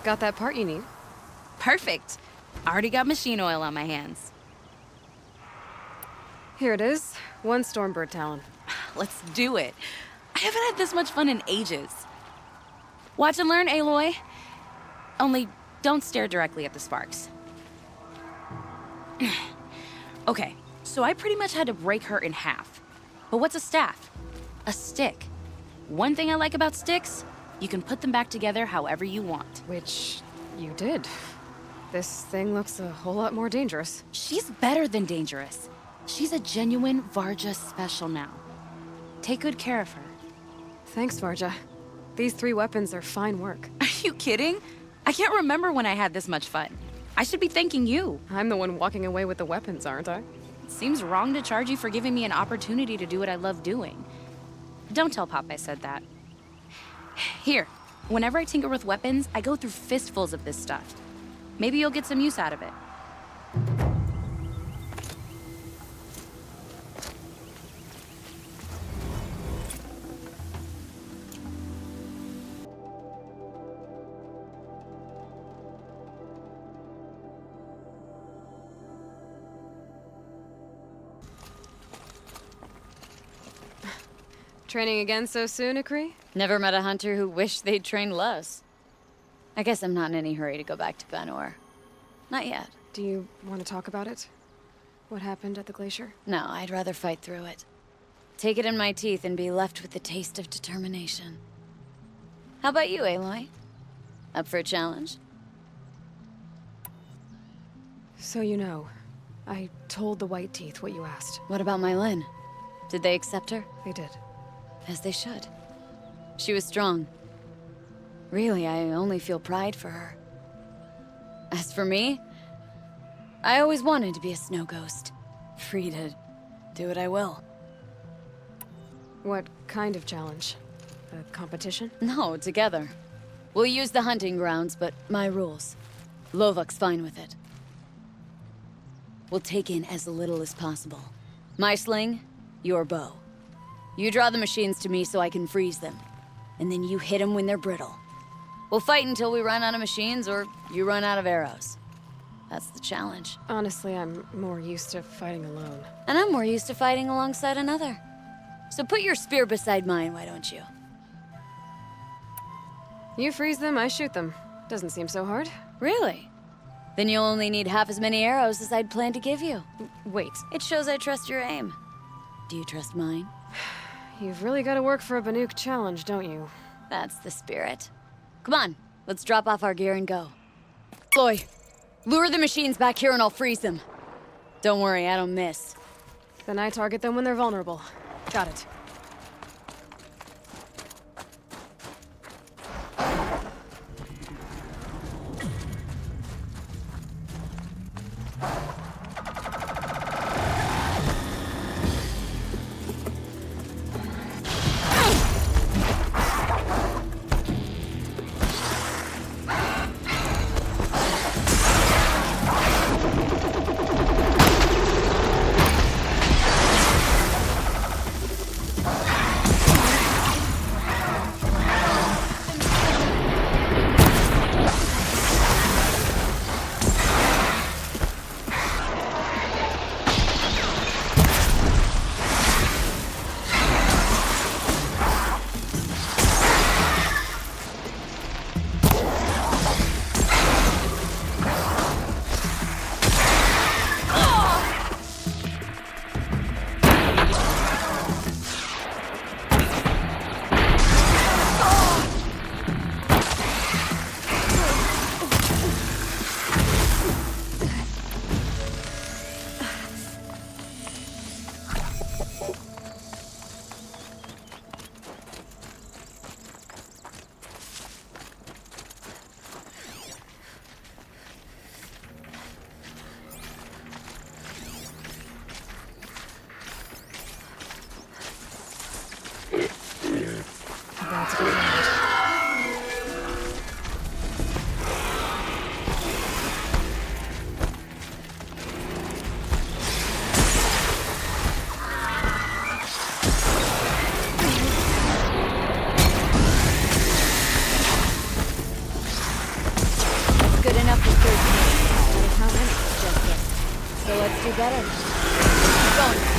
Got that part you need? Perfect. Already got machine oil on my hands. Here it is. 1 Stormbird Talon. Let's do it. I haven't had this much fun in ages. Watch and learn, Aloy. Only don't stare directly at the sparks. Okay, so I pretty much had to break her in half. But what's a staff? A stick. One thing I like about sticks, you can put them back together however you want. Which you did. This thing looks a whole lot more dangerous. She's better than dangerous. She's a genuine Varja special now. Take good care of her. Thanks, Varja. These 3 weapons are fine work. Are you kidding? I can't remember when I had this much fun. I should be thanking you. I'm the one walking away with the weapons, aren't I? It seems wrong to charge you for giving me an opportunity to do what I love doing. Don't tell Pop I said that. Here, whenever I tinker with weapons, I go through fistfuls of this stuff. Maybe you'll get some use out of it. Training again so soon, Ikrie? Never met a hunter who wished they'd trained less. I guess I'm not in any hurry to go back to Banor. Not yet. Do you want to talk about it? What happened at the glacier? No, I'd rather fight through it. Take it in my teeth and be left with the taste of determination. How about you, Aloy? Up for a challenge? So you know, I told the White Teeth what you asked. What about my Lyn? Did they accept her? They did. As they should. She was strong. Really, I only feel pride for her. As for me, I always wanted to be a snow ghost. Free to do what I will. What kind of challenge? A competition? No, together. We'll use the hunting grounds, but my rules. Lovok's fine with it. We'll take in as little as possible. My sling, your bow. You draw the machines to me so I can freeze them. And then you hit them when they're brittle. We'll fight until we run out of machines or you run out of arrows. That's the challenge. Honestly, I'm more used to fighting alone. And I'm more used to fighting alongside another. So put your spear beside mine, why don't you? You freeze them, I shoot them. Doesn't seem so hard. Really? Then you'll only need half as many arrows as I'd planned to give you. Wait. It shows I trust your aim. Do you trust mine? You've really got to work for a Banuk challenge, don't you? That's the spirit. Come on, let's drop off our gear and go. Aloy, lure the machines back here and I'll freeze them. Don't worry, I don't miss. Then I target them when they're vulnerable. Got it. better. Keep going.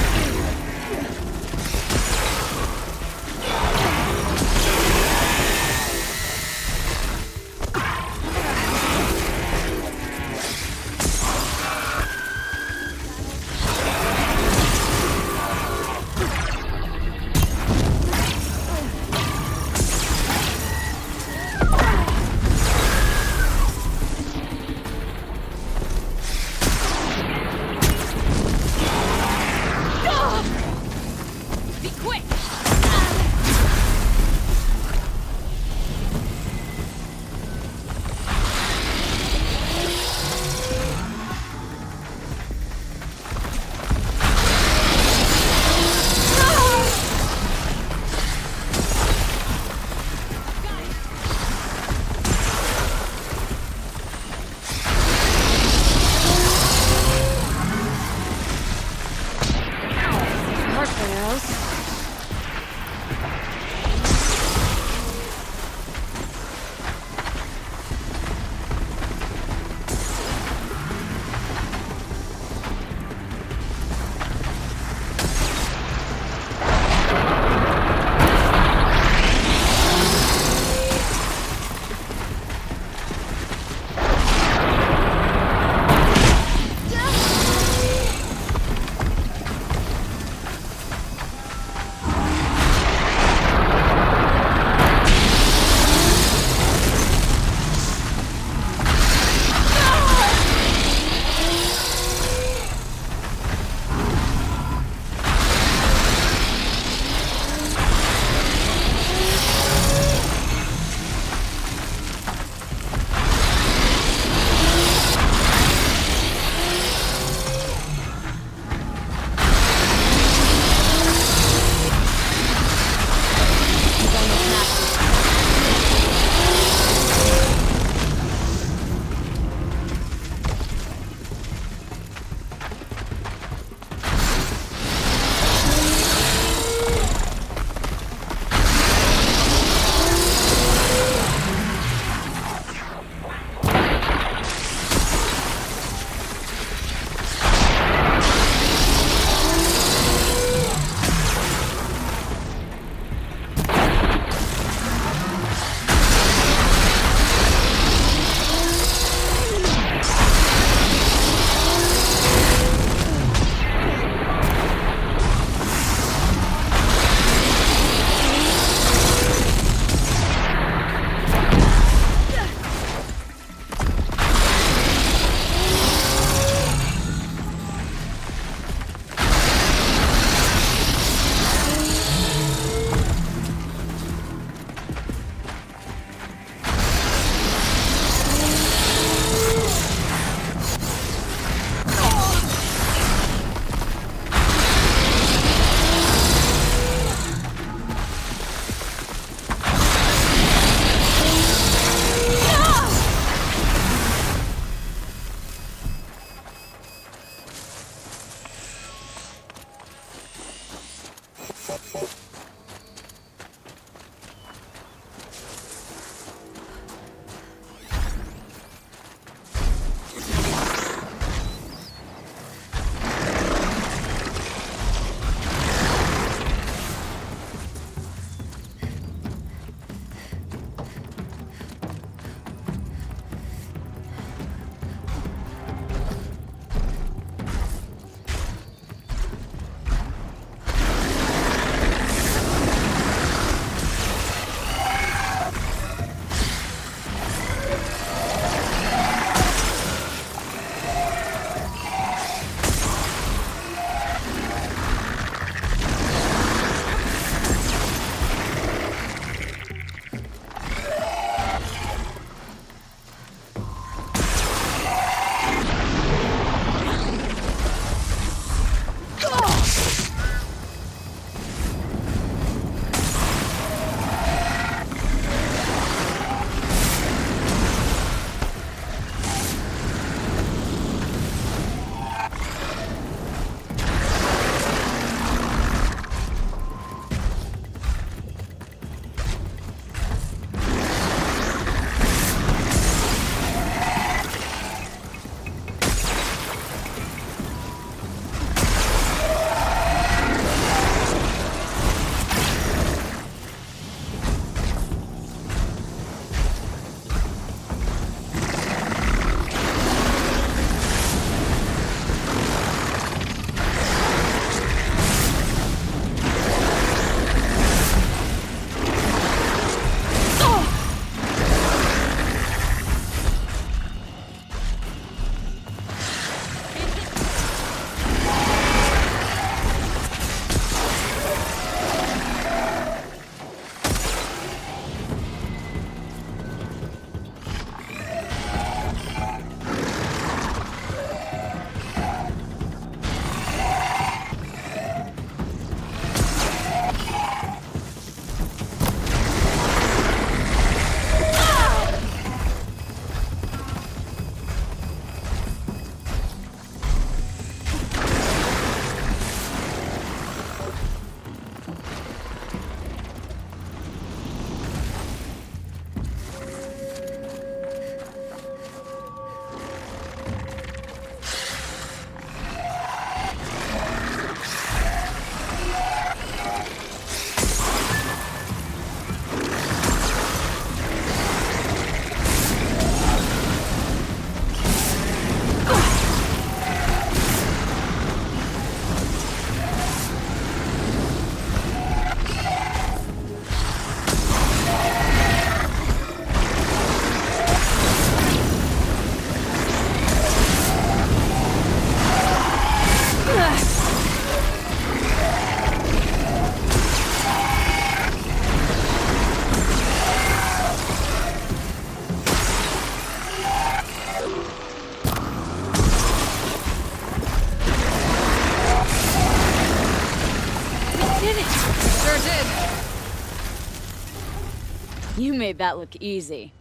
made that look easy.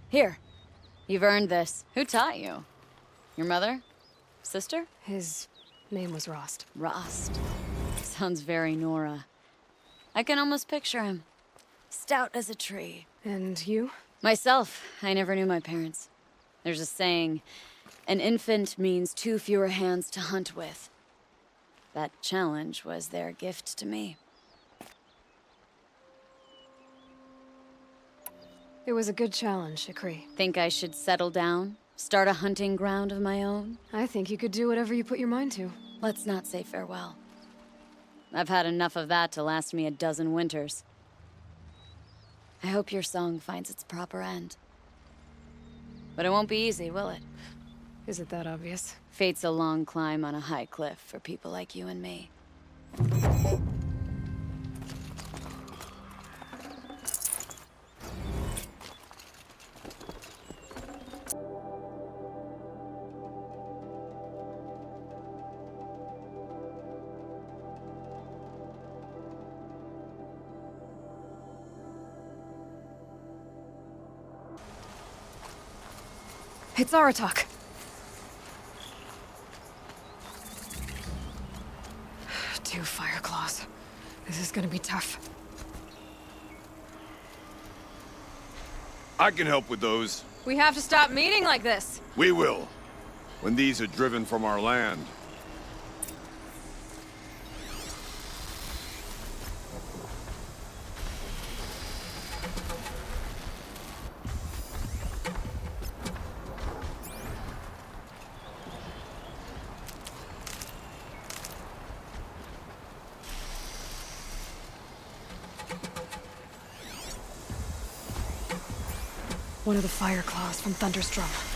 Here, you've earned this. Who taught you? Your mother? Sister? His name was Rost. Rost. Sounds very Nora. I can almost picture him. Stout as a tree. And you? Myself, I never knew my parents. There's a saying, an infant means 2 fewer hands to hunt with. That challenge was their gift to me. It was a good challenge, Ikrie. Think I should settle down? Start a hunting ground of my own? I think you could do whatever you put your mind to. Let's not say farewell. I've had enough of that to last me a dozen winters. I hope your song finds its proper end. But it won't be easy, will it? Is it that obvious? Fate's a long climb on a high cliff for people like you and me. It's Aratak. 2 Fireclaws. This is gonna be tough. I can help with those. We have to stop meeting like this. We will. When these are driven from our land. One of the Fireclaws from Thunderstrom.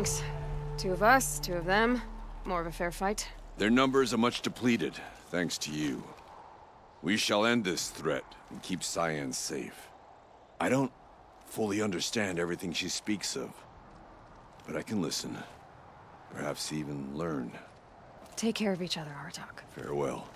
Thanks. 2 of us, 2 of them. More of a fair fight. Their numbers are much depleted, thanks to you. We shall end this threat and keep CYAN safe. I don't fully understand everything she speaks of, but I can listen. Perhaps even learn. Take care of each other, Aratak. Farewell.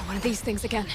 One of these things again.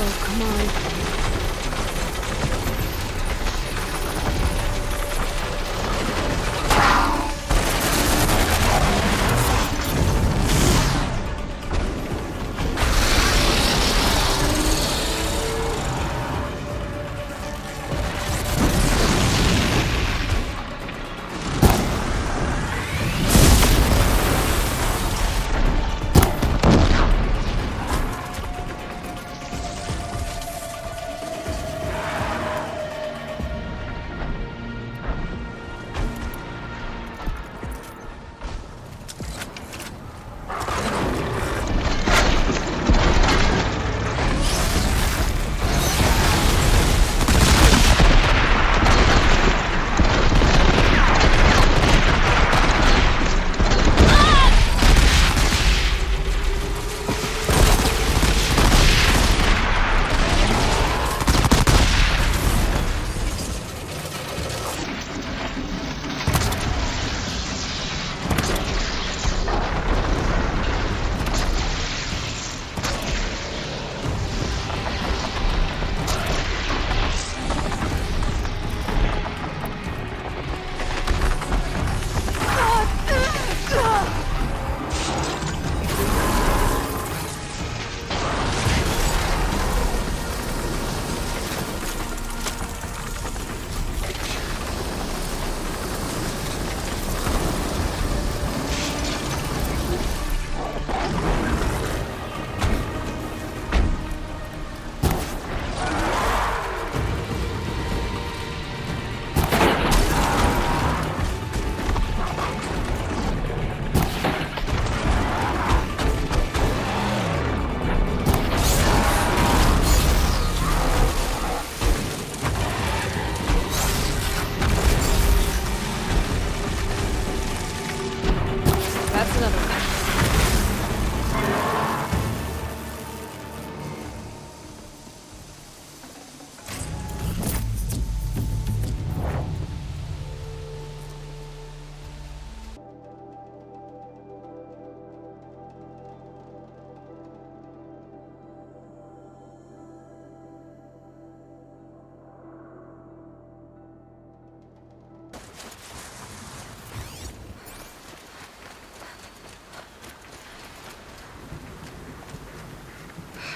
Oh, come on.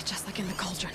Just like in the cauldron.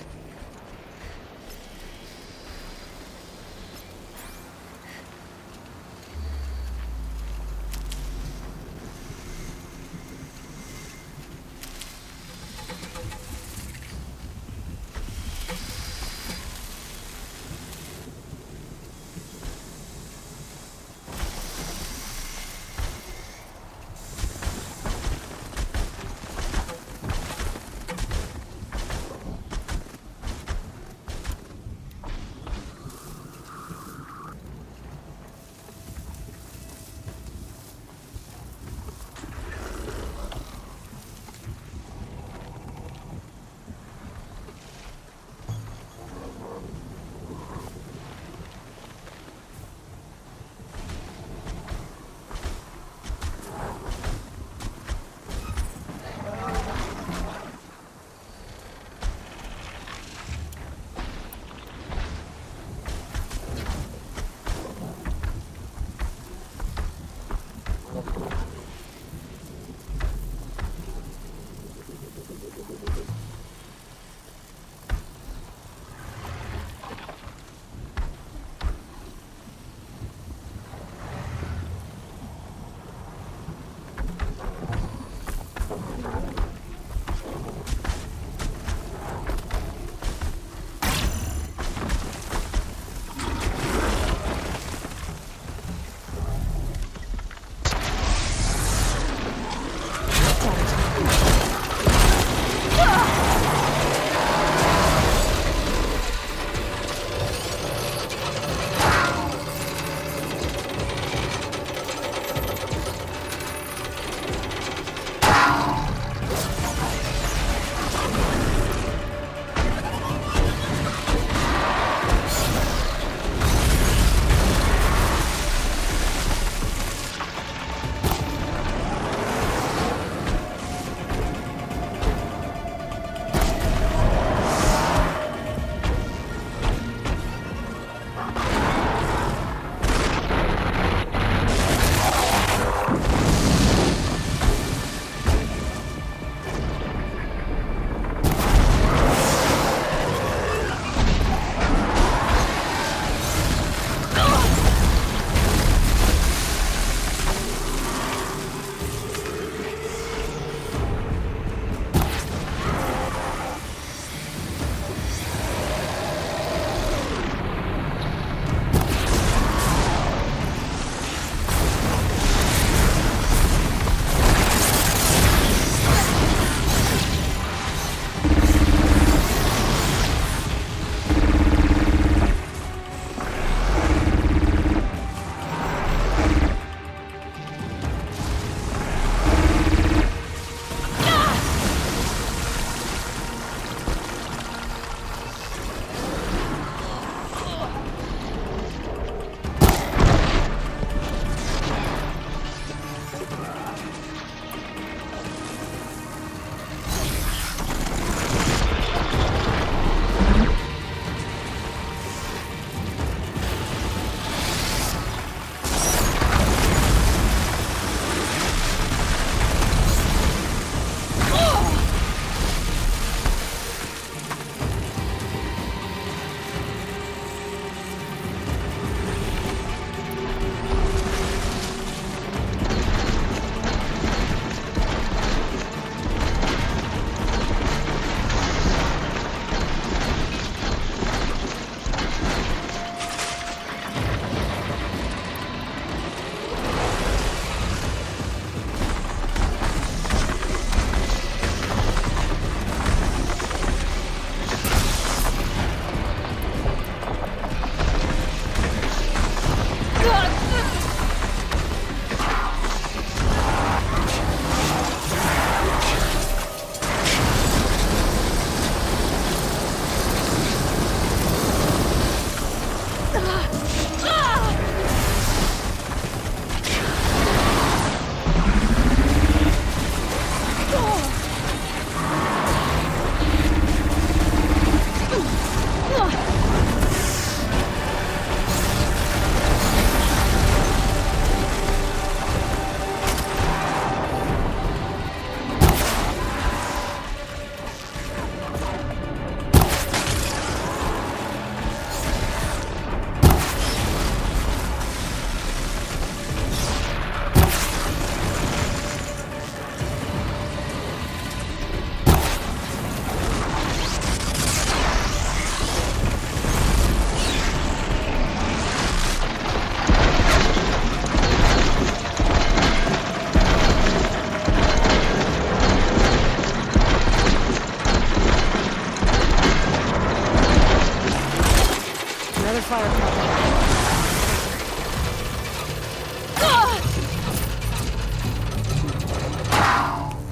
Fireclaw.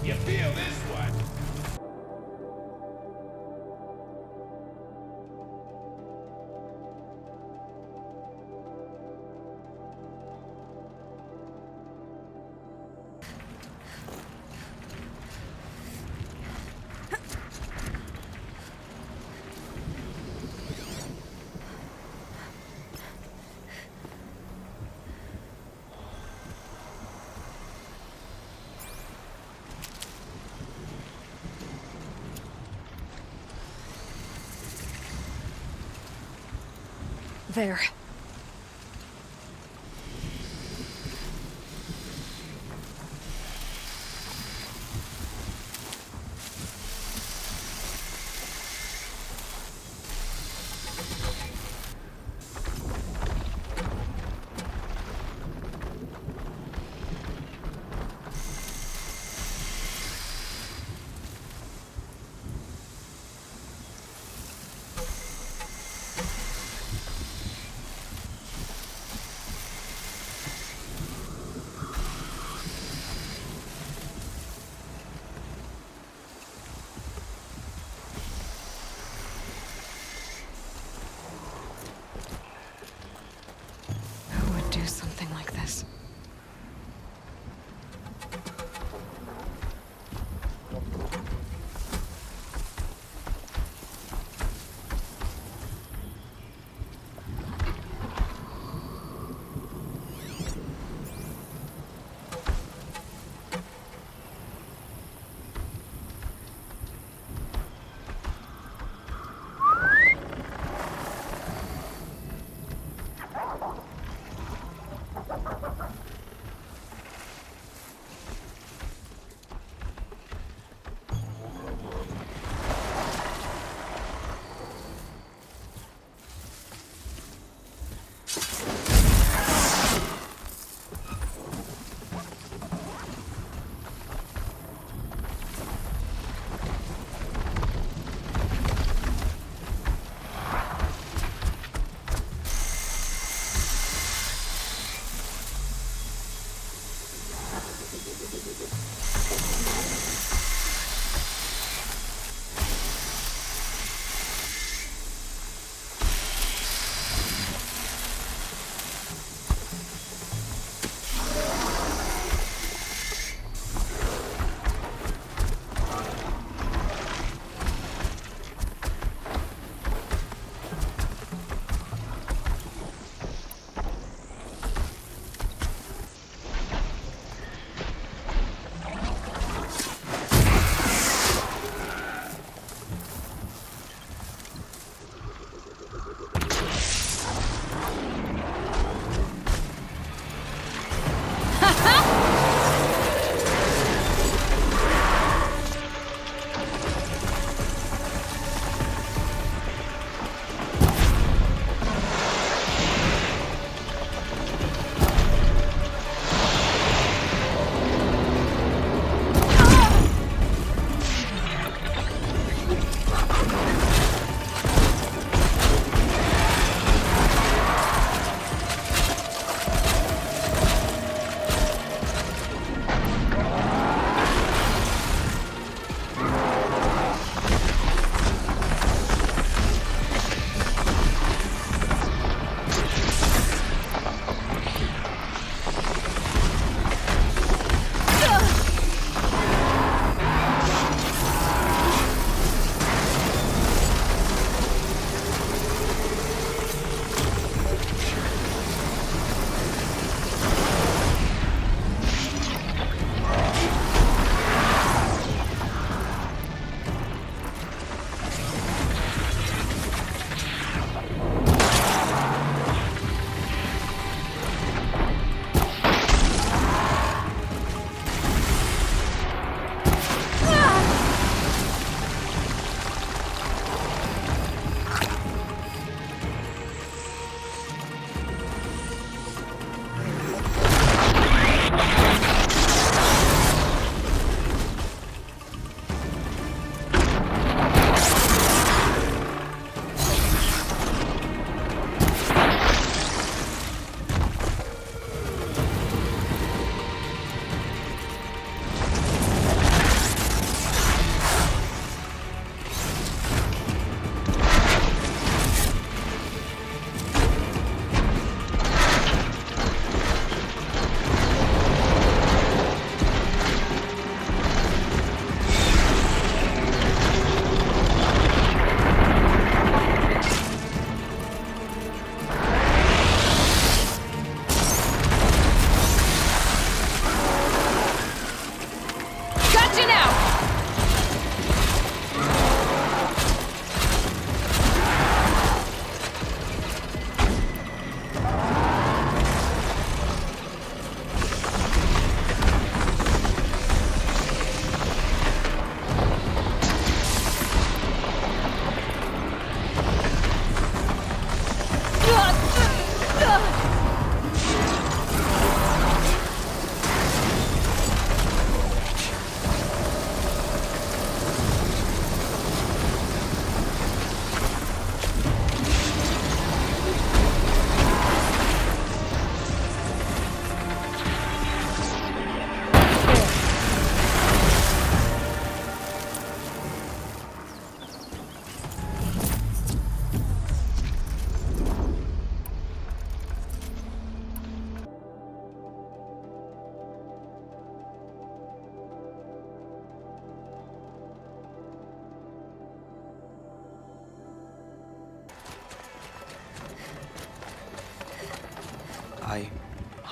You feel this one? There.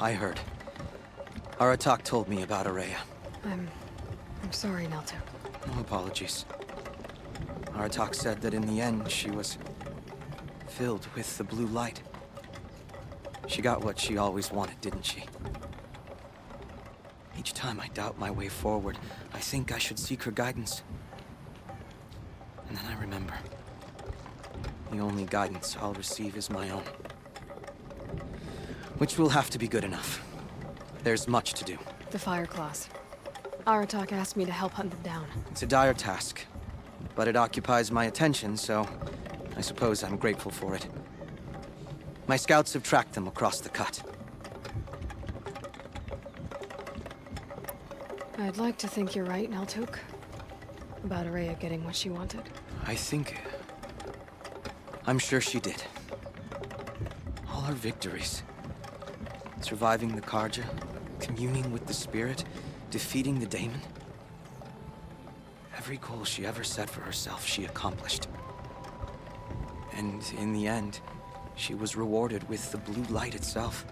I heard. Aratak told me about Ourea. I'm sorry, Naltuk. No apologies. Aratak said that in the end, she was filled with the blue light. She got what she always wanted, didn't she? Each time I doubt my way forward, I think I should seek her guidance. And then I remember. The only guidance I'll receive is my own. Which will have to be good enough. There's much to do. The Fireclaws. Aratak asked me to help hunt them down. It's a dire task, but it occupies my attention, so I suppose I'm grateful for it. My scouts have tracked them across the cut. I'd like to think you're right, Naltuk. About Ourea getting what she wanted. I'm sure she did. All her victories. Surviving the Karja, communing with the spirit, defeating the daemon. Every goal she ever set for herself, she accomplished. And in the end, she was rewarded with the blue light itself.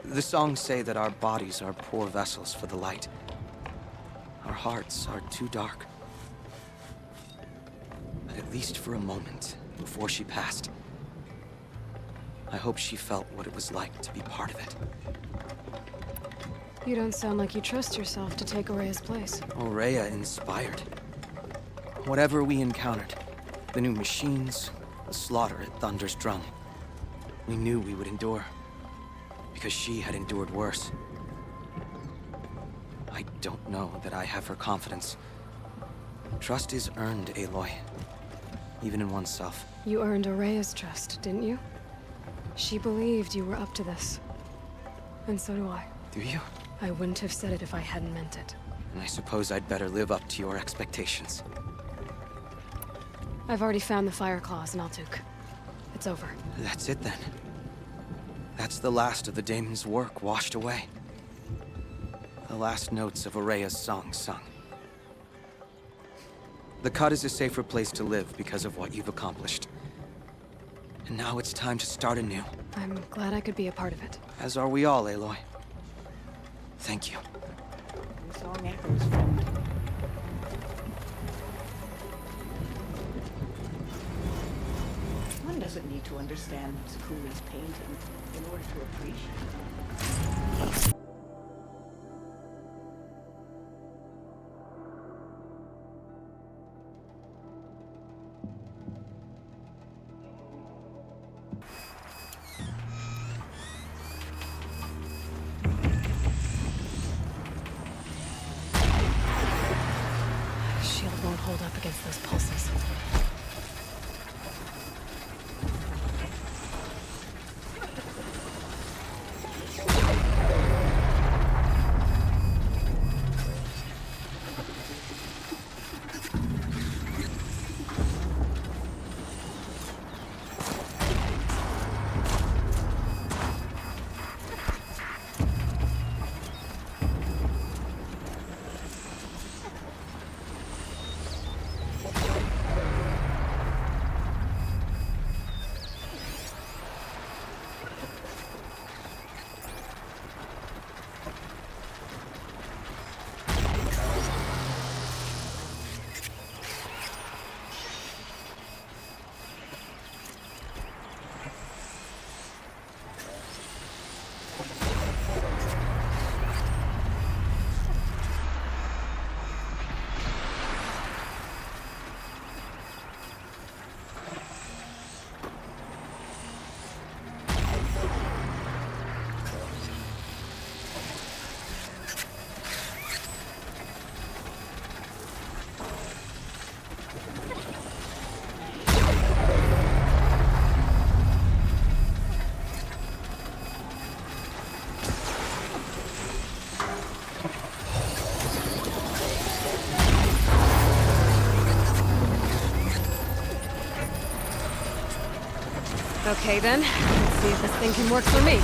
The songs say that our bodies are poor vessels for the light. Our hearts are too dark. But at least for a moment, before she passed, I hope she felt what it was like to be part of it. You don't sound like you trust yourself to take Ourea's place. Ourea inspired. Whatever we encountered, the new machines, the slaughter at Thunder's drum, we knew we would endure. Because she had endured worse. I don't know that I have her confidence. Trust is earned, Aloy. Even in oneself. You earned Ourea's trust, didn't you? She believed you were up to this. And so do I. Do you? I wouldn't have said it if I hadn't meant it. And I suppose I'd better live up to your expectations. I've already found the Fireclaws, Naltuk. It's over. That's it then. That's the last of the daemon's work washed away. The last notes of Ourea's song sung. The cut is a safer place to live because of what you've accomplished. And now it's time to start anew. I'm glad I could be a part of it. As are we all, Aloy. Thank you. The song echoes, friend. One doesn't need to understand Cooley's painting in order to appreciate it. Shield won't hold up against those pulses. Okay then, let's see if this thing can work for me.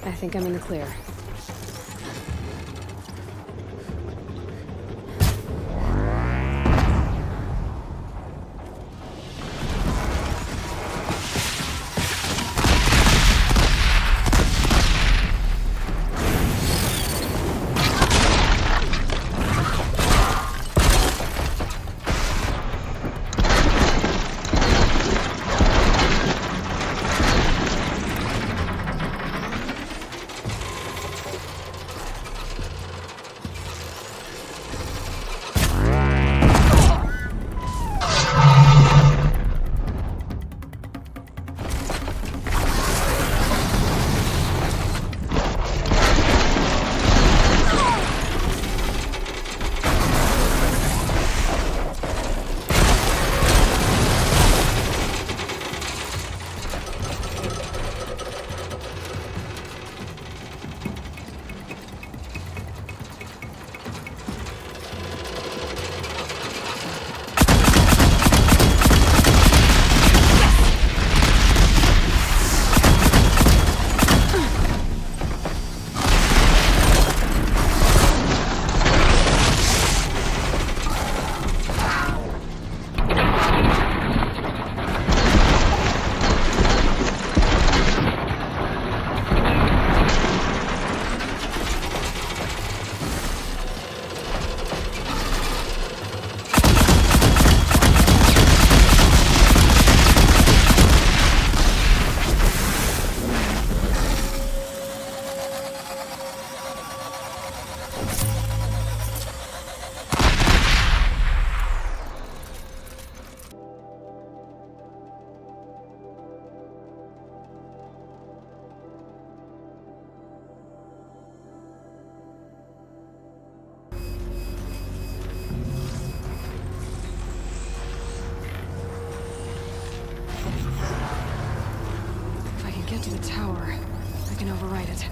I think I'm in the clear. Get to the tower. I can override it.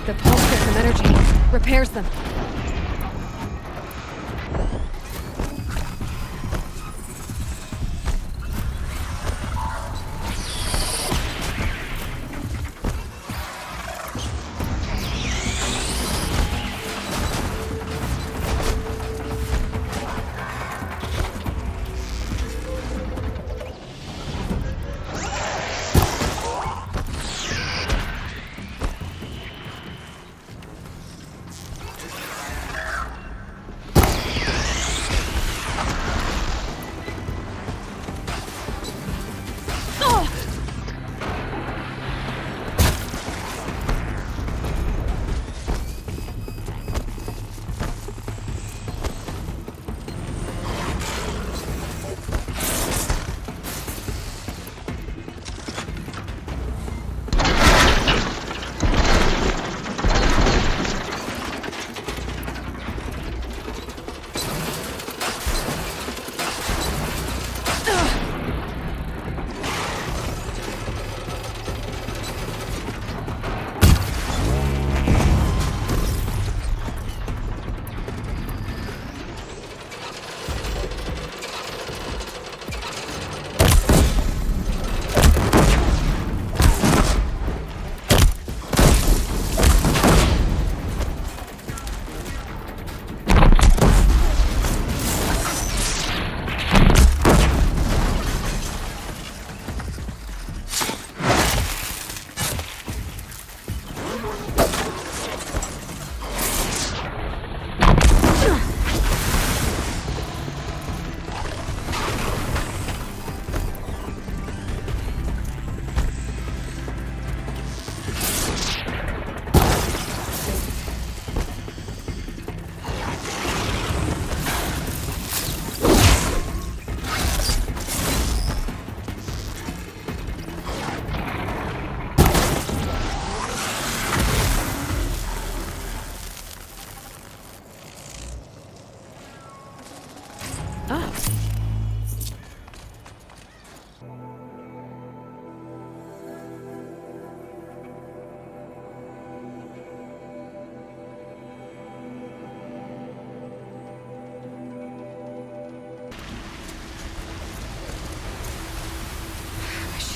The pulse gets some energy, repairs them.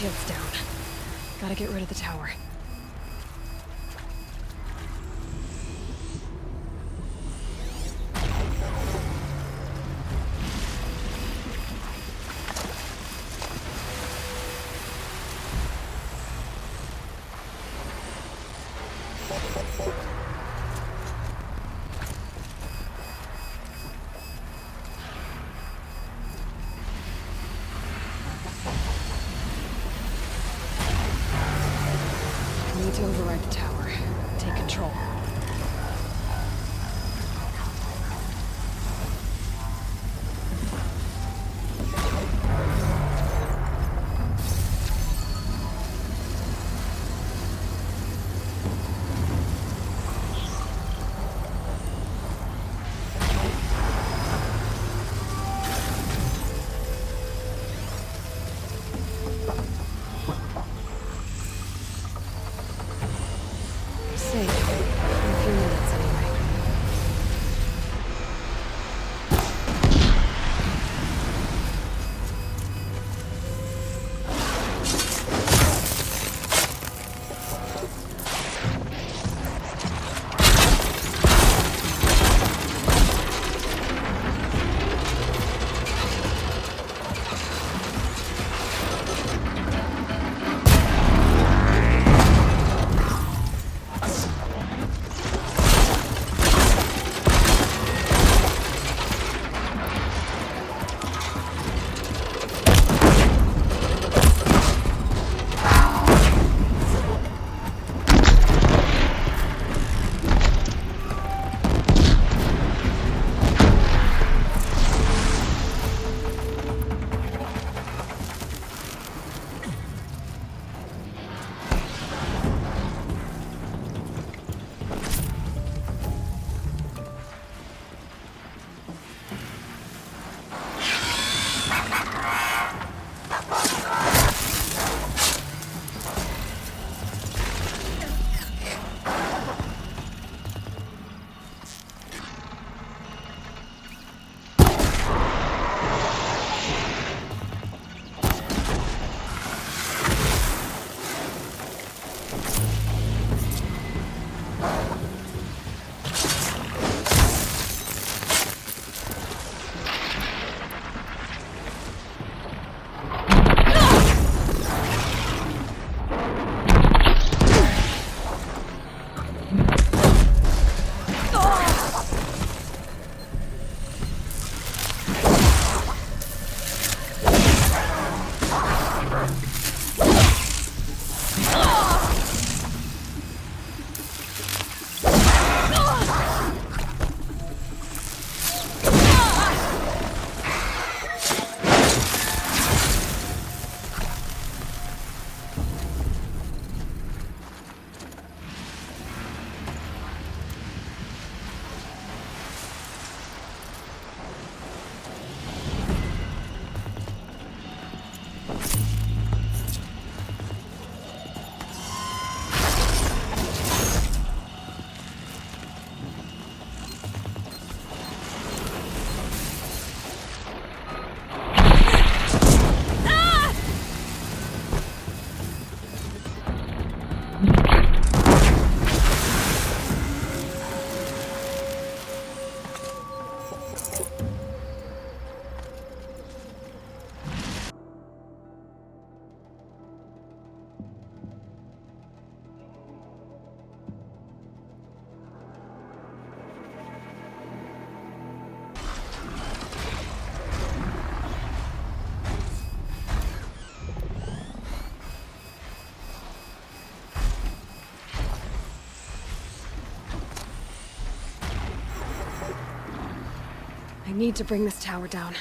shield's down. Gotta get rid of the tower. Need to override the tower. Take control. Safe. In a few minutes, anyway. I need to bring this tower down.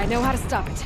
I know how to stop it.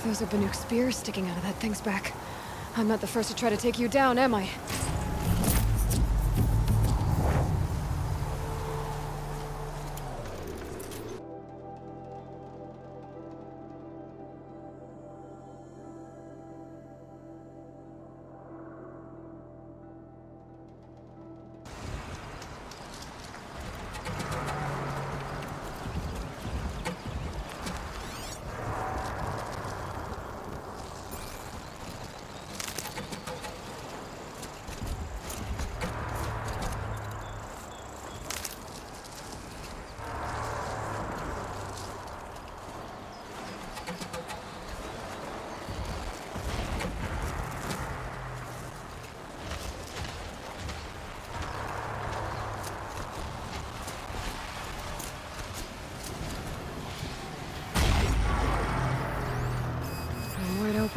Those are Banuk spears sticking out of that thing's back. I'm not the first to try to take you down, am I?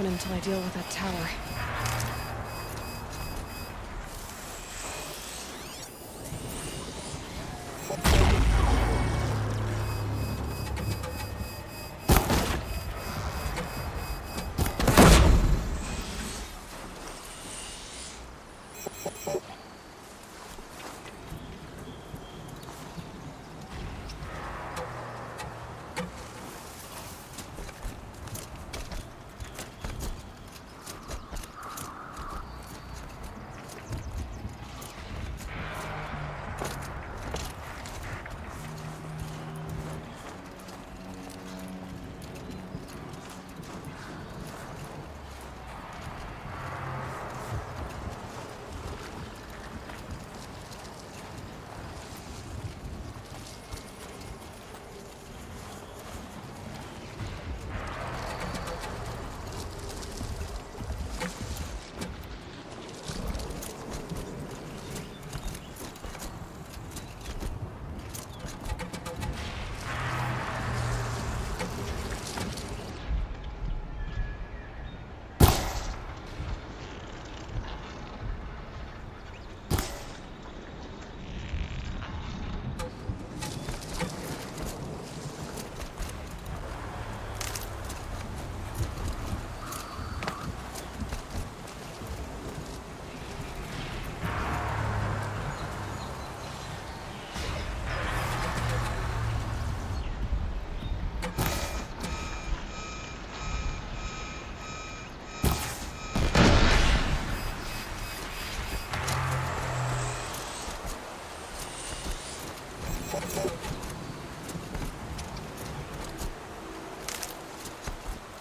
happen until I deal with that tower.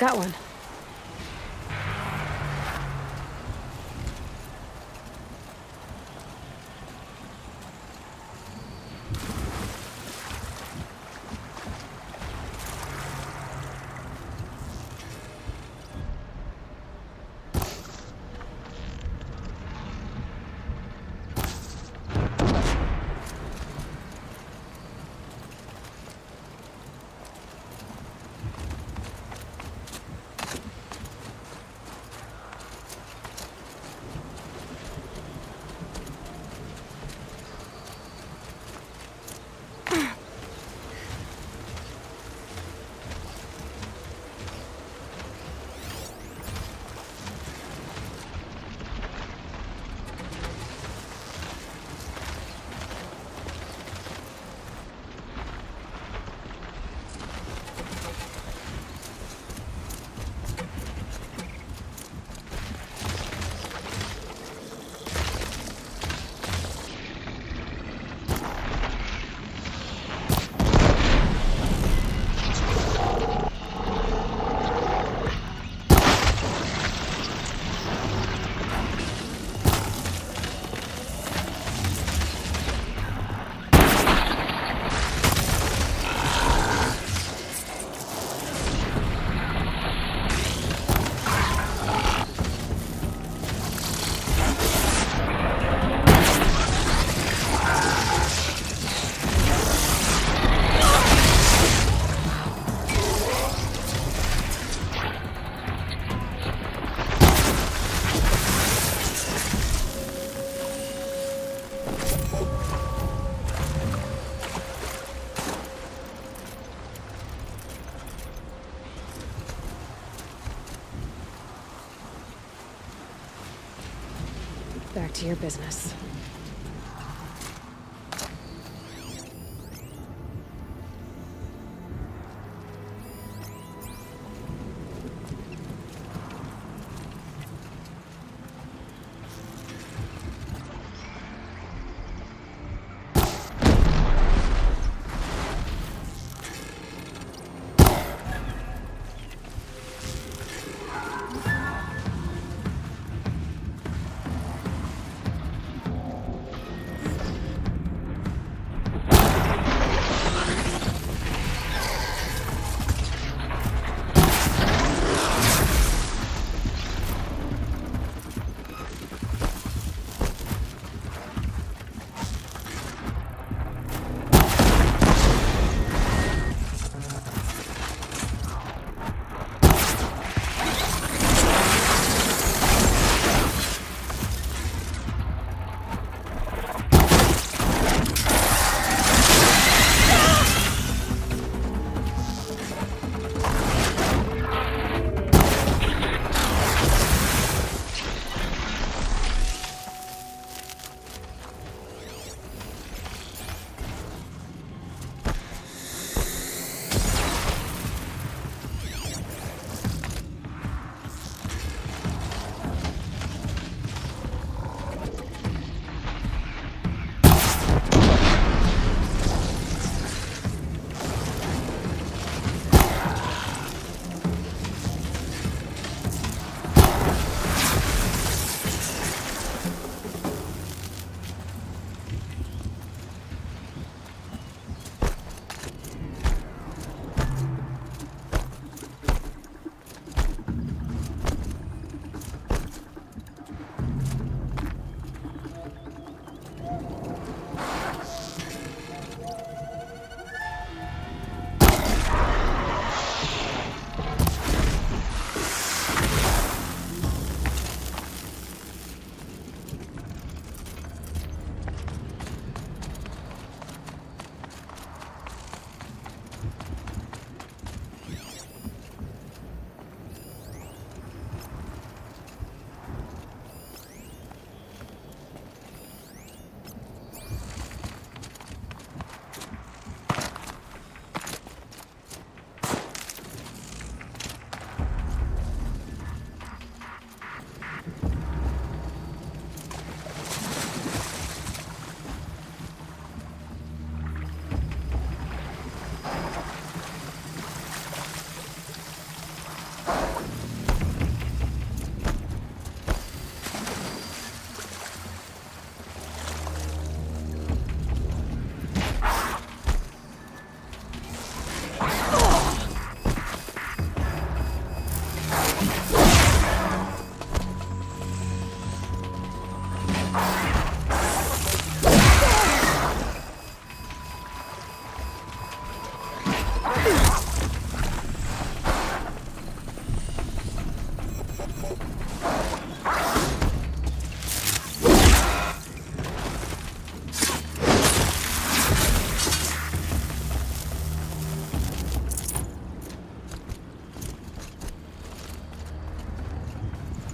Got one. Back to your business.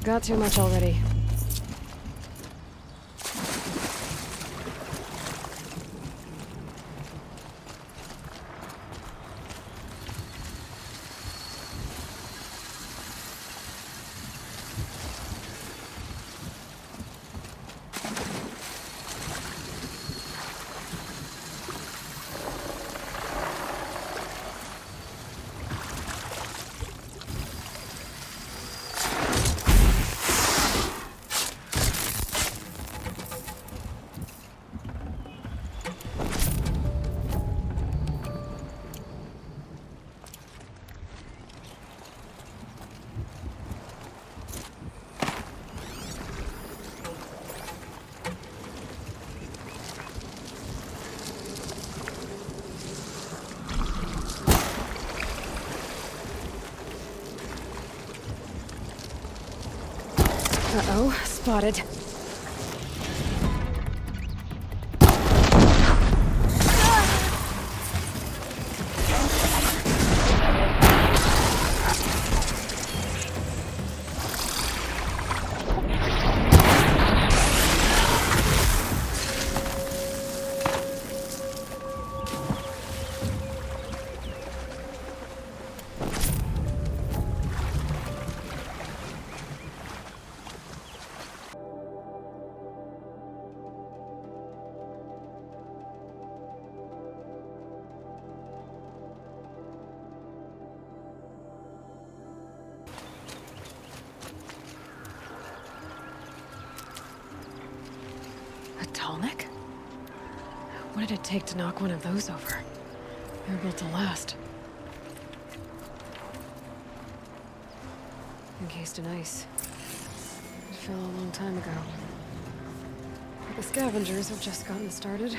got too much already. Uh-oh, spotted. What did it take to knock one of those over? They're built to last. Encased in ice. It fell a long time ago. But the scavengers have just gotten started.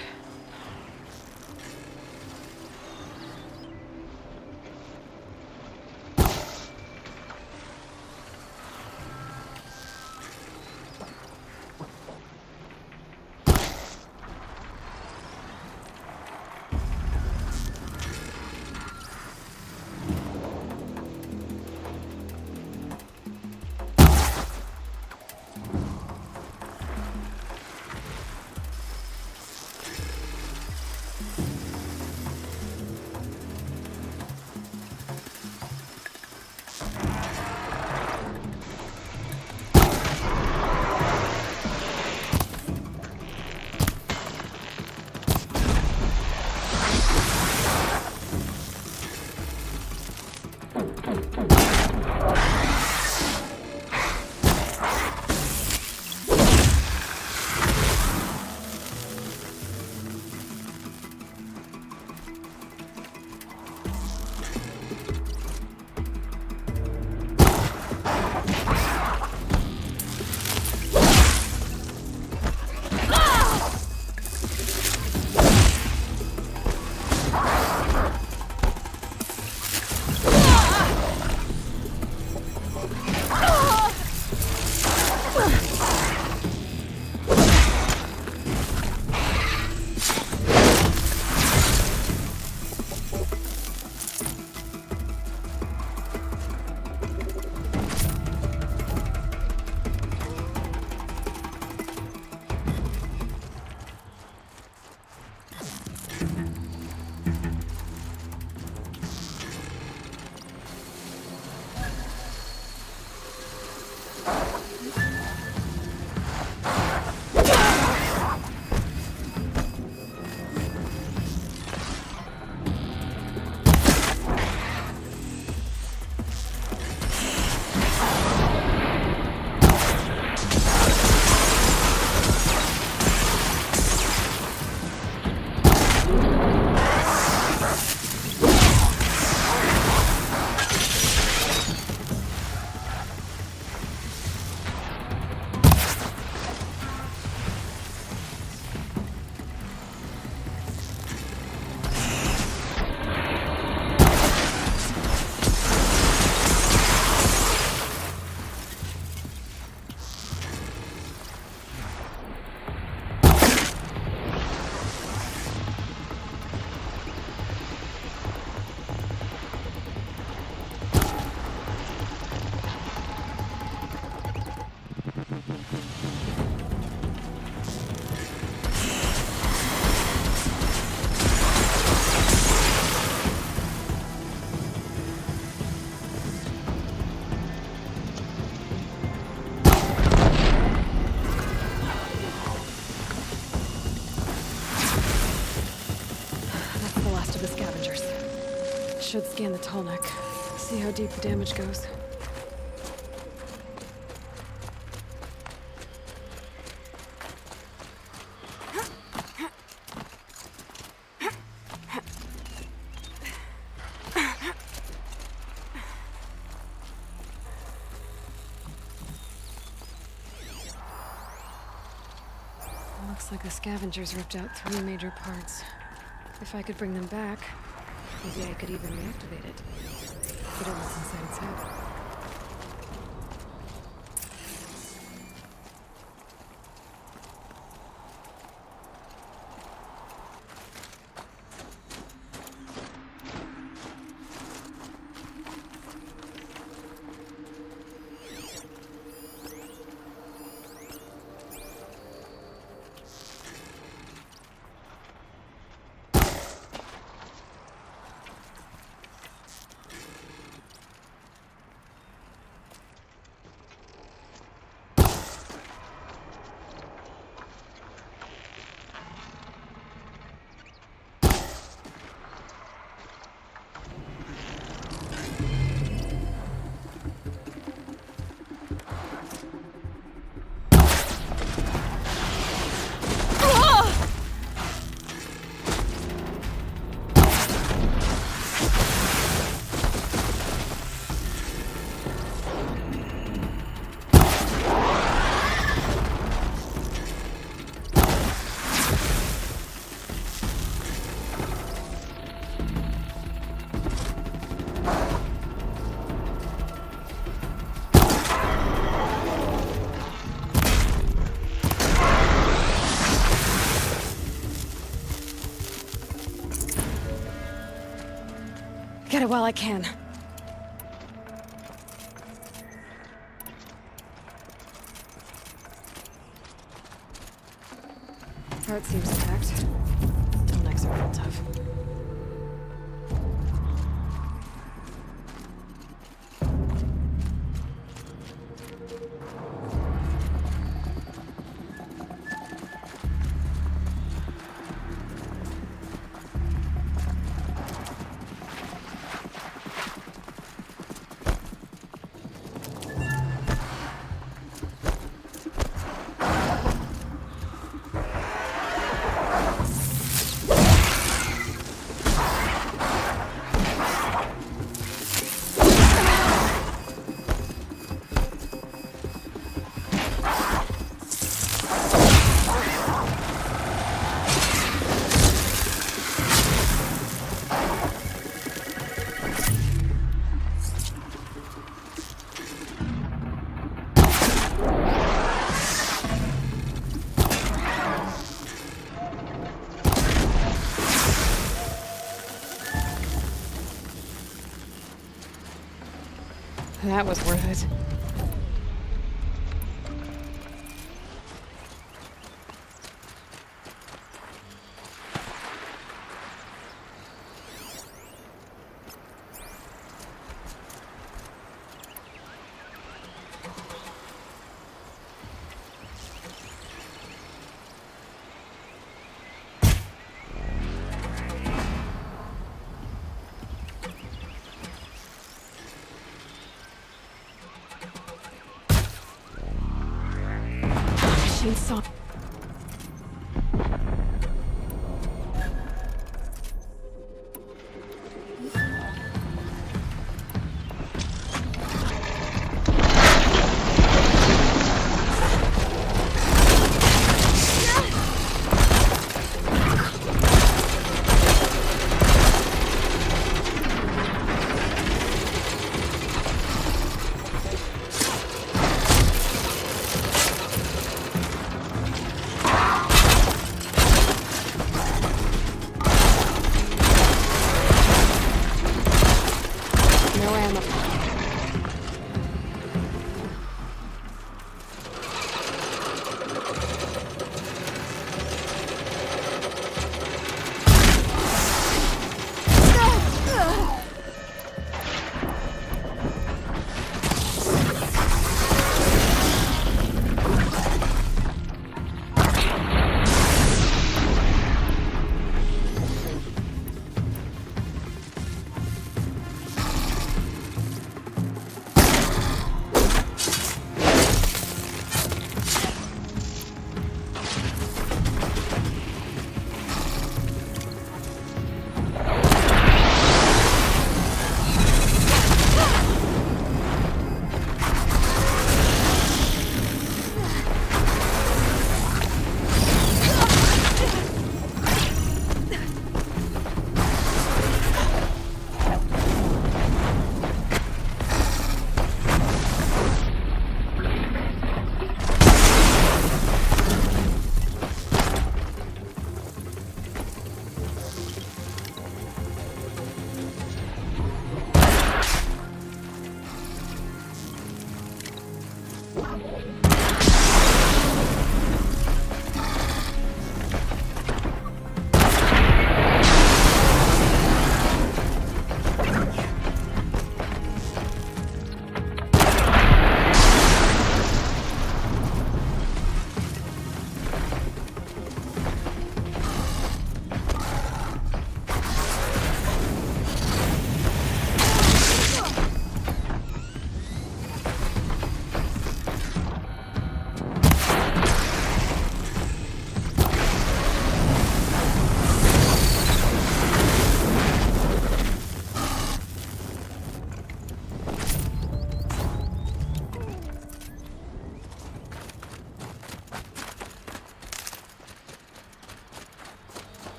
to the scavengers. Should scan the tall neck. See how deep the damage goes. Looks like the scavengers ripped out 3 major parts. If I could bring them back, maybe I could even reactivate it. Get at what's inside its head. Get it while I can. Heart seems intact. Tallnecks are real tough. That was worth it. Saw.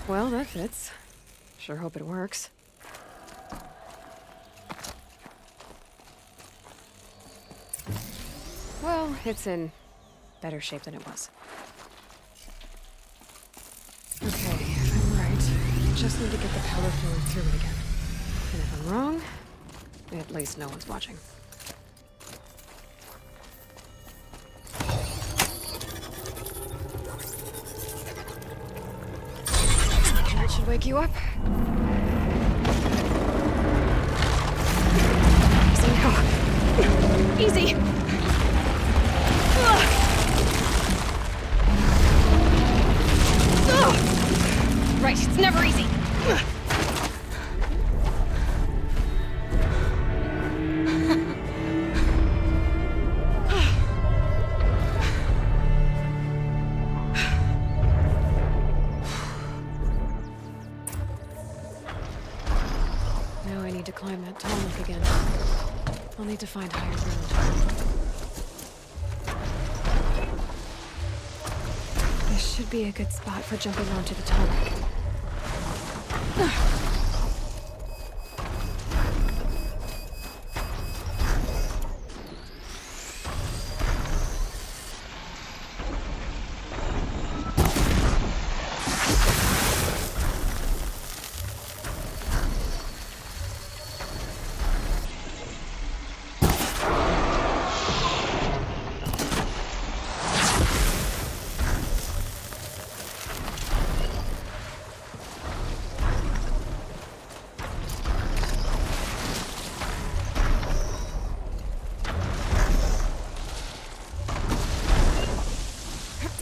Well, that fits. Sure hope it works. Well, it's in better shape than it was. Okay, if I'm right, I just need to get the power flowing through it again. And if I'm wrong, at least no one's watching. That should wake you up. Easy now. Easy! Right, it's never easy. Now I need to climb that tall neck again. I'll need to find higher ground. This should be a good spot for jumping onto the tall neck.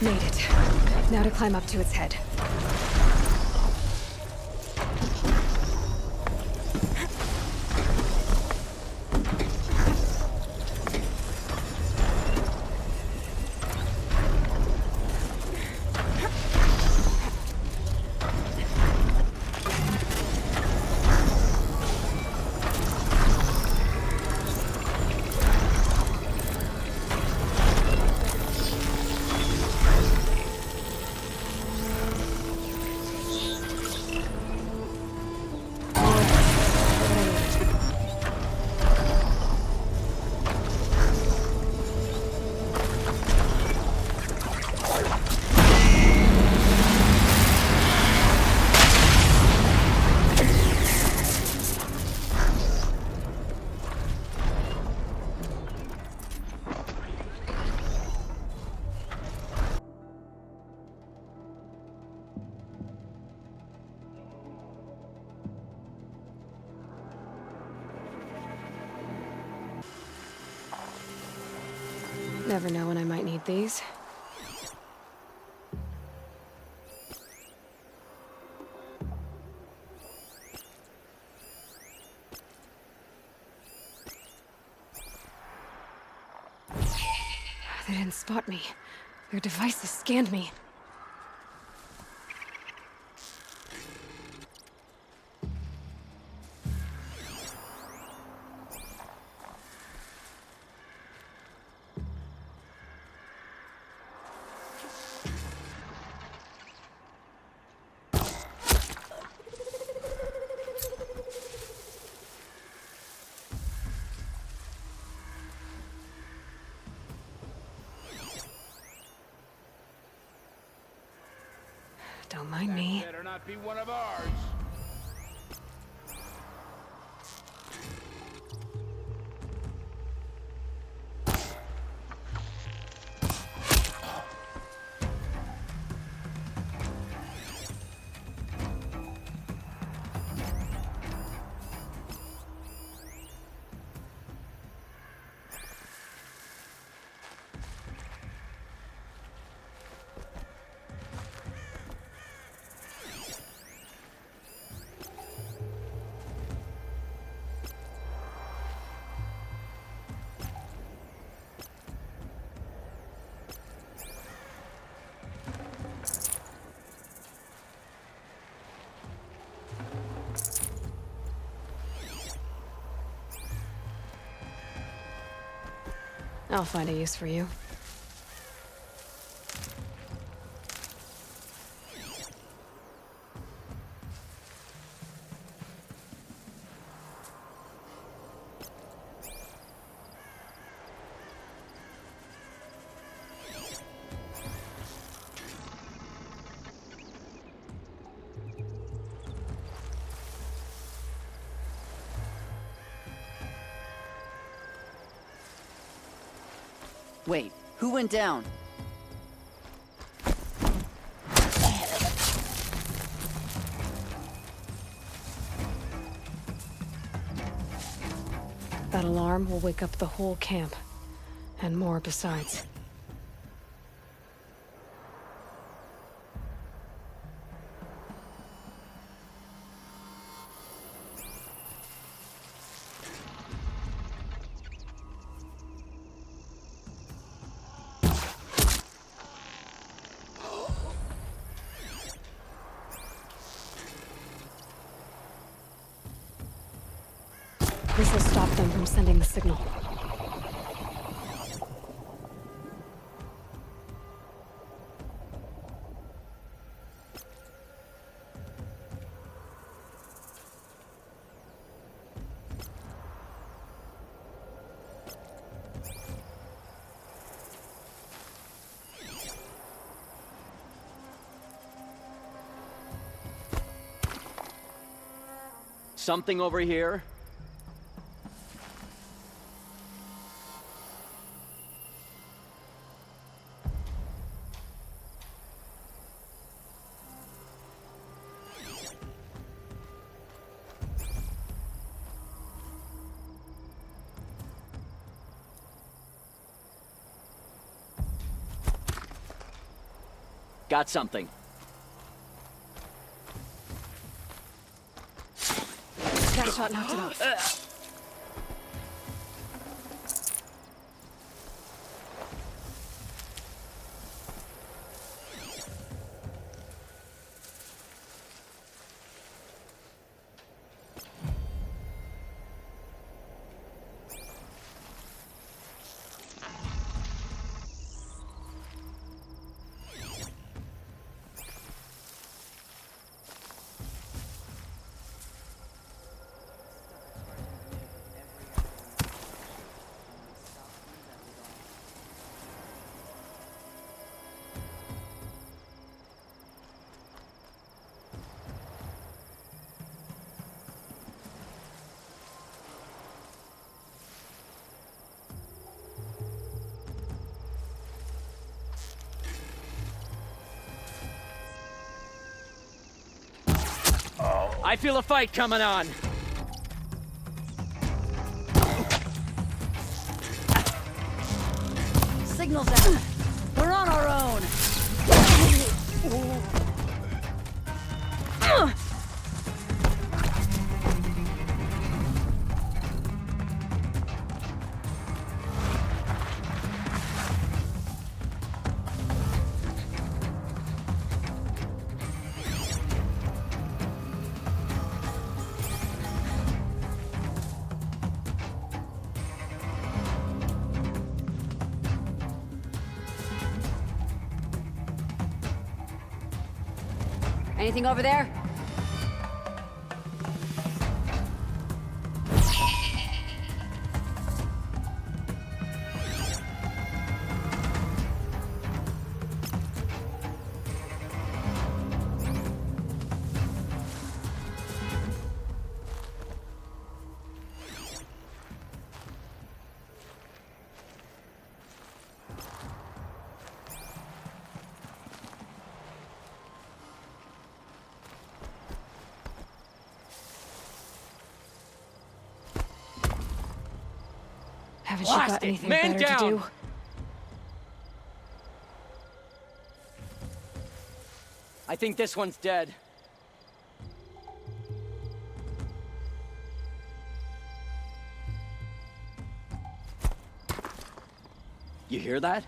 Made it. Now to climb up to its head. Never know when I might need these. They didn't spot me. Their devices scanned me. Don't mind me. Better not be one of ours. I'll find a use for you. Wait, who went down? That alarm will wake up the whole camp. And more besides. This will stop them from sending the signal. Something over here? Got something. That shot knocked it off. I feel a fight coming on. Signal's out. We're on our own. Anything over there? Haven't you got anything better to do? I think this one's dead. You hear that?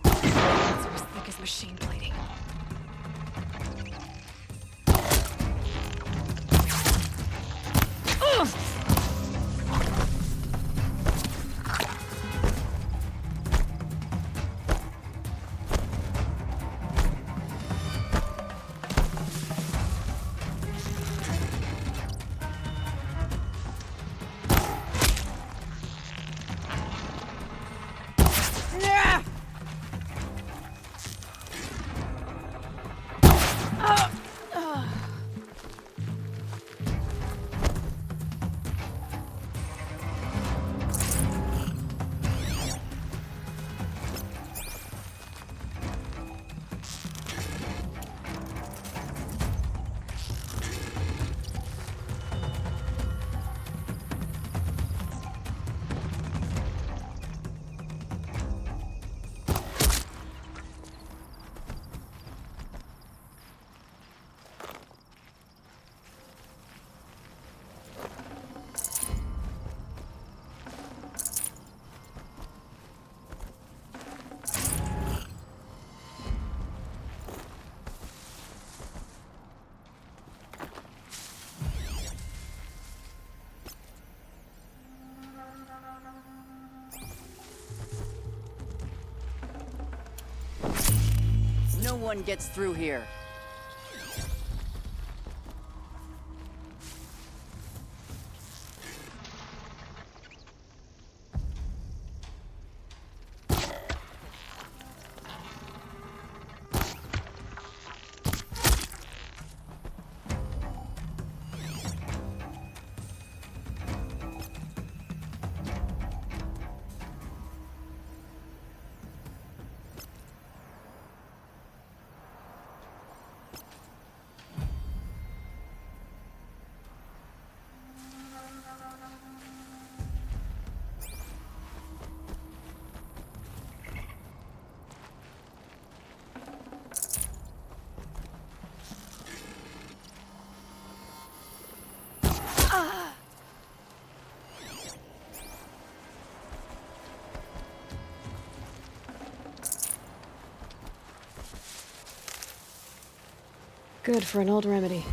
It's as thick as machine plating. anyone gets through here. Good for an old remedy.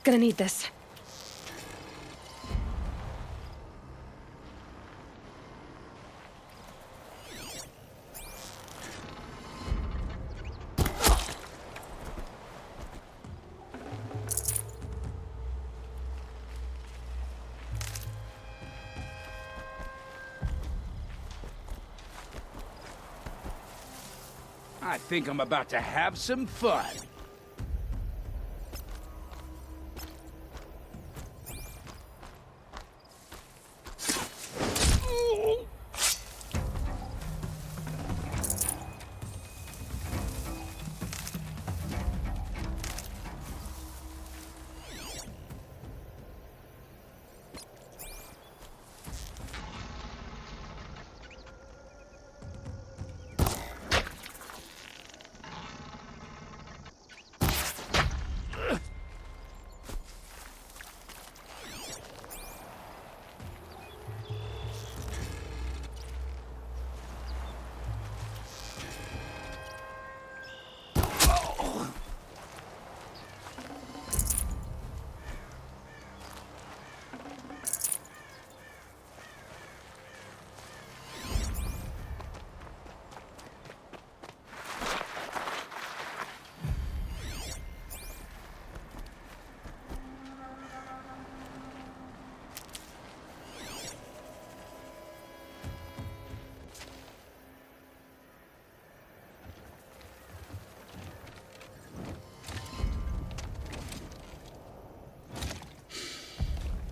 Gonna need this. I think I'm about to have some fun.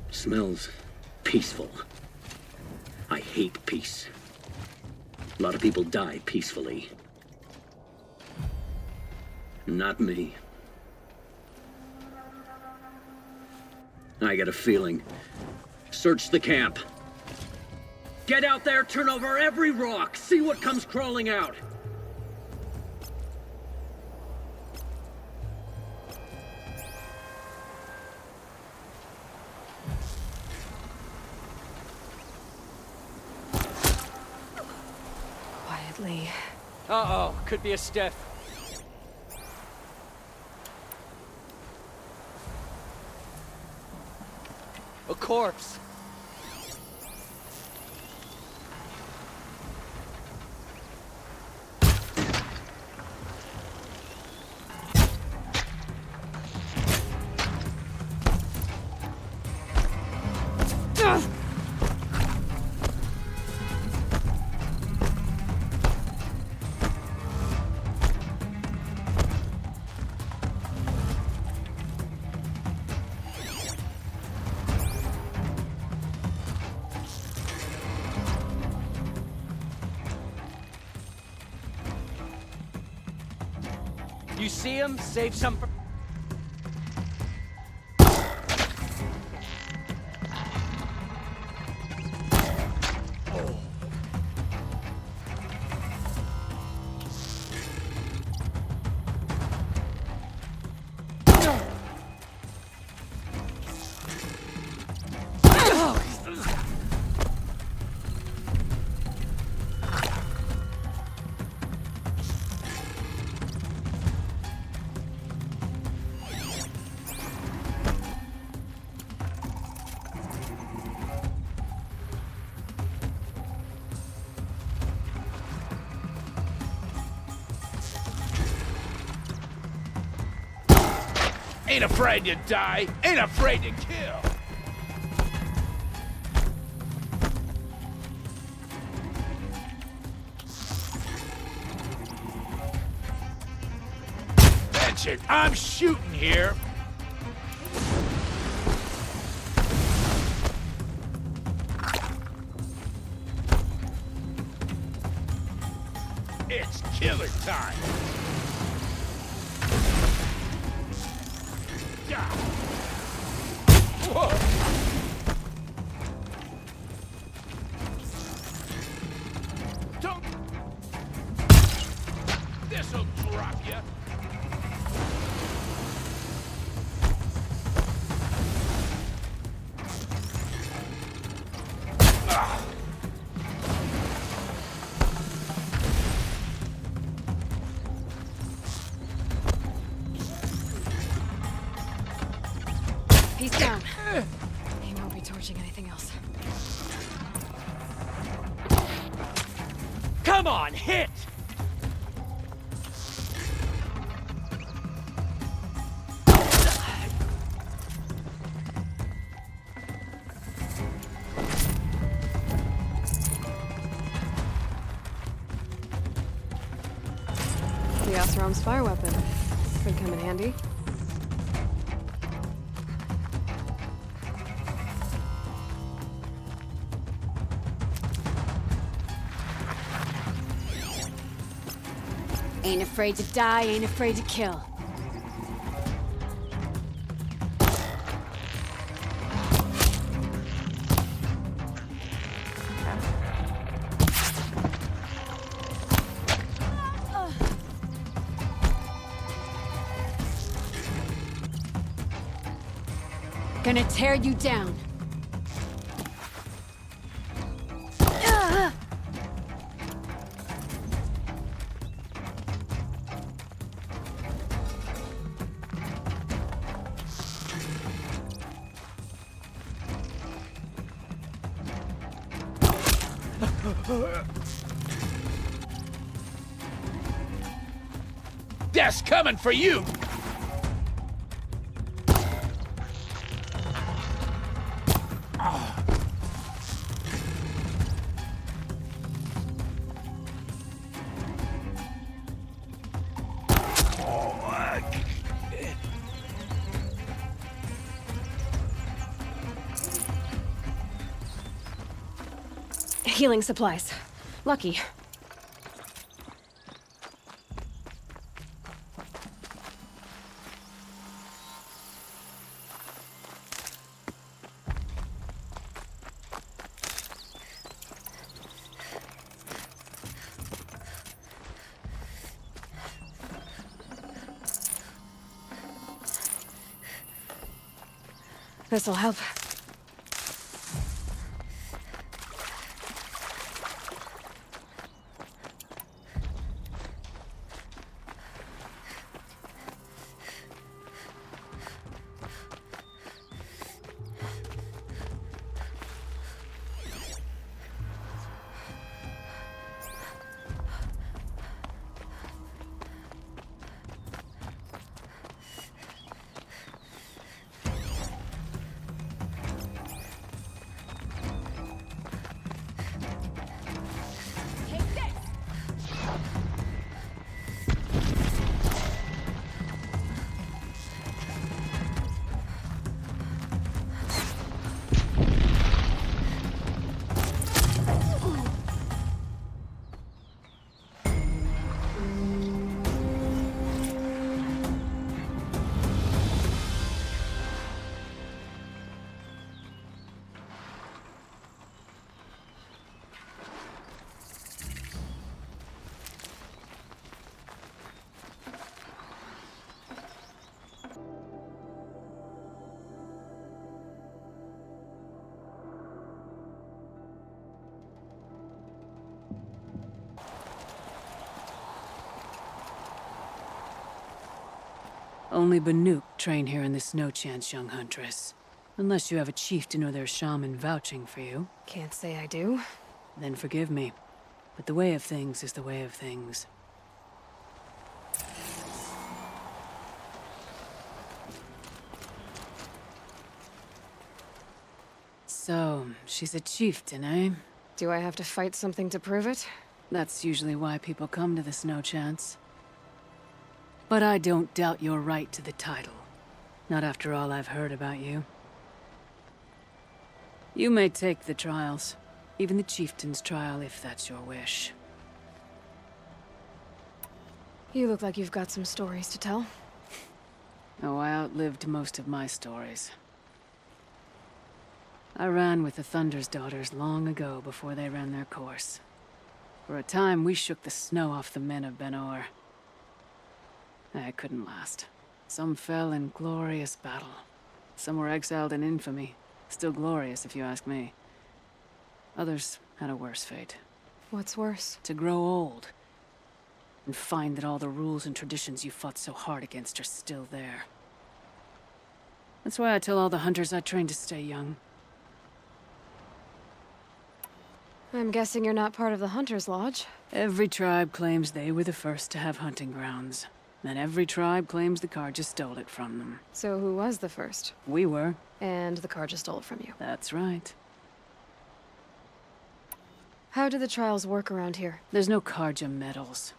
Smells peaceful. I hate peace. A lot of people die peacefully. Not me. I got a feeling. Search the camp. Get out there, turn over every rock, see what comes crawling out. Quietly. Uh-oh, could be a stiff. A corpse. You see him? Save some for... Ain't afraid to die, ain't afraid to kill. Bench it, I'm shooting here. It's killer time. Yeah. Whoa. Don't. This'll drop you. He's down. He won't be torching anything else. Come on, hit! The Oseram's fire weapon. Could come in handy. Ain't afraid to die, ain't afraid to kill. Gonna tear you down. Death's coming for you! Healing supplies. Lucky. This'll help. Only Banuk train here in this no chance, young huntress. Unless you have a chieftain or their shaman vouching for you. Can't say I do. Then forgive me. But the way of things is the way of things. So, she's a chieftain, eh? Do I have to fight something to prove it? That's usually why people come to the Snow Chance. But I don't doubt your right to the title. Not after all I've heard about you. You may take the trials. Even the chieftain's trial, if that's your wish. You look like you've got some stories to tell. Oh, I outlived most of my stories. I ran with the Thunder's daughters long ago before they ran their course. For a time, we shook the snow off the men of Benor. I couldn't last. Some fell in glorious battle. Some were exiled in infamy. Still glorious, if you ask me. Others had a worse fate. What's worse? To grow old. And find that all the rules and traditions you fought so hard against are still there. That's why I tell all the hunters I train to stay young. I'm guessing you're not part of the Hunter's Lodge. Every tribe claims they were the first to have hunting grounds. And every tribe claims the Carja stole it from them. So who was the first? We were. And the Carja stole it from you. That's right. How do the trials work around here? There's no Carja medals.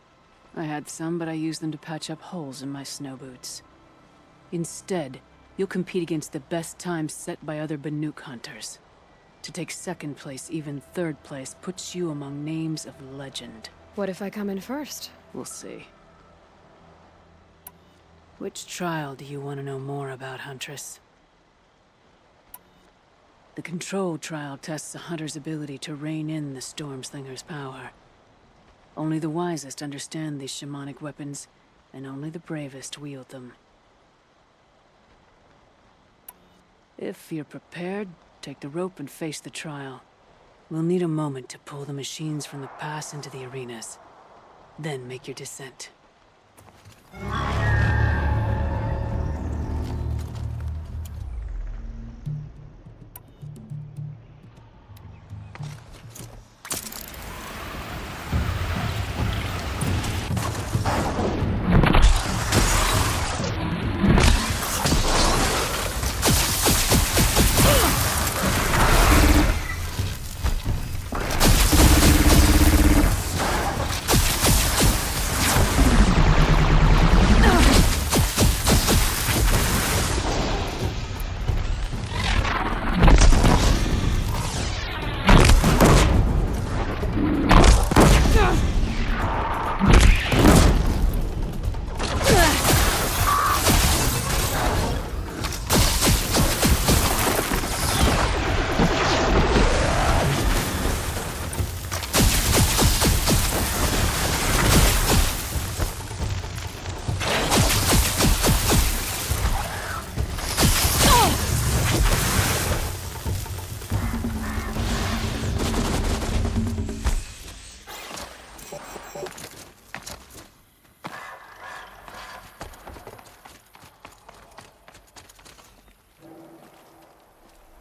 I had some, but I used them to patch up holes in my snow boots. Instead, you'll compete against the best times set by other Banuk hunters. To take second place, even third place, puts you among names of legend. What if I come in first? We'll see. Which trial do you want to know more about, Huntress? The Control Trial tests a hunter's ability to rein in the Stormslinger's power. Only the wisest understand these shamanic weapons, and only the bravest wield them. If you're prepared, take the rope and face the trial. We'll need a moment to pull the machines from the pass into the arenas. Then make your descent.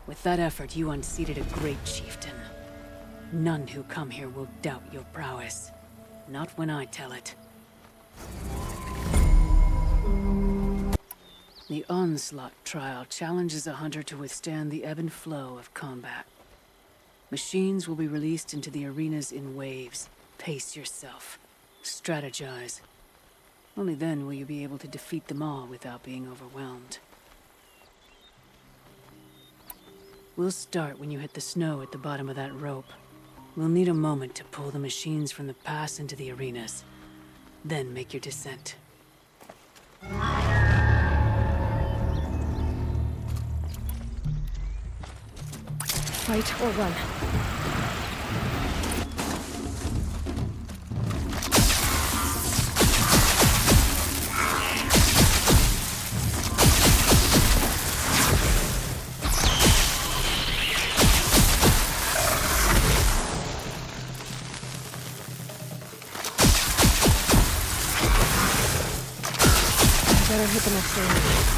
With that effort, you unseated a great chieftain. None who come here will doubt your prowess. Not when I tell it. The Onslaught Trial challenges a hunter to withstand the ebb and flow of combat. Machines will be released into the arenas in waves. Pace yourself. Strategize. Only then will you be able to defeat them all without being overwhelmed. We'll start when you hit the snow at the bottom of that rope. We'll need a moment to pull the machines from the pass into the arenas. Then make your descent. Fight or run. Better hit the next area.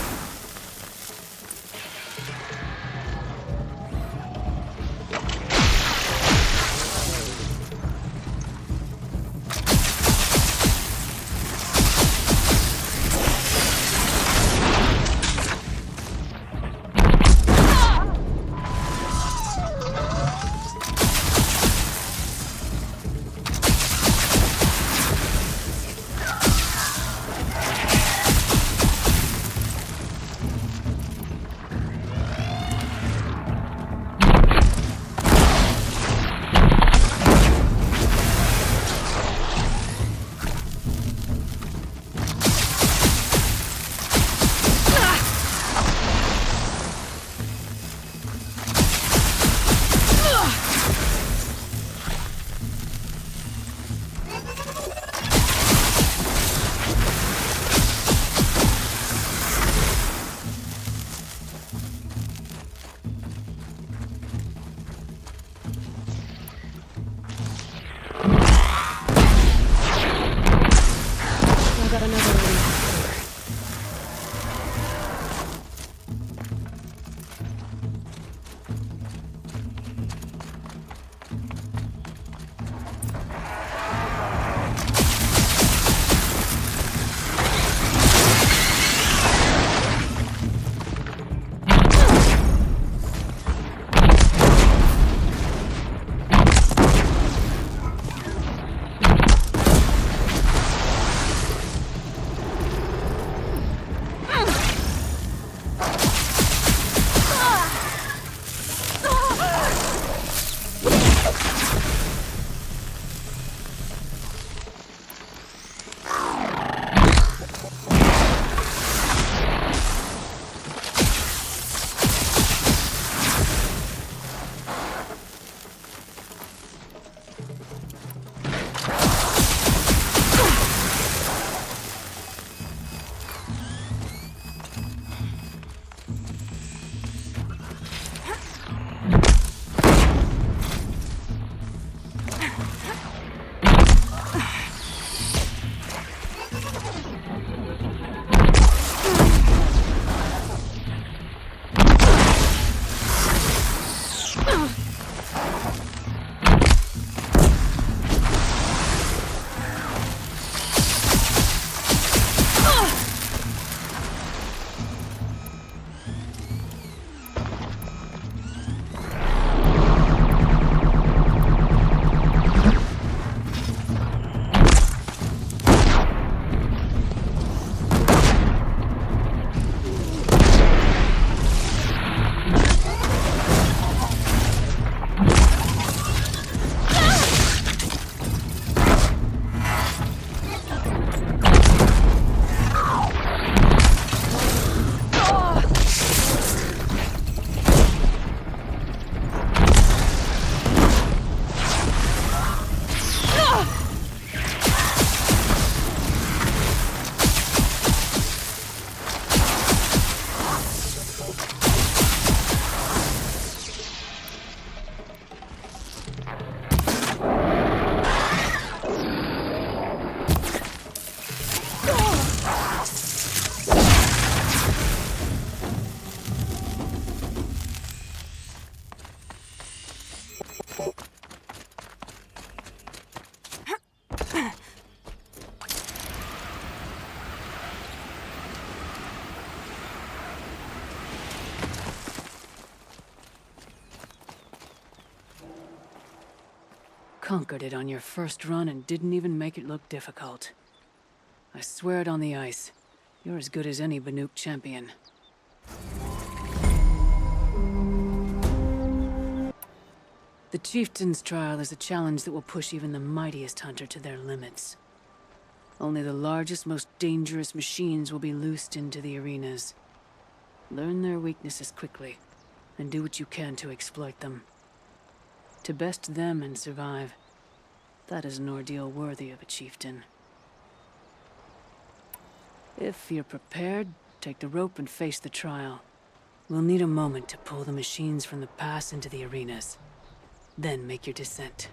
conquered it on your first run and didn't even make it look difficult. I swear it on the ice. You're as good as any Banuk champion. The Chieftain's Trial is a challenge that will push even the mightiest hunter to their limits. Only the largest, most dangerous machines will be loosed into the arenas. Learn their weaknesses quickly, and do what you can to exploit them. To best them and survive, that is an ordeal worthy of a chieftain. If you're prepared, take the rope and face the trial. We'll need a moment to pull the machines from the pass into the arenas. Then make your descent.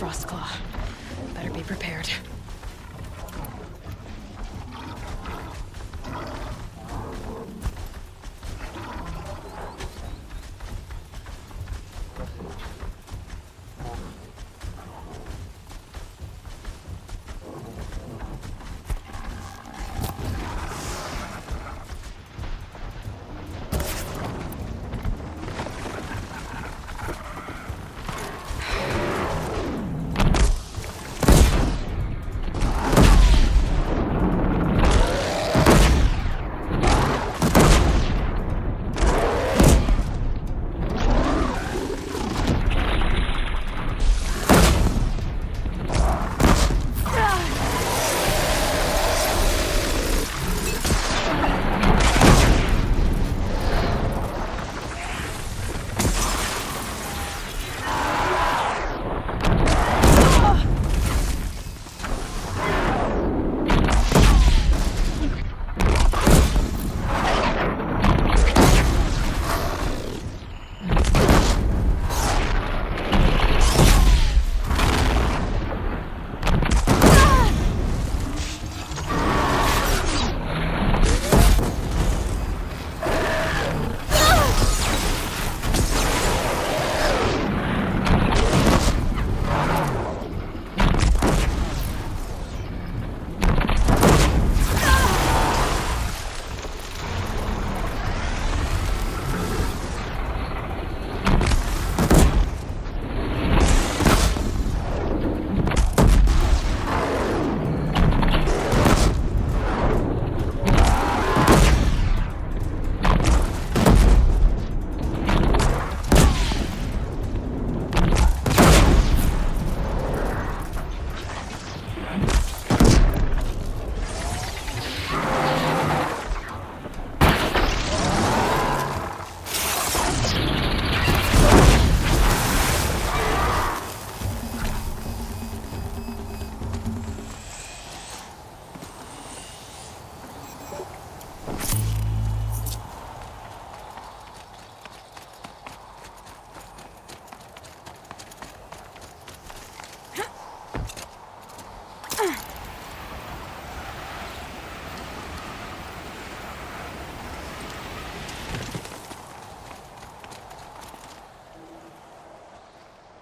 Frostclaw. Better be prepared.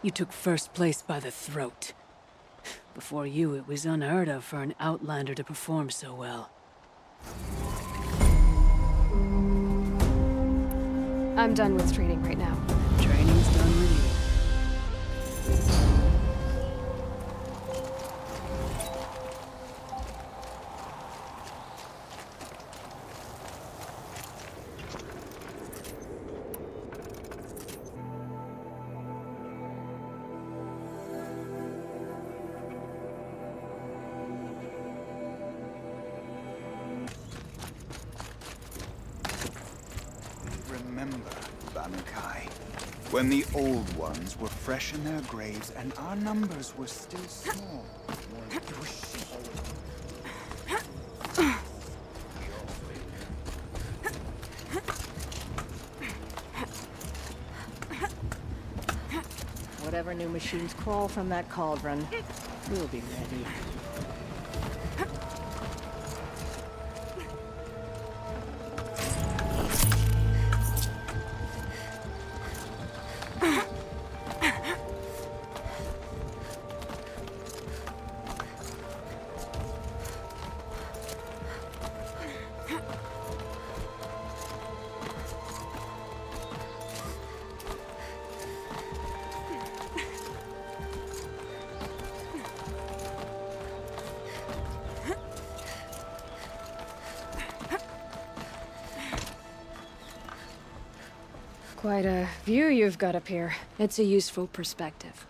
You took first place by the throat. Before you, it was unheard of for an Outlander to perform so well. I'm done with training right now. Training's done with you. Remember, Banukai, when the old ones were fresh in their graves and our numbers were still small. It was Whatever new machines crawl from that cauldron, we'll be ready. Quite a view you've got up here. It's a useful perspective.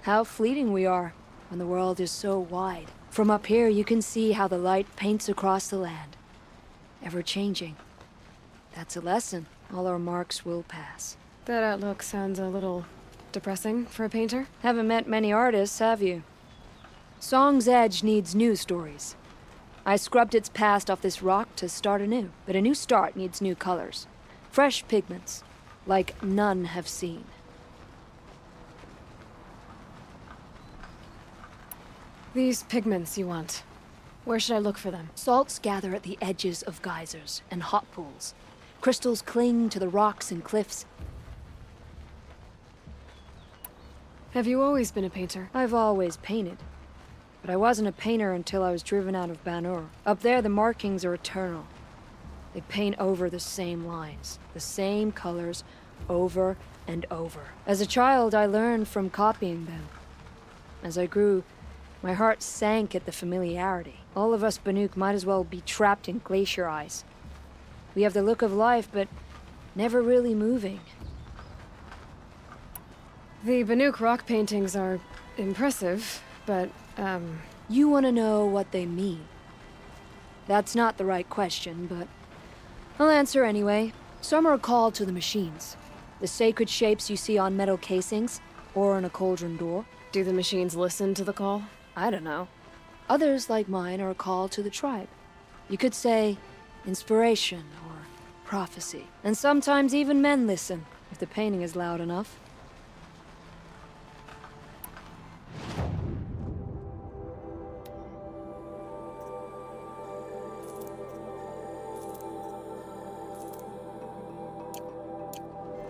How fleeting we are when the world is so wide. From up here, you can see how the light paints across the land. Ever changing. That's a lesson. All our marks will pass. That outlook sounds a little depressing for a painter. Haven't met many artists, have you? Song's Edge needs new stories. I scrubbed its past off this rock to start anew, but a new start needs new colors. Fresh pigments. Like none have seen. These pigments you want. Where should I look for them? Salts gather at the edges of geysers and hot pools. Crystals cling to the rocks and cliffs. Have you always been a painter? I've always painted. But I wasn't a painter until I was driven out of Banur. Up there, the markings are eternal. They paint over the same lines, the same colors, over and over. As a child, I learned from copying them. As I grew, my heart sank at the familiarity. All of us Banuk might as well be trapped in glacier ice. We have the look of life, but never really moving. The Banuk rock paintings are impressive, but, You want to know what they mean? That's not the right question, but I'll answer anyway. Some are called to the machines. The sacred shapes you see on metal casings, or on a cauldron door. Do the machines listen to the call? I don't know. Others, like mine, are a call to the tribe. You could say inspiration or prophecy. And sometimes even men listen, if the painting is loud enough.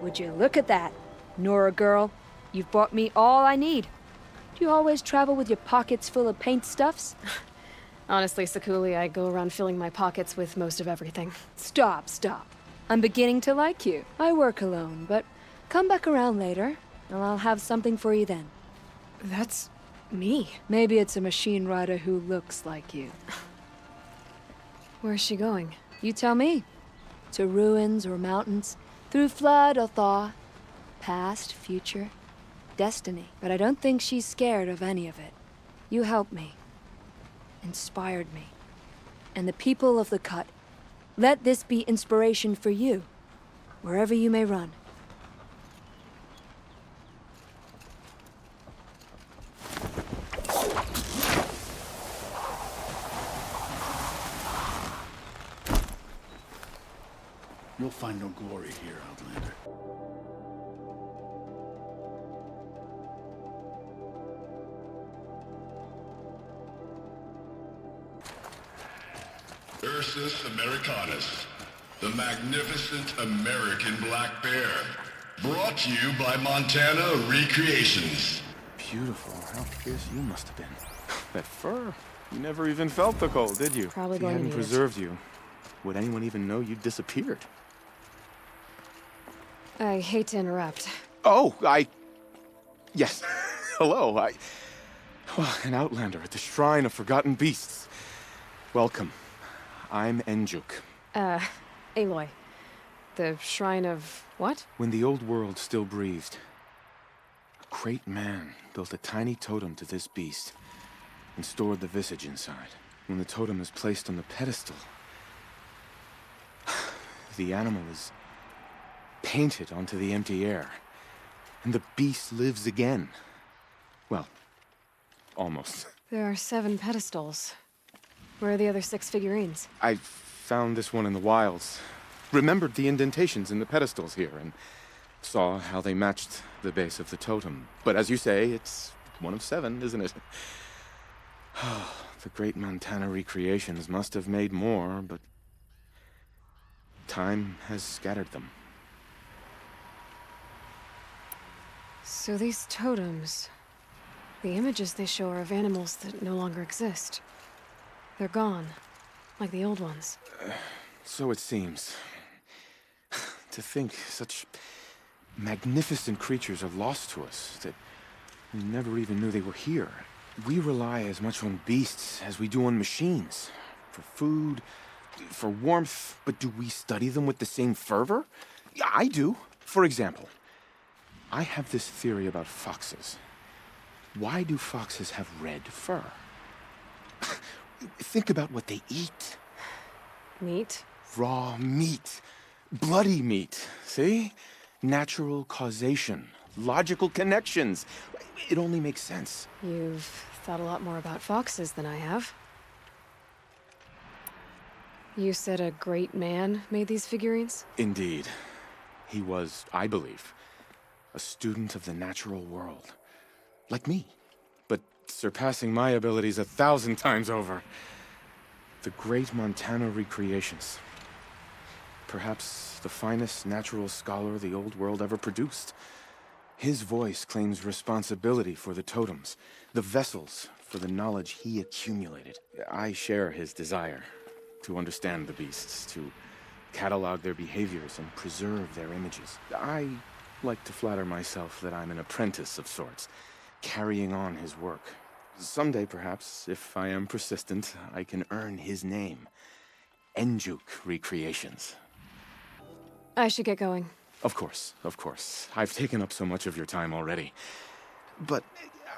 Would you look at that? Nora girl, you've bought me all I need. Do you always travel with your pockets full of paint stuffs? Honestly, Sakuli, I go around filling my pockets with most of everything. Stop. I'm beginning to like you. I work alone, but come back around later, and I'll have something for you then. That's me. Maybe it's a machine rider who looks like you. Where's she going? You tell me. To ruins or mountains, through flood or thaw, past, future, destiny. But I don't think she's scared of any of it. You helped me. Inspired me. And the people of the Cut. Let this be inspiration for you, wherever you may run. You'll find no glory here, Outlander. Ursus americanus, the magnificent American black bear. Brought to you by Montana Recreations. Beautiful. How fierce you must have been. That fur. You never even felt the cold, did you? Probably If he going to hadn't need it. preserved you, would anyone even know you disappeared? I hate to interrupt. Oh, Yes. Hello, an outlander at the Shrine of Forgotten Beasts. Welcome. I'm Enjuk. Aloy. The Shrine of what? When the old world still breathed, a great man built a tiny totem to this beast and stored the visage inside. When the totem is placed on the pedestal, the animal is painted onto the empty air, and the beast lives again. Well, almost. There are 7 pedestals. Where are the other 6 figurines? I found this one in the wilds, remembered the indentations in the pedestals here, and saw how they matched the base of the totem. But as you say, it's one of 7, isn't it? The great Montana Recreations must have made more, but time has scattered them. So these totems... the images they show are of animals that no longer exist. They're gone, like the old ones. So it seems. To think such magnificent creatures are lost to us, that we never even knew they were here. We rely as much on beasts as we do on machines. For food, for warmth, but do we study them with the same fervor? Yeah, I do. For example, I have this theory about foxes. Why do foxes have red fur? Think about what they eat. Meat? Raw meat. Bloody meat. See? Natural causation. Logical connections. It only makes sense. You've thought a lot more about foxes than I have. You said a great man made these figurines? Indeed. He was, I believe, a student of the natural world. Like me, but surpassing my abilities 1,000 times over. The great Montana Recreations. Perhaps the finest natural scholar the old world ever produced. His voice claims responsibility for the totems, the vessels for the knowledge he accumulated. I share his desire to understand the beasts, to catalog their behaviors and preserve their images. I like to flatter myself that I'm an apprentice of sorts, carrying on his work. Someday, perhaps, if I am persistent, I can earn his name. Enjuk Recreations. I should get going. Of course, of course. I've taken up so much of your time already. But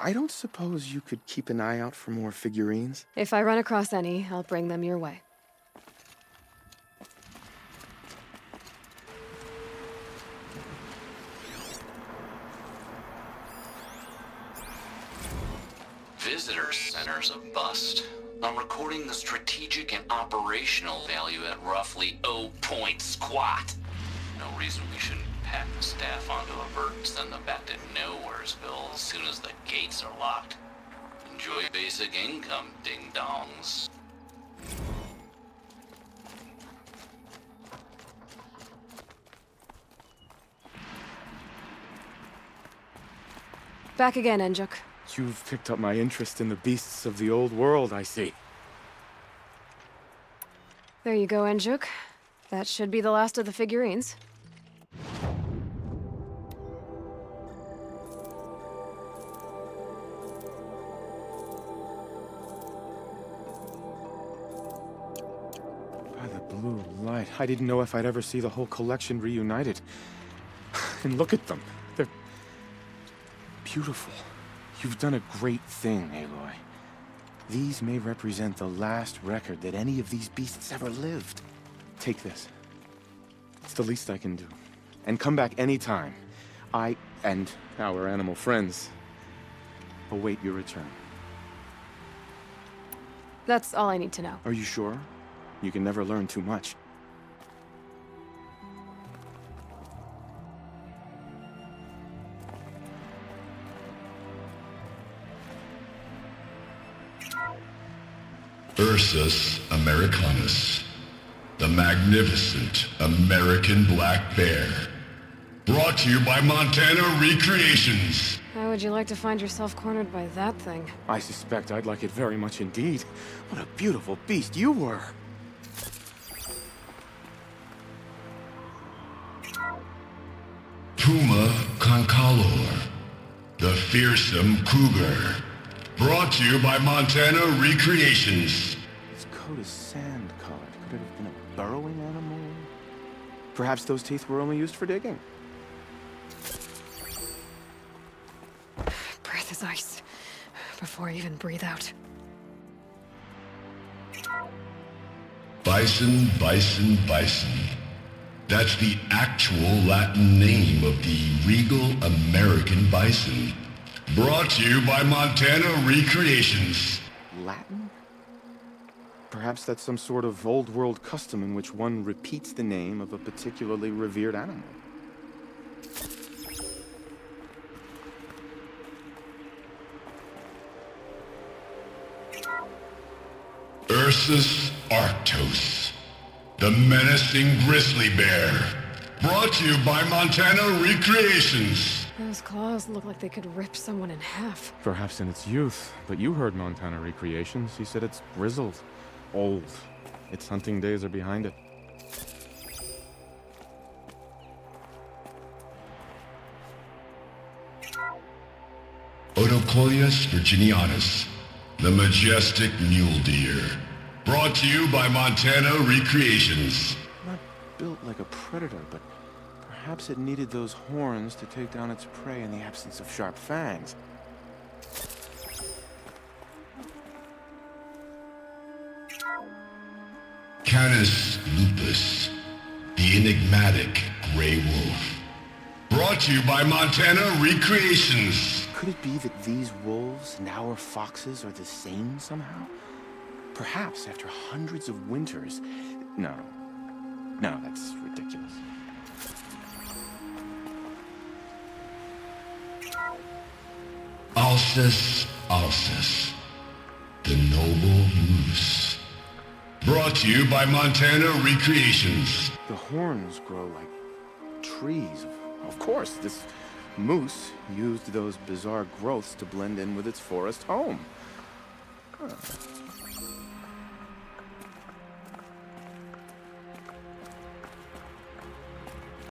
I don't suppose you could keep an eye out for more figurines? If I run across any, I'll bring them your way. Visitor center's a bust. I'm recording the strategic and operational value at roughly 0 point squat. No reason we shouldn't pack the staff onto a vert and send them back to Nowheresville as soon as the gates are locked. Enjoy basic income, ding-dongs. Back again, Enjuk. You've picked up my interest in the beasts of the old world, I see. There you go, Enjuk. That should be the last of the figurines. By the blue light, I didn't know if I'd ever see the whole collection reunited. And look at them. They're beautiful. You've done a great thing, Aloy. These may represent the last record that any of these beasts ever lived. Take this. It's the least I can do. And come back anytime. I and our animal friends await your return. That's all I need to know. Are you sure? You can never learn too much. Ursus americanus, the magnificent American black bear. Brought to you by Montana Recreations. How would you like to find yourself cornered by that thing? I suspect I'd like it very much indeed. What a beautiful beast you were. Puma Concolor, the fearsome cougar. Brought to you by Montana Recreations. Its coat is sand-colored. Could it have been a burrowing animal? Perhaps those teeth were only used for digging. Breath is ice. Before I even breathe out. Bison, bison, bison. That's the actual Latin name of the regal American bison. Brought to you by Montana Recreations. Latin? Perhaps that's some sort of old-world custom in which one repeats the name of a particularly revered animal. Ursus Arctos, the menacing grizzly bear. Brought to you by Montana Recreations. Those claws look like they could rip someone in half. Perhaps in its youth, but you heard Montana Recreations. He said it's grizzled, old. Its hunting days are behind it. Odocoleus virginianus, the majestic mule deer. Brought to you by Montana Recreations. Not built like a predator, but perhaps it needed those horns to take down its prey in the absence of sharp fangs. Canis lupus, the enigmatic gray wolf. Brought to you by Montana Recreations. Could it be that these wolves and our foxes are the same somehow? Perhaps after hundreds of winters... No, that's ridiculous. Alces alces, the noble moose. Brought to you by Montana Recreations. The horns grow like trees. Of course, this moose used those bizarre growths to blend in with its forest home. Huh.